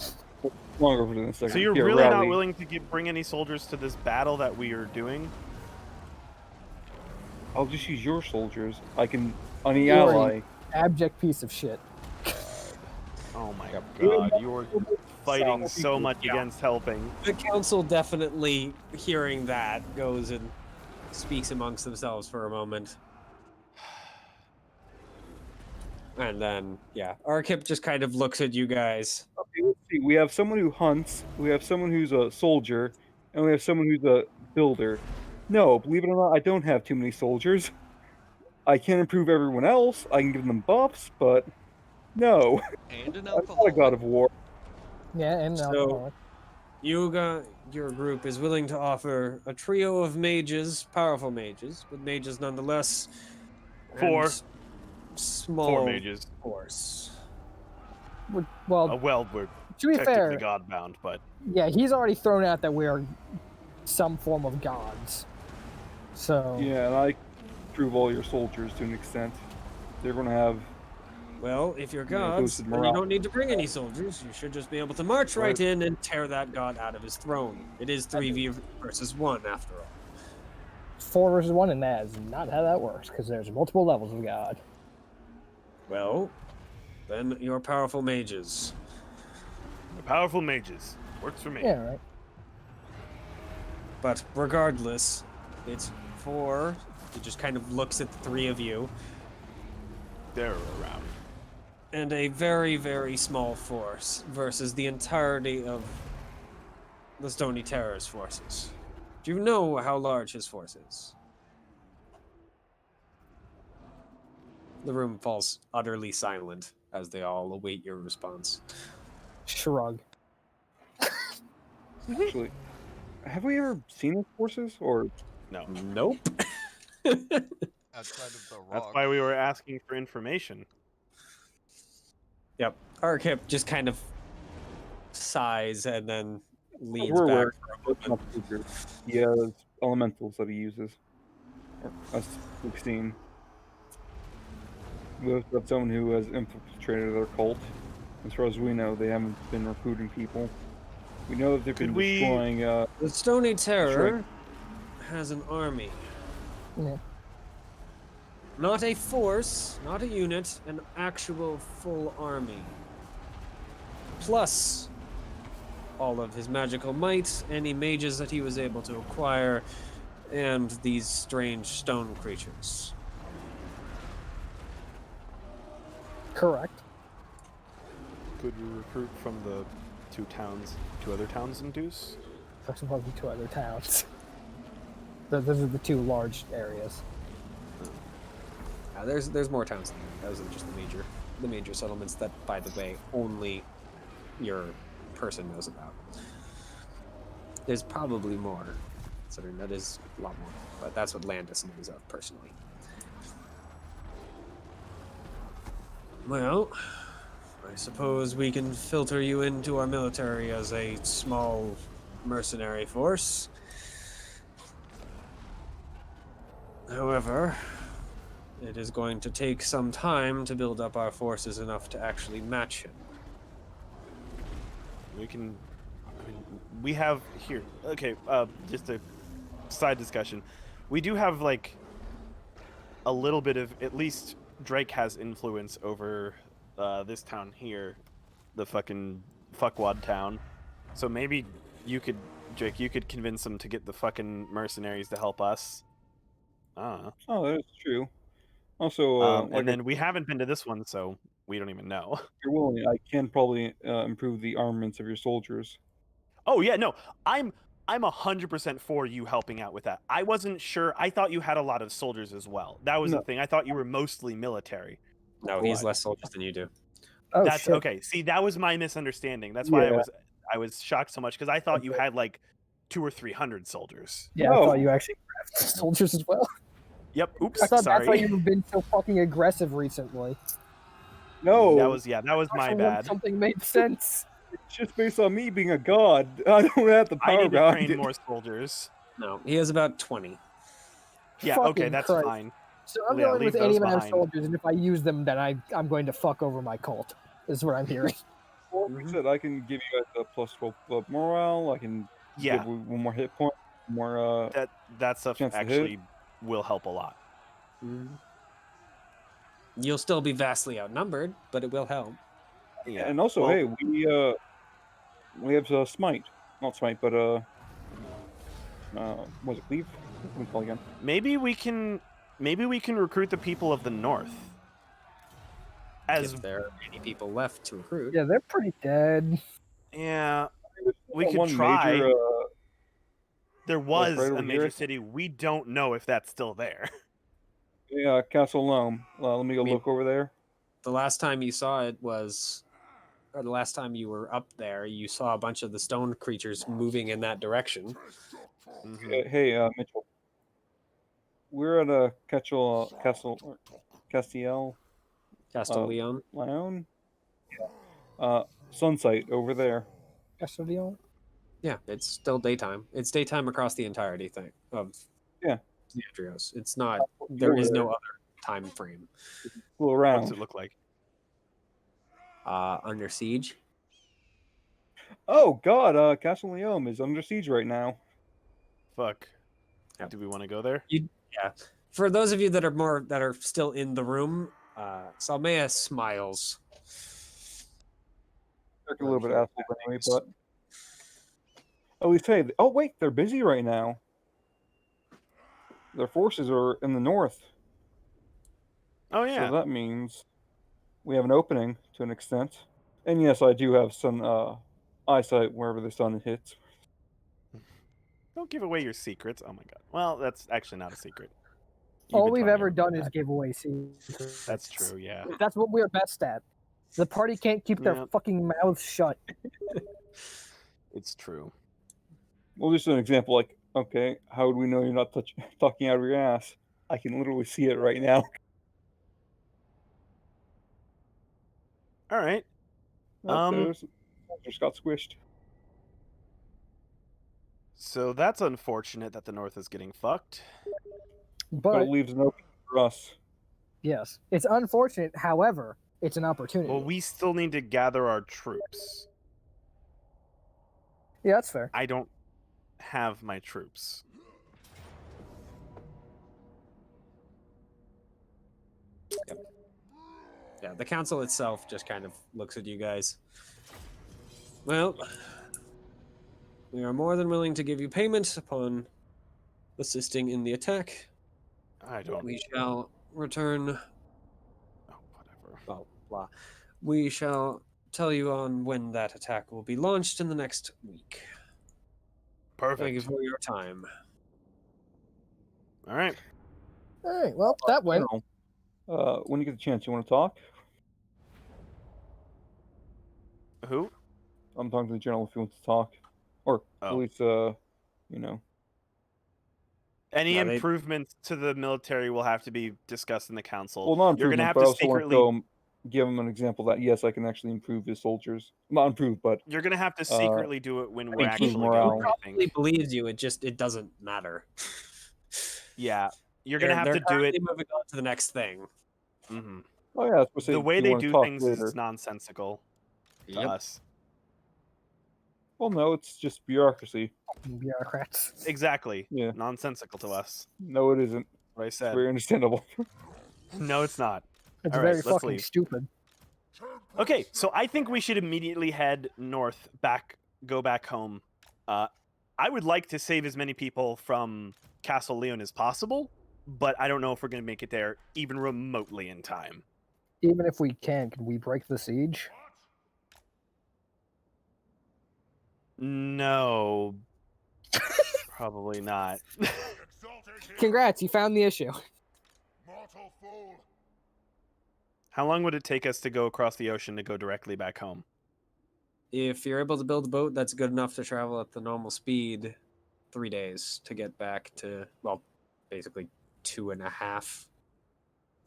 Longer than a second. So you're Here, really not rally. willing to bring any soldiers to this battle that we are doing? I'll just use your soldiers. I can, any You're ally. Abject piece of shit. Oh Oh my Yep. god, you're fighting South. so much Yeah. against helping. The council definitely, hearing that, goes and speaks amongst themselves for a moment. And then, yeah, Arkip just kind of looks at you guys. Okay, let's see. We have someone who hunts, we have someone who's a soldier, and we have someone who's a builder. No, believe it or not, I don't have too many soldiers. I can improve everyone else, I can give them buffs, but no. And an I'm not a alcoholic. god of war. Yeah, and So- alcoholic. Your group is willing to offer a trio of mages, powerful mages, but mages nonetheless. and Four. Small 4 mages. force. Well, Well, we're to be technically fair, god-bound, but yeah, he's already thrown out that we are some form of gods. So Yeah, and I improve all your soldiers to an extent. They're gonna have Well, if you're Yeah, gods, boosted then you morale. don't need to bring any soldiers. You should just be able to march right Right. in and tear that god out of his throne. It is 3v versus 1 after all. 4 versus 1, and that is not how that works because there's multiple levels of god. Well, then you're powerful mages. we're powerful mages. Works for me. Yeah, right. But regardless, it's 4. He just kind of looks at the 3 of you. They're around. And a very, very small force versus the entirety of the Stony Terror's forces. Do you know how large his force is? The room falls utterly silent as they all await your response. Shrug. actually. Have we ever seen his forces? Or No. Nope. Outside of the rock. That's why we were asking for information. Yep. Arkip just kind of sighs and then leans we're back aware for a moment. he has elementals that he uses. Us 16. We also have someone who has infiltrated their cult. As far as we know, they haven't been recruiting people. We know that they've Could been we- destroying. The Stony Terror has an army. Yeah. Not a force, not a unit, an actual full army. Plus all of his magical might, any mages that he was able to acquire, and these strange stone creatures. Correct. Could we recruit from the two other towns in Deuce? First of all, the 2 other towns. Those are the 2 large areas. There's more towns than that. Those are just the major settlements that, by the way, only your person knows about. There's probably more, considering that is a lot more, but that's what Landis knows of personally. Well, I suppose we can filter you into our military as a small mercenary force. However, it is going to take some time to build up our forces enough to actually match him. We can. I mean, we have here. Okay, just a side discussion. We do have like a little bit of, at least Drake has influence over this town here, the fucking fuckwad town. So maybe you could, Drake, you could convince them to get the fucking mercenaries to help us. Oh, that is true. Also, And then we haven't been to this one, so we don't even know. if you're willing, I can probably improve the armaments of your soldiers. Oh yeah, no, I'm 100% for you helping out with that. I wasn't sure. I thought you had a lot of soldiers as well. That was No. the thing. I thought you were mostly military. No, he has less soldiers than you do. Oh, That's shit. okay. See, that was my misunderstanding. That's why Yeah. I was shocked so much because I thought you had like 200 or 300 soldiers. Yeah, I No. thought you actually crafted soldiers as well. Yep. Oops. I thought sorry. that's why you've been so fucking aggressive recently. No, That was my For once bad. Something made sense. it's just based on me being a god. I don't have the I power need to behind train it. more soldiers. No, he has about 20. Yeah. Okay, Fucking that's Christ. fine. So I'm Yeah, going leave with any those amount of behind. soldiers, and if I use them, then I'm going to fuck over my cult. Is what I'm hearing. Well, like I said, I can give you guys a plus 12 morale. I can Yeah, give you 1 more hit point, more that stuff chance to hit. actually will help a lot. You'll still be vastly outnumbered, but it will help. Yeah. And also, well, hey, we have smite, not smite, but was it cleave? What do we call it again? maybe we can recruit the people of the north. As If there are any people left to recruit. Yeah, they're pretty dead. yeah, There's we that could one try. major. There was right a over major here. city. We don't know if that's still there. Yeah, Castle Loam. Let me go I mean- look over there. The last time you saw it was, or the last time you were up there, you saw a bunch of the stone creatures moving in that direction. Mhm. Hey, Mitchell. We're at a Castle Castiel Castelleon. Leon. Sunsite over there. Custodial. Yeah, it's still daytime. It's daytime across the entirety thing of Yeah. Andrios. It's not. There is no other time frame. Go What's around. it look like? Under siege. Oh God, Castle Leon is under siege right now. Fuck. Yep. Do we want to go there? Yeah. For those of you that are still in the room, Salmea smiles. They're a little bit assholes anyway, but at least hey. Oh wait, they're busy right now. Their forces are in the north, Oh yeah. so that means we have an opening to an extent. And yes, I do have some eyesight wherever the sun hits. Don't give away your secrets. Oh my god. Well, that's actually not a secret. You've All been we've telling ever everyone done is that. give away secrets. That's true. Yeah. That's what we're best at. The party can't keep their Yeah. fucking mouths shut. It's true. Well, just an example, like, okay, how would we know you're not talking out of your ass? I can literally see it right now. All right. There's just got squished. So that's unfortunate that the north is getting fucked. But But it leaves an opening for us. yes, it's unfortunate. However, it's an opportunity. Well, we still need to gather our troops. Yeah, that's fair. I don't have my troops. Yeah, the council itself just kind of looks at you guys. Well, we are more than willing to give you payment upon assisting in the attack. I don't. We shall return. Oh, whatever. Oh, blah. We shall tell you on when that attack will be launched in the next week. Thank you Perfect. for your time. All right. All right. Well, that went. General, when you get the chance, you want to talk? Who? I'm talking to the general if you want to talk, or at Oh. least you know. Any Yeah, they- improvements to the military will have to be discussed in the council. Well, not You're gonna improvement, have but to I also want secretly. to give him an example that yes, I can actually improve his soldiers. Not improve, but You're gonna have to secretly do it when we're improve actually morale. going. I Probably think. believes you. It doesn't matter. Yeah, you're gonna have They're to do it. currently moving on to the next thing. hmm Oh yeah, I was supposed to say, The way you they want to do talk things later. is nonsensical to Yep. us. Well, no, it's just bureaucracy. Bureaucrats. Exactly. Yeah. Nonsensical to us. No, it isn't. What I It's said. very understandable. No, it's not. It's All right, very let's fucking leave. stupid. Okay, so I think we should immediately head north, go back home. I would like to save as many people from Castle Leon as possible, but I don't know if we're going to make it there even remotely in time. Even if we can we break the siege? No, probably not. Congrats, you found the issue. How long would it take us to go across the ocean to go directly back home? If you're able to build a boat that's good enough to travel at the normal speed, 3 days to get back to, well, basically 2.5,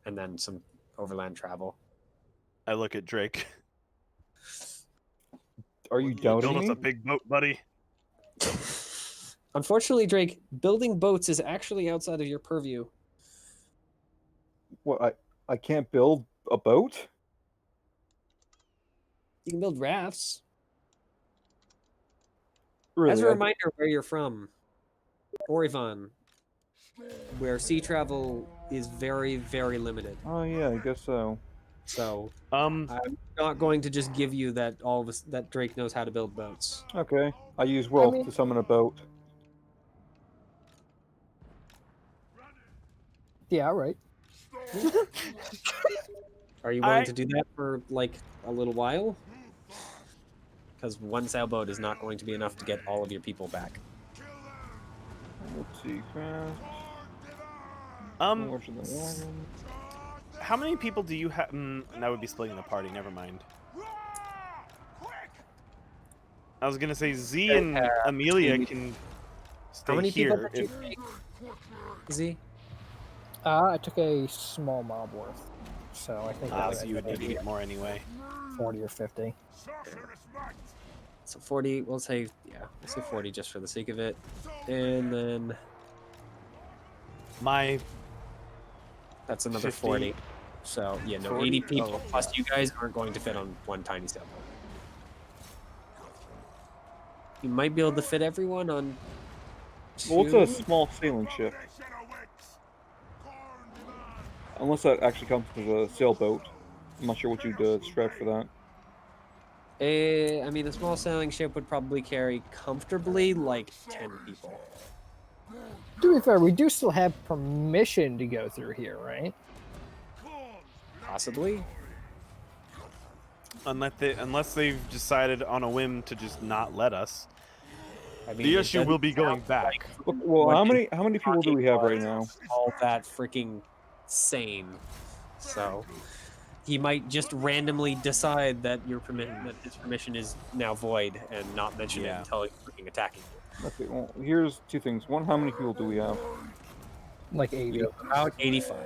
and then some overland travel. I look at Drake. Are you Build doubting us me? a big boat, buddy. Unfortunately, Drake, building boats is actually outside of your purview. What? I can't build a boat? You can build rafts. Really? As a reminder where you're from, Orivon, where sea travel is very, very limited. Oh yeah, I guess so. So Um, I'm not going to just give you that all this that Drake knows how to build boats. Okay. I use Wolf mean- to summon a boat. Yeah, right. Are you willing to do that for like a little while? Because one sailboat is not going to be enough to get all of your people back. Let's see. Craft. um, Larger than wagon. how many people do you have? That would be splitting the party. Never mind. I was gonna say Z and Amelia can stay How many people here. did you take? Z? I took a small mob worth, so I think So you would need to get more anyway. 40 or 50. So 40, we'll say 40 just for the sake of it. And then that's another 50. 40. So, yeah, no, 40? 80 people Oh, plus you guys aren't going to fit on one tiny sailboat. You might be able to fit everyone on Well, what's two. a small sailing ship? Unless that actually comes with a sailboat. I'm not sure what you'd strat for that. I mean, a small sailing ship would probably carry comfortably like 10 people. To be fair, we do still have permission to go through here, right? Possibly. Unless they've decided on a whim to just not let us. I mean, The it issue will doesn't be going sound back. like Well, what how you're many people do we have right now? all that freaking sane. So he might just randomly decide that his permission is now void and not mention it Yeah. until he's freaking attacking you. Okay, well, here's two things. One, how many people do we have? Like 80. You have about 85.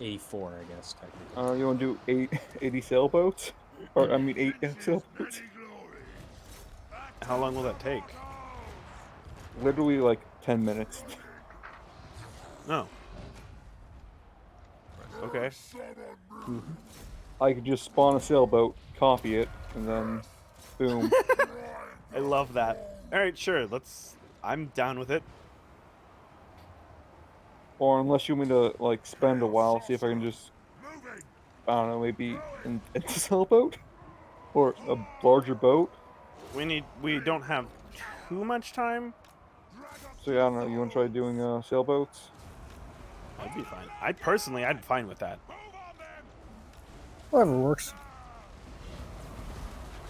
84, I guess, technically. You want to do 80 sailboats? Or, I mean, 8 sailboats? How long will that take? Literally, like, 10 minutes. No. Okay. I could just spawn a sailboat, copy it, and then, boom. I love that. All right, sure. I'm down with it. Or unless you want me to, like, spend a while, see if I can just, I don't know, maybe invent a sailboat? Or a larger boat? We don't have too much time. So yeah, I don't know, you want to try doing sailboats? That'd be fine. I'd fine with that. Whatever works.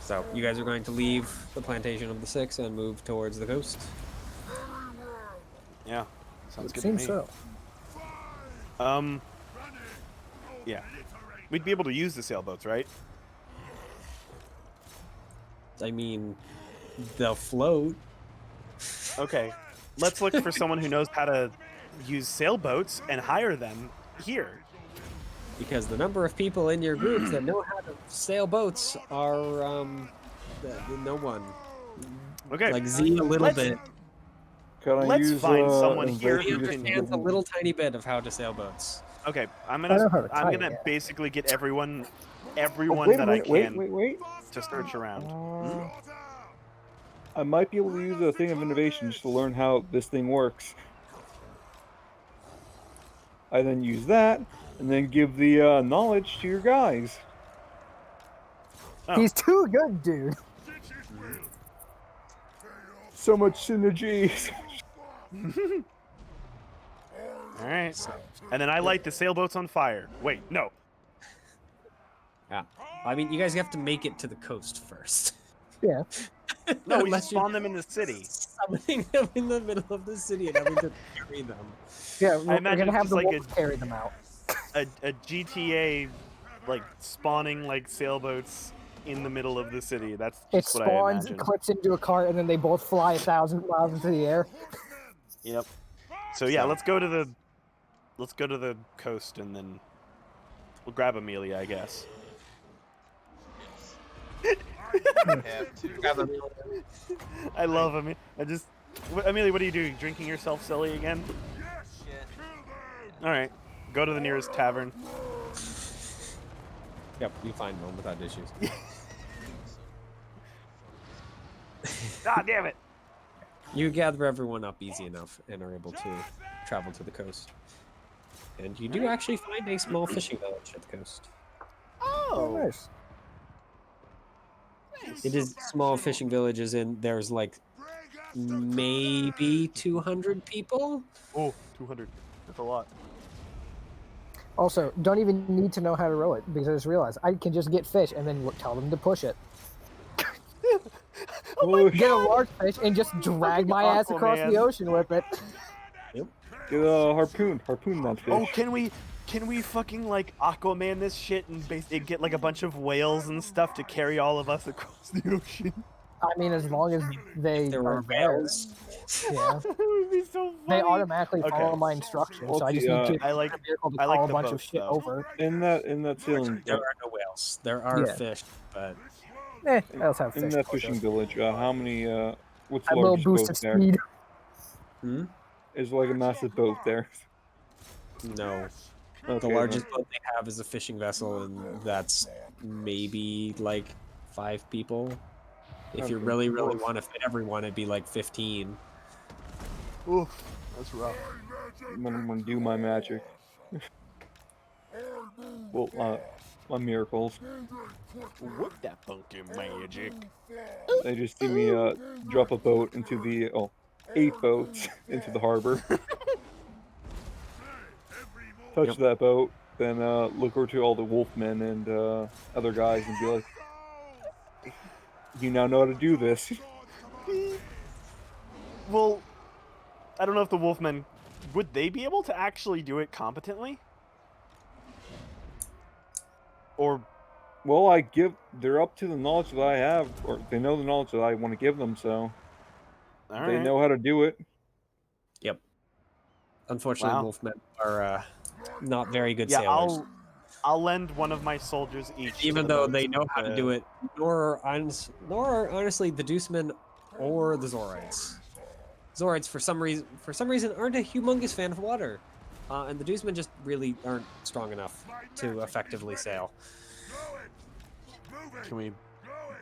So you guys are going to leave the plantation of the Six and move towards the coast. Yeah. Sounds good Seems to me. so. Yeah. We'd be able to use the sailboats, right? I mean, they'll float. Okay. Let's look for someone who knows how to use sailboats and hire them here. Because the number of people in your groups that know how to sail boats are no one. Okay. Like Z a little bit. Can I Let's use find someone here He who invasion can- just understands a little tiny bit of how to sail boats. Okay, I'm I know how to gonna kite, yeah. basically get everyone Oh, wait a that I minute, wait, can wait, wait. to search around. I might be able to use a thing of innovation just to learn how this thing works. I then use that, and then give the knowledge to your guys. Oh. He's too good, dude. So much synergy. All right. And then I light the sailboats on fire. Wait, no. Yeah. I mean, you guys have to make it to the coast first. Yeah. No, we Unless just you're spawn them in the city. summoning them in the middle of the city and having to carry them. Yeah, we're imagine gonna it's have just the like wolves carry them out. A GTA, like, spawning, like, sailboats in the middle of the city. That's It just what I spawns, imagine. clips into a cart, and then they both fly 1,000 miles into the air. Yep. So yeah, let's go to the coast and then we'll grab Amelia, I guess. Have to. I love Amelia. Amelia, what are you doing? Drinking yourself silly again? Shit. All right, go to the nearest tavern. Yep, you find one without issues. Ah, damn it! You gather everyone up easy enough and are able to travel to the coast. And you do actually find a small fishing village at the coast. Oh, Oh, nice. It is small fishing villages, and there's like maybe 200 people. oh, 200. That's a lot. Also, don't even need to know how to row it because I just realized I can just get fish and then tell them to push it. Get a large fish and just drag my ass across the Aquaman. ocean with it. Get a harpoon that fish. Oh, can we fucking like Aquaman this shit and basically get like a bunch of whales and stuff to carry all of us across the ocean? I mean, as long as they There are are there, whales. yeah, It would be so funny. they automatically Okay. follow my instructions. Well, So I just see, need to I like- a vehicle to I like call a the bunch of boats, shit though. over. In that sailing, There are no whales. There are Yeah. fish, but I also have in fish. that boats. fishing village, how many? What's A the little largest boost boat of there? speed. Is like a massive boat there. no. Okay, The largest boat they have is a fishing vessel, and that's maybe like 5 people. If you Okay. really want to fit everyone, it'd be like 15. Oof, that's rough. I'm gonna do my magic. Well, my miracles. What that funky magic? They just see me drop a boat into the 8 boats into the harbor. Touch Yep. that boat, then look over to all the wolfmen and other guys and be like, "You now know how to do this." Well, I don't know if the Wolfmen would they be able to actually do it competently? Or Well, they're up to the knowledge that I have, or they know the knowledge that I want to give them, so all they right. know how to do it. Yep. Unfortunately, Wow. wolfmen are not very good Yeah, sailors. I'll lend one of my soldiers each. Even to the though boats they know how to do it, nor are honestly the Deucemen or the Zorites. Zorites, for some reason, aren't a humongous fan of water, and the Deucemen just really aren't strong enough to effectively sail. Can we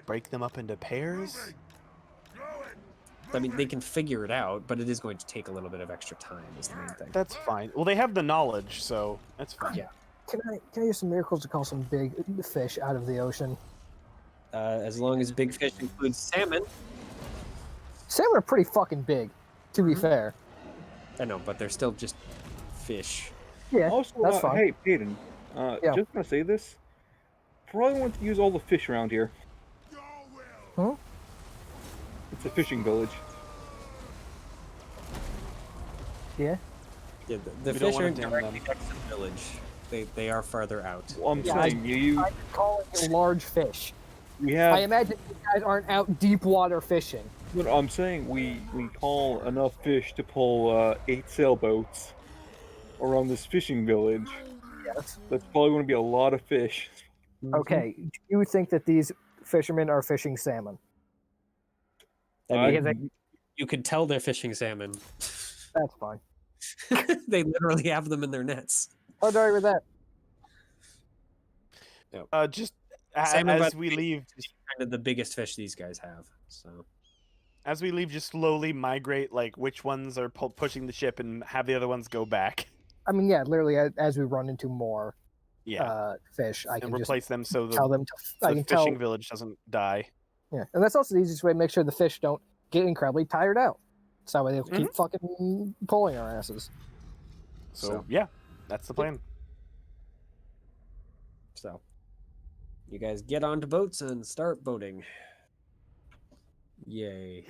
break them up into pairs? I mean, they can figure it out, but it is going to take a little bit of extra time. Is the main thing. That's fine. Well, they have the knowledge, so that's fine. Yeah. Can I use some miracles to call some big fish out of the ocean? As long as big fish includes salmon. Salmon are pretty fucking big, to be fair. I know, but they're still just fish. Yeah, Also, that's fine. hey, Peyton, Yeah. just gonna say this. Probably want to use all the fish around here. Huh? It's a fishing village. Yeah. Yeah, the We don't fish wanna aren't dim directly them. next to the village. They are farther out. Well, I'm Yeah, saying you I'm calling it large fish. we I have. imagine you guys aren't out deep water fishing. But I'm saying we call enough fish to pull 8 sailboats around this fishing village. Yes. That's probably going to be a lot of fish. Okay. Do you think that these fishermen are fishing salmon? I Because mean, you could tell they're fishing salmon. that's fine. They literally have them in their nets. How do I with that? Just Salmon, by as the we way, leave, is kind of the biggest fish these guys have. So as we leave, just slowly migrate like which ones are pushing the ship and have the other ones go back. I mean, yeah, literally, as we run into more Yeah, fish, I and can just replace them so tell the, them to. I the can tell. fishing village doesn't die. Yeah, and that's also the easiest way to make sure the fish don't get incredibly tired out. So that way they'll keep fucking pulling our asses. So yeah, that's the plan. So you guys get onto boats and start boating. Yay.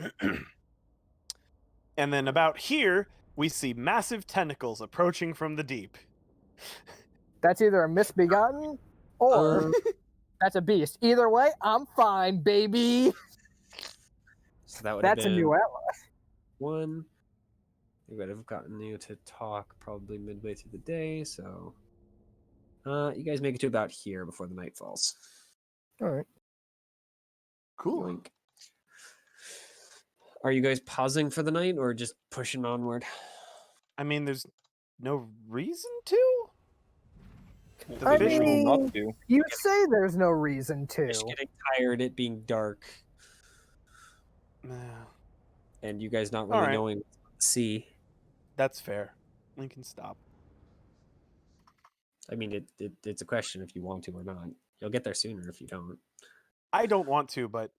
And then about here, we see massive tentacles approaching from the deep. That's either a misbegotten or that's a beast. Either way, I'm fine, baby. So that would That's have a been new ally. one. They would have gotten you to talk probably midway through the day, so you guys make it to about here before the night falls. All right. Cool. Yoink. Are you guys pausing for the night or just pushing onward? I mean, there's no reason to. The I fish mean- not to. You say there's no reason Fish to. getting tired, it being dark, Nah, and you guys not really Alright. knowing what's on the sea. that's fair. Lincoln, stop. I mean, it's a question if you want to or not. You'll get there sooner if you don't. I don't want to, but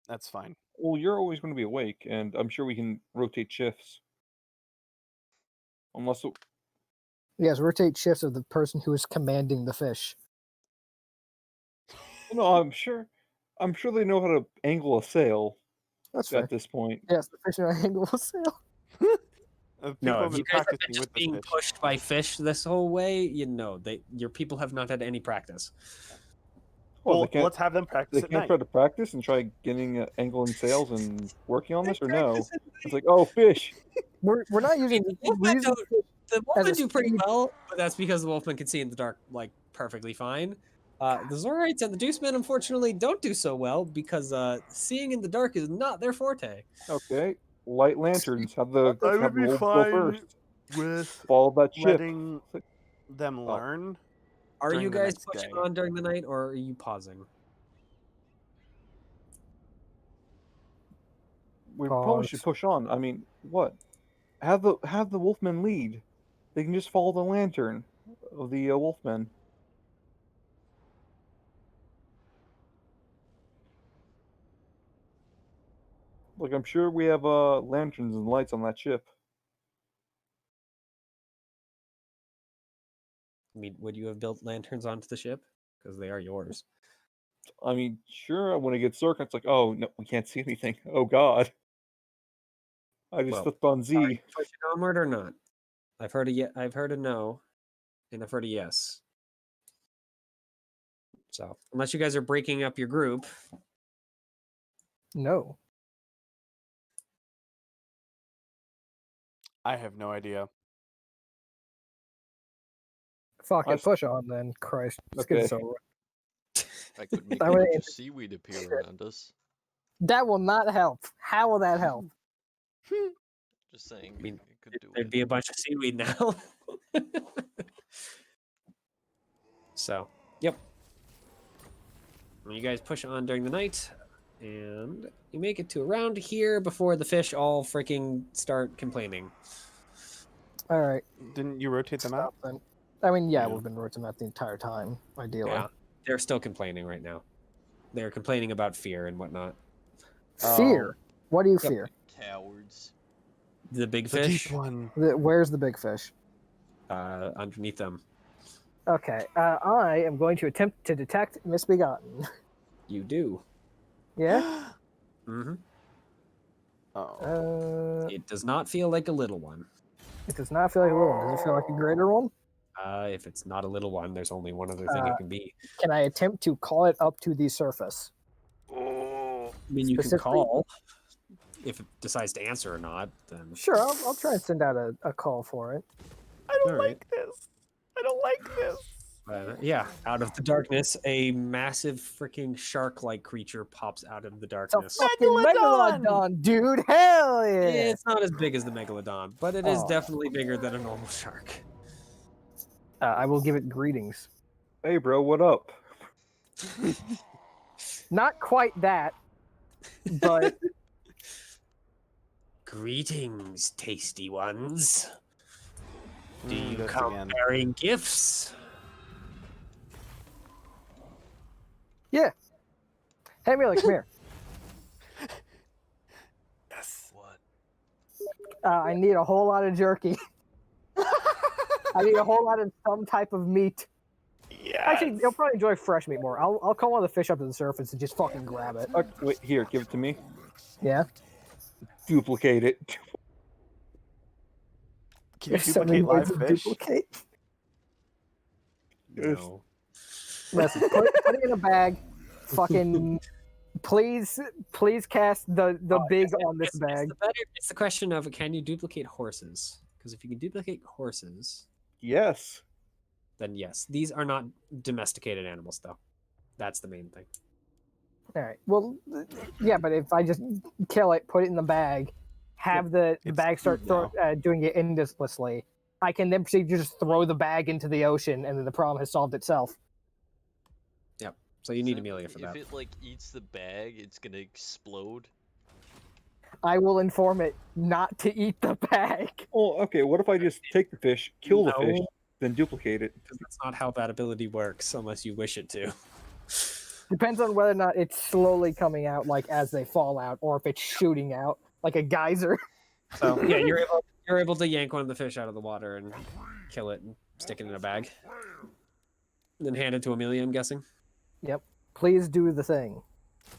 that's fine. Well, you're always going to be awake, and I'm sure we can rotate shifts. Unless Yes, rotate shifts of the person who is commanding the fish. no, I'm sure they know how to angle a sail That's fair. at this point. Yes, the fish are angle sail. People No, have if been you guys have been practicing just with the being fish. pushed by fish this whole way, your people have not had any practice. Well, Well, they can't. let's have them practice They at can't night. try to practice and try getting angling sails and working on this, or no? Practice at It's like, oh, fish. We're not using. The We're wolfmen, using fish the as wolfmen a do pretty speed- well, but that's because the wolfmen can see in the dark like perfectly fine. The Zorites and the Deucemen unfortunately don't do so well because seeing in the dark is not their forte. Okay, light lanterns. Have the I would be wolves go fine first. with Follow that ship. letting them Oh. learn. Are During you the guys next pushing day. on during the night, or are you pausing? We probably should push on. I mean, what? Have the wolfmen lead. They can just follow the lantern of the wolfmen. Like, I'm sure we have lanterns and lights on that ship. I mean, would you have built lanterns onto the ship? Because they are yours. I mean, sure, when it gets dark, it's like, oh, no, we can't see anything. Oh, God. I just Well, slipped on Are Z. you pushing onward or not? I've heard I've heard a no, and I've heard a yes. So unless you guys are breaking up your group, No. I have no idea. Fuck I it, s- push on then. Christ. Let's get this Okay. over. I could make I a would bunch aim of seaweed appear around us. That will not help. How will that help? Just saying, I mean, it could do there'd it. be a bunch of seaweed now. So, yep. You guys push on during the night, and you make it to around here before the fish all freaking start complaining. All right. Didn't you rotate them out? Stop then. I mean, yeah, Yeah. we've been rotating that the entire time, ideally. Yeah, they're still complaining right now. They're complaining about fear and whatnot. Fear. What do you Yep. fear? Cowards. The big The fish deep one. Where's the big fish? underneath them. Okay. I am going to attempt to detect misbegotten. You do. Yeah. Mm-hmm. Oh. It does not feel like a little one. It does not feel like a little one. Does it feel like a greater one? If it's not a little one, there's only one other thing it can be. Can I attempt to call it up to the surface? I mean, you can Specifically- call if it decides to answer or not. Then Sure, I'll try and send out a call for it. I don't All right. like this. I don't like this. Yeah, out of the darkness, a massive freaking shark-like creature pops out of the It's a darkness. fucking Megalodon! megalodon, dude! Hell yeah! It's not as big as the megalodon, but it is Oh. definitely bigger than a normal shark. I will give it greetings. Hey, bro, what up? Not quite that, but Greetings, tasty ones. Do you This come again. bearing gifts? yeah. Hey, Amelia, come here. Yes. What? I need a whole lot of jerky. I need a whole lot of some type of meat. Yes. Actually, they'll probably enjoy fresh meat more. I'll call one of the fish up to the surface and just fucking grab it. Wait, here, give it to me. Yeah. Duplicate it. Can you There's so many duplicate ways live to fish? duplicate. Yes. No. Listen, put it in a bag. Fucking, please cast the big on this bag. It's the question of can you duplicate horses? Because if you can duplicate horses, Yes. then yes. These are not domesticated animals, though. That's the main thing. All right. Well, yeah, but if I just kill it, put it in the bag, have the it's bag start food doing it endlessly, I can then proceed to just throw the bag into the ocean, and then the problem has solved itself. Yep. So you need Does that Amelia mean for that. If it like eats the bag, it's gonna explode. I will inform it not to eat the bag. Oh, okay. What if I just take the fish, kill the fish, No. then duplicate it. Because that's not how that ability works unless you wish it to. Depends on whether or not it's slowly coming out, like as they fall out, or if it's shooting out like a geyser. So yeah, you're able to yank one of the fish out of the water and kill it and stick it in a bag. And then hand it to Amelia, I'm guessing. Yep. Please do the thing.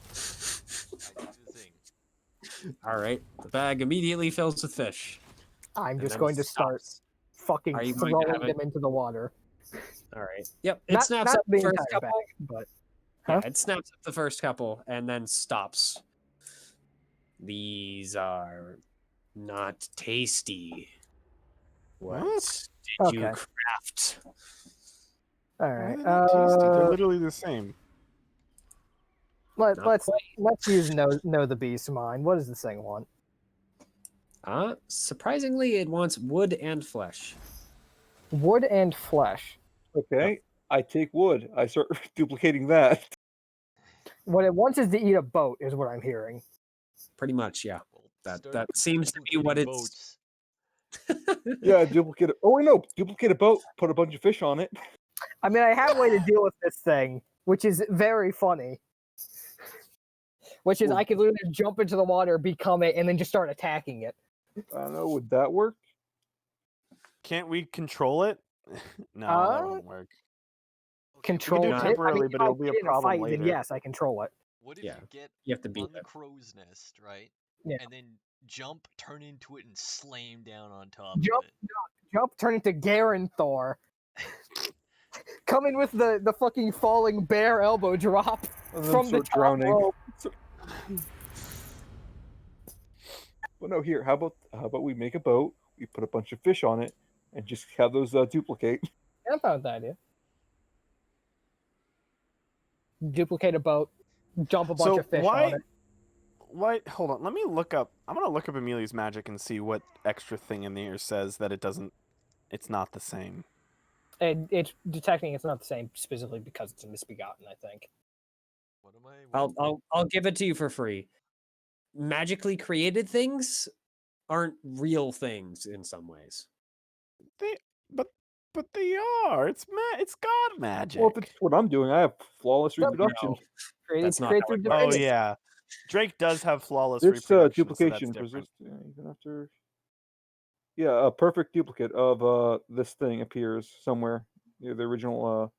I do the thing. All right. The bag immediately fills with fish. I'm and just then going to start stops. fucking Are you going to throwing have it- them into the water. All right. Yep. It Not snaps up the the first entire couple. bag, but Yeah, Huh? it snaps up the first couple and then stops. These are not tasty. What did you Okay. craft? all Why right. are they not tasty? They're literally the same. Let's Not let's use know the beast mine. What does this thing want? Surprisingly, it wants wood and flesh. Wood and flesh. Okay, I take wood. I start duplicating that. What it wants is to eat a boat, is what I'm hearing. Pretty much, yeah. Well, That start seems to be what duplicating it's. boats. Yeah, duplicate it. Oh wait, no, duplicate a boat. Put a bunch of fish on it. I mean, I have a way to deal with this thing, which is very funny. Which is, I could literally jump into the water, become it, and then just start attacking it. I don't know. Would that work? Can't we control it? No, that Uh, wouldn't work. Control do it. temporarily, I mean, but if I it'll be a get in problem fight, then later. yes, I control it. What if Yeah, you get you have to beat on the it. crow's nest, right? Yeah. And then jump, turn into it, and slam down on top Jump, of it. jump, turn into Garen Thor. Come in with the fucking falling bear elbow drop And then from the start top drowning. rope. Well, no. Here, how about we make a boat? We put a bunch of fish on it, and just have those duplicate. Yeah, I'm fine with that idea. Duplicate a boat, jump a bunch So of fish why? on it. Why? Hold on. Let me look up. I'm gonna look up Amelia's magic and see what extra thing in there says that it doesn't. It's not the same. And it's detecting it's not the same specifically because it's a misbegotten, I think. What am I? I'll give it to you for free. Magically created things aren't real things in some ways. They, but they are. It's God magic. Well, if it's what I'm doing, I have flawless Nope. reproduction. No, Created, That's not created how through it Oh divinity. yeah, Drake does have flawless This reproduction. duplication so that's different. even after. Yeah, a perfect duplicate of this thing appears somewhere near the original.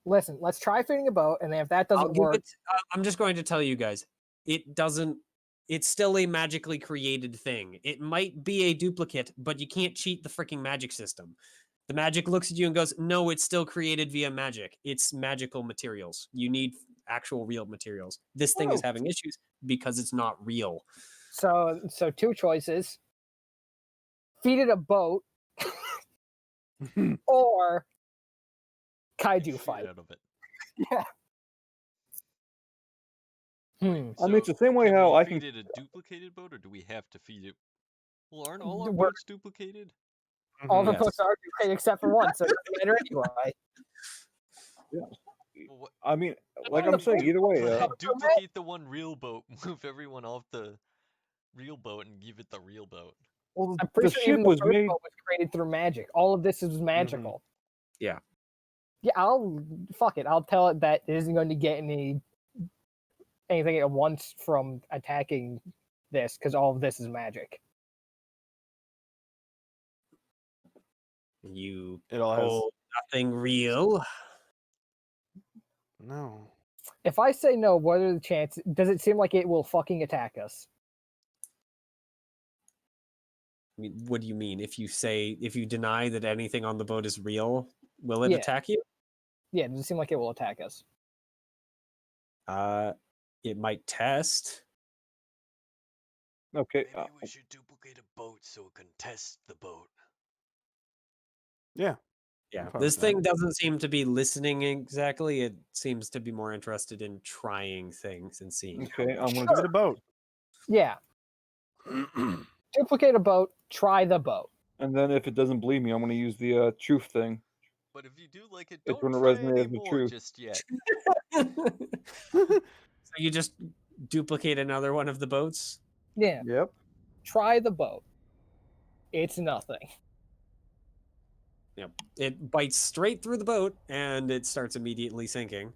Listen, let's try fitting a boat, and then if that I'll doesn't give work, it. I'm just going to tell you guys, it doesn't. It's still a magically created thing. It might be a duplicate, but you can't cheat the freaking magic system. The magic looks at you and goes, "No, it's still created via magic. It's magical materials. You need actual real materials. This thing is Oh. having issues because it's not real." so two choices: feed it a boat, or kaiju Shoot fight. out of it. Yeah. Hmm. I mean, it's the same way can how we I feed can. it a duplicated boat, or do we have to feed it? Well, aren't all our We're- boats duplicated? All the Yes. boats are duplicated except for one, so it doesn't matter anyway. Well, what, I mean, like on I'm the saying, either way. duplicate the one real boat, move everyone off the real boat, and give it the real boat. Well, I'm the pretty sure ship even the was first made. boat was created through magic. All of this is magical. Yeah. Yeah, fuck it. I'll tell it that it isn't going to get anything it wants from attacking this because all of this is magic. You It all has hold nothing real. no. If I say no, what are the chances? Does it seem like it will fucking attack us? I mean, what do you mean? If you deny that anything on the boat is real, will it Yeah. attack you? Yeah, does it seem like it will attack us? It might test. Okay. Maybe we should duplicate a boat so it can test the boat. Yeah. Yeah, fine this with that. thing doesn't seem to be listening exactly. It seems to be more interested in trying things and seeing. Okay, I'm gonna Give it a boat. Yeah. Duplicate a boat, try the boat. And then if it doesn't believe me, I'm gonna use the truth thing. But if you do like it, It's don't gonna try resonate as the anymore truth. just yet. So you just duplicate another one of the boats? Yeah, Yep. try the boat. It's nothing. Yep. It bites straight through the boat, and it starts immediately sinking.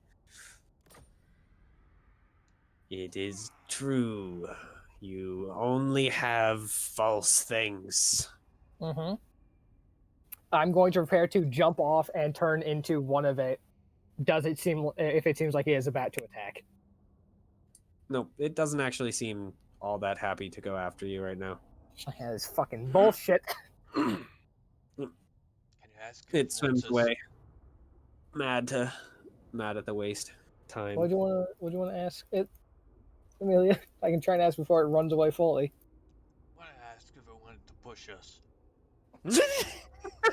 It is true. You only have false things. Mm-hmm. I'm going to prepare to jump off and turn into one of it. Does it seem if it seems like he is about to attack? No, it doesn't actually seem all that happy to go after you right now. Yeah, this fucking bullshit. Can you ask? if It swims wants us- away. Mad at the waste time. What do you want to ask it, Amelia? I can try and ask before it runs away fully. Want to ask if it wanted to push us?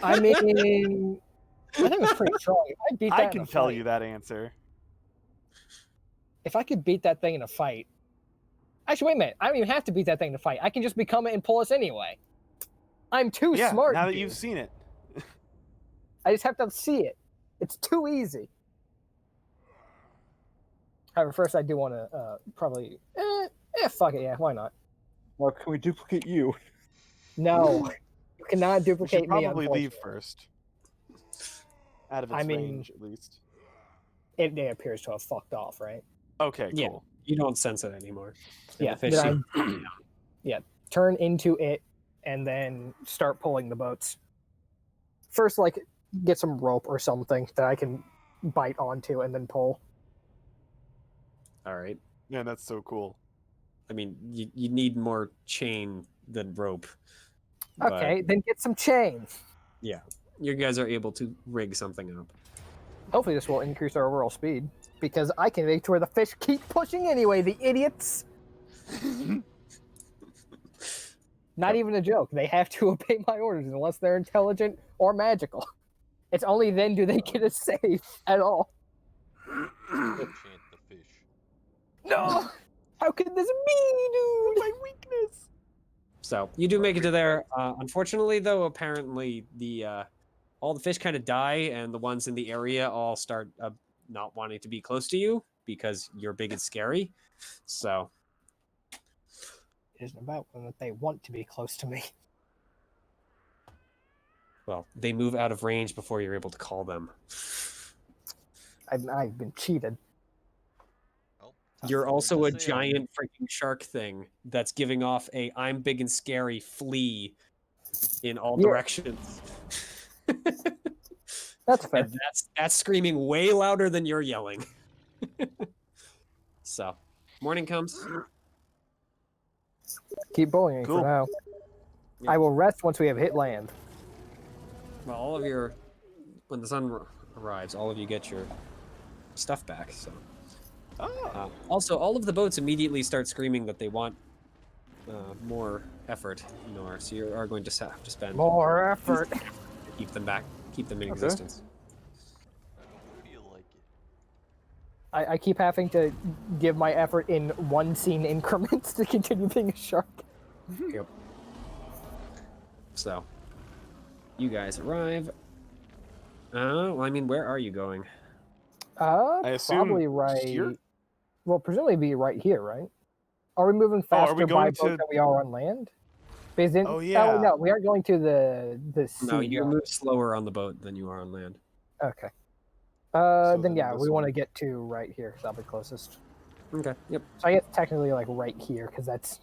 I mean, I think it's pretty strong. If I beat that I in can a tell fight, you that answer. if I could beat that thing in a fight. Actually, wait a minute. I don't even have to beat that thing in a fight. I can just become it and pull us anyway. I'm too Yeah, smart. now that dude. you've seen it. I just have to see it. It's too easy. However, first I do want to probably. Fuck it. Yeah, why not? Well, can we duplicate you? No, you cannot We duplicate should me. probably leave Unfortunately. first. Out of its I mean- range, at least. It appears to have fucked off, right? Okay, Yeah. cool. You don't sense it anymore. And Yeah, the fish then seem- turn into it and then start pulling the boats. First, like, get some rope or something that I can bite onto and then pull. All right. Yeah, that's so cool. I mean, you need more chain than rope. but Okay, then get some chain. you guys are able to rig something up. Hopefully this will increase our overall speed, because I can make to where the fish keep pushing anyway, the idiots! Not even a joke. They have to obey my orders unless they're intelligent or magical. It's only then do they get a save at all. Enchant the fish. No! How can this be, dude? My weakness. So you do make it to there. Unfortunately, though, apparently the all the fish kind of die, and the ones in the area all start not wanting to be close to you because you're big and scary. So It isn't about them that they want to be close to me. well, they move out of range before you're able to call them. I've been cheated. Well, You're nothing also to a say on it. giant freaking shark thing that's giving off a "I'm big and scary" flea in all Yeah. directions. That's fair. And that's screaming way louder than you're yelling. So, morning comes. Keep bullying Cool. for now. Yeah. I will rest once we have hit land. Well, all of your when the sun arrives, all of you get your stuff back. So, Oh. also, all of the boats immediately start screaming that they want more effort, Knore. So you are going to have to spend More effort. to keep them back, keep them in Okay. existence. I don't feel like it. I keep having to give my effort in one scene increments to continue being a shark. Yep. So, you guys arrive. Well, I mean, where are you going? I assume Probably right. here? Well, presumably be right here, right? Are we moving Oh, are faster we by going boat to- than we are on land? Because in, Oh, yeah. no, we are going to the sea. No, you zone. move slower on the boat than you are on land. Okay. So Then then yeah, this we want to one. get to right here because that'll be closest. Okay. Yep. So I guess technically like right here because that's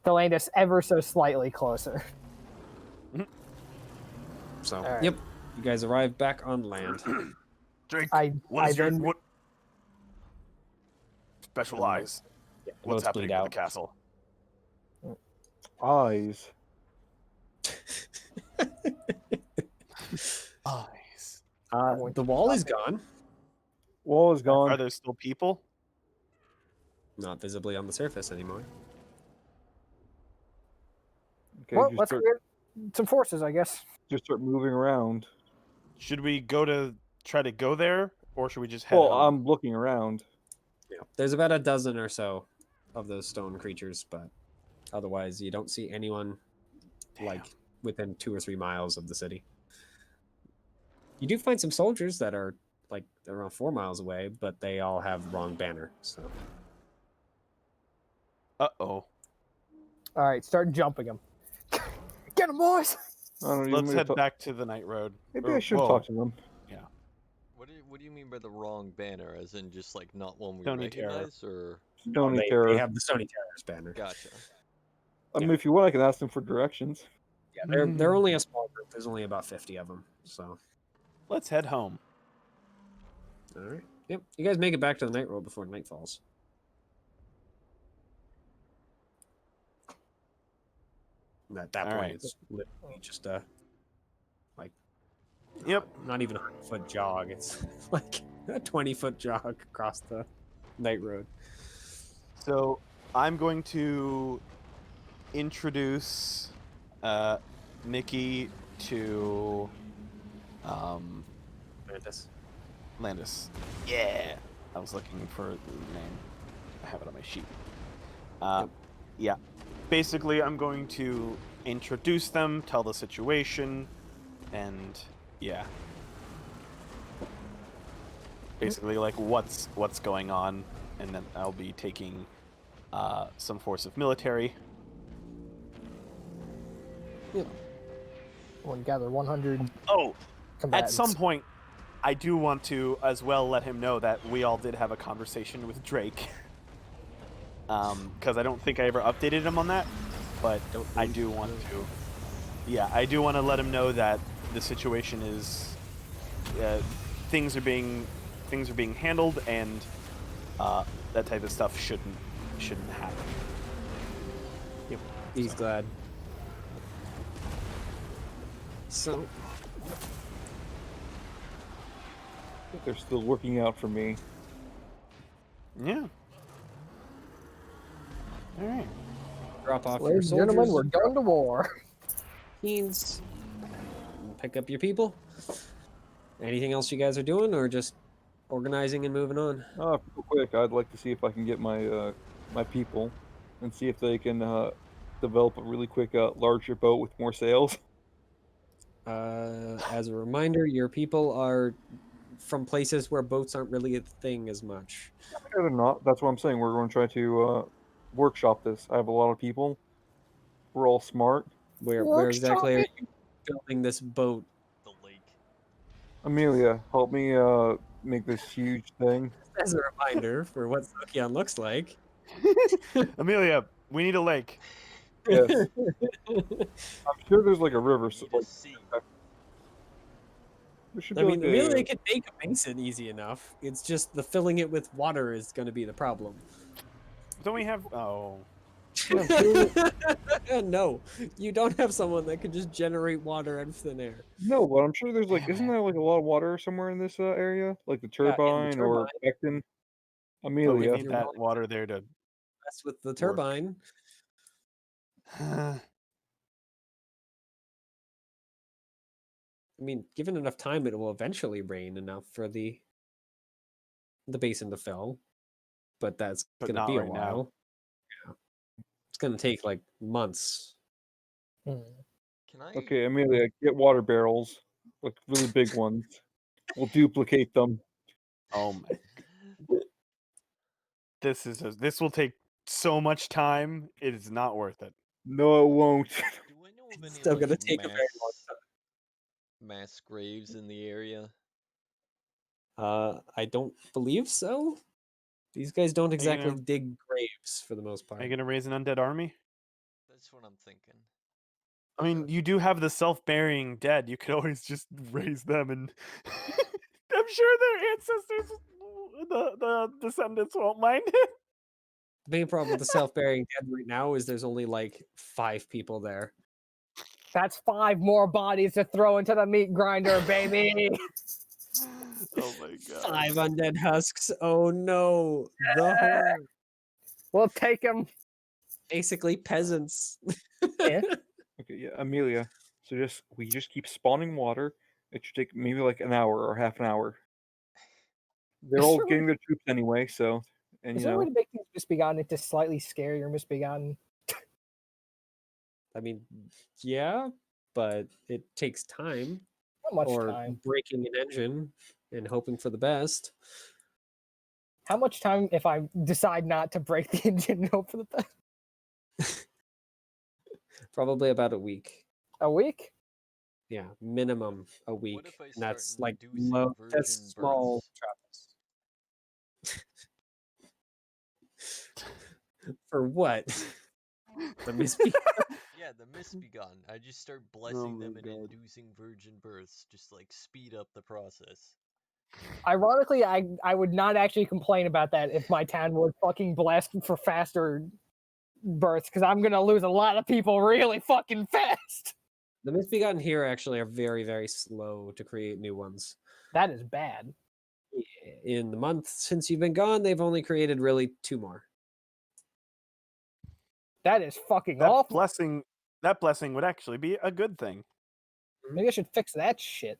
the land is ever so slightly closer. So, Alright. yep. You guys arrive back on land. Drake, I then what? Special eyes. What's Boats happening bleed with out. the castle? Eyes. Eyes. The wall is gone. Wall is gone. Are there still people? Not visibly on the surface anymore. Okay, well, just let's start, get some forces, I guess. just start moving around. Should we try to go there, or should we just head Well, home? I'm looking around. Yeah. There's about a dozen or so of those stone creatures, but otherwise you don't see anyone like within 2 or 3 miles of the city. You do find some soldiers that are like around 4 miles away, but they all have wrong banner. So Uh-oh. All right, start jumping them. Get them, boys! I don't know. Let's head back to the night road. Maybe Or- I should whoa, talk to them. What do you mean by the wrong banner? As in just like not one we Stony Terror. recognize, or Stony they Terror. have the Stony Terror's banner. gotcha? I mean, if you want, I can ask them for directions. Yeah, they're only a small group. There's only about 50 of them. So. Let's head home. All right. Yep. You guys make it back to the night road before night falls. And at that All point, right. it's literally just like, Yep. not even a 100-foot jog. It's like a 20-foot jog across the night road. So I'm going to introduce Mickey to Mantis. Landis. Yeah. I was looking for the name. I have it on my sheet. Yeah. Basically, I'm going to introduce them, tell the situation, and yeah. Basically, like what's going on, and then I'll be taking some force of military. We'll gather 100 Oh, combatants. at some point, I do want to as well let him know that we all did have a conversation with Drake. Because I don't think I ever updated him on that, but I do want to. Yeah, I do want to let him know that the situation is things are being handled, and that type of stuff shouldn't happen. Yep. He's glad. So, I think they're still working out for me. Yeah. All right. drop off your Ladies and gentlemen, soldiers. we're going to war. Means pick up your people. Anything else you guys are doing, or just organizing and moving on? Real quick, I'd like to see if I can get my my people and see if they can develop a really quick larger boat with more sails. As a reminder, your people are from places where boats aren't really a thing as much. No, they're not. That's what I'm saying. We're going to try to workshop this. I have a lot of people. We're all smart. Where exactly are Workshop you building this boat? The lake. Amelia, help me make this huge thing. As a reminder for what Sokyan looks like. Amelia, we need a lake. Yes. I'm sure there's like a river. So, Need a like, sea. there should I be mean, like Amelia a, can make a basin easy enough. It's just the filling it with water is going to be the problem. Don't we have? Oh, No, you don't have someone that can just generate water out of thin air. no, but I'm sure there's like, Damn isn't it. there like a lot of water somewhere in this area? Like the Yeah, in the turbine or Becton? but we Amelia. need that water there to. That's with the turbine. I mean, given enough time, it will eventually rain enough for the basin to fill, but that's But going to not be a right now. while. Yeah. It's going to take like months. Hmm. Can I? Okay, Amelia, get water barrels, like really big ones. We'll duplicate them. Oh my! This will take so much time. It is not worth it. No, it won't. Do I know of any Still like going to take a very long mass graves in the area? time. I don't believe so. These guys don't exactly gonna- dig graves for the most part. Are you gonna raise an undead army? That's what I'm thinking. I mean, you do have the self-burying dead. You could always just raise them, and I'm sure their ancestors, the descendants, won't mind it. The main problem with the self-burying dead right now is there's only like 5 people there. That's 5 more bodies to throw into the meat grinder, baby. Oh my god! 5 undead husks. Oh no. The horde. We'll take them. Basically peasants. Yeah. Okay, yeah, Amelia. So we just keep spawning water. It should take maybe like an hour or half an hour. They're Is all there getting their troops anyway, so and Is you there a way know to make things misbegotten into slightly scarier misbegotten? I mean, yeah, but it takes time. How much Or time? breaking an engine and hoping for the best. How much time if I decide not to break the engine and hope for the best? Probably about a week. A week? Yeah, minimum a week. What if I And start that's like inducing low. virgin That's small births? travels. For what? The misbegotten. Yeah, the misbegotten. I just start Oh blessing my them and God. inducing virgin births, just like speed up the process. Ironically, I would not actually complain about that if my town was fucking blessed for faster births, because I'm gonna lose a lot of people really fucking fast. The misbegotten here actually are very, very slow to create new ones. That is bad. In the month since you've been gone, they've only created really 2 more. That is fucking That awful. blessing would actually be a good thing. Maybe I should fix that shit.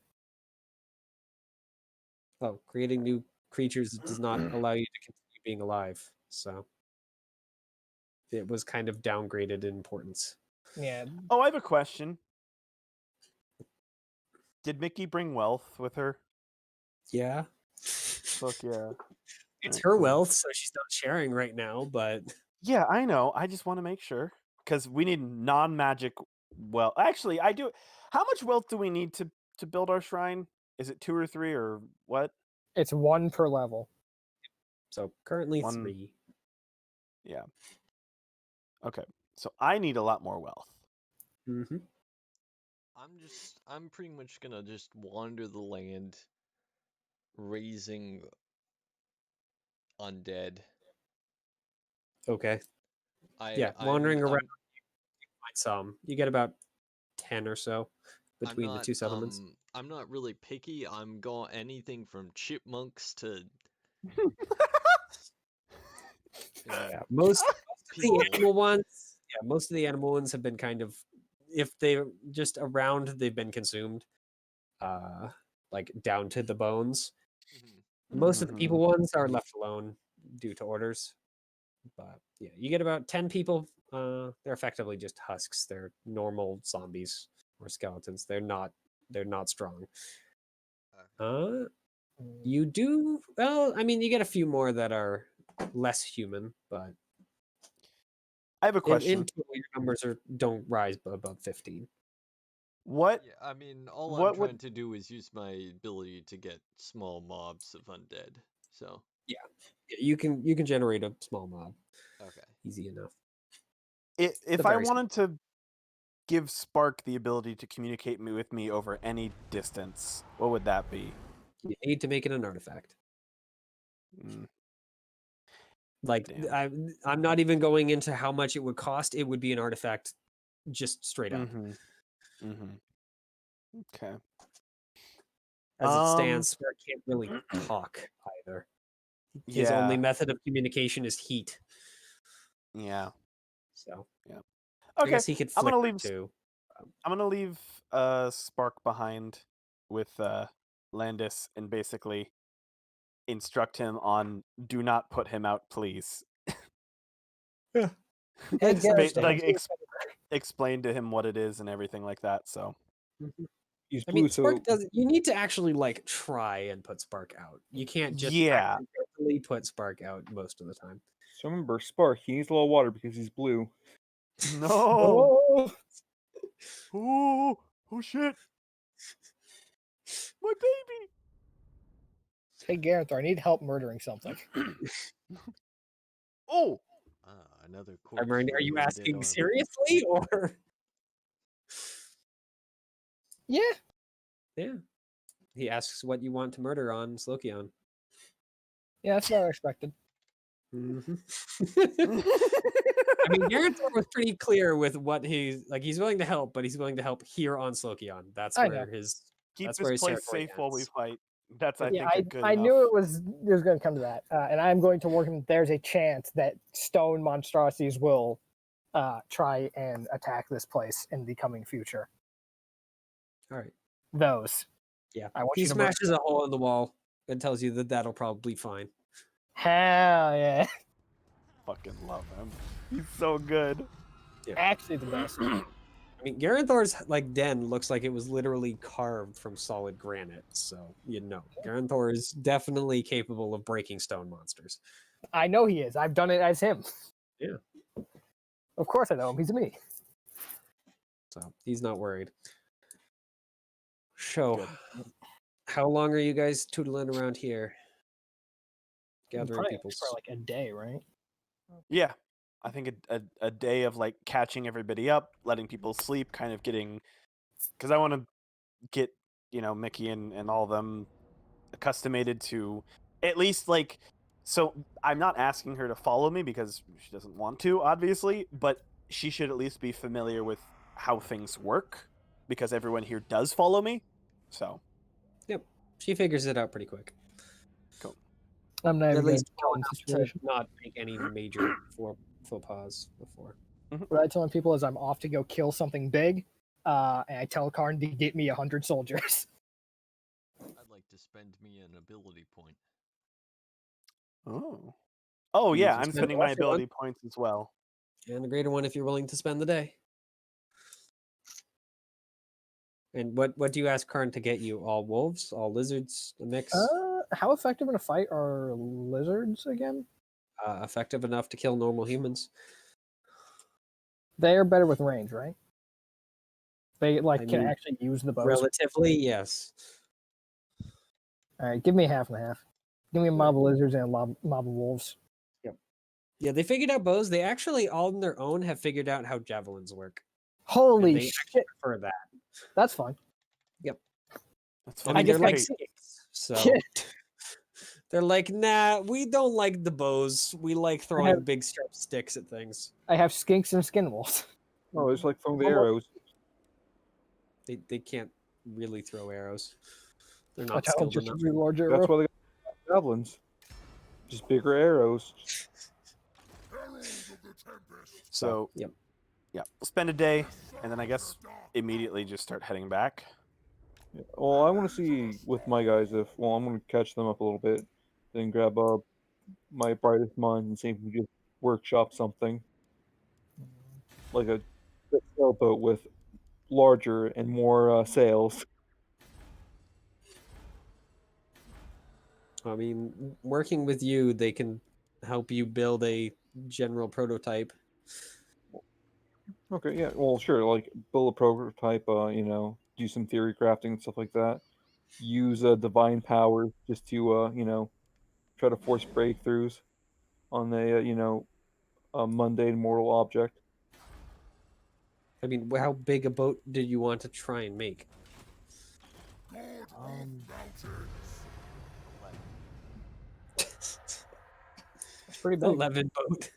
Oh, creating new creatures does not allow you to continue being alive. So it was kind of downgraded in importance. Yeah. Oh, I have a question. Did Mickey bring wealth with her? Yeah. Fuck yeah. It's Alright, her cool. wealth, so she's not sharing right now, but Yeah, I know. I just want to make sure because we need non-magic. Well, actually, I do. How much wealth do we need to build our shrine? Is it 2 or 3 or what? It's 1 per level. so currently One- 3. Yeah. Okay. So I need a lot more wealth. Mm-hmm. I'm pretty much gonna just wander the land, raising undead. Okay. I Yeah, I'm wandering around, I'm you find some. You get about 10 or so I'm between the not 2 settlements. I'm not really picky. I'm going anything from chipmunks to Yeah, most of the people. animal ones. Yeah, most of the animal ones have been kind of, if they're just around, they've been consumed, like down to the bones. Mhm. Most of the people Mhm. ones are left alone due to orders. But yeah, you get about 10 people. They're effectively just husks. They're normal zombies or skeletons. They're not strong. Okay. You do well. I mean, you get a few more that are less human, but I have a in question. total, your numbers don't rise above 15. What Yeah, I mean, all I'm what would trying to do is use my ability to get small mobs of undead. So, Yeah, you can generate a small mob okay. easy enough. if But I very small. wanted to give Spark the ability to communicate with me over any distance, what would that be? You need to make it an artifact. Mm, Like damn. I'm not even going into how much it would cost. It would be an artifact, just straight up. Mhm. Mhm. Okay. As it stands, Spark can't really talk either. His only Yeah. method of communication is heat. Yeah. So Yeah. I Okay. guess he could I'm gonna flicker leave. too. I'm gonna leave Spark behind with Landis and basically instruct him on do not put him out, please. Hey, It's Garrett, understandable. Explain to him what it is and everything like that. So Mhm. He's I blue, mean, so Spark doesn't. You need to actually like try and put Spark out. You can't just yeah. accidentally put Spark out most of the time. so remember Spark. He needs a little water because he's blue. No. Oh, Oh. Oh shit. My baby. hey, Garrett, I need help murdering something. Oh. Another I corpse. mean, for are you the undead asking army. seriously or? Yeah. Yeah. He asks what you want to murder on Slokion. Yeah, that's what I expected. Mm-hmm. I mean, Garantor was pretty clear with what he's like. He's willing to help, but he's willing to help here on Slokion. That's I where know. his Keep that's this where his place territory safe while we ends. fight. That's I But Yeah, think a good I enough. knew it was going to come to that, and I'm going to work him. There's a chance that stone monstrosities will try and attack this place in the coming future. All right. Those. Yeah. I want He you to murder. smashes a hole in the wall and tells you that that'll probably be fine. Hell yeah! Fucking love him. He's so good. Actually, the best. I mean, Garanthor's like den looks like it was literally carved from solid granite. So Garanthor is definitely capable of breaking stone monsters. I know he is. I've done it as him. Yeah. Of course I know him. He's me. So he's not worried. So, Good. how long are you guys tootling around here? Gathering Probably peoples. for like a day, right? Yeah, I think a day of like catching everybody up, letting people sleep, kind of getting, because I want to get Mickey and all of them accustomated to at least like. So I'm not asking her to follow me because she doesn't want to, obviously, but she should at least be familiar with how things work because everyone here does follow me. So Yep, she figures it out pretty quick. cool. I'm not At even going least to tell them to situation. not make any major faux pas before. What I tell people is I'm off to go kill something big, and I tell Karn to get me 100 soldiers. I'd like to spend me an ability point. Oh You yeah, can I'm spend spending the my lesser one. ability points as well. And the greater one if you're willing to spend the day. And what do you ask Karn to get you? All wolves? All lizards? A mix? How effective in a fight are lizards again? Effective enough to kill normal humans. They are better with range, right? They I can mean, actually use the bows. Relatively, yes. All right, give me half and half. Give me a mob of lizards and a mob of wolves. Yeah, they figured out bows. They actually, all on their own, have figured out how javelins work. And Holy they actually shit, prefer that. that's fun. That's I fine. mean, just they're like got- skinks, so they're like, nah, we don't like the bows. We like throwing big sharp sticks at things. I have skinks and skin wolves. Oh, it's like throwing the Almost. arrows. They can't really throw arrows. They're I not tell them skilled just enough. a large arrow. That's why they got javelins. Just bigger arrows. So Yep. yeah, we'll spend a day, and then I guess immediately just start heading back. Yeah. Well, I want to see with my guys if I'm going to catch them up a little bit, then grab my brightest minds and see if we can just workshop something like a sailboat with larger and more sails. I mean, working with you, they can help you build a general prototype. Okay, yeah, well, sure, like build a prototype, do some theory crafting and stuff like that. Use divine powers just to, try to force breakthroughs on a mundane mortal object. I mean, how big a boat did you want to try and make? It's pretty big. 11 boat.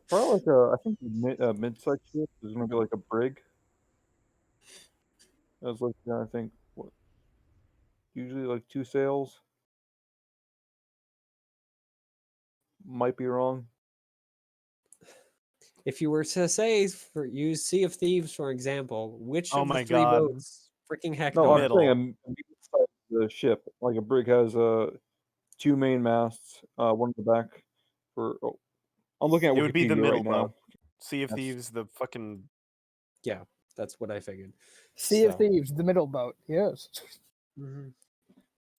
Probably like I think the mid-sized ship is gonna be like a brig. That's like I think what usually like 2 sails. Might be wrong. If you were to say, use Sea of Thieves, for example, which Oh of the my 3 God. boats freaking heck No, The I'm Knore? middle. saying a mid-sized ship. Like a brig has 2 main masts, one in the back. I'm looking at It would be the Wikipedia middle right now. boat. Sea of Yes. Thieves, the fucking Yeah, that's what I figured. Sea of So- Thieves, the middle boat. Yes. Mhm.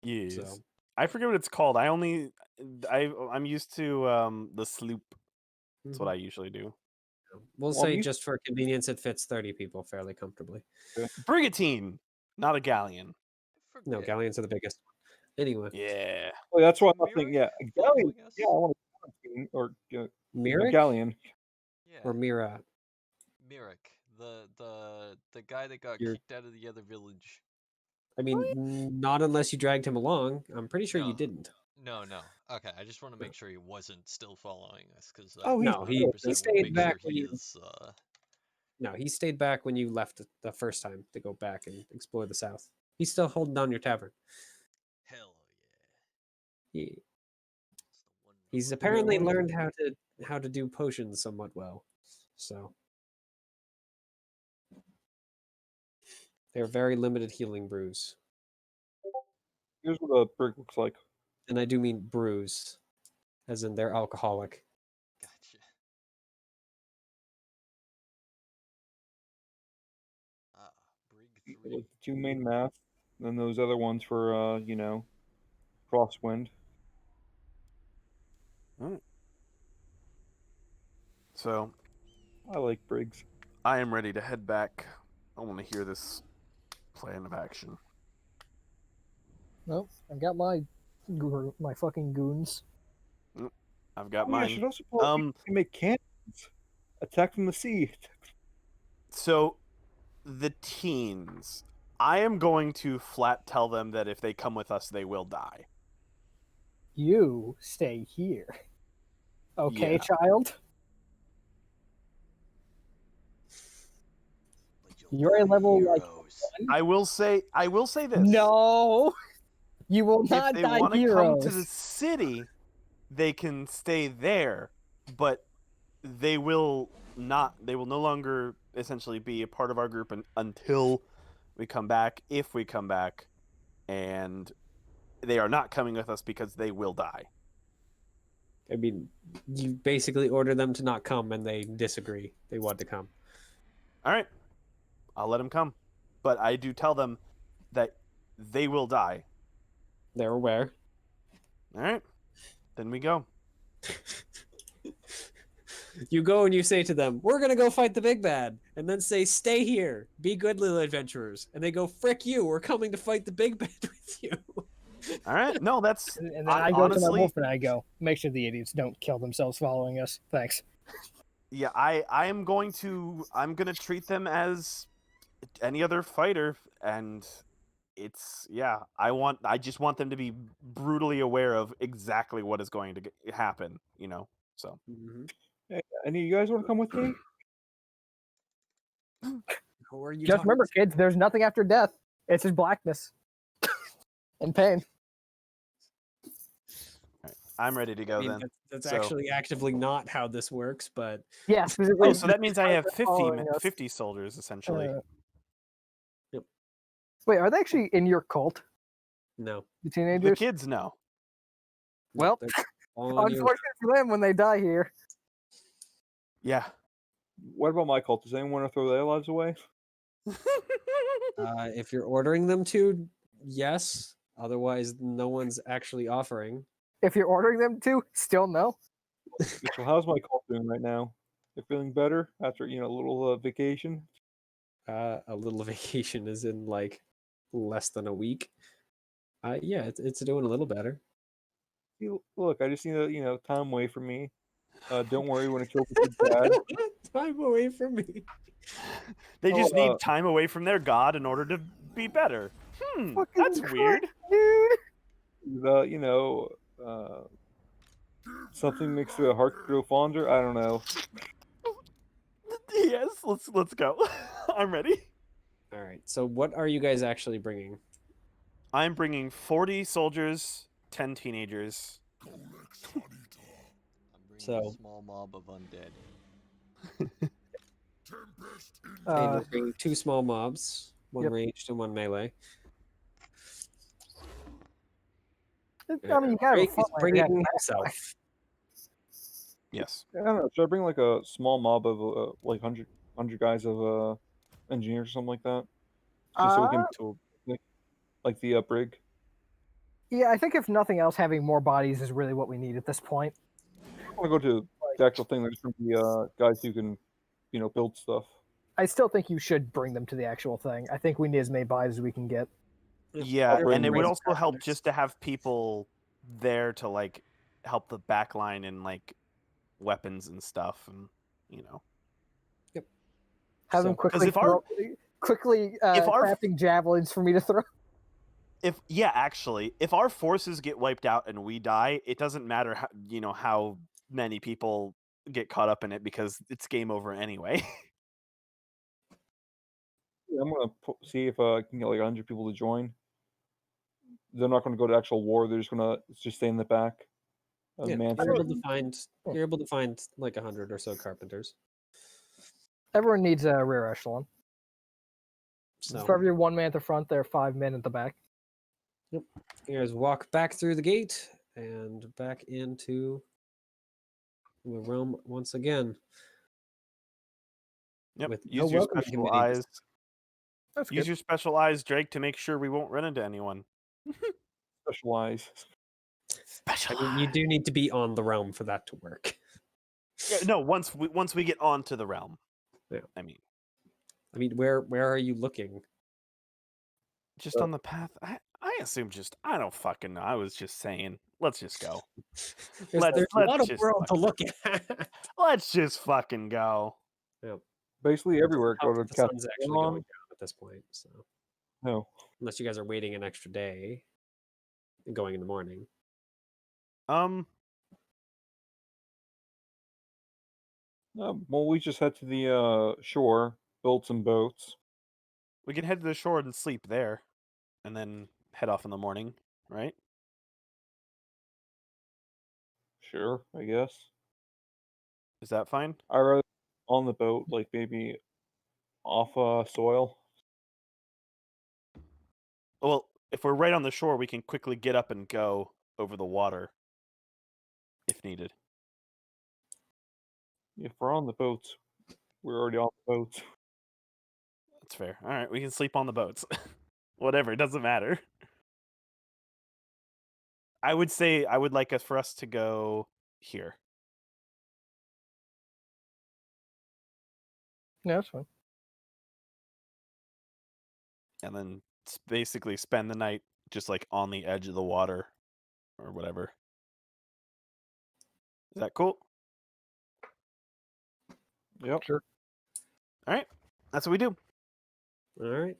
yes. So, I forget what it's called. I'm used to the sloop. That's what I usually do. we'll Well, say I'm just for convenience, it fits 30 people fairly comfortably. Brigantine, not a galleon. No, Forget. galleons are the biggest. Anyway, Yeah. Well, that's what I'm Mirror thinking. Yeah, a following galleon. us? Yeah, I want a galleon or a Mirek galleon. Yeah, or Mira? Mirek, the guy that got You're- kicked out of the other village. I mean, not unless you dragged him along. I'm pretty sure you No. didn't. No. Okay, I just want to make sure he wasn't still following us because Oh, he's No, he 100% stayed want to make back sure when he you. is. No, he stayed back when you left the first time to go back and explore the south. He's still holding down your tavern. Hell He, yeah. It's the one he's number apparently one. learned how to do potions somewhat well. So they're very limited healing brews, Here's what a brig looks like. and I do mean brews, as in they're alcoholic. Gotcha. Ah, Brig 3. Like 2 main masts, and then those other ones for crosswind. So I like brigs. I am ready to head back. I want to hear this Plan of action. Nope, I got my fucking goons. I've got Oh, yeah, I mine. should also you can make cannons. Attack from the sea. So the teens, I am going to flat tell them that if they come with us, they will die. You stay here. Okay, Yeah. child? But you'll You're a die level, like, heroes. I will say this. No! You will If not they die want to come to the heroes. city, they can stay there, but they will not. They will no longer essentially be a part of our group until we come back. If we come back, and they are not coming with us because they will die. I mean, you basically order them to not come, and they disagree. They want to come. All right, I'll let them come, but I do tell them that they will die. They're aware. All right, then we go. You go and you say to them, "We're gonna go fight the big bad," and then say, "Stay here, be good little adventurers." And they go, "Frick you! We're coming to fight the big bad with you." All right, no, that's And then I go to my honestly, wolf and I go, make sure the idiots don't kill themselves following us. Thanks. yeah. I'm gonna treat them as any other fighter, and it's I just want them to be brutally aware of exactly what is going to happen. So Mm-hmm. Hey, any of you guys want to come with me? Who are you Just talking remember, to? kids, there's nothing after death. It's just blackness and pain. I'm ready to go I mean, then. that's So- actually actively not how this works, but Yeah, specifically. Oh, so that means I have 50, following us. 50 soldiers essentially. Yep. Wait, are they actually in your cult, no. the The teenagers? kids know. No, Well, they're all on you. unfortunate for them when they die here. Yeah. What about my cult? Does anyone want to throw their lives away? If you're ordering them to, yes. Otherwise, no one's actually offering. If you're ordering them to, still no. So how's my cult doing right now? They're feeling better after a little vacation. A little vacation is in like less than a week. Yeah, it's doing a little better. Look, I just need time away from me. Don't worry when it kills the kid dad. Time away from me. They just Oh, need time away from their god in order to be better. Fucking That's Christ, weird. dude. Something makes the heart grow fonder. I don't know. Yes, let's go. I'm ready. All right. So, what are you guys actually bringing? I'm bringing 40 soldiers, 10 teenagers. I'm bringing So- a small mob of undead. And you're bringing 2 small mobs, one Yep. ranged and one melee. I mean, you gotta Drake have is fun bringing himself. Yes. I don't know. Should I bring like a small mob of like 100 guys of engineers or something like that? Just so we can like the brig. Yeah, I think if nothing else, having more bodies is really what we need at this point. I want to go to the actual thing. There's going to be guys who can, build stuff. I still think you should bring them to the actual thing. I think we need as many bodies as we can get. Yeah, I'll and it bring would some also help carpenters. just to have people there to like help the back line and like weapons and stuff, and Have them So- quickly if our- our- crafting javelins for me to throw. if our forces get wiped out and we die, it doesn't matter how many people get caught up in it because it's game over anyway. Yeah, I'm gonna see if I can get like 100 people to join. They're not going to go to actual war. They're just gonna stay in the back. Yeah, Man you're through- able to find like 100 or so carpenters. Everyone needs a rear echelon. So For every 1 man at the front, there are 5 men at the back. you guys walk back through the gate and back into the realm once again. Yep. With no Use your welcoming special committee this eyes. That's Use good. your special eyes, Drake, to make sure we won't run into anyone. specialize. Special. I mean, you do need to be on the realm for that to work. Yeah, no. Once we get onto the realm. Yeah. I mean, I mean, where are you looking? Just on the path. I assume just. I don't fucking know. I was just saying. Let's just go. There's a lot of just world to fucking- look at. Let's just fucking go. Yeah. Basically everywhere. How Go to the sun's actually Castellon. going down at this point. So No. unless you guys are waiting an extra day and going in the morning. Well, we just head to the shore, build some boats. We can head to the shore and sleep there, and then head off in the morning, right? Sure, I guess. Is that fine? I rather on the boat, like maybe off soil. Well, if we're right on the shore, we can quickly get up and go over the water if needed. If we're on the boats, we're already on the boats. That's fair. All right, we can sleep on the boats. Whatever, it doesn't matter. I would say I would like for us to go here. No, that's fine. And then basically spend the night just like on the edge of the water or whatever. Is that cool? Yep. Sure. All right, that's what we do. All right.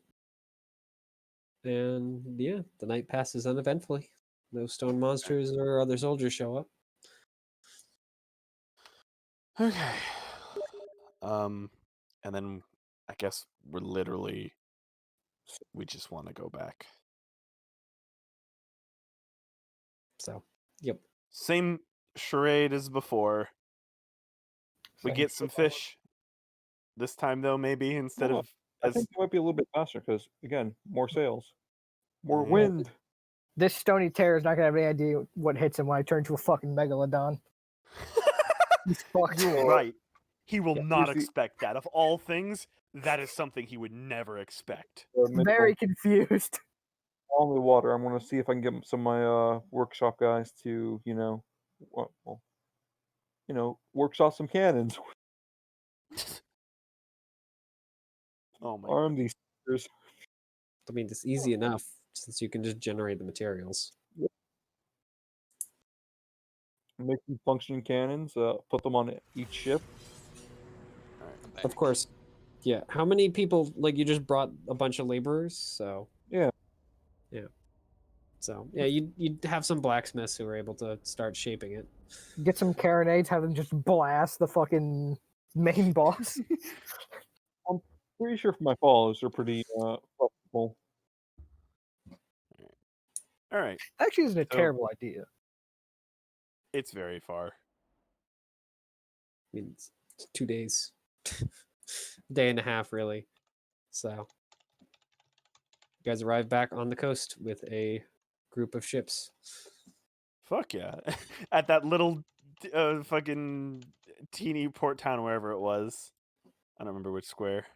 And yeah, the night passes uneventfully. No stone monsters or other soldiers show up. Okay. And then I guess we just want to go back. So, yep. Same charade as before. We Same get some fish this time though, maybe instead Well, of I as think it might be a little bit faster because again, more sails, more Yeah. wind. This stony terror is not gonna have any idea what hits him when I turn into a fucking megalodon. He's fucked. You're right. He will Yeah, not here's the- expect that. Of all things, that is something he would never expect. Very confused. On the water. I'm gonna see if I can get some of my workshop guys to, workshop some cannons. Oh my Arm these suckers. I mean, it's easy enough since you can just generate the materials. Make some functioning cannons. Put them on each ship. I'm Of back. course. Yeah. How many people, like, you just brought a bunch of laborers? So, Yeah. yeah. So, yeah, you'd have some blacksmiths who were able to start shaping it. Get some carronades, have them just blast the fucking main boss. Pretty sure for my followers, they're pretty flexible. All right. Actually, isn't a So- terrible idea. It's very far. I mean, it's 2 days. Day and a half, really. So, you guys arrive back on the coast with a group of ships. Fuck yeah. At that little fucking teeny port town, wherever it was. I don't remember which square.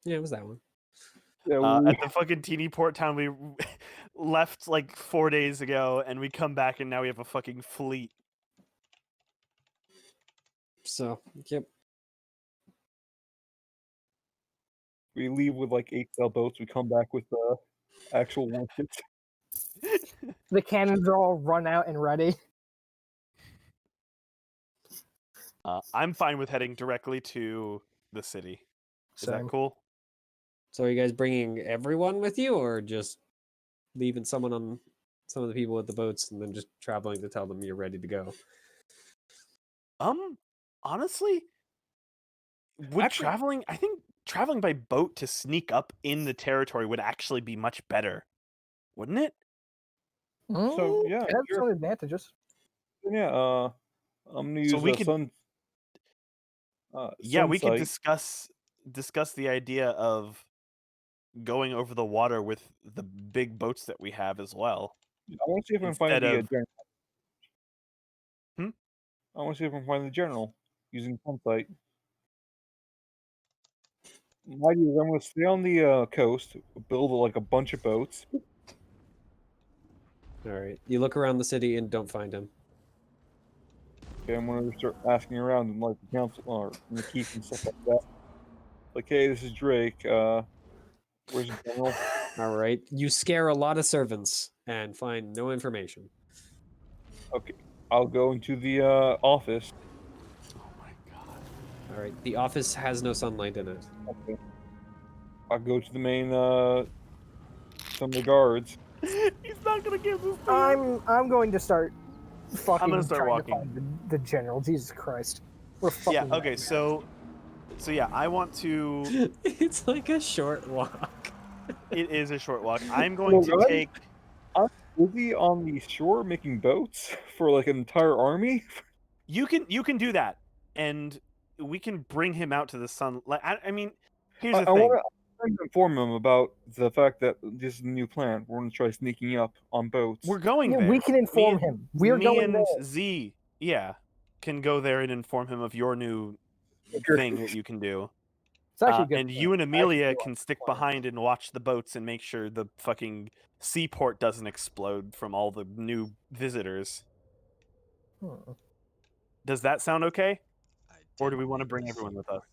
Yeah, it was that one. Yeah, At the fucking teeny port town we left like 4 days ago, and we come back and now we have a fucking fleet. So, yep. we leave with like 8 sailboats. We come back with actual warships. The cannons are all run out and ready. I'm fine with heading directly to the city. Is that Same. cool? So, are you guys bringing everyone with you, or just leaving some of the people at the boats and then just traveling to tell them you're ready to go? Honestly, I think traveling by boat to sneak up in the territory would actually be much better, wouldn't it? So, yeah, it has sure. some advantages. Yeah, I'm gonna use So we could- sun. Yeah, we could Sunsight. discuss the idea of going over the water with the big boats that we have as well. I want to see if I can find instead the of- general. Hmm? I want to see if I can find the general using Sunsight. My idea is I'm going to stay on the coast, build like a bunch of boats. All right. You look around the city and don't find him. Okay, I'm going to start asking around in like the council or in the keep and stuff like that. Like, hey, this is Drake. Where's the general? All right. You scare a lot of servants and find no information. Okay, I'll go into the office. Oh my god. All right. The office has no sunlight in it. Okay. I'll go to the main some of the guards. He's not gonna give this to you. I'm going to start fucking gonna start trying walking. to find the general. Jesus Christ. We're fucking Yeah. Okay. So yeah, I want to. It's like a short walk. It is a short walk. I'm going to Well, take. I'm busy on the shore making boats for like an entire army. You can do that, and we can bring him out to the sun. Like I mean, here's the I thing. want to inform him about the fact that this is a new plan. We're going to try sneaking up on boats. We're going Yeah, there. we can inform him. We're me going and there. Z, yeah, can go there and inform him of your new thing that you can do. It's actually a good. And plan. you and I actually Amelia do can like stick the plan. behind and watch the boats and make sure the fucking seaport doesn't explode from all the new visitors. Hmm. Does that sound okay? I Or did do we want to read bring the everyone with seaport. us?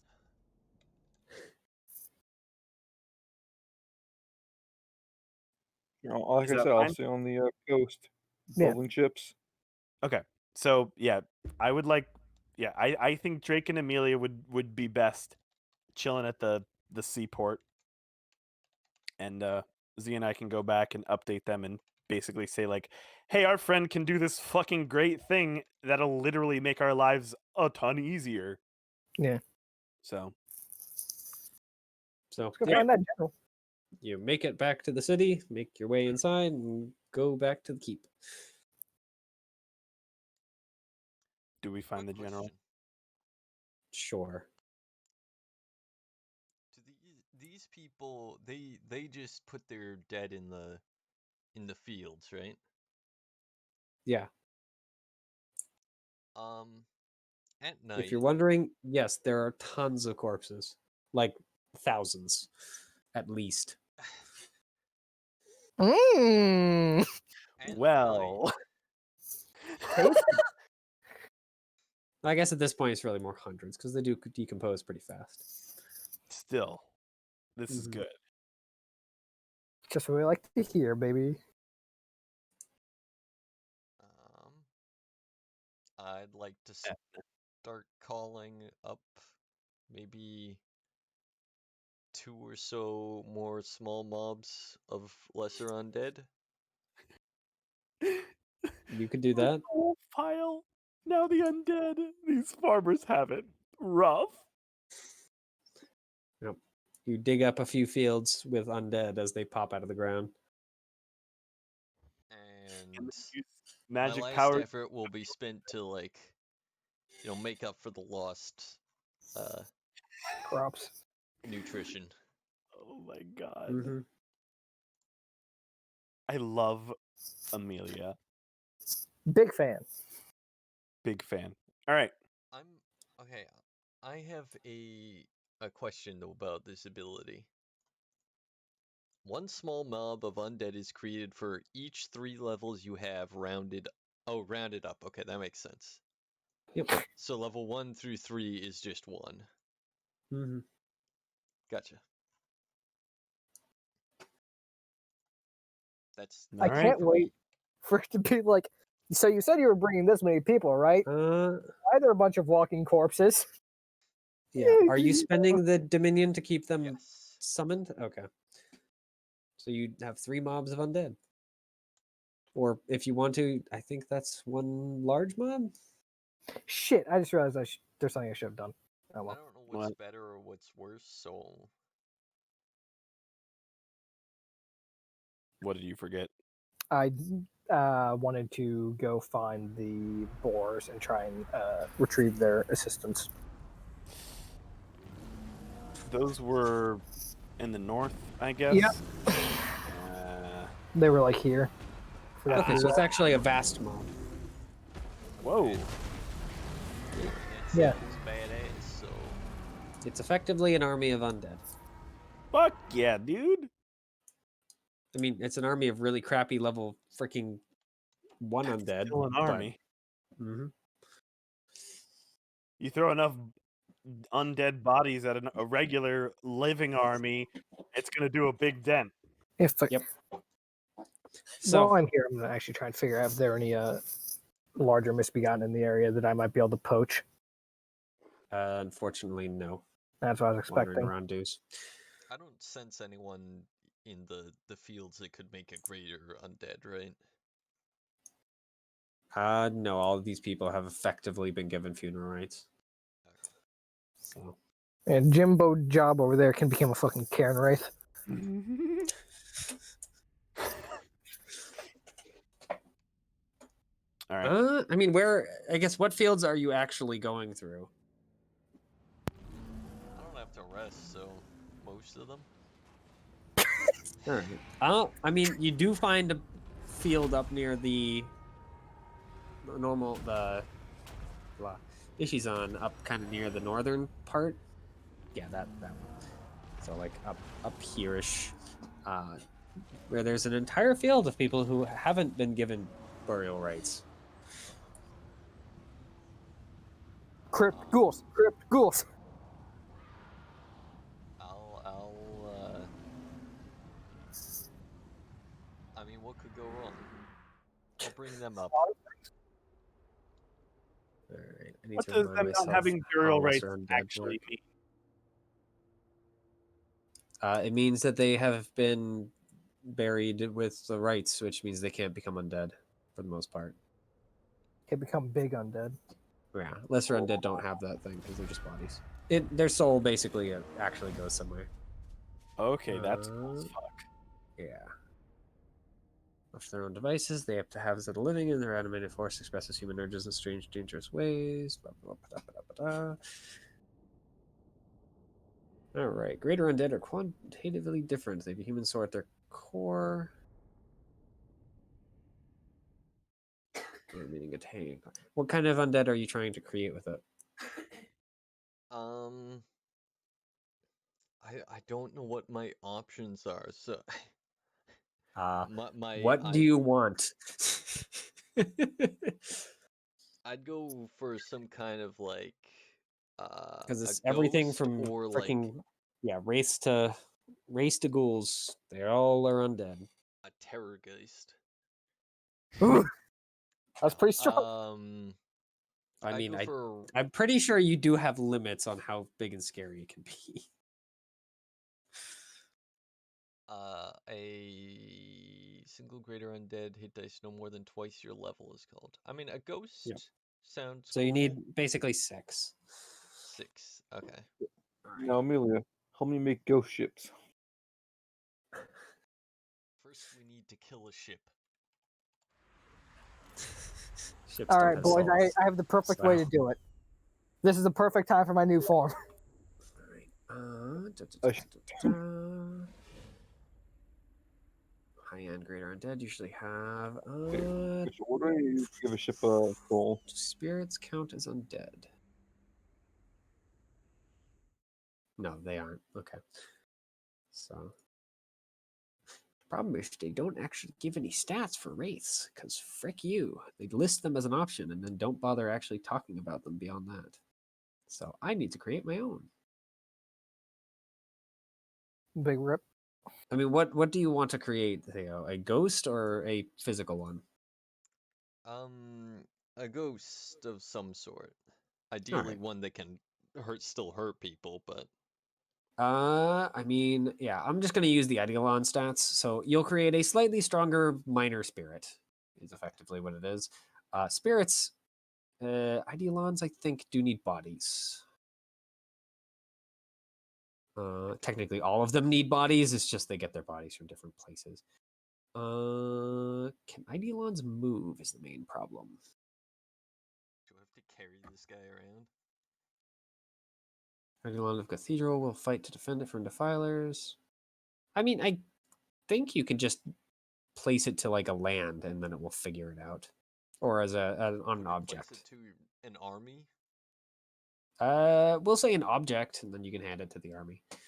You know, like Is I that said, I'll fine? stay on the coast, Yeah. building ships. Okay. So yeah, I would like. Yeah, I think Drake and Amelia would be best chilling at the seaport, and Z and I can go back and update them and basically say like, "Hey, our friend can do this fucking great thing that'll literally make our lives a ton easier." Yeah. So So Let's go yeah, find that general. you make it back to the city, make your way inside, and go back to the keep. do we find the Quick general? question. Sure. Do these people they just put their dead in the fields, right? Yeah. At If night. you're wondering, yes, there are tons of corpses, like thousands, at least. Mmm. At night, Well, I guess at this point it's really more hundreds because they do decompose pretty fast. still, this is Mhm. good. Just what we like to hear, baby. I'd like to start calling up maybe 2 or so more small mobs of lesser undead. You could do that. Wolf pile. Now the undead. These farmers have it rough. Yep. You dig up a few fields with undead as they pop out of the ground. And My magic my last power. effort will be spent to like, make up for the lost Crops. nutrition. Oh my god. Mm-hmm. I love Amelia. Big fan. Big fan. All right. Okay. I have a question though about this ability. One small mob of undead is created for each 3 levels you have rounded. Oh, rounded up. Okay, that makes sense. Yep. So level 1 through 3 is just 1. Mm-hmm. Gotcha. That's I All right. can't wait for it to be like. So you said you were bringing this many people, right? Why are there a bunch of walking corpses? Yeah. Are you spending the Dominion to keep them yes. summoned? Okay. So you have 3 mobs of undead. Or if you want to, I think that's 1 large mob. Shit! I just realized there's something I should have done. Oh I well. don't know what's better or what's worse, so What did you forget? I wanted to go find the boars and try and retrieve their assistance. Those were in the north, I guess. Yep. They were like here. Okay, so it's actually a vast mob. Whoa. that Yeah. sounds badass, so It's effectively an army of undead. Fuck yeah, dude. I mean, it's an army of really crappy level freaking 1 undead. Still an army. Mm-hmm. You throw enough undead bodies at a regular living army, it's gonna do a big dent. If Yep. While So, I'm here, I'm gonna actually try and figure out if there are any larger misbegotten in the area that I might be able to poach. unfortunately, no. That's what I was Wandering expecting. around dues. I don't sense anyone in the fields that could make a greater undead, right? No, all of these people have effectively been given funeral rites. Okay. So, And Jimbo Job over there can become a fucking Karen Wraith. All right. I mean, I guess, what fields are you actually going through? I don't have to rest, so most of them. All right. I mean, you do find a field up near the Ishizan, up kind of near the northern part. Yeah, that one. So like up here-ish, where there's an entire field of people who haven't been given burial rites. Crypt ghouls. Crypt ghouls. I mean, what could go wrong? I'll bring them up. All right. I need What to does remind them not myself having how burial rites lesser undead actually work. mean? It means that they have been buried with the rites, which means they can't become undead for the most part. Can become big undead. Yeah, lesser undead don't have that thing because they're just bodies. Their soul basically actually goes somewhere. Okay, that's cool as fuck. Yeah. Left to their own devices, they have to have the living in their animated force expresses human urges in strange, dangerous ways. Blah, blah, blah, blah, blah, blah. All right. Greater undead are quantitatively different. They have a human soul at their core. Meaning attain. What kind of undead are you trying to create with it? I don't know what my options are, so What do you want? I'd go for some kind of like Because a it's everything ghost from or freaking like race to ghouls. They all are undead. a terrorgeist. That's pretty strong. I I'd mean, go for I'm pretty sure you do have limits on how big and scary it can be. a single greater undead hit dice no more than twice your level is called. I mean, a ghost Yep. sounds So cool. you need basically 6. 6. Okay. Now, Amelia, help me make ghost ships. First, we need to kill a ship. Ships All don't right, have boys. souls. I have the perfect way to do it. This is the perfect time for my new form. High-end greater undead usually have What do I give a ship a soul? spirits count as undead. No, they aren't. Okay. So problem is they don't actually give any stats for wraiths, because frick you. They list them as an option and then don't bother actually talking about them beyond that. So I need to create my own. Big rip. I mean, what do you want to create, Theo? A ghost or a physical one? A ghost of some sort. Ideally, one that can still hurt people, but I mean, yeah, I'm just gonna use the Eidolon stats. So you'll create a slightly stronger minor spirit, is effectively what it is. Spirits, Eidolons, I think, do need bodies. Technically, all of them need bodies. It's just they get their bodies from different places. Can Eidolons move? Is the main problem. do I have to carry this guy around? Eidolon of Cathedral will fight to defend it from defilers. I mean, I think you could just place it to like a land and then it will figure it out, or as on an object. Place it to an army. We'll say an object, and then you can hand it to the army. Okay.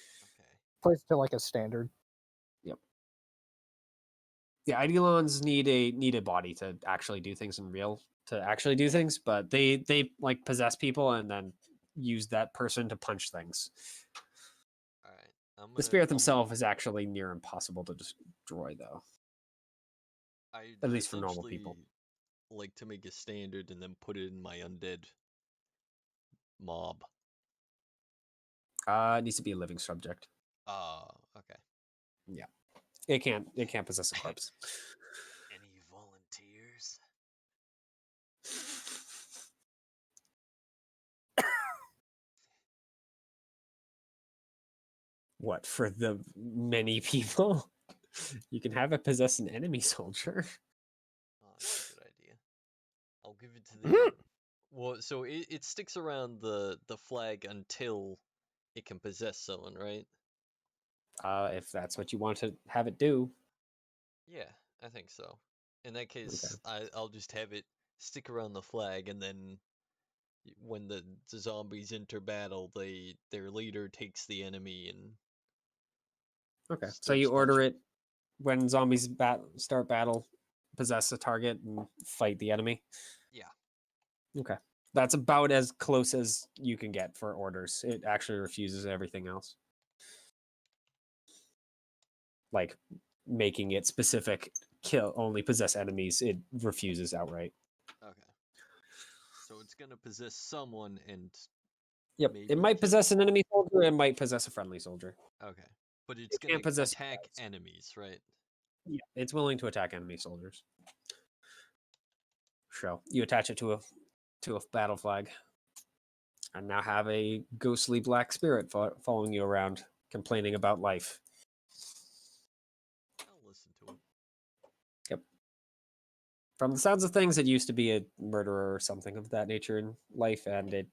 Place it to like a standard. Yep. The Eidolons need a body to actually do things but they like possess people and then use that person to punch things. All right. The spirit themselves is actually near impossible to just destroy, though. I At least for normal people. essentially like to make a standard and then put it in my undead mob. It needs to be a living subject. Okay. Yeah. It can't possess a corpse. Any volunteers? What, for the many people? You can have it possess an enemy soldier. Oh, that's a good idea. I'll give it to the well, so it sticks around the flag until it can possess someone, right? If that's what you want to have it do. Yeah, I think so. In that case, I'll just have it stick around the flag, and then when the zombies enter battle, their leader takes the enemy and Okay. So starts you order marching. it when zombies start battle, possess a target and fight the enemy. Yeah. Okay. That's about as close as you can get for orders. It actually refuses everything else. Like making it specific, kill only possess enemies, it refuses outright. Okay. So it's gonna possess someone and Yep. maybe It might kill. possess an enemy soldier, it might possess a friendly soldier. Okay. But it's It gonna can't possess you attack guys. enemies, right? Yeah. It's willing to attack enemy soldiers. So you attach it to a battle flag. And now have a ghostly black spirit following you around, complaining about life. I'll listen to it. Yep. From the sounds of things, it used to be a murderer or something of that nature in life, and it,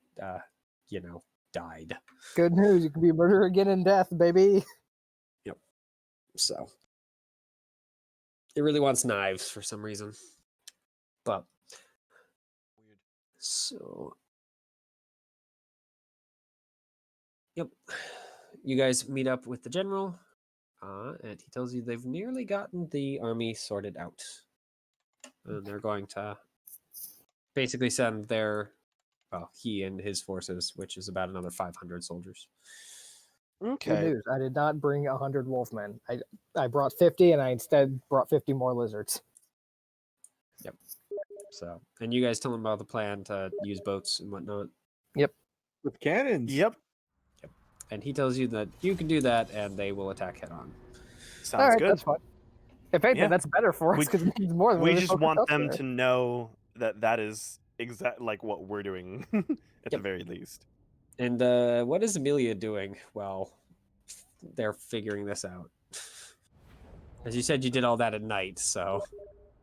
died. Good news, you can be a murderer again in death, baby. Yep. So it really wants knives for some reason. But Weird. so, yep. You guys meet up with the general, and he tells you they've nearly gotten the army sorted out. And they're going to basically send he and his forces, which is about another 500 soldiers. Good Okay. news, I did not bring 100 wolfmen. I brought 50, and I instead brought 50 more lizards. Yep. So, and you guys tell him about the plan to use boats and whatnot. With cannons. Yep. And he tells you that you can do that, and they will attack head on. Sounds All right, good. that's fine. If anything, Yeah. that's better for us We- because it means more than We we're just focused want up them there. to know that is like what we're doing at the Yep. very least. And what is Amelia doing? Well, they're figuring this out. As you said, you did all that at night, so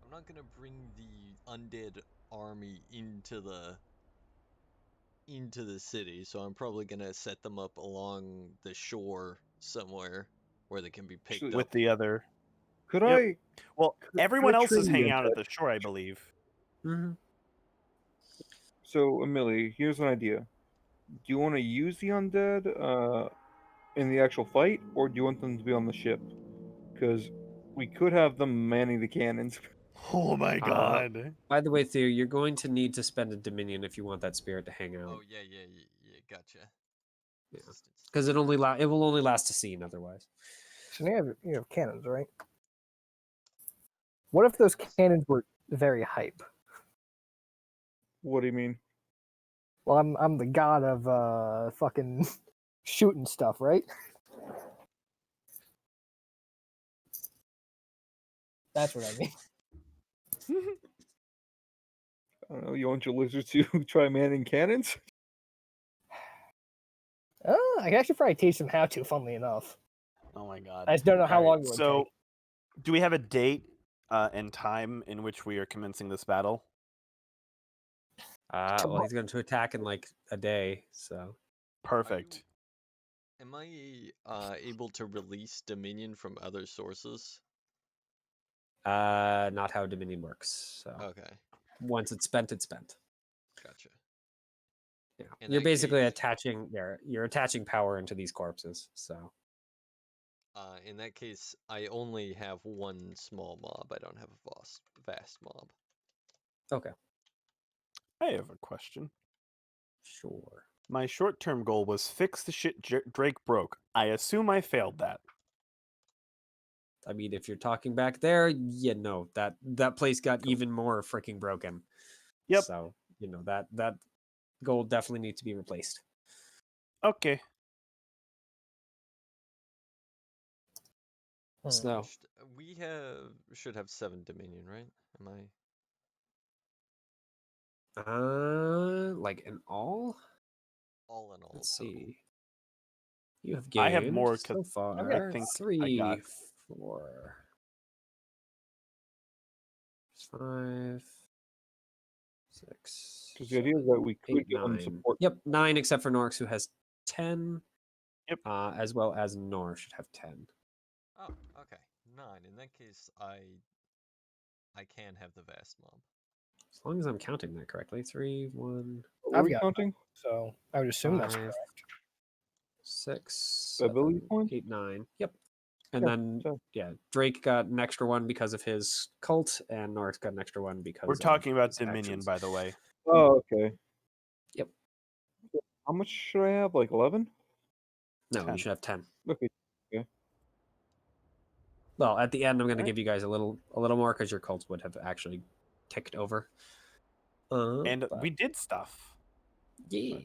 I'm not gonna bring the undead army into the city, so I'm probably gonna set them up along the shore somewhere where they can be picked Actually, up. With the other. Could Yep. I? Well, Could everyone I else is train you hanging out into at the shore, I believe. So, Amelie, here's an idea. Do you want to use the undead in the actual fight, or do you want them to be on the ship? Because we could have them manning the cannons. Oh my god. By the way, Theo, you're going to need to spend a Dominion if you want that spirit to hang out. Oh yeah, gotcha. Yeah. Resistance. Because it will only last a scene otherwise. So you have cannons, right? What if those cannons were very hype? What do you mean? Well, I'm the god of fucking shooting stuff, right? That's what I mean. I don't know. You want your lizards to try manning cannons? I can actually probably teach them how to. Funnily enough, Oh my god. I just don't know how Alright, long it would so, take. do we have a date and time in which we are commencing this battle? Well, he's going to attack in like a day, so Perfect. Am I able to release Dominion from other sources? not how Dominion works. So Okay, once it's spent, it's spent. gotcha. Yeah, In you're that basically case- attaching power into these corpses. So In that case, I only have one small mob. I don't have a vast mob. okay, I have a question. sure. My short-term goal was fix the shit Drake broke. I assume I failed that. I mean, if you're talking back there, yeah, no, that place got even more freaking broken. Yep. So, that goal definitely needs to be replaced. Okay. So, We should have 7 Dominion, right? Am I like in all? all in all? Let's total? see. You have I have gained more 'cause so far I think I 3, got 4, 5, 6, Because the idea is that we could 8, give them 9. support. Yep, 9 except for Norix, who has 10. Yep. As well as Knore should have 10. Oh, okay. 9. In that case, I can have the vast mob. As long as I'm counting that correctly. 3, 1, What are I've we got counting? So I would assume that's 5, correct. 6, The ability 7, point? 8, 9. Yep. And Yeah, then, so- yeah, Drake got an extra one because of his cult, and Norix got an extra one because We're talking of about his Dominion, actions. by the way. Oh, okay. Yep. How much should I have? Like 11? No, 10. you should have 10. Okay. Well, at the end, I'm going to Alright. give you guys a little more because your cults would have actually ticked over. And But we did stuff. yeah.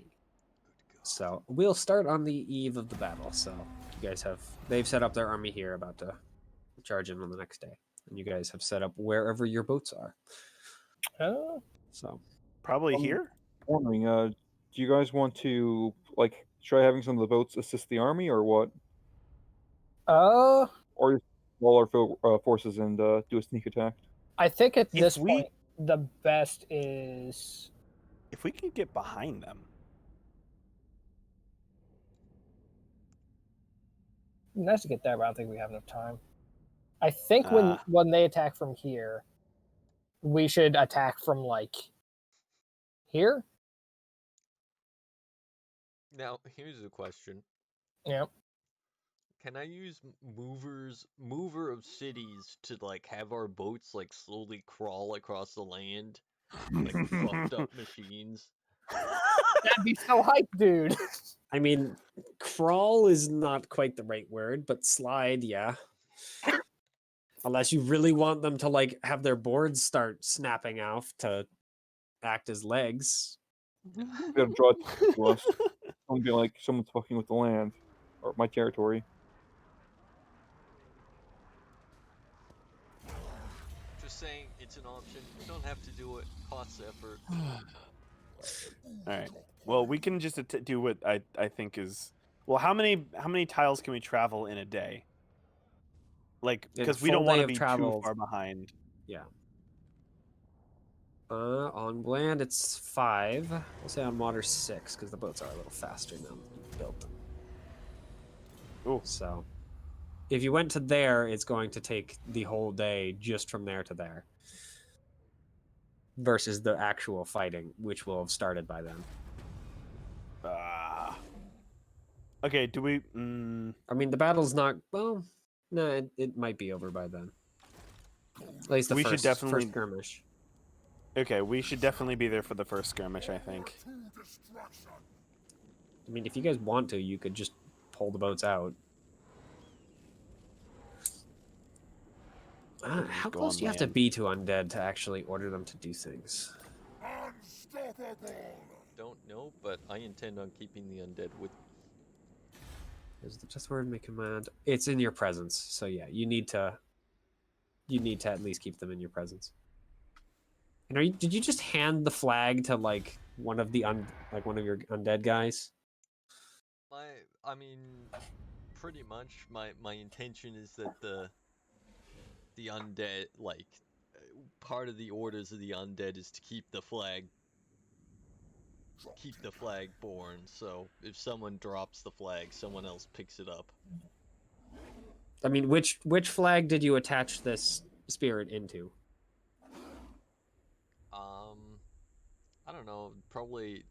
So we'll start on the eve of the battle. So you guys they've set up their army here, about to charge in on the next day, and you guys have set up wherever your boats are. Oh, So Probably here? Wondering, do you guys want to like try having some of the boats assist the army, or what? Or just roll our forces and do a sneak attack? I think at If this we- point the best is If we can get behind them. nice to get there, but I don't think we have enough time. I think Ah. when they attack from here, we should attack from like here. Now, here's a question. Yep. Can I use mover of cities to like have our boats like slowly crawl across the land, like fucked up machines? That'd be so hype, dude. I mean, crawl is not quite the right word, but slide, yeah. Unless you really want them to like have their boards start snapping off to act as legs. We gotta draw attention to us. Don't be like someone's fucking with the land or my territory. Just saying, it's an option. You don't have to do it. Costs effort. Alright. Well, we can just do what I think is... Well, how many tiles can we travel in a day? Like, In a because we full don't want day to of be travel- too far behind. Yeah. On land, it's 5. We'll say on water 6 because the boats are a little faster now that you've built them. Ooh. So, if you went to there, it's going to take the whole day just from there to there. Versus the actual fighting, which will have started by then. Okay, do we... I mean, the battle's not... Well, no, it might be over by then. At least the We should first definitely- skirmish. Okay, we should definitely be there for the first skirmish, I think. I mean, if you guys want to, you could just pull the boats out. How go close on do you have to land. be to undead to actually order them to do things? Don't know, but I intend on keeping the undead with. Is the just word make command? It's in your presence, so yeah, you need to. You need to at least keep them in your presence. And did you just hand the flag to like one of the one of your undead guys? I mean, pretty much. My intention is that the undead, like, part of the orders of the undead is to keep the flag born. So if someone drops the flag, someone else picks it up. I mean, which flag did you attach this spirit into? I don't know. Probably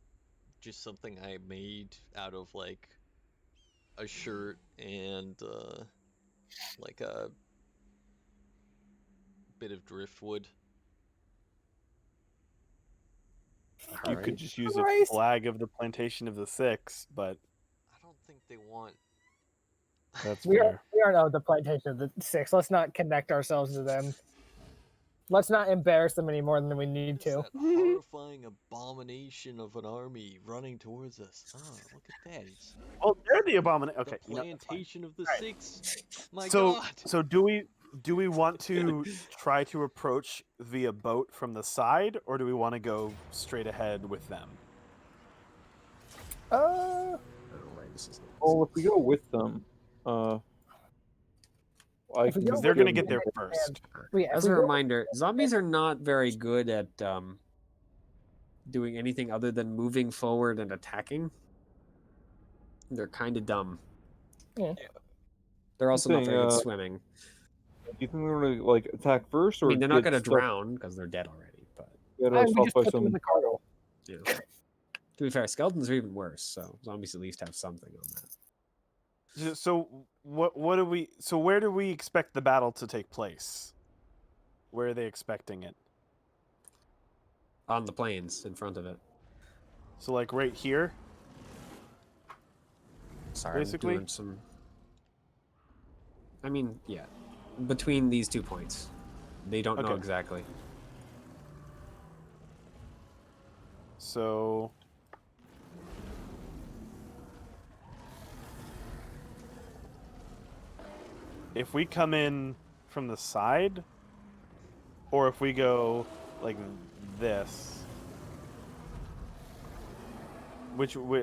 just something I made out of like a shirt and like a bit of driftwood. You could Alright. just use a Christ. flag of the plantation of the 6, but... I don't think they want That's We fair. are now the plantation of the 6. Let's not connect ourselves to them. Let's not embarrass them any more than we need It's to. that horrifying abomination of an army running towards us. Oh, look at that. It's Well, they're the abomination. Okay, the you know, that's fine. plantation of the Right. 6. My So, god. so do we want to try to approach via boat from the side, or do we want to go straight ahead with them? Oh, right, this is Well, if we go with them, I If we can go Because they're gonna give get there them- first. Yeah, if As we a go- reminder, zombies are not very good at doing anything other than moving forward and attacking. They're kind of dumb. Yeah. They're also not saying, very good swimming. Do you think they're gonna like attack first, I or mean, they're not get going to stuck- drown because they're dead already. But get we stopped just by put them in some? the cargo. you know, to be fair, skeletons are even worse. So zombies at least have something on that. So what do we? So where do we expect the battle to take place? Where are they expecting it? On the plains in front of it. So like right here. Sorry, Basically? I'm doing some. I mean, yeah, between these 2 points, they don't know Okay. exactly. So if we come in from the side, or if we go like this,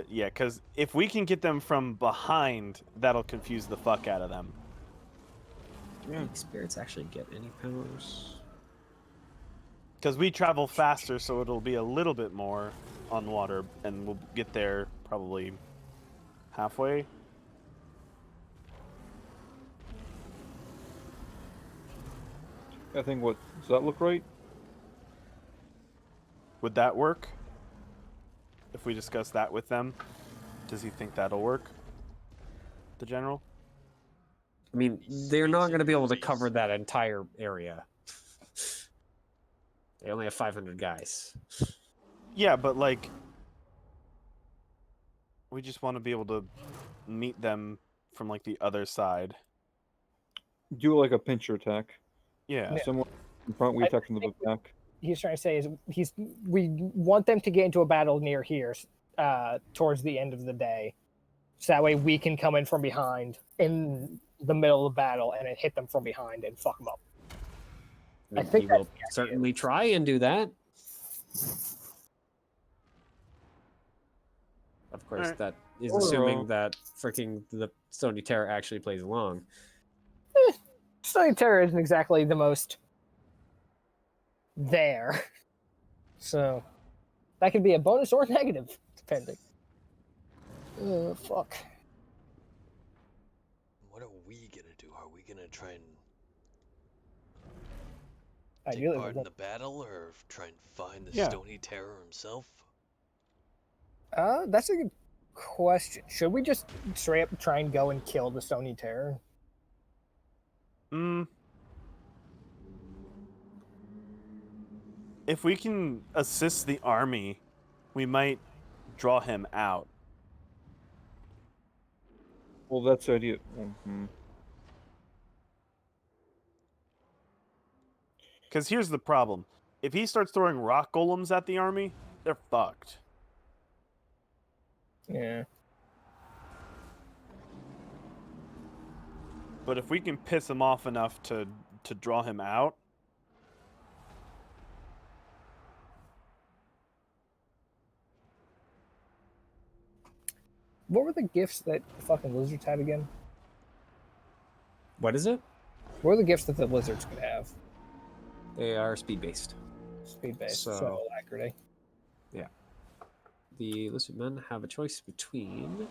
yeah, because if we can get them from behind, that'll confuse the fuck out of them. Do any spirits actually get any powers? Because we travel faster, so it'll be a little bit more on water, and we'll get there probably halfway. I think. What does that look right? Would that work? If we discuss that with them, does he think that'll work? The general? I mean, they're not going to be able to cover that entire area. They only have 500 guys. Yeah, but like, we just want to be able to meet them from like the other side. Do like a pincher attack. Yeah. Yeah. Similar in front, we I attack from the think back. He's trying to say is we want them to get into a battle near here towards the end of the day, so that way we can come in from behind in the middle of the battle and then hit them from behind and fuck them up. I think he that's will certainly try and do that. Of course, Alright. that is Or, assuming that freaking the Stony Terror actually plays along. Stony Terror isn't exactly the most there, so that could be a bonus or negative depending. Fuck. What are we gonna do? Are we gonna try and take Ideally, part in the battle, or try and find the Yeah. Stony Terror himself? that's a good question. Should we just straight up try and go and kill the Stony Terror? If we can assist the army, we might draw him out. Well, that's the idea. Because here's the problem. If he starts throwing rock golems at the army, they're fucked. Yeah. But if we can piss him off enough to draw him out, What were the gifts that the fucking lizards had again? What is it? What were the gifts that the lizards could have? They are speed based. Speed based, So- so accuracy. The lizard men have a choice between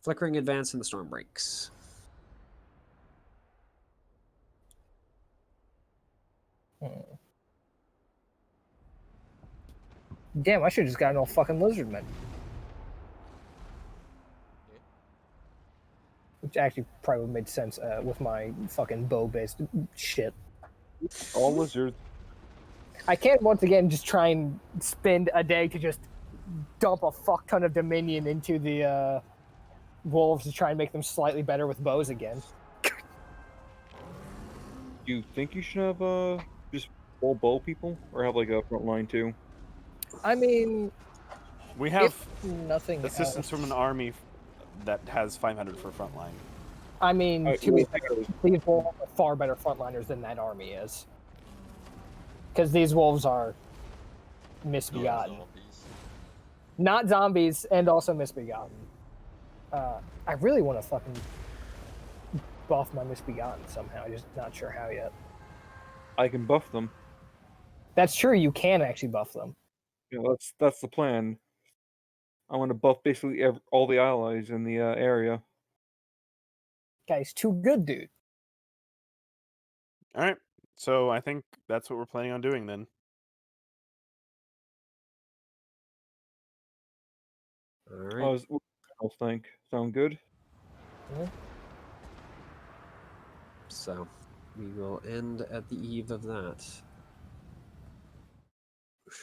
flickering advance and the storm breaks. Damn, I should have just gotten all fucking lizard men. Which actually probably would have made sense with my fucking bow based shit. All lizards. I can't once again just try and spend a day to just dump a fuck ton of Dominion into the wolves to try and make them slightly better with bows again. Do you think you should have just all bow people, or have like a front line too? I mean, We have if nothing assistance else, from an army that has 500 for frontline. I mean, Alright, to be well, fair, these wolves are far better frontliners than that army is. Because these wolves are misbegotten. Zombies. Not zombies, and also misbegotten. I really want to fucking buff my misbegotten somehow. Just not sure how yet. I can buff them. That's true. You can actually buff them. You know, that's the plan. I want to buff basically all the allies in the area. Guy's too good, dude. All right. So I think that's what we're planning on doing then. All What right. do you think? Sound good? So we will end at the eve of that.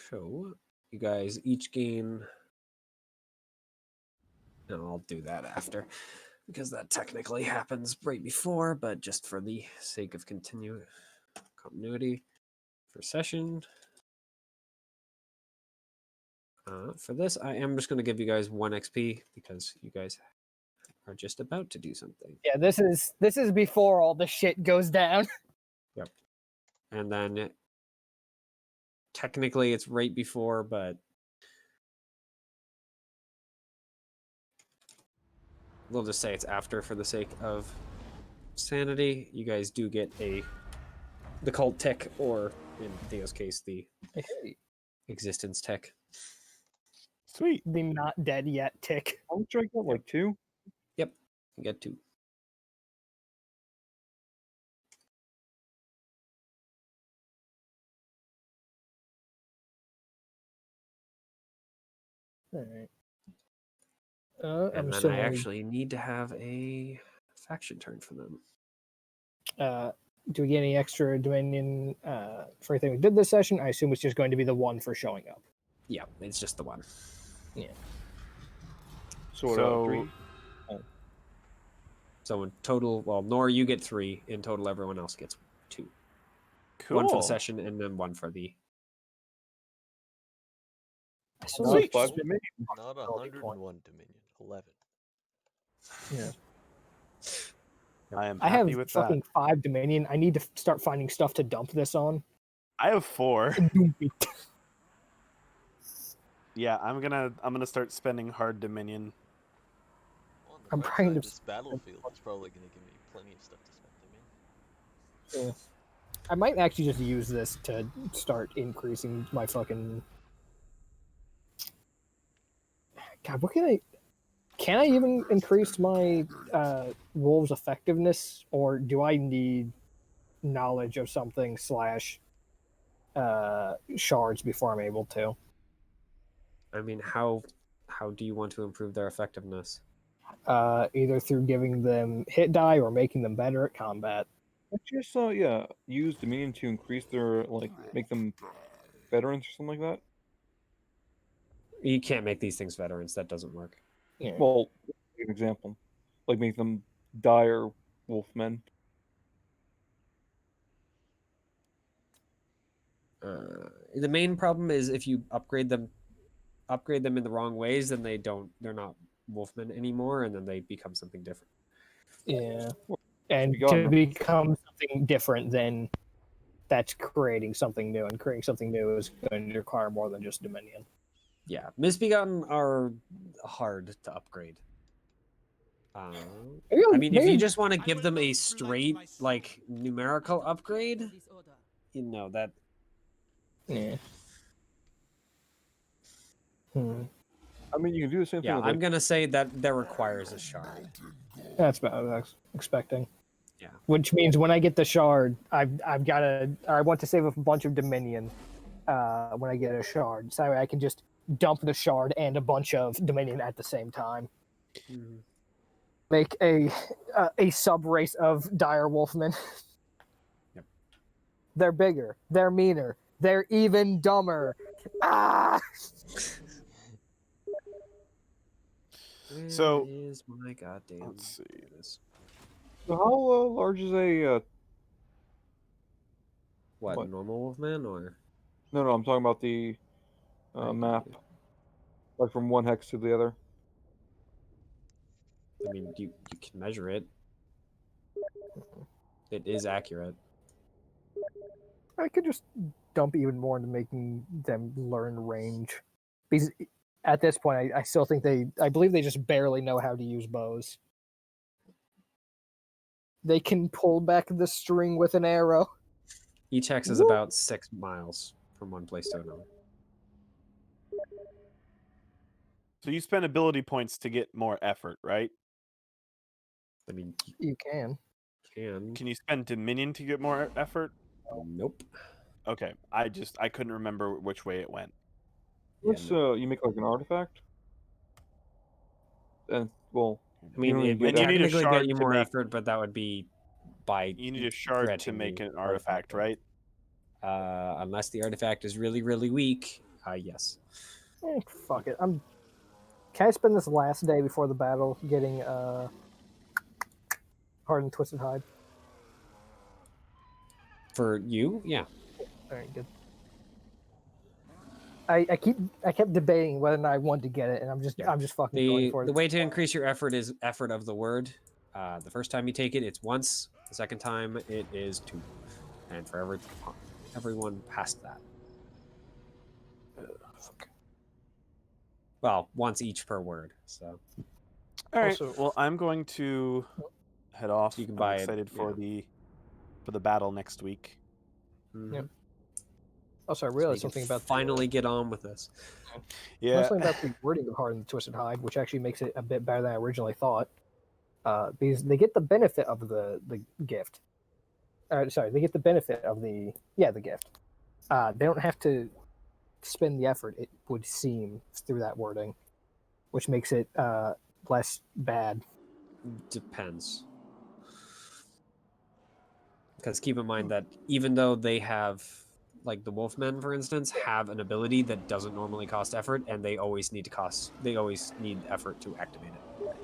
So you guys each gain. No, I'll do that after, because that technically happens right before, but just for the sake of continuity for session. For this, I am just going to give you guys 1 XP because you guys are just about to do something. Yeah, this is before all the shit goes down. Yep. And then technically it's right before, but we'll just say it's after for the sake of sanity. You guys do get the cult tick, or in Theo's case, the existence tick. Sweet. The not dead yet tick. How much do I get? Like 2? Yep, you get 2. All right. And I'm then assuming I actually need to have a faction turn for them. do we get any extra Dominion for anything we did this session? I assume it's just going to be the 1 for showing up. Yeah, it's just the 1. So 3. So in total, well, Knore, you get 3. In total, everyone else gets 2. Cool. 1 for the session, and then 1 for the... I still Not like 5 Dominion. Not 101 Dominion. 11. Yeah. I am I have happy with fucking that. 5 Dominion. I need to start finding stuff to dump this on. I have 4. Yeah, I'm gonna start spending hard Dominion. On the I'm bright trying side, to this battlefield is probably going to give me plenty of stuff to spend them in. I might actually just use this to start increasing my fucking... God, what can I even increase my wolves effectiveness, or do I need knowledge of something / shards before I'm able to? I mean, how do you want to improve their effectiveness? Either through giving them hit die or making them better at combat. I just use Dominion to increase their make them veterans or something like that. You can't make these things veterans. That doesn't work. Yeah. Well, an example, like make them dire wolfmen. The main problem is if you upgrade them in the wrong ways, then they're not wolfmen anymore, and then they become something different. Yeah. And got to them. become something different, then that's creating something new, and creating something new is going to require more than just Dominion. Yeah, misbegotten are hard to upgrade. I mean, if you just want to give them a straight numerical upgrade, that. Yeah. I mean, you can do the same thing. Yeah, With, I'm gonna say that requires a shard. That's what I was expecting. Yeah. Which means when I get the shard, I want to save up a bunch of Dominion when I get a shard, so I can just dump the shard and a bunch of Dominion at the same time. Mm-hmm. Make a sub race of dire wolfmen. Yep. They're bigger. They're meaner. They're even dumber. Ah! So- Where is my goddamn? let's see. There it is. So how large is a? What, normal Wolfman or? No, I'm talking about the map, like from one hex to the other. I mean, you can measure it. It is accurate. I could just dump even more into making them learn range. Because at this point, I still think I believe they just barely know how to use bows. They can pull back the string with an arrow. Each hex is Whoop. about 6 miles from one place to another. So you spend ability points to get more effort, right? I mean, you You can. can. Can you spend Dominion to get more effort? Nope. Okay, I couldn't remember which way it went. Yeah, Unless no. you make like an artifact, and well, I mean, only it get would And you need a technically get shard you to more make- effort, but that would be by You need a shard to granting make the an artifact, right? Unless the artifact is really, really weak, yes. Fuck it. Can I spend this last day before the battle getting Hard and Twisted Hide? For you, yeah. All right, good. I kept debating whether or not I wanted to get it, and I'm just fucking going for it. The way to increase your effort is effort of the word. The first time you take it, it's once. The second time, it is 2. And for everyone past that. Well, once each per word. So All right. Also- Well, I'm going to head off. You can I'm buy it, excited for yeah. the battle next week. mhm. Also, I So realized you can something about finally get on with this. Yeah. something about the wording of Hard and Twisted Hide, which actually makes it a bit better than I originally thought. Because they get the benefit of the gift. Sorry, they get the benefit of the gift. They don't have to spend the effort. It would seem through that wording, which makes it less bad. Depends. Because keep in mind that even though they have, like the Wolfmen, for instance, have an ability that doesn't normally cost effort, and they always need effort to activate it.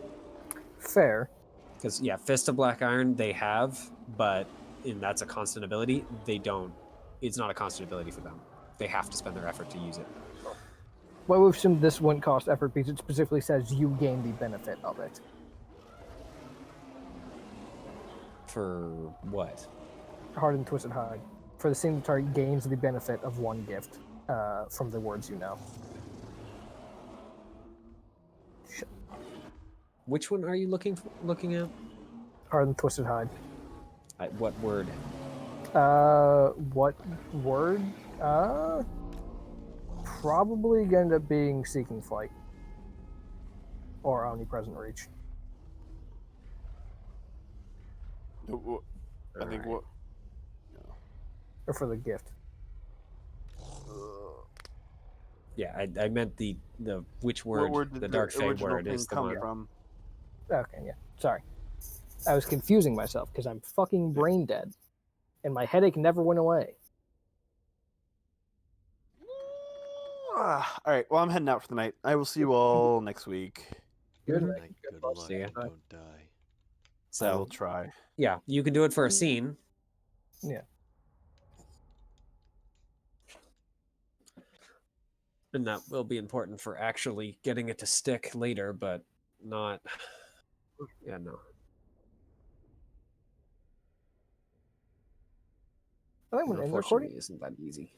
Fair. Because yeah, Fist of Black Iron they have, but that's a constant ability. They don't. It's not a constant ability for them. They have to spend their effort to use it. Well, we've assumed this wouldn't cost effort because it specifically says you gain the benefit of it. For what? Hard and Twisted Hide. For the same target gains the benefit of one gift from the words you know. Which one are you looking at? Hard and Twisted Hide. What word? What word? Probably gonna end up being Seeking Flight. Or Omnipresent Reach. I think what. Or for the gift. Yeah, I meant the which word? What word did The Dark Fae original word thing is the come one. from? Okay, yeah. Sorry. I was confusing myself because I'm fucking brain dead. And my headache never went away. All right. Well, I'm heading out for the night. I will see you all next week. Good Mhm. night. Like, good luck. luck. See ya. And don't die. I will So try. yeah, you can do it for a scene. Yeah. And that will be important for actually getting it to stick later, but not. Yeah, no. I think I'm gonna end the recording. Unfortunately, isn't that easy.